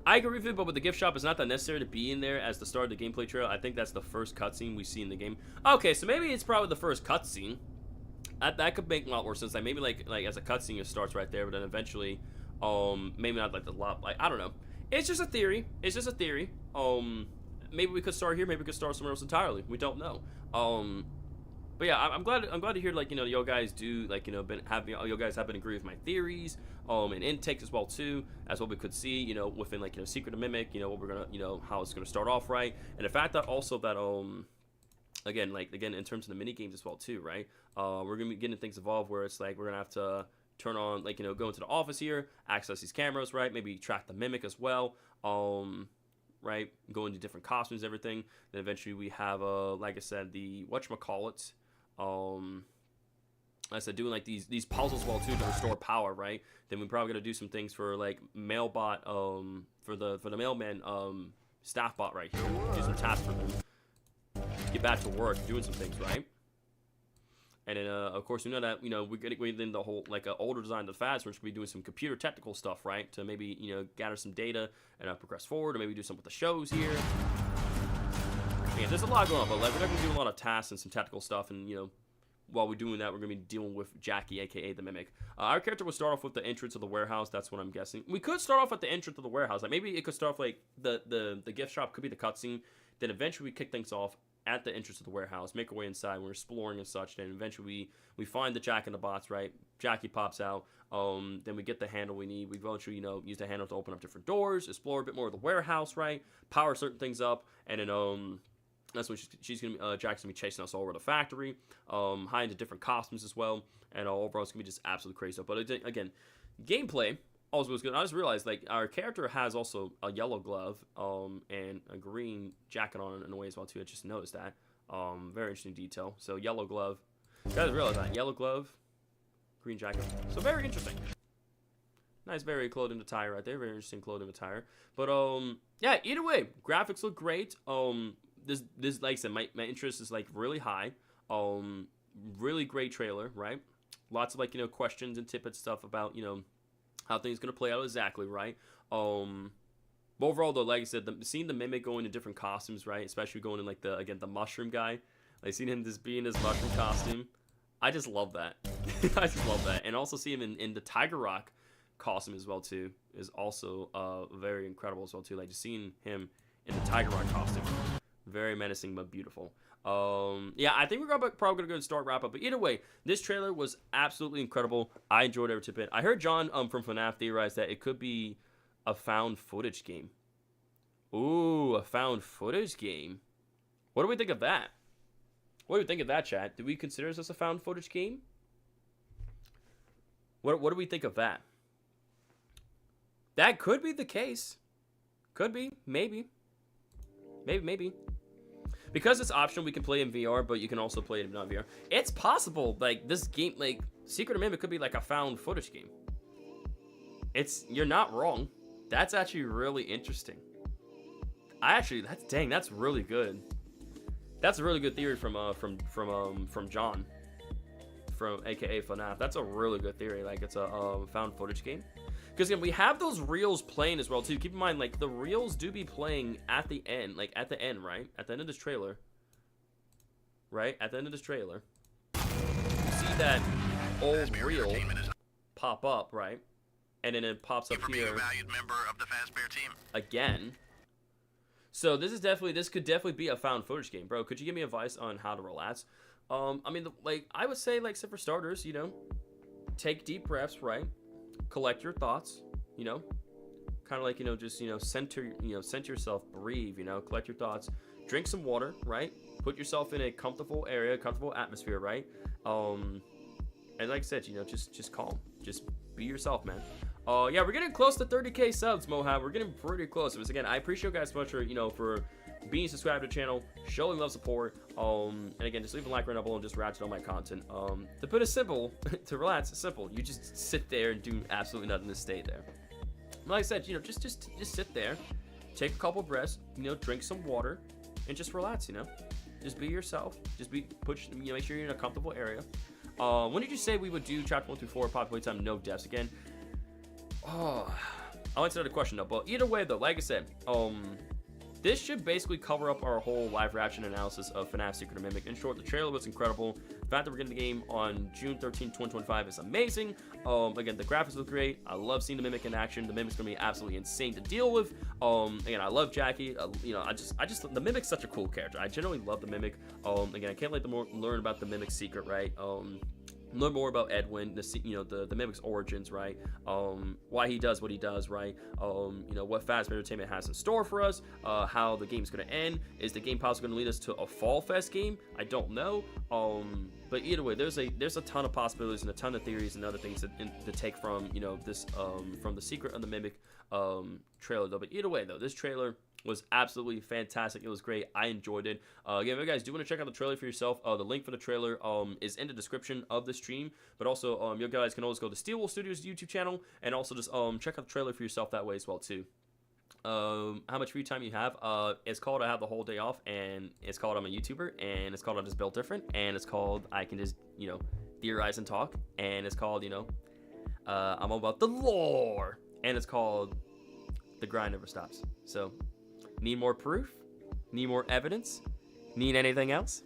I agree with it, but with the gift shop, it's not that necessary to be in there as the start of the gameplay trail. I think that's the first cutscene we see in the game. Okay, so maybe it's probably the first cutscene. That could make a lot more sense. Like, maybe like as a cutscene, it starts right there, but then eventually, maybe not like the lot. Like, I don't know. It's just a theory. It's just a theory. Maybe we could start here. Maybe we could start somewhere else entirely. We don't know. But yeah, I'm glad to hear, like, you know, you guys do, like, you know, you guys have been agree with my theories, and intakes as well too, as what we could see, you know, within, like, you know, Secret of Mimic, you know, what we're gonna, you know, how it's gonna start off, right? And the fact that also that again, in terms of the mini games as well too, right? We're gonna be getting things involved where it's like we're gonna have to turn on, like, you know, go into the office here, access these cameras, right? Maybe track the Mimic as well, right? Go into different costumes, everything. Then eventually we have, like I said, the whatchamacallit, like I said, doing like these puzzles as well too to restore power, right? Then we're probably gonna do some things for, like, Mailbot, for the mailman staff bot right here. Do some tasks for them. Get back to work, doing some things, right? And then, of course, we know that, you know, we're getting within the whole, like, older design of the Faz, we're going to be doing some computer technical stuff, right? To maybe, you know, gather some data and progress forward, or maybe do something with the shows here. Yeah, there's a lot going on, but, like, we're not going to do a lot of tasks and some technical stuff, and, you know, while we're doing that, we're going to be dealing with Jackie, aka the Mimic. Our character will start off with the entrance of the warehouse. That's what I'm guessing. We could start off at the entrance of the warehouse. Like maybe it could start off like the gift shop could be the cutscene. Then eventually we kick things off at the entrance of the warehouse, make our way inside. We're exploring and such. Then eventually we find the Jack in the Box, right? Jackie pops out. Then we get the handle we need. We eventually, use the handle to open up different doors, explore a bit more of the warehouse, right? Power certain things up, and then that's when Jack's gonna be chasing us all over the factory, hide into different costumes as well, and overall it's gonna be just absolutely crazy. But again, gameplay also was good. I just realized like our character has also a yellow glove, and a green jacket on in a way as well too. I just noticed that. Very interesting detail. So yellow glove. You guys realize that yellow glove, green jacket. So very interesting. Nice, very clothing attire right there. Very interesting clothing attire. But yeah. Either way, graphics look great. This like I said, my interest is like really high. Really great trailer, right? Lots of like questions and tidbit stuff about how things gonna play out exactly, right? But overall though, like I said, seeing the Mimic going in different costumes, right? Especially going in like the mushroom guy, like seeing him just be in his mushroom costume, I just love that. I just love that, and also see him in the Tiger Rock costume as well too is also very incredible as well too. Like just seeing him in the Tiger Rock costume, very menacing but beautiful. Yeah, I think we're probably gonna go and start wrap up. But either way, this trailer was absolutely incredible. I enjoyed every tidbit. I heard John from FNAF theorize that it could be a found footage game. Ooh, a found footage game. What do we think of that? What do we think of that, chat? Do we consider this a found footage game? What do we think of that? That could be the case. Could be. Maybe. Maybe. Because it's optional, we can play in VR, but you can also play it in non-VR. It's possible, like, this game, like, Secret of Mimic could be, like, a found footage game. You're not wrong. That's actually really interesting. That's really good. That's a really good theory from John, from AKA FNAF. That's a really good theory. Like, it's a found footage game. Because again, we have those reels playing as well too. Keep in mind, like the reels do be playing at the end, right? At the end of this trailer, right? At the end of this trailer, you see that old reel pop up, right? And then it pops up here again. So this could definitely be a found footage game, bro. Could you give me advice on how to relax? I mean, I would say, like, for starters, take deep breaths, right? Collect your thoughts, kind of like, just, center yourself, breathe, collect your thoughts, drink some water, right? Put yourself in a comfortable area, comfortable atmosphere, right? And like I said, just calm, just be yourself, man. Yeah, we're getting close to 30K subs, Mohab. We're getting pretty close. But again, I appreciate you guys so much for being subscribed to the channel, showing love, support. And again, just leave a like right up below and just ratchet on my content. To put it simple, to relax, it's simple. You just sit there and do absolutely nothing to stay there. Like I said, just sit there, take a couple breaths, drink some water, and just relax. Just be yourself. Just make sure you're in a comfortable area. When did you say we would do chapter 1 through 4 populate time, no deaths again? Oh, I'll answer that question though. But either way though, like I said, this should basically cover up our whole live reaction analysis of FNAF Secret of Mimic. In short, the trailer was incredible. The fact that we're getting the game on June 13, 2025 is amazing. Again, the graphics look great. I love seeing the Mimic in action. The Mimic's gonna be absolutely insane to deal with. Again, I love Jackie. The Mimic's such a cool character. I generally love the Mimic. Again, I can't wait to learn about the Mimic secret, right? Learn more about Edwin, the Mimic's origins, right? Why he does what he does, right? What Fazbear Entertainment has in store for us, how the game's gonna end. Is the game possibly gonna lead us to a Fall Fest game? I don't know. But either way, there's a ton of possibilities and a ton of theories and other things to take from this from the Secret of the Mimic trailer though. But either way though, this trailer was absolutely fantastic. It was great. I enjoyed it. Again, if you guys do want to check out the trailer for yourself, the link for the trailer is in the description of the stream. But also, you guys can always go to Steelwool Studios YouTube channel and also just check out the trailer for yourself that way as well too. How much free time you have? It's called I have the whole day off, and it's called I'm a YouTuber, and it's called I just built different, and it's called I can just theorize and talk, and it's called I'm all about the lore, and it's called the grind never stops. So. Need more proof? Need more evidence? Need anything else?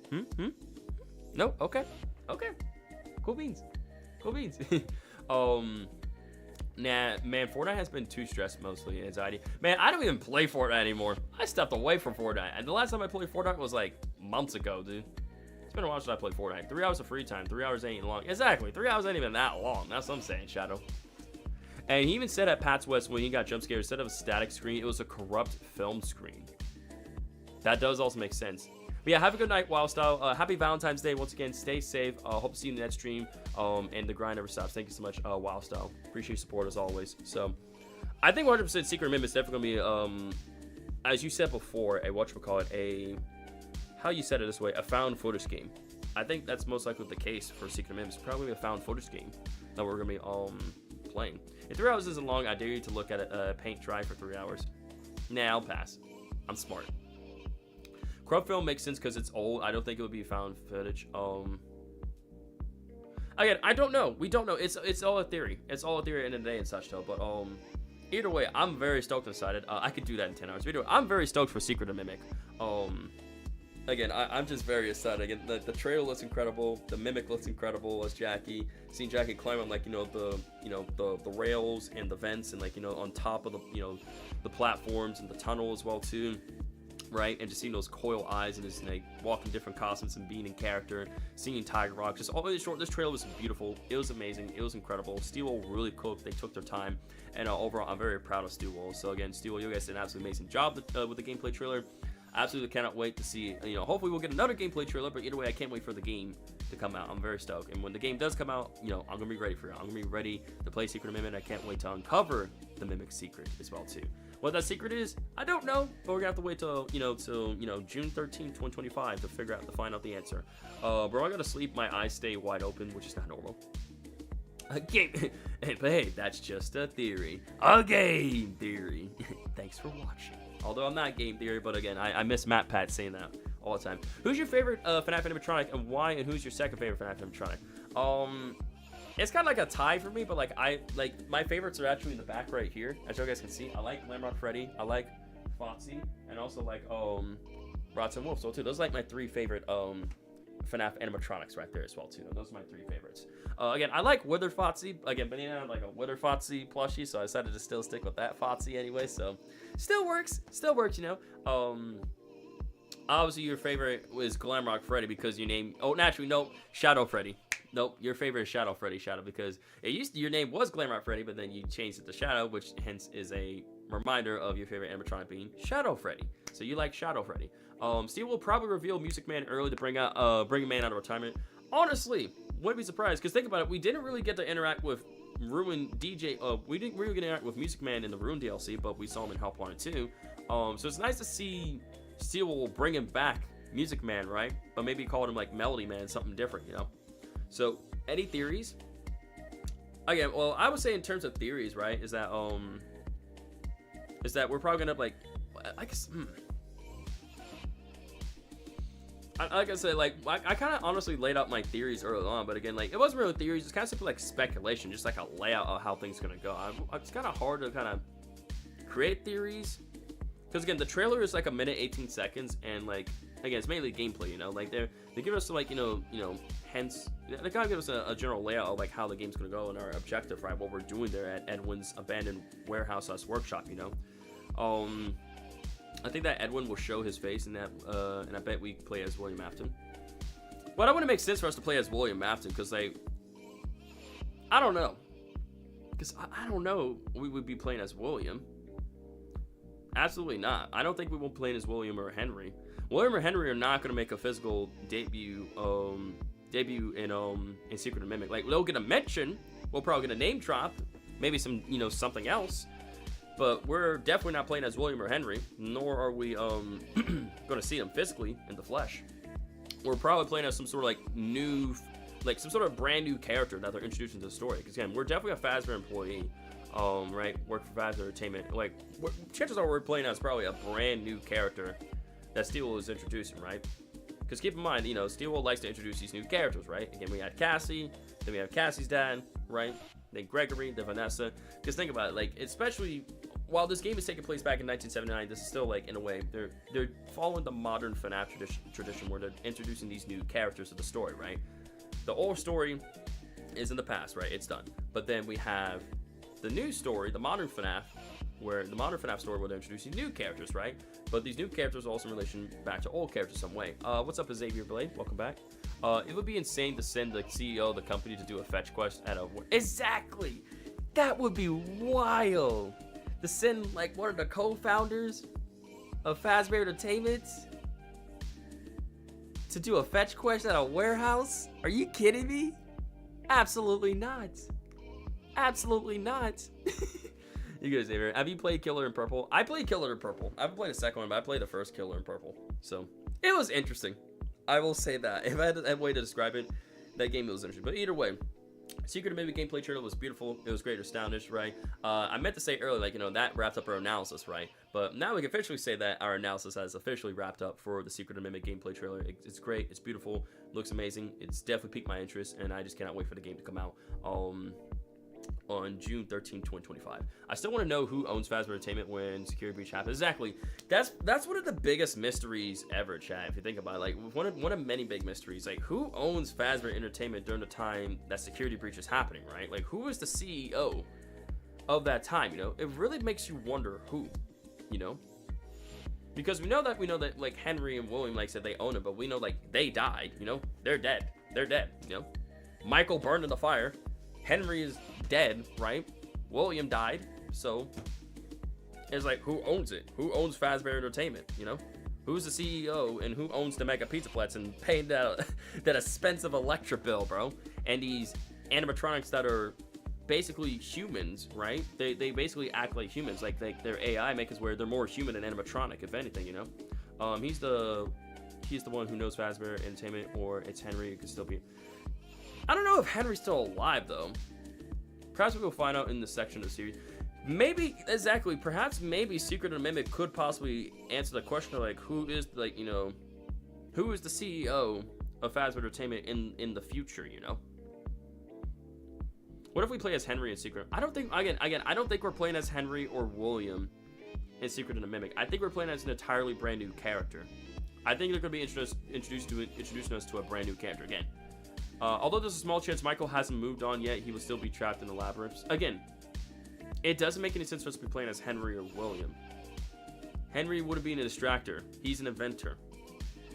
No? Okay. Okay. Cool beans. Cool beans. Nah, man, Fortnite has been too stressed, mostly anxiety. Man, I don't even play Fortnite anymore. I stepped away from Fortnite. And the last time I played Fortnite was like months ago, dude. It's been a while since I played Fortnite. 3 hours of free time. 3 hours ain't long. Exactly. 3 hours ain't even that long. That's what I'm saying, Shadow. And he even said at PAX West when he got jump scared, instead of a static screen, it was a corrupt film screen. That does also make sense. But yeah, have a good night, Wildstyle. Happy Valentine's Day once again. Stay safe. Hope to see you in the next stream. And the grind never stops. Thank you so much, Wildstyle. Appreciate your support as always. So, I think 100% Secret Mimic is definitely gonna be, as you said before, how you said it this way, a found footage game. I think that's most likely the case for Secret Mimic. It's probably a found footage game that we're gonna be playing. If 3 hours isn't long, I dare you to look at it, paint dry for 3 hours. Nah, I'll pass. I'm smart. Corrupt film makes sense because it's old. I don't think it would be found footage. Again, I don't know. We don't know. It's all a theory. It's all a theory in the day and such though. But either way, I'm very stoked and excited. I could do that in 10 hours. Either way, I'm very stoked for Secret of Mimic. Again, I'm just very excited. Again, the trailer looks incredible. The Mimic looks incredible as Jackie. Seeing Jackie climb on the rails and the vents and on top of the platforms and the tunnel as well too. Right, and just seeing those coil eyes and just walking different costumes and being in character, seeing Tiger Rock, just all in short, this trailer was beautiful. It was amazing. It was incredible. Steelwell really cooked. They took their time, and overall, I'm very proud of Steelwell. So again, Steelwell, you guys did an absolutely amazing job with the gameplay trailer. I absolutely cannot wait to see. Hopefully we'll get another gameplay trailer, but either way, I can't wait for the game to come out. I'm very stoked, and when the game does come out, I'm gonna be ready for it. I'm gonna be ready to play Secret of Mimic. I can't wait to uncover the Mimic secret as well too. What that secret is, I don't know, but we're gonna have to wait till June 13th, 2025 to find out the answer. Bro, I gotta sleep. My eyes stay wide open, which is not normal. A game, but hey, that's just a theory. A game theory. Thanks for watching. Although I'm not game theory, but again, I miss Matt Pat saying that all the time. Who's your favorite FNAF animatronic and why? And who's your second favorite FNAF animatronic? It's kind of like a tie for me, but my favorites are actually in the back right here, as you guys can see. I like Glamrock Freddy, I like Foxy, and also like Rotten Wolf. So too, those are like my three favorite FNAF animatronics right there as well too. Those are my three favorites. Again, I like Withered Foxy. Again, Banana had like a Withered Foxy plushie, so I decided to still stick with that Foxy anyway. So still works, Obviously, your favorite was Glamrock Freddy because your name. Oh, naturally, nope, Shadow Freddy. Nope, your favorite is Shadow Freddy, because your name was Glamrock Freddy, but then you changed it to Shadow, which hence is a reminder of your favorite animatronic being Shadow Freddy. So you like Shadow Freddy. Steve will probably reveal Music Man early to bring a man out of retirement. Honestly, wouldn't be surprised, because think about it, we didn't really get to interact with Ruin DJ. We didn't really get to interact with Music Man in the Ruin DLC, but we saw him in Help Wanted too. So it's nice to see Steel will bring him back, Music Man, right? But maybe call him like Melody Man, something different, So, any theories? Again, well, I would say in terms of theories, right, is that we're probably gonna I guess, like I said, I kind of honestly laid out my theories early on, but again, it wasn't really theories, it's kind of simply like speculation, just like a layout of how things gonna go. It's kind of hard to kind of create theories, because again, the trailer is like a minute 18 seconds, and again, it's mainly gameplay, they give us hence they kind of give us a general layout of how the game's gonna go and our objective, right? What we're doing there at Edwin's abandoned warehouse / workshop, I think that Edwin will show his face in that, and I bet we play as William Afton. But it wouldn't make sense for us to play as William Afton, because I don't know, I don't know we would be playing as William. Absolutely not. I don't think we will play as William or Henry. William or Henry are not going to make a physical debut in Secret of Mimic. They'll get a mention. We'll probably get a name drop. Maybe some, something else. But we're definitely not playing as William or Henry. Nor are we going to see them physically in the flesh. We're probably playing as some sort of new, some sort of brand new character that they're introducing to the story. Because again, we're definitely a Fazbear employee. Right? Work for Fazbear Entertainment. Chances are we're playing as probably a brand new character that Steel is introducing, right? Because keep in mind, Steel likes to introduce these new characters, right? Again, we had Cassie, then we have Cassie's dad, right? Then Gregory, then Vanessa. Because think about it, especially while this game is taking place back in 1979, this is still in a way they're following the modern FNAF tradition where they're introducing these new characters to the story, right? the old story is in the past, right? It's done. But then we have the new story, the modern FNAF, where the modern FNAF story will introduce you new characters, right? But these new characters are also in relation back to old characters some way. What's up, Xavier Blade? Welcome back. It would be insane to send the CEO of the company to do a fetch quest at a... Exactly! That would be wild! To send, like, one of the co-founders of Fazbear Entertainment to do a fetch quest at a warehouse? Are you kidding me? Absolutely not. Absolutely not. You guys, Xavier, have you played Killer in Purple? I played Killer in Purple. I haven't played the second one, but I played the first Killer in Purple. So, it was interesting. I will say that. If I had a way to describe it, that game was interesting. But either way, Secret of Mimic gameplay trailer was beautiful. It was great, astonished, right? I meant to say earlier, like, you know, that wrapped up our analysis, right? But now we can officially say that our analysis has officially wrapped up for the Secret of Mimic gameplay trailer. It's great. It's beautiful. Looks amazing. It's definitely piqued my interest, and I just cannot wait for the game to come out on June 13, 2025. I still want to know who owns Fazbear Entertainment when security breach happens. Exactly. That's one of the biggest mysteries ever, chat. If you think about it, like one of many big mysteries, like who owns Fazbear Entertainment during the time that security breach is happening, right? Like who is the CEO of that time? You know, it really makes you wonder who, you know, because we know that like Henry and William like said they own it, but we know like they died. You know, they're dead. You know, Michael burned in the fire. Henry is dead, right? William died, so it's like, who owns it? Who owns Fazbear Entertainment, you know? Who's the CEO and who owns the Mega Pizzaplex and paying that expensive electric bill, bro? And these animatronics that are basically humans, right? They basically act like humans, like their AI make us where they're more human than animatronic, if anything, you know? He's the one who knows Fazbear Entertainment, or it's Henry. It could still be... I don't know if Henry's still alive, though. Perhaps we will find out in this section of the series. Maybe, exactly, perhaps maybe Secret of the Mimic could possibly answer the question of, like, who is, like, you know, who is the CEO of Fazbear Entertainment in the future, you know? What if we play as Henry in Secret? I don't think, again, I don't think we're playing as Henry or William in Secret of the Mimic. I think we're playing as an entirely brand new character. I think they're going to be introducing us to a brand new character again. Although there's a small chance Michael hasn't moved on yet, he will still be trapped in the labyrinths. Again, it doesn't make any sense for us to be playing as Henry or William. Henry wouldn't be a distractor. He's an inventor.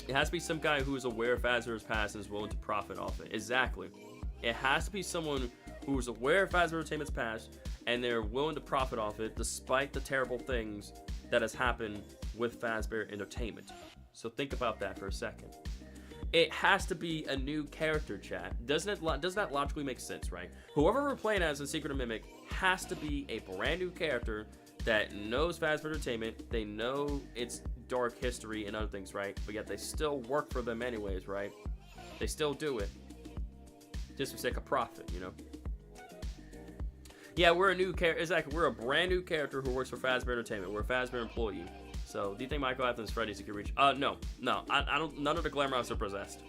It has to be some guy who is aware of Fazbear's past and is willing to profit off it. Exactly. It has to be someone who is aware of Fazbear Entertainment's past and they're willing to profit off it despite the terrible things that has happened with Fazbear Entertainment. So think about that for a second. It has to be a new character, chat. Does that logically make sense, right? Whoever we're playing as in Secret of Mimic has to be a brand new character that knows Fazbear Entertainment. They know its dark history and other things, right? But yet they still work for them anyways, right? They still do it just for sake of profit, you know? Yeah, we're a new character. Exactly, we're a brand new character who works for Fazbear Entertainment. We're a Fazbear employee. So, do you think Michael Athens Freddy's secret reach? No. I don't. None of the Glamourouses are possessed.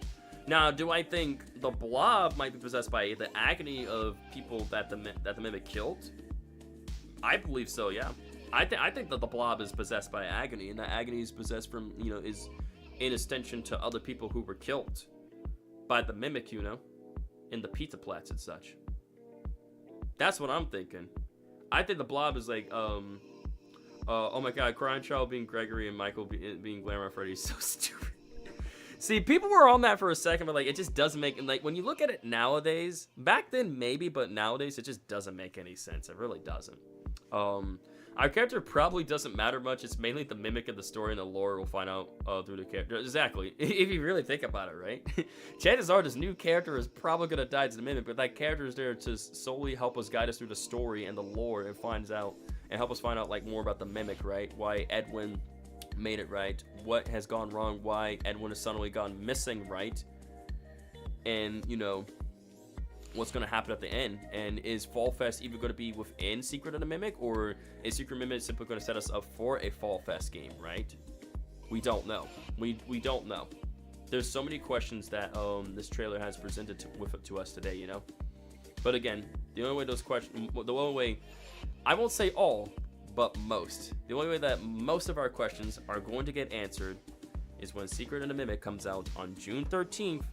Now, do I think the Blob might be possessed by the agony of people that the Mimic killed? I believe so. Yeah. I think that the Blob is possessed by agony, and that agony is possessed from, you know, is in extension to other people who were killed by the Mimic, you know, in the Pizzaplex and such. That's what I'm thinking. I think the Blob is like, oh my god, Crying Child being Gregory and Michael being Glamour Freddy is so stupid. See, people were on that for a second, but like it just doesn't make, like when you look at it nowadays, back then maybe, but nowadays it just doesn't make any sense. It really doesn't. Our character probably doesn't matter much. It's mainly the Mimic of the story and the lore we'll find out through the character. Exactly. If you really think about it, right? Chances are this new character is probably going to die to the Mimic, but that character is there to solely help us guide us through the story and the lore and help us find out like more about the Mimic, right? Why Edwin made it, right? What has gone wrong? Why Edwin has suddenly gone missing, right? And, you know, what's going to happen at the end, and is Fall Fest even going to be within Secret of the Mimic, or is Secret of the Mimic simply going to set us up for a Fall Fest game, right? We don't know. We don't know. There's so many questions that this trailer has presented to us today, you know. But again, the only way I won't say all, but most. The only way that most of our questions are going to get answered is when Secret of the Mimic comes out on June 13th,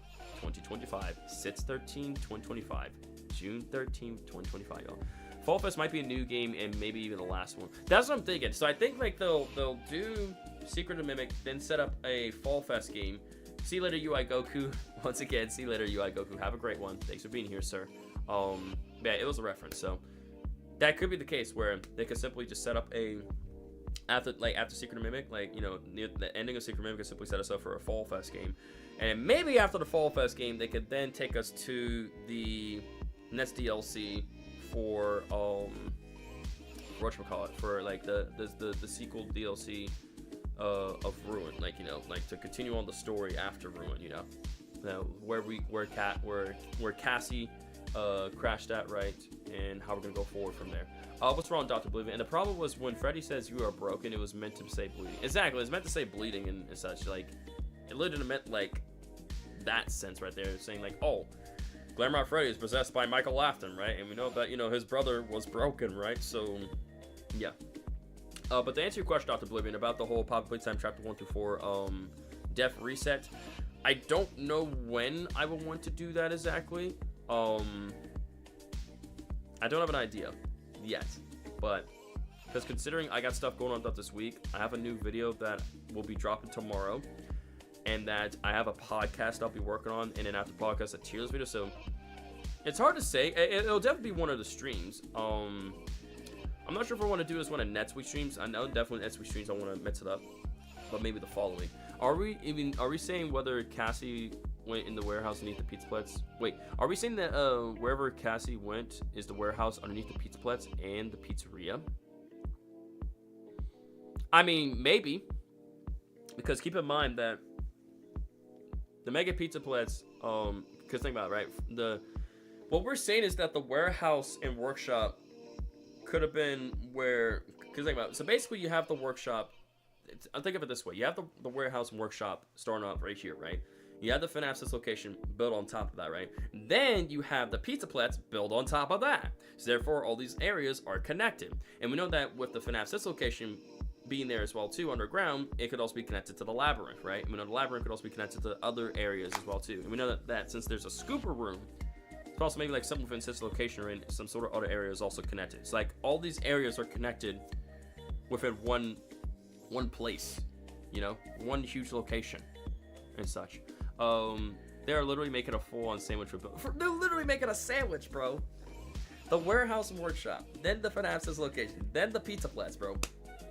2025. 6/13/2025. June 13th, 2025, y'all. Fall Fest might be a new game and maybe even the last one. That's what I'm thinking. So I think like they'll do Secret of Mimic, then set up a Fall Fest game. See you later, UI Goku. Once again, see you later, UI Goku. Have a great one. Thanks for being here, sir. Yeah, it was a reference, so that could be the case where they could simply just set up a after Secret of Mimic, like, you know, near the ending of Secret of Mimic could simply set us up for a Fall Fest game, and maybe after the Fall Fest game, they could then take us to the next DLC for whatchamacallit, for like the sequel DLC of Ruin, like, you know, like to continue on the story after Ruin, you know, where Cassie crashed at, right, and how we're gonna go forward from there. What's wrong, Dr. Bleeding? And the problem was when Freddy says you are broken, it was meant to say bleeding. Exactly, it was meant to say bleeding and such. Like, it literally meant like that sense right there, saying like, oh, Glamrock Freddy is possessed by Michael Afton, right? And we know that, you know, his brother was broken, right? So, yeah. But to answer your question, Dr. Oblivion, about the whole Poppy Playtime Chapter 1 through 4 Death Reset, I don't know when I will want to do that exactly. I don't have an idea yet, but because considering I got stuff going on throughout this week, I have a new video that will be dropping tomorrow, and that I have a podcast I'll be working on, and then after podcast a tier list video, so it's hard to say. It'll definitely be one of the streams. I'm not sure if I want to do this one of NetSuite streams. I know definitely NetSuite streams I want to mix it up, but maybe the following. Are we saying whether Cassie went in the warehouse underneath the pizza plats? Wait, are we saying that wherever Cassie went is the warehouse underneath the pizza plats and the pizzeria? I mean, maybe, because keep in mind that the mega pizza plats, because think about it, right? What we're saying is that the warehouse and workshop could have been where, because think about it, so basically you have the workshop. I'll think of it this way: you have the warehouse and workshop starting off right here, right? You have the FNAF Secret location built on top of that, right? Then you have the pizza plats built on top of that. So therefore, all these areas are connected. And we know that with the FNAF Secret location being there as well too, underground, it could also be connected to the labyrinth, right? And we know the labyrinth could also be connected to other areas as well too. And we know that since there's a scooper room, it's also maybe like something within Secret location or in some sort of other area is also connected. It's like all these areas are connected within one place, you know, one huge location and such. They're literally making a full-on sandwich. They're literally making a sandwich, bro. The warehouse and workshop, then the FNAF Secret location, then the pizza plats, bro.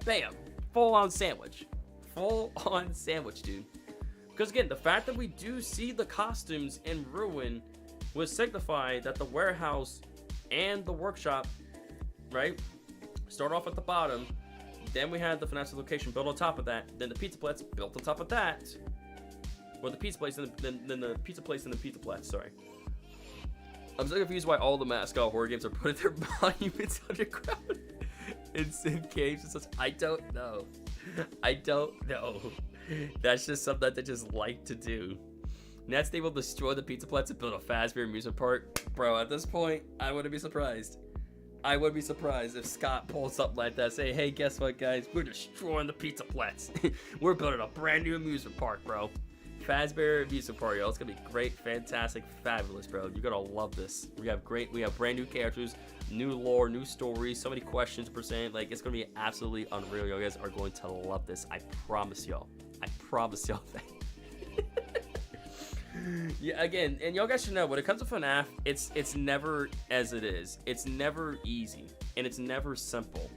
Bam, full-on sandwich. Full-on sandwich, dude. Because again, the fact that we do see the costumes in Ruin would signify that the warehouse and the workshop, right, start off at the bottom. Then we had the FNAF location built on top of that. Then the pizza plats built on top of that. Well, the pizza place and then the pizza place and the pizza plats. Sorry. I'm so confused why all the mascot horror games are putting their monuments underground. In caves and such. I don't know. That's just something that they just like to do. Next, they will destroy the pizza plats and build a Fazbear amusement park. Bro, at this point, I wouldn't be surprised. I would be surprised if Scott pulls something like that. Say, hey, guess what, guys? We're destroying the pizza plats. We're building a brand new amusement park, bro. Fazbear amusement park, y'all. It's gonna be great, fantastic, fabulous, bro. You're gonna love this. We have brand new characters, new lore, new stories, so many questions to present. Like, it's gonna be absolutely unreal. You guys are going to love this. I promise y'all. I promise y'all that. Yeah, again, and y'all guys should know, when it comes to FNAF, it's never as it is. It's never easy, and it's never simple.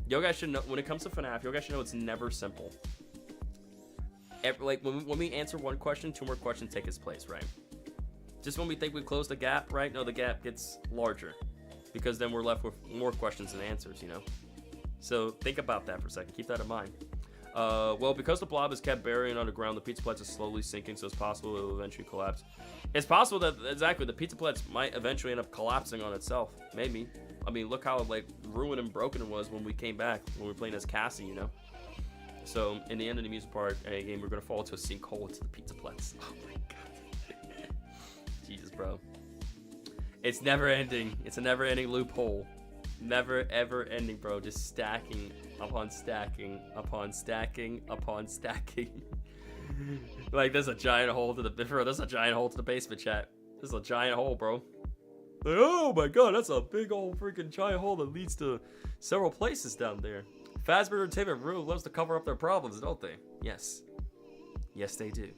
Y'all guys should know, when it comes to FNAF, y'all guys should know it's never simple. Like, when we answer one question, two more questions take its place, right? Just when we think we closed the gap, right? No, the gap gets larger, because then we're left with more questions than answers, you know? So think about that for a second. Keep that in mind. Well, because the blob is kept burying underground, the pizza plats is slowly sinking, so it's possible it will eventually collapse. It's possible that, exactly, the pizza plats might eventually end up collapsing on itself. Maybe. I mean, look how, like, ruined and broken it was when we came back, when we were playing as Cassie, you know? So, in the end of the music part game, we're going to fall into a sinkhole into the pizza plats. Oh, my God. Jesus, bro. It's never ending. It's a never-ending loophole. Never, ever ending, bro. Just stacking upon stacking upon stacking upon stacking. Like, there's a giant hole to the basement, chat. There's a giant hole, bro. Like, oh my god, that's a big old freaking giant hole that leads to several places down there. Fazbear Entertainment really loves to cover up their problems, don't they? Yes. Yes, they do.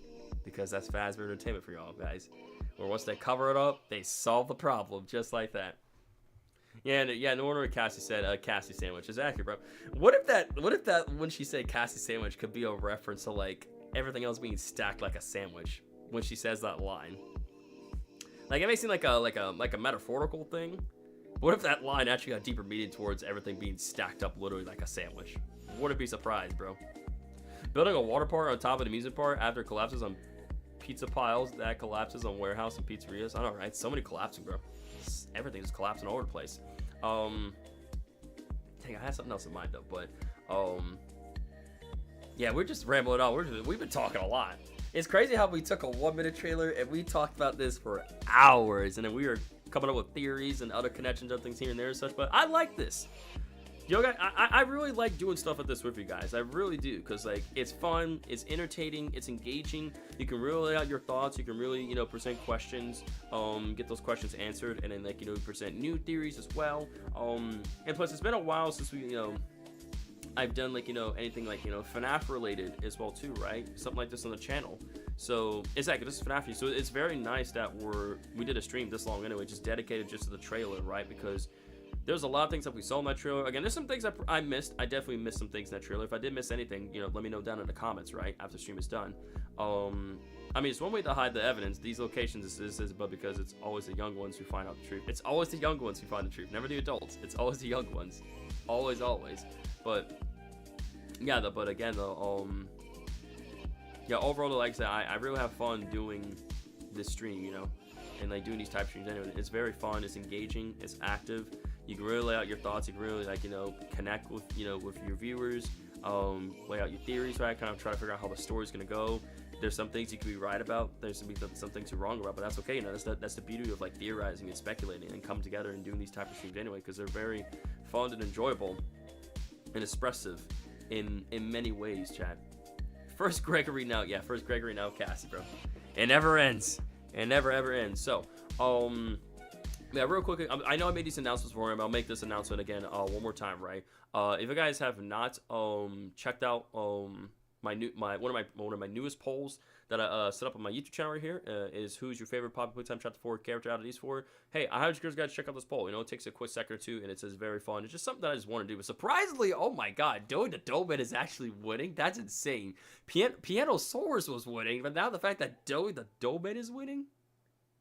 Because that's Fazbear Entertainment for y'all, guys. Where once they cover it up, they solve the problem, just like that. Yeah, no wonder what Cassie said, Cassie sandwich is accurate, bro. What if that, when she said Cassie sandwich, could be a reference to, like, everything else being stacked like a sandwich when she says that line? Like, it may seem like a metaphorical thing. What if that line actually got deeper meaning towards everything being stacked up literally like a sandwich? Wouldn't be surprised, bro. Building a water park on top of the amusement park after it collapses on pizza piles that collapses on warehouse and pizzerias. I know, right? So many collapsing, bro. Everything is collapsing all over the place. Dang, I had something else in mind though, but yeah, we're just rambling on. We've been talking a lot. It's crazy how we took a 1-minute trailer and we talked about this for hours, and then we were coming up with theories and other connections of things here and there and such. But I like this. Yo, guys, I really like doing stuff like this with you guys. I really do, because like it's fun, it's entertaining, it's engaging. You can really lay out your thoughts. You can really, you know, present questions, get those questions answered, and then like, you know, present new theories as well. And plus, it's been a while since we, you know, I've done like, you know, anything like, you know, FNAF related as well too, right? Something like this on the channel. So exactly, this is FNAF. So it's very nice that we did a stream this long anyway, just dedicated just to the trailer, right? Because there's a lot of things that we saw in that trailer. Again, there's some things I missed. I definitely missed some things in that trailer. If I did miss anything, you know, let me know down in the comments, right? After the stream is done. I mean, it's one way to hide the evidence. These locations is but because it's always the young ones who find out the truth. It's always the young ones who find the truth. Never the adults. It's always the young ones. Always, always. But yeah, but again, though, yeah, overall, like I said, I really have fun doing this stream, you know, and like doing these type of streams anyway. It's very fun. It's engaging. It's active. You can really lay out your thoughts. You can really, like, you know, connect with, you know, with your viewers, lay out your theories, right? Kind of try to figure out how the story's gonna go. There's some things you can be right about. There's some things you're wrong about, but that's okay. You know, that's the beauty of like theorizing and speculating and coming together and doing these type of streams anyway, because they're very fun and enjoyable and expressive in many ways, chat. First Gregory now, yeah, first Gregory now Cassie, bro. It never ends. It never ever ends. So, yeah, real quickly, I know I made these announcements for him. I'll make this announcement again one more time, right? If you guys have not checked out one of my newest polls that I set up on my YouTube channel right here, is who's your favorite Poppy Playtime Chapter 4 character out of these four? Hey, I encourage you guys to check out this poll. You know, it takes a quick second or two, and it says very fun. It's just something that I just want to do. But surprisingly, oh my god, Doe the Doman is actually winning. That's insane. Pianosaurus was winning, but now the fact that Doe the Doman is winning,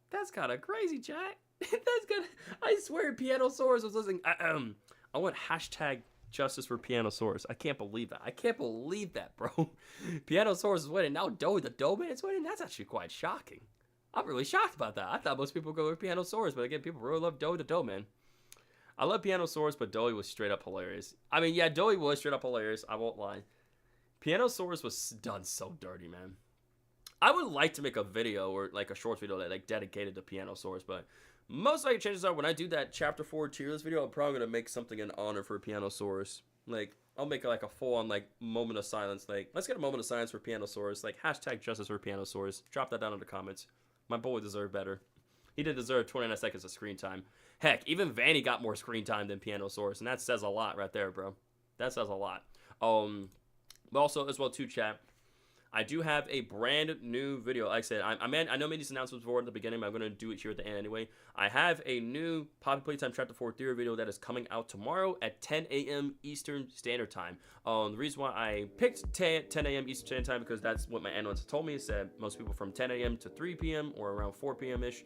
that's kind of crazy, chat. That's good. I swear Pianosaurus was listening. I want hashtag justice for Pianosaurus. I can't believe that. I can't believe that, bro. Pianosaurus is winning. Now Doe the Doman is winning. That's actually quite shocking. I'm really shocked about that. I thought most people would go with Pianosaurus, but again, people really love Doe the Doman. I love Pianosaurus, but Doe was straight up hilarious. I mean, yeah, Doe was straight up hilarious. I won't lie. Pianosaurus was done so dirty, man. I would like to make a video or like a short video that like dedicated to Pianosaurus, but most likely chances are when I do that Chapter 4 tier list video, I'm probably gonna make something in honor for Pianosaurus. Like, I'll make like a full-on like moment of silence. Like, let's get a moment of silence for Pianosaurus. Like, hashtag justice for Pianosaurus. Drop that down in the comments. My boy deserved better. He did deserve 29 seconds of screen time. Heck, even Vanny got more screen time than Pianosaurus, and that says a lot right there, bro. That says a lot. But also as well too, chat, I do have a brand new video. Like I said, I know I made these announcements before at the beginning, but I'm going to do it here at the end anyway. I have a new Poppy Playtime Chapter 4 theory video that is coming out tomorrow at 10 a.m. Eastern Standard Time. The reason why I picked 10 a.m. Eastern Standard Time because that's what my analysts told me. Is that most people from 10 a.m. to 3 p.m. or around 4 p.m.-ish,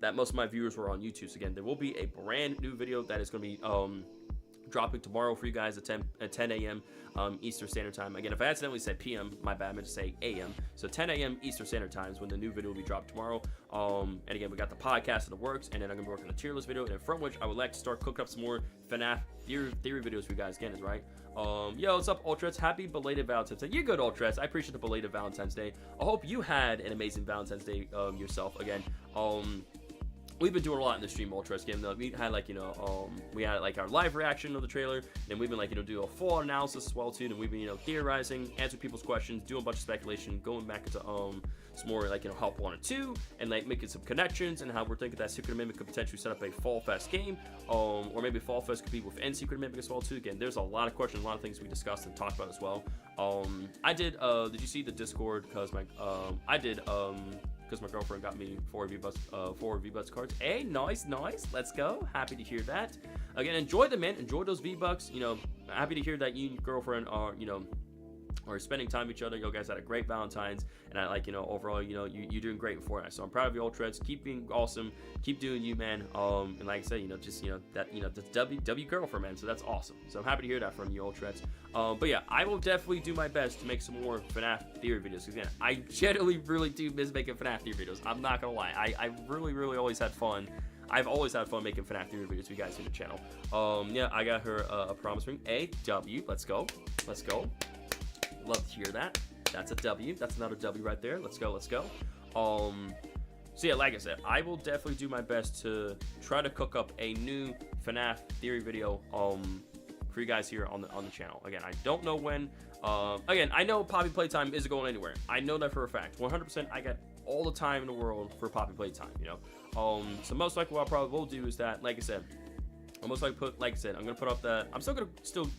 that most of my viewers were on YouTube. So again, there will be a brand new video that is going to be dropping tomorrow for you guys at 10 a.m. Eastern Standard Time. Again, if I accidentally said p.m., my bad, I meant to say a.m. So 10 a.m. Eastern Standard Time is when the new video will be dropped tomorrow. And again, we got the podcast in the works, and then I'm going to be working on a tier list video, and from which I would like to start cooking up some more FNAF theory videos for you guys again, is right. Yo, what's up, Ultras? Happy belated Valentine's Day. You're good, Ultras. I appreciate the belated Valentine's Day. I hope you had an amazing Valentine's Day yourself again. we've been doing a lot in the stream Ultras game. We had like, we had like our live reaction of the trailer, and we've been like, do a full analysis as well too, and we've been, theorizing, answering people's questions, doing a bunch of speculation, going back into some more like, Help 1 and 2, and like making some connections, and how we're thinking that Secret Mimic could potentially set up a Fall Fest game, or maybe Fall Fest could be within Secret Mimic as well too. Again, there's a lot of questions, a lot of things we discussed and talked about as well. I did you see the Discord? Because my because my girlfriend got me 4 V-Bucks cards. Hey, nice. Let's go. Happy to hear that. Again, enjoy them, man. Enjoy those V-Bucks. Happy to hear that you and your girlfriend are, or spending time with each other. You guys had a great Valentine's, and I like, overall, you're doing great before that. So I'm proud of you, Ultras. Keep being awesome. Keep doing you, man. And like I said, that's W girlfriend, man. So that's awesome. So I'm happy to hear that from you, Ultras. But yeah, I will definitely do my best to make some more FNAF theory videos. Because again, I generally really do miss making FNAF theory videos. I'm not gonna lie. I really always had fun. I've always had fun making FNAF theory videos for you guys in the channel. Yeah, I got her a promise ring. A W. Let's go. Love to hear that. That's a W. That's another W right there. Let's go. So yeah, like I said, I will definitely do my best to try to cook up a new FNAF theory video for you guys here on the channel. Again, I don't know when. Again, I know Poppy Playtime isn't going anywhere. I know that for a fact. 100%. I got all the time in the world for Poppy Playtime. So most likely what I probably will do is that, like I said, I'm most likely I'm gonna put up that. I'm still gonna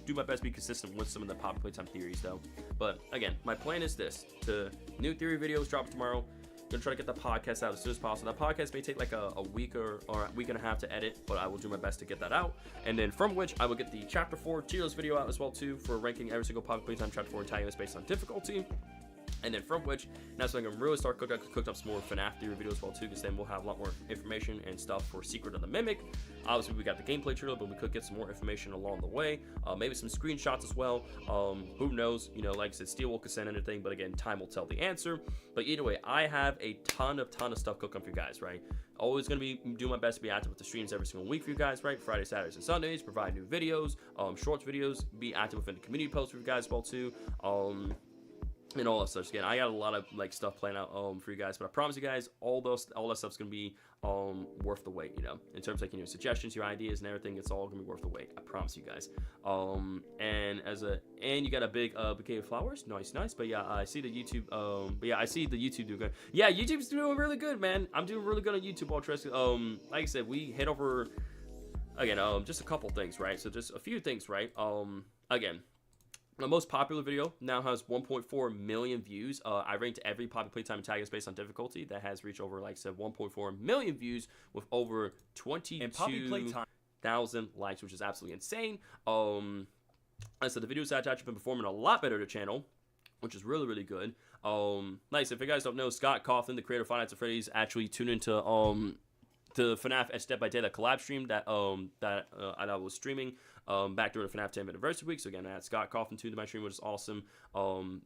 do my best to be consistent with some of the Poppy Playtime theories though. But again, my plan is this: to new theory videos drop tomorrow. Gonna try to get the podcast out as soon as possible. That podcast may take like a week or a week and a half to edit, but I will do my best to get that out. And then from which I will get the Chapter 4 tier list video out as well too, for ranking every single Poppy Playtime Chapter 4 Italian based on difficulty. And then from which, now so I can really start cooked up some more FNAF theory videos as well too, because then we'll have a lot more information and stuff for Secret of the Mimic. Obviously, we got the gameplay trailer, but we could get some more information along the way. Maybe some screenshots as well. Who knows? Like I said, Steelwool could send anything, but again, time will tell the answer. But either way, I have a ton of stuff cooking for you guys, right? Always going to be doing my best to be active with the streams every single week for you guys, right? Friday, Saturdays, and Sundays, provide new videos, shorts videos, be active within the community posts for you guys as well too. And all that stuff. Again, I got a lot of like stuff planned out for you guys, but I promise you guys, all that stuff's gonna be worth the wait. In terms of like suggestions, your ideas, and everything, it's all gonna be worth the wait. I promise you guys. And you got a big bouquet of flowers. Nice. But yeah, I see the YouTube. I see the YouTube doing good. Yeah, YouTube's doing really good, man. I'm doing really good on YouTube, Ultras. Like I said, we hit over again. Just a couple things, right? So just a few things, right? Again. The most popular video now has 1.4 million views. I ranked every Poppy Playtime antagonist based on difficulty. That has reached over, like I said, 1.4 million views with over 22,000 likes, which is absolutely insane. So the videos have actually been performing a lot better to the channel, which is really good. Nice. If you guys don't know, Scott Coughlin, the creator of Five Nights at Freddy's, actually tuned into the FNAF Edge Dead by Daylight collab stream that I was streaming back during the FNAF 10th anniversary week. So again, I had Scott Coughlin tuned to my stream, which is awesome.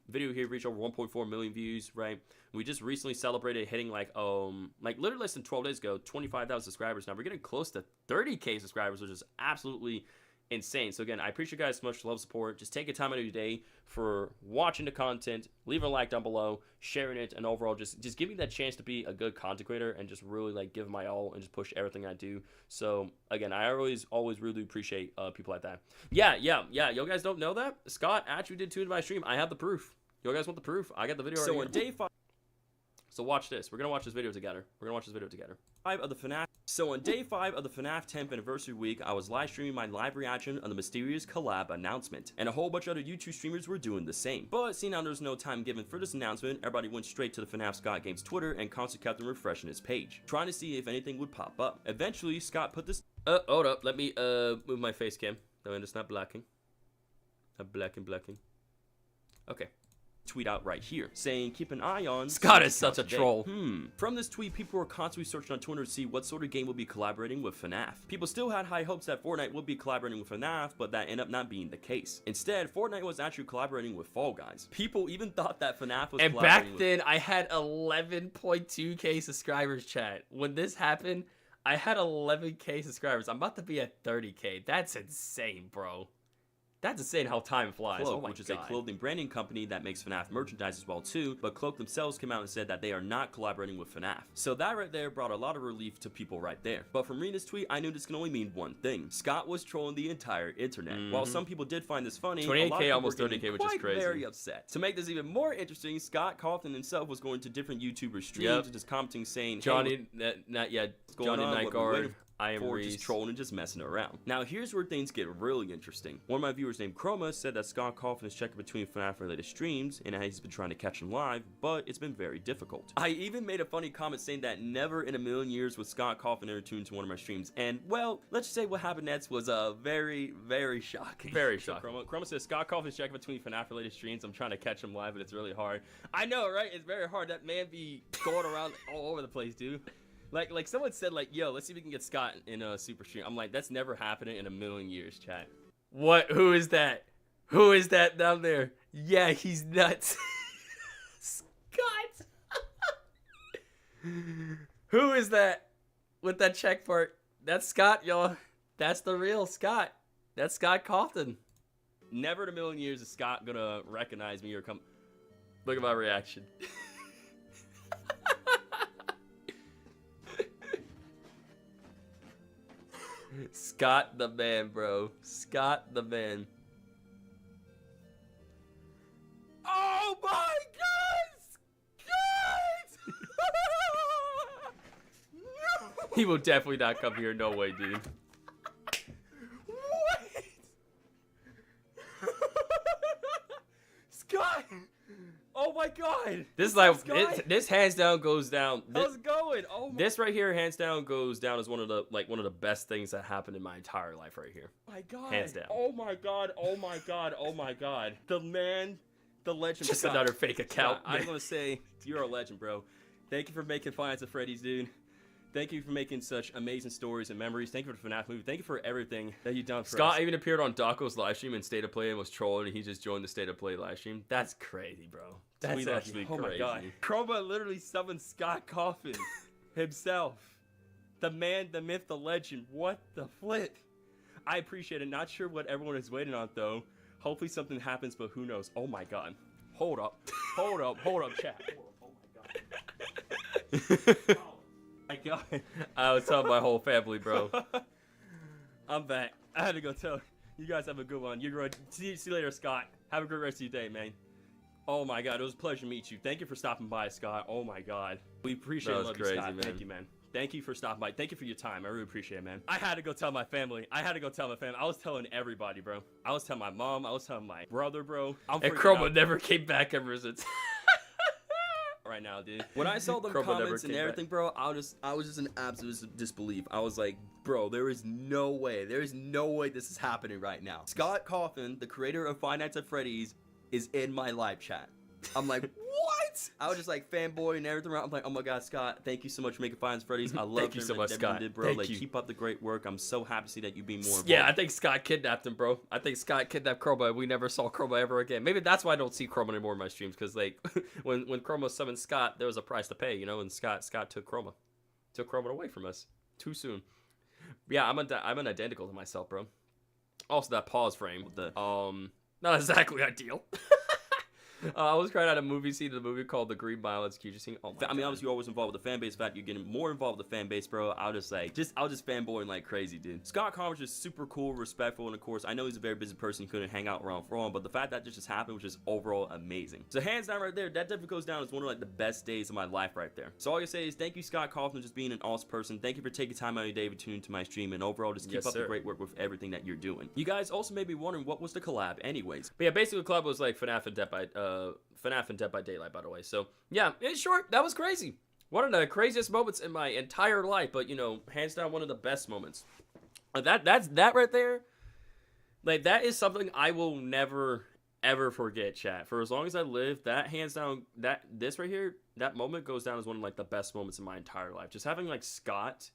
Video here reached over 1.4 million views, right? We just recently celebrated hitting like literally less than 12 days ago, 25,000 subscribers. Now we're getting close to 30K subscribers, which is absolutely insane. So again, I appreciate you guys so much. Love, support. Just take a time out of your day for watching the content, leaving a like down below, sharing it, and overall just give me that chance to be a good content creator and just really like give my all and just push everything I do. So again, I always really appreciate people like that. Yeah. You guys don't know that Scott actually did tune into my stream. I have the proof. You guys want the proof? I got the video. So on day 5. So watch this. We're gonna watch this video together. 5 of the FNAF. So on day 5 of the FNAF 10th anniversary week, I was live streaming my live reaction on the mysterious collab announcement, and a whole bunch of other YouTube streamers were doing the same. But seeing how there's no time given for this announcement, everybody went straight to the FNAF Scott Games Twitter and constantly kept on refreshing his page, trying to see if anything would pop up. Eventually, Scott put this. Hold up. Let me move my face cam. No, it's not blacking. Not blacking. Okay. Tweet out right here saying keep an eye on Scott is such a troll. From this tweet, people were constantly searching on Twitter to see what sort of game will be collaborating with FNAF. People still had high hopes that Fortnite would be collaborating with FNAF, but that ended up not being the case. Instead, Fortnite was actually collaborating with Fall Guys. People even thought that FNAF was and back then I had 11.2k subscribers, chat. When this happened, I had 11k subscribers. I'm about to be at 30k. That's insane, bro. That's insane how time flies. Cloak, Oh my which is God. a clothing branding company that makes FNAF merchandise as well too, but Cloak themselves came out and said that they are not collaborating with FNAF. So that right there brought a lot of relief to people right there. But from reading this tweet, I knew this can only mean one thing. Scott was trolling the entire internet. While some people did find this funny, 28K, a lot of people almost were getting 30K, which is quite crazy. very upset. To make this even more interesting, Scott Kaufman himself was going to different YouTuber streams Yep. and just commenting saying, hey, Johnny, not yet. what's going Johnny on? Night What we're Guard. waiting I am for Reese. just trolling and just messing around. Now here's where things get really interesting. One of my viewers named Chroma said that Scott Kaufman is checking between FNAF related streams and he's been trying to catch him live, but it's been very difficult. I even made a funny comment saying that never in a million years would Scott Kaufman ever tune to one of my streams, and well, let's just say what happened next was very, very shocking. Very So shocking. Chroma says Scott Kaufman's checking between FNAF related streams. I'm trying to catch him live, but it's really hard. I know, right? It's very hard. That man be going around all over the place, dude. Like someone said, like, yo, let's see if we can get Scott in a super stream. I'm like, that's never happening in a million years, chat. What? Who is that? Who is that down there? Yeah, he's nuts. Scott. Who is that with that check part? That's Scott, y'all. That's the real Scott. That's Scott Kaufman. Never in a million years is Scott gonna recognize me or come. Look at my reaction. Scott the man, bro. Scott the man. Oh my God! Scott! He will definitely not come here. No way, dude. What? Scott! Oh my God! This is like Scott? this hands down goes down. How's it going? Oh my This right here, hands down, goes down as one of the best things that happened in my entire life right here. my God! Hands down. Oh my God! Oh my God! Oh my God! The man, the legend. Just Scott. another fake account. Scott, I'm gonna say you're a legend, bro. Thank you for making Finance of Freddy's, dude. Thank you for making such amazing stories and memories. Thank you for the FNAF movie. Thank you for everything that you've done for Scott us. even appeared on Daco's live stream and State of Play and was trolling, and he just joined the State of Play live stream. That's crazy, bro. That's Sweet of actually you. Oh crazy. my God. Chroma literally summoned Scott Kaufman himself. The man, the myth, the legend. What the flip? I appreciate it. Not sure what everyone is waiting on, though. Hopefully something happens, but who knows? Oh my God. Hold up. Hold up. Hold up, chat. Hold up. Oh my God. Oh my God. I was telling my whole family, bro. I'm back. I had to go tell you guys have a good one. You're good. See you later, Scott. Have a good rest of your day, man. Oh my God, it was a pleasure to meet you. Thank you for stopping by, Scott. Oh my God, we appreciate That it. was Love crazy, you, Scott. man. Thank you, man. Thank you for stopping by. Thank you for your time. I really appreciate it, man. I had to go tell my family. I was telling everybody, bro. I was telling my mom. I was telling my brother, bro. I'm And freaking Chroma out never came back ever since. right now, dude. When I saw the Chroma never comments and came back. everything, bro, I was just in absolute disbelief. I was like, bro, there is no way this is happening right now. Scott Kaufman, the creator of Five Nights at Freddy's, is in my live chat. I'm like, what? I was just like fanboy and everything. I'm like, oh my God, Scott, thank you so much for making Five Nights at Freddy's. I love Thank you so much, everything Scott. Did, bro. Thank like, you. keep up the great work. I'm so happy to see that you being more involved. Yeah, I think Scott kidnapped him, bro. I think Scott kidnapped Chroma. We never saw Chroma ever again. Maybe that's why I don't see Chroma anymore in my streams, because like when Chroma summoned Scott, there was a price to pay, you know, and Scott took Chroma away from us too soon. Yeah, I'm an identical to myself, bro. Also, that pause frame, not exactly ideal. I was crying out a movie scene in the movie called The Green Mile. It's cute. Oh my I mean, God. obviously, you're always involved with the fan base. In fact, you're getting more involved with the fan base, bro. I'll just fanboying like crazy, dude. Scott Converse is super cool, respectful, and of course, I know he's a very busy person. He couldn't hang out around for long, but the fact that this just happened was just overall amazing. So hands down, right there, that definitely goes down as one of like the best days of my life, right there. So all I can say is thank you, Scott Kaufman, just being an awesome person. Thank you for taking time out of your day to tune into my stream, and overall, just keep Yes, up the sir. great work with everything that you're doing. You guys also may be wondering what was the collab, anyways. But yeah, basically the club was like FNAF and Dead by Daylight, by the way. So yeah, in short, that was crazy. One of the craziest moments in my entire life, but you know, hands down one of the best moments. That right there. Like that is something I will never ever forget, chat. For as long as I live, that hands down this right here, that moment goes down as one of like the best moments in my entire life. Just having like Scott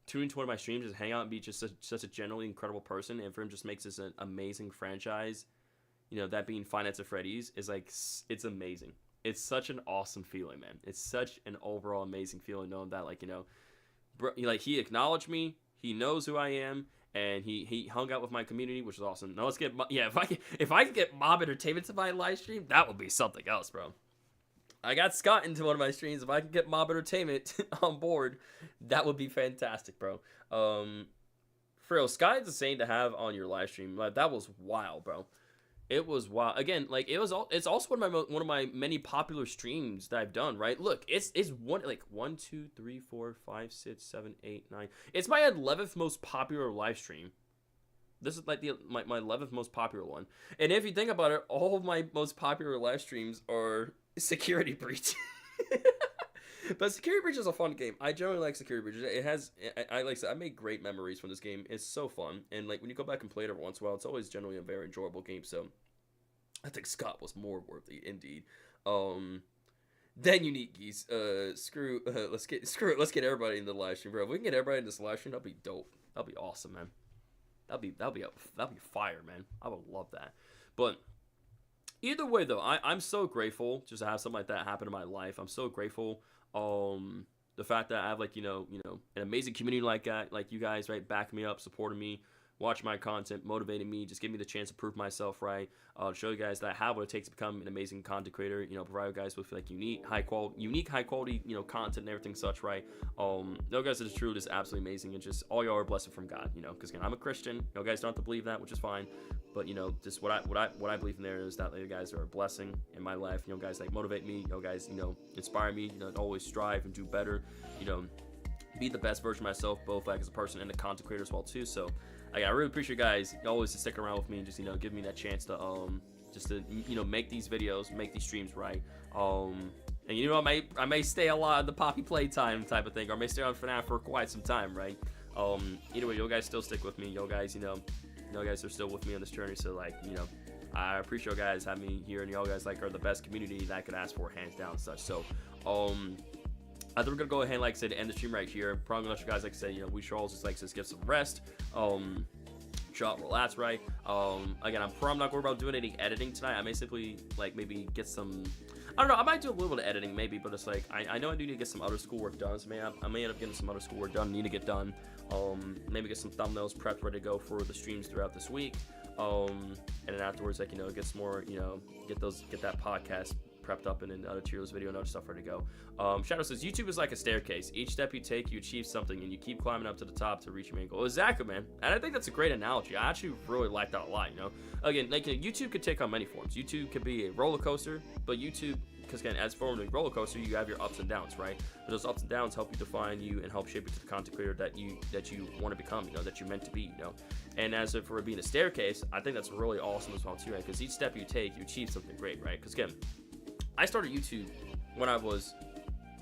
tune into one of my streams, just hang out and be just such a genuinely incredible person, and for him just makes this an amazing franchise. You know, that being Five Nights at Freddy's is like, it's amazing. It's such an awesome feeling, man. It's such an overall amazing feeling knowing that, like, you know, bro, like he acknowledged me, he knows who I am, and he hung out with my community, which was awesome. Now let's get if I could get Mob Entertainment to my live stream, that would be something else, bro. I got Scott into one of my streams. If I could get Mob Entertainment on board, that would be fantastic, bro. Frio, Sky's insane to have on your live stream. Like, that was wild, bro. It was wild. Again, like it's also one of my many popular streams that I've done, right? Look, it's 1, 2, 3, 4, 5, 6, 7, 8, 9. It's my 11th most popular live stream. This is like my 11th most popular one. And if you think about it, all of my most popular live streams are Security Breach. But Security Breach is a fun game. I generally like Security Breach. It has, like I said, I made great memories from this game. It's so fun. And like when you go back and play it every once in a while, it's always generally a very enjoyable game. So I think Scott was more worthy indeed. Then Unique Geese. Let's get everybody in the live stream, bro. If we can get everybody in this live stream, that'd be dope. That'd be awesome, man. That'd be fire, man. I would love that. But either way, though, I'm so grateful just to have something like that happen in my life. I'm so grateful. The fact that I have like, you know, an amazing community like that, like you guys, right, backing me up, supporting me, watching my content, motivating me, just give me the chance to prove myself, right, show you guys that I have what it takes to become an amazing content creator, you know, provide you guys with like unique, high quality, you know, content and everything such, right. No, guys, it is true, it is absolutely amazing, and just all y'all are blessed from God, you know, because again, I'm a Christian, you guys don't have to believe that, which is fine, but you know, just what I believe in there is that you guys are a blessing in my life, you know, guys like motivate me, you know, guys, you know, inspire me, you know, to always strive and do better, you know, be the best version of myself, both like as a person and a content creator as well too. So I really appreciate you guys always to stick around with me and just, you know, give me that chance to just to, you know, make these videos, make these streams, right. And you know, I may stay a lot of the Poppy Playtime type of thing, or I may stay on FNAF for quite some time, right. Either way, you guys still stick with me, you guys, you guys are still with me on this journey, so like, you know, I appreciate you guys having me here, and y'all guys like are the best community that I could ask for, hands down, and such. So I think we're gonna go ahead and, like I said, end the stream right here. Probably gonna let you guys, like I said, you know, we should all just like get some rest. Shot, relax, right. Again, I'm probably not worried about doing any editing tonight. I may simply like maybe get some, I don't know, I might do a little bit of editing maybe, but it's like I know I do need to get some other schoolwork done, so I may end up getting some other schoolwork done, need to get done. Maybe get some thumbnails prepped, ready to go for the streams throughout this week. And then afterwards, like, you know, get some more, you know, get that podcast prepped up and then other tier list video and other stuff ready to go. Shadow says, YouTube is like a staircase. Each step you take, you achieve something, and you keep climbing up to the top to reach your main goal. Exactly, man. And I think that's a great analogy. I actually really like that a lot, you know. Again, like, YouTube could take on many forms. YouTube could be a roller coaster, but YouTube, because again, as form of a roller coaster, you have your ups and downs, right? But those ups and downs help you define you and help shape you to the content creator that you want to become, you know, that you're meant to be, you know. And as for being a staircase, I think that's really awesome as well too, right? Because each step you take, you achieve something great, right? Because again, I started YouTube when I was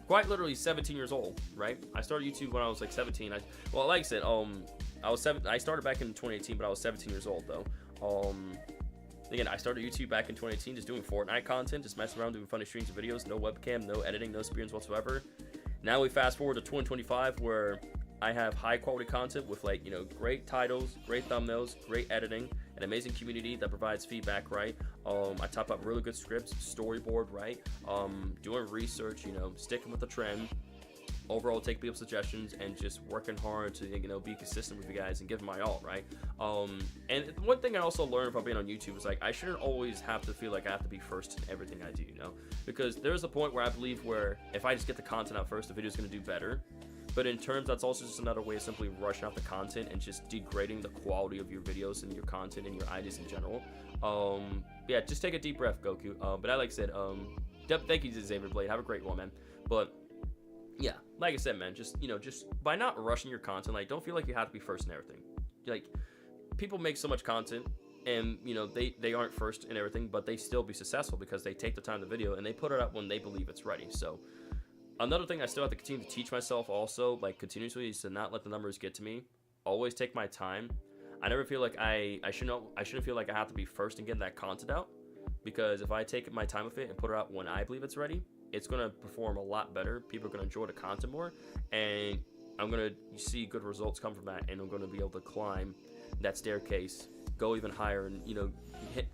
quite literally 17 years old, right? I started YouTube when I was like 17. Well, like I said, I started back in 2018, but I was 17 years old though. Again, I started YouTube back in 2018, just doing Fortnite content, just messing around, doing funny streams and videos, no webcam, no editing, no experience whatsoever. Now we fast forward to 2025, where I have high quality content with, like, you know, great titles, great thumbnails, great editing, an amazing community that provides feedback, right? I top up really good scripts, storyboard, right? Doing research, you know, sticking with the trend. Overall, take people's suggestions and just working hard to, you know, be consistent with you guys and give my all, right? And one thing I also learned from being on YouTube is, like, I shouldn't always have to feel like I have to be first in everything I do, you know? Because there's a point where I believe where if I just get the content out first, the video's gonna do better. But in terms, that's also just another way of simply rushing out the content and just degrading the quality of your videos and your content and your ideas in general. Yeah, just take a deep breath, Goku. But like I said, thank you to Xavier Blade. Have a great one, man. But yeah, like I said, man, just, you know, just by not rushing your content, like, don't feel like you have to be first in everything. Like, people make so much content and, you know, they aren't first in everything, but they still be successful because they take the time to video and they put it up when they believe it's ready. So another thing I still have to continue to teach myself also, like, continuously, is to not let the numbers get to me. Always take my time. I never feel like I shouldn't feel like I have to be first in getting that content out, because if I take my time with it and put it out when I believe it's ready, it's going to perform a lot better. People are going to enjoy the content more, and I'm going to see good results come from that, and I'm going to be able to climb that staircase go even higher and, you know,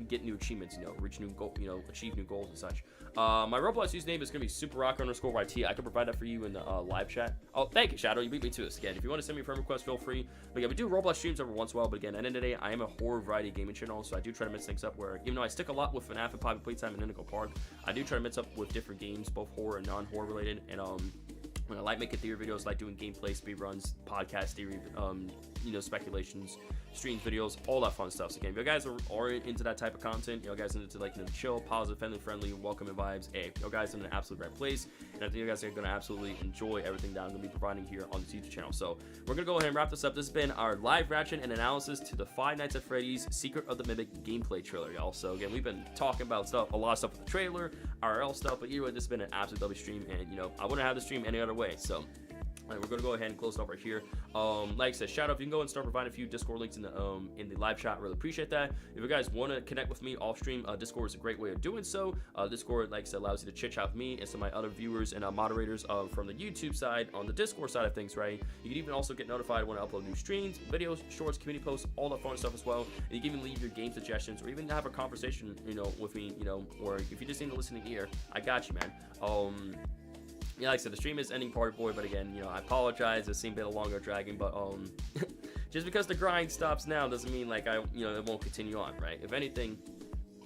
get new achievements, you know, reach new goal, you know, achieve new goals and such. My Roblox username is gonna be superrocker_YT. I can provide that for you in the live chat. Oh, thank you, Shadow. You beat me to this again. If you want to send me a friend request, feel free. But yeah, we do Roblox streams every once in a while. But again, at the end of the day, I am a horror variety gaming channel, so I do try to mix things up. Where even though I stick a lot with FNAF and Poppy Playtime and Indigo Park, I do try to mix up with different games, both horror and non-horror related. And when I like making theory videos, like doing gameplay, speed runs, podcast theory, you know, speculations, streams, videos, all that fun stuff. So again, if you guys are into that type of content, you know, guys into like, you know, chill, positive, family-friendly, welcoming vibes, hey, you guys in an absolute right place, and I think you guys are gonna absolutely enjoy everything that I'm gonna be providing here on this YouTube channel. So we're gonna go ahead and wrap this up. This has been our live reaction and analysis to the Five Nights at Freddy's Secret of the Mimic gameplay trailer, y'all. So again, we've been talking about a lot of stuff with the trailer, RL stuff, but either way, this has been an absolute W stream, and you know, I wouldn't have the stream any other way. So we're gonna go ahead and close it up right here. Like I said, shout out if you can go and start providing a few Discord links in the live chat. Really appreciate that. If you guys want to connect with me off stream, Discord is a great way of doing so. Discord, like I said, allows you to chit chat with me and some of my other viewers and moderators from the YouTube side on the Discord side of things, right? You can even also get notified when I upload new streams, videos, shorts, community posts, all that fun stuff as well. And you can even leave your game suggestions or even have a conversation, you know, with me, you know, or if you just need a listening ear, I got you, man. Yeah, like I said, the stream is ending, party boy, but again, you know, I apologize. It seemed a bit longer dragging, but just because the grind stops now doesn't mean like you know, it won't continue on, right? If anything,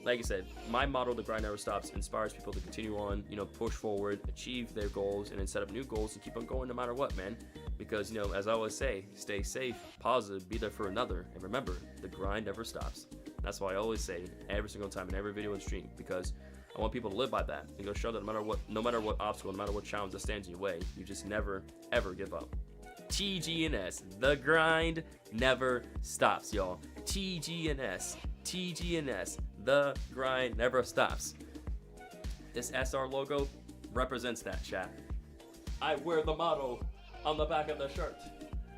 like I said, my motto, the grind never stops, inspires people to continue on, you know, push forward, achieve their goals, and then set up new goals to keep on going no matter what, man. Because, you know, as I always say, stay safe, positive, be there for another, and remember, the grind never stops. That's why I always say every single time in every video and stream, because I want people to live by that and go show that no matter what obstacle, no matter what challenge that stands in your way, you just never ever give up. TGNS, the grind never stops, y'all. TGNS, the grind never stops. This SR logo represents that, chat. I wear the motto on the back of the shirt.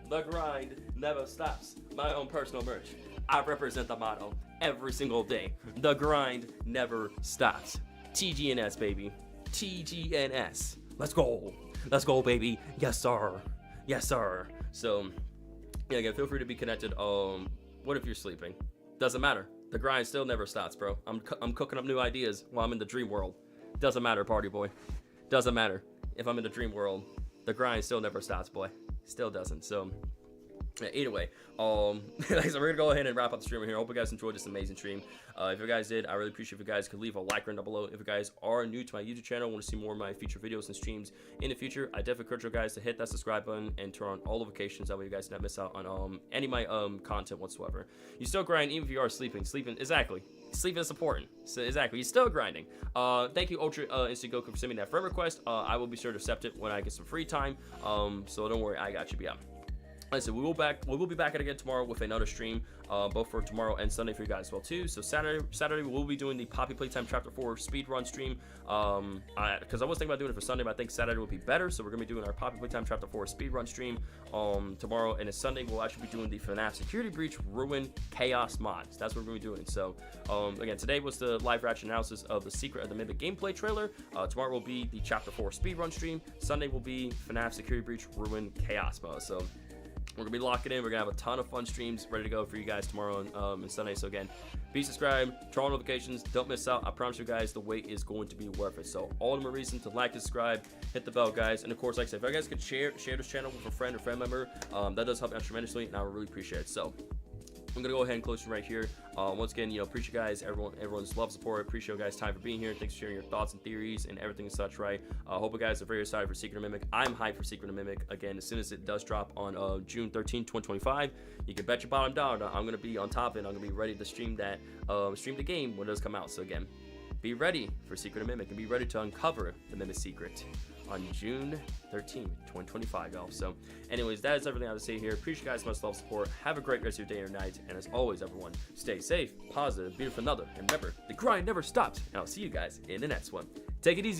The grind never stops. My own personal merch. I represent the motto every single day. The grind never stops. TGNS, baby. TGNS. Let's go. Let's go, baby. Yes, sir. Yes, sir. So, yeah, again, feel free to be connected. What if you're sleeping? Doesn't matter. The grind still never stops, bro. I'm cooking up new ideas while I'm in the dream world. Doesn't matter, party boy. Doesn't matter. If I'm in the dream world, the grind still never stops, boy. Still doesn't. So, yeah, either way, so we're gonna go ahead and wrap up the stream here. I hope you guys enjoyed this amazing stream. If you guys did, I really appreciate if you guys could leave a like down below. If you guys are new to my YouTube channel, want to see more of my future videos and streams in the future, I definitely encourage you guys to hit that subscribe button and turn on all notifications. That way you guys not miss out on any of my content whatsoever. You still grind even if you are sleeping. Sleeping, exactly. Sleeping is important. So exactly, you're still grinding. Thank you, Ultra Instant Goku, for sending that friend request. I will be sure to accept it when I get some free time. So don't worry, I got you. But yeah. Like I said, we will be back at it again tomorrow with another stream, both for tomorrow and Sunday for you guys as well too. So Saturday we will be doing the Poppy Playtime Chapter 4 speed run stream. Because I was thinking about doing it for Sunday, but I think Saturday would be better. So we're gonna be doing our Poppy Playtime Chapter 4 speed run stream tomorrow, and then Sunday we'll actually be doing the FNAF Security Breach Ruin Chaos mods. That's what we're gonna be doing. So again, today was the live reaction analysis of the Secret of the Mimic gameplay trailer. Tomorrow will be the Chapter 4 speed run stream. Sunday will be FNAF Security Breach Ruin Chaos mode. So we're gonna be locking in. We're gonna have a ton of fun streams ready to go for you guys tomorrow and Sunday. So again, be subscribed, turn on notifications, don't miss out. I promise you guys the wait is going to be worth it. So all the more reason to like, subscribe, hit the bell, guys. And of course, like I said, if you guys could share this channel with a friend or family member, that does help out tremendously, and I would really appreciate it. So I'm gonna go ahead and close it right here. Once again, you know, appreciate you guys, everyone's love, support. Appreciate you guys' time for being here. Thanks for sharing your thoughts and theories and everything and such, right? Hope you guys are very excited for Secret of Mimic. I'm hyped for Secret of Mimic. Again, as soon as it does drop on June 13, 2025, you can bet your bottom dollar I'm gonna be on top of it. I'm gonna be ready to stream the game when it does come out. So again, be ready for Secret of Mimic and be ready to uncover the Mimic secret on June 13, 2025, y'all. So anyways, that is everything I have to say here. Appreciate you guys, much love, support. Have a great rest of your day or night, and as always, everyone, stay safe, positive, be for another, and remember, the grind never stops. And I'll see you guys in the next one. Take it easy.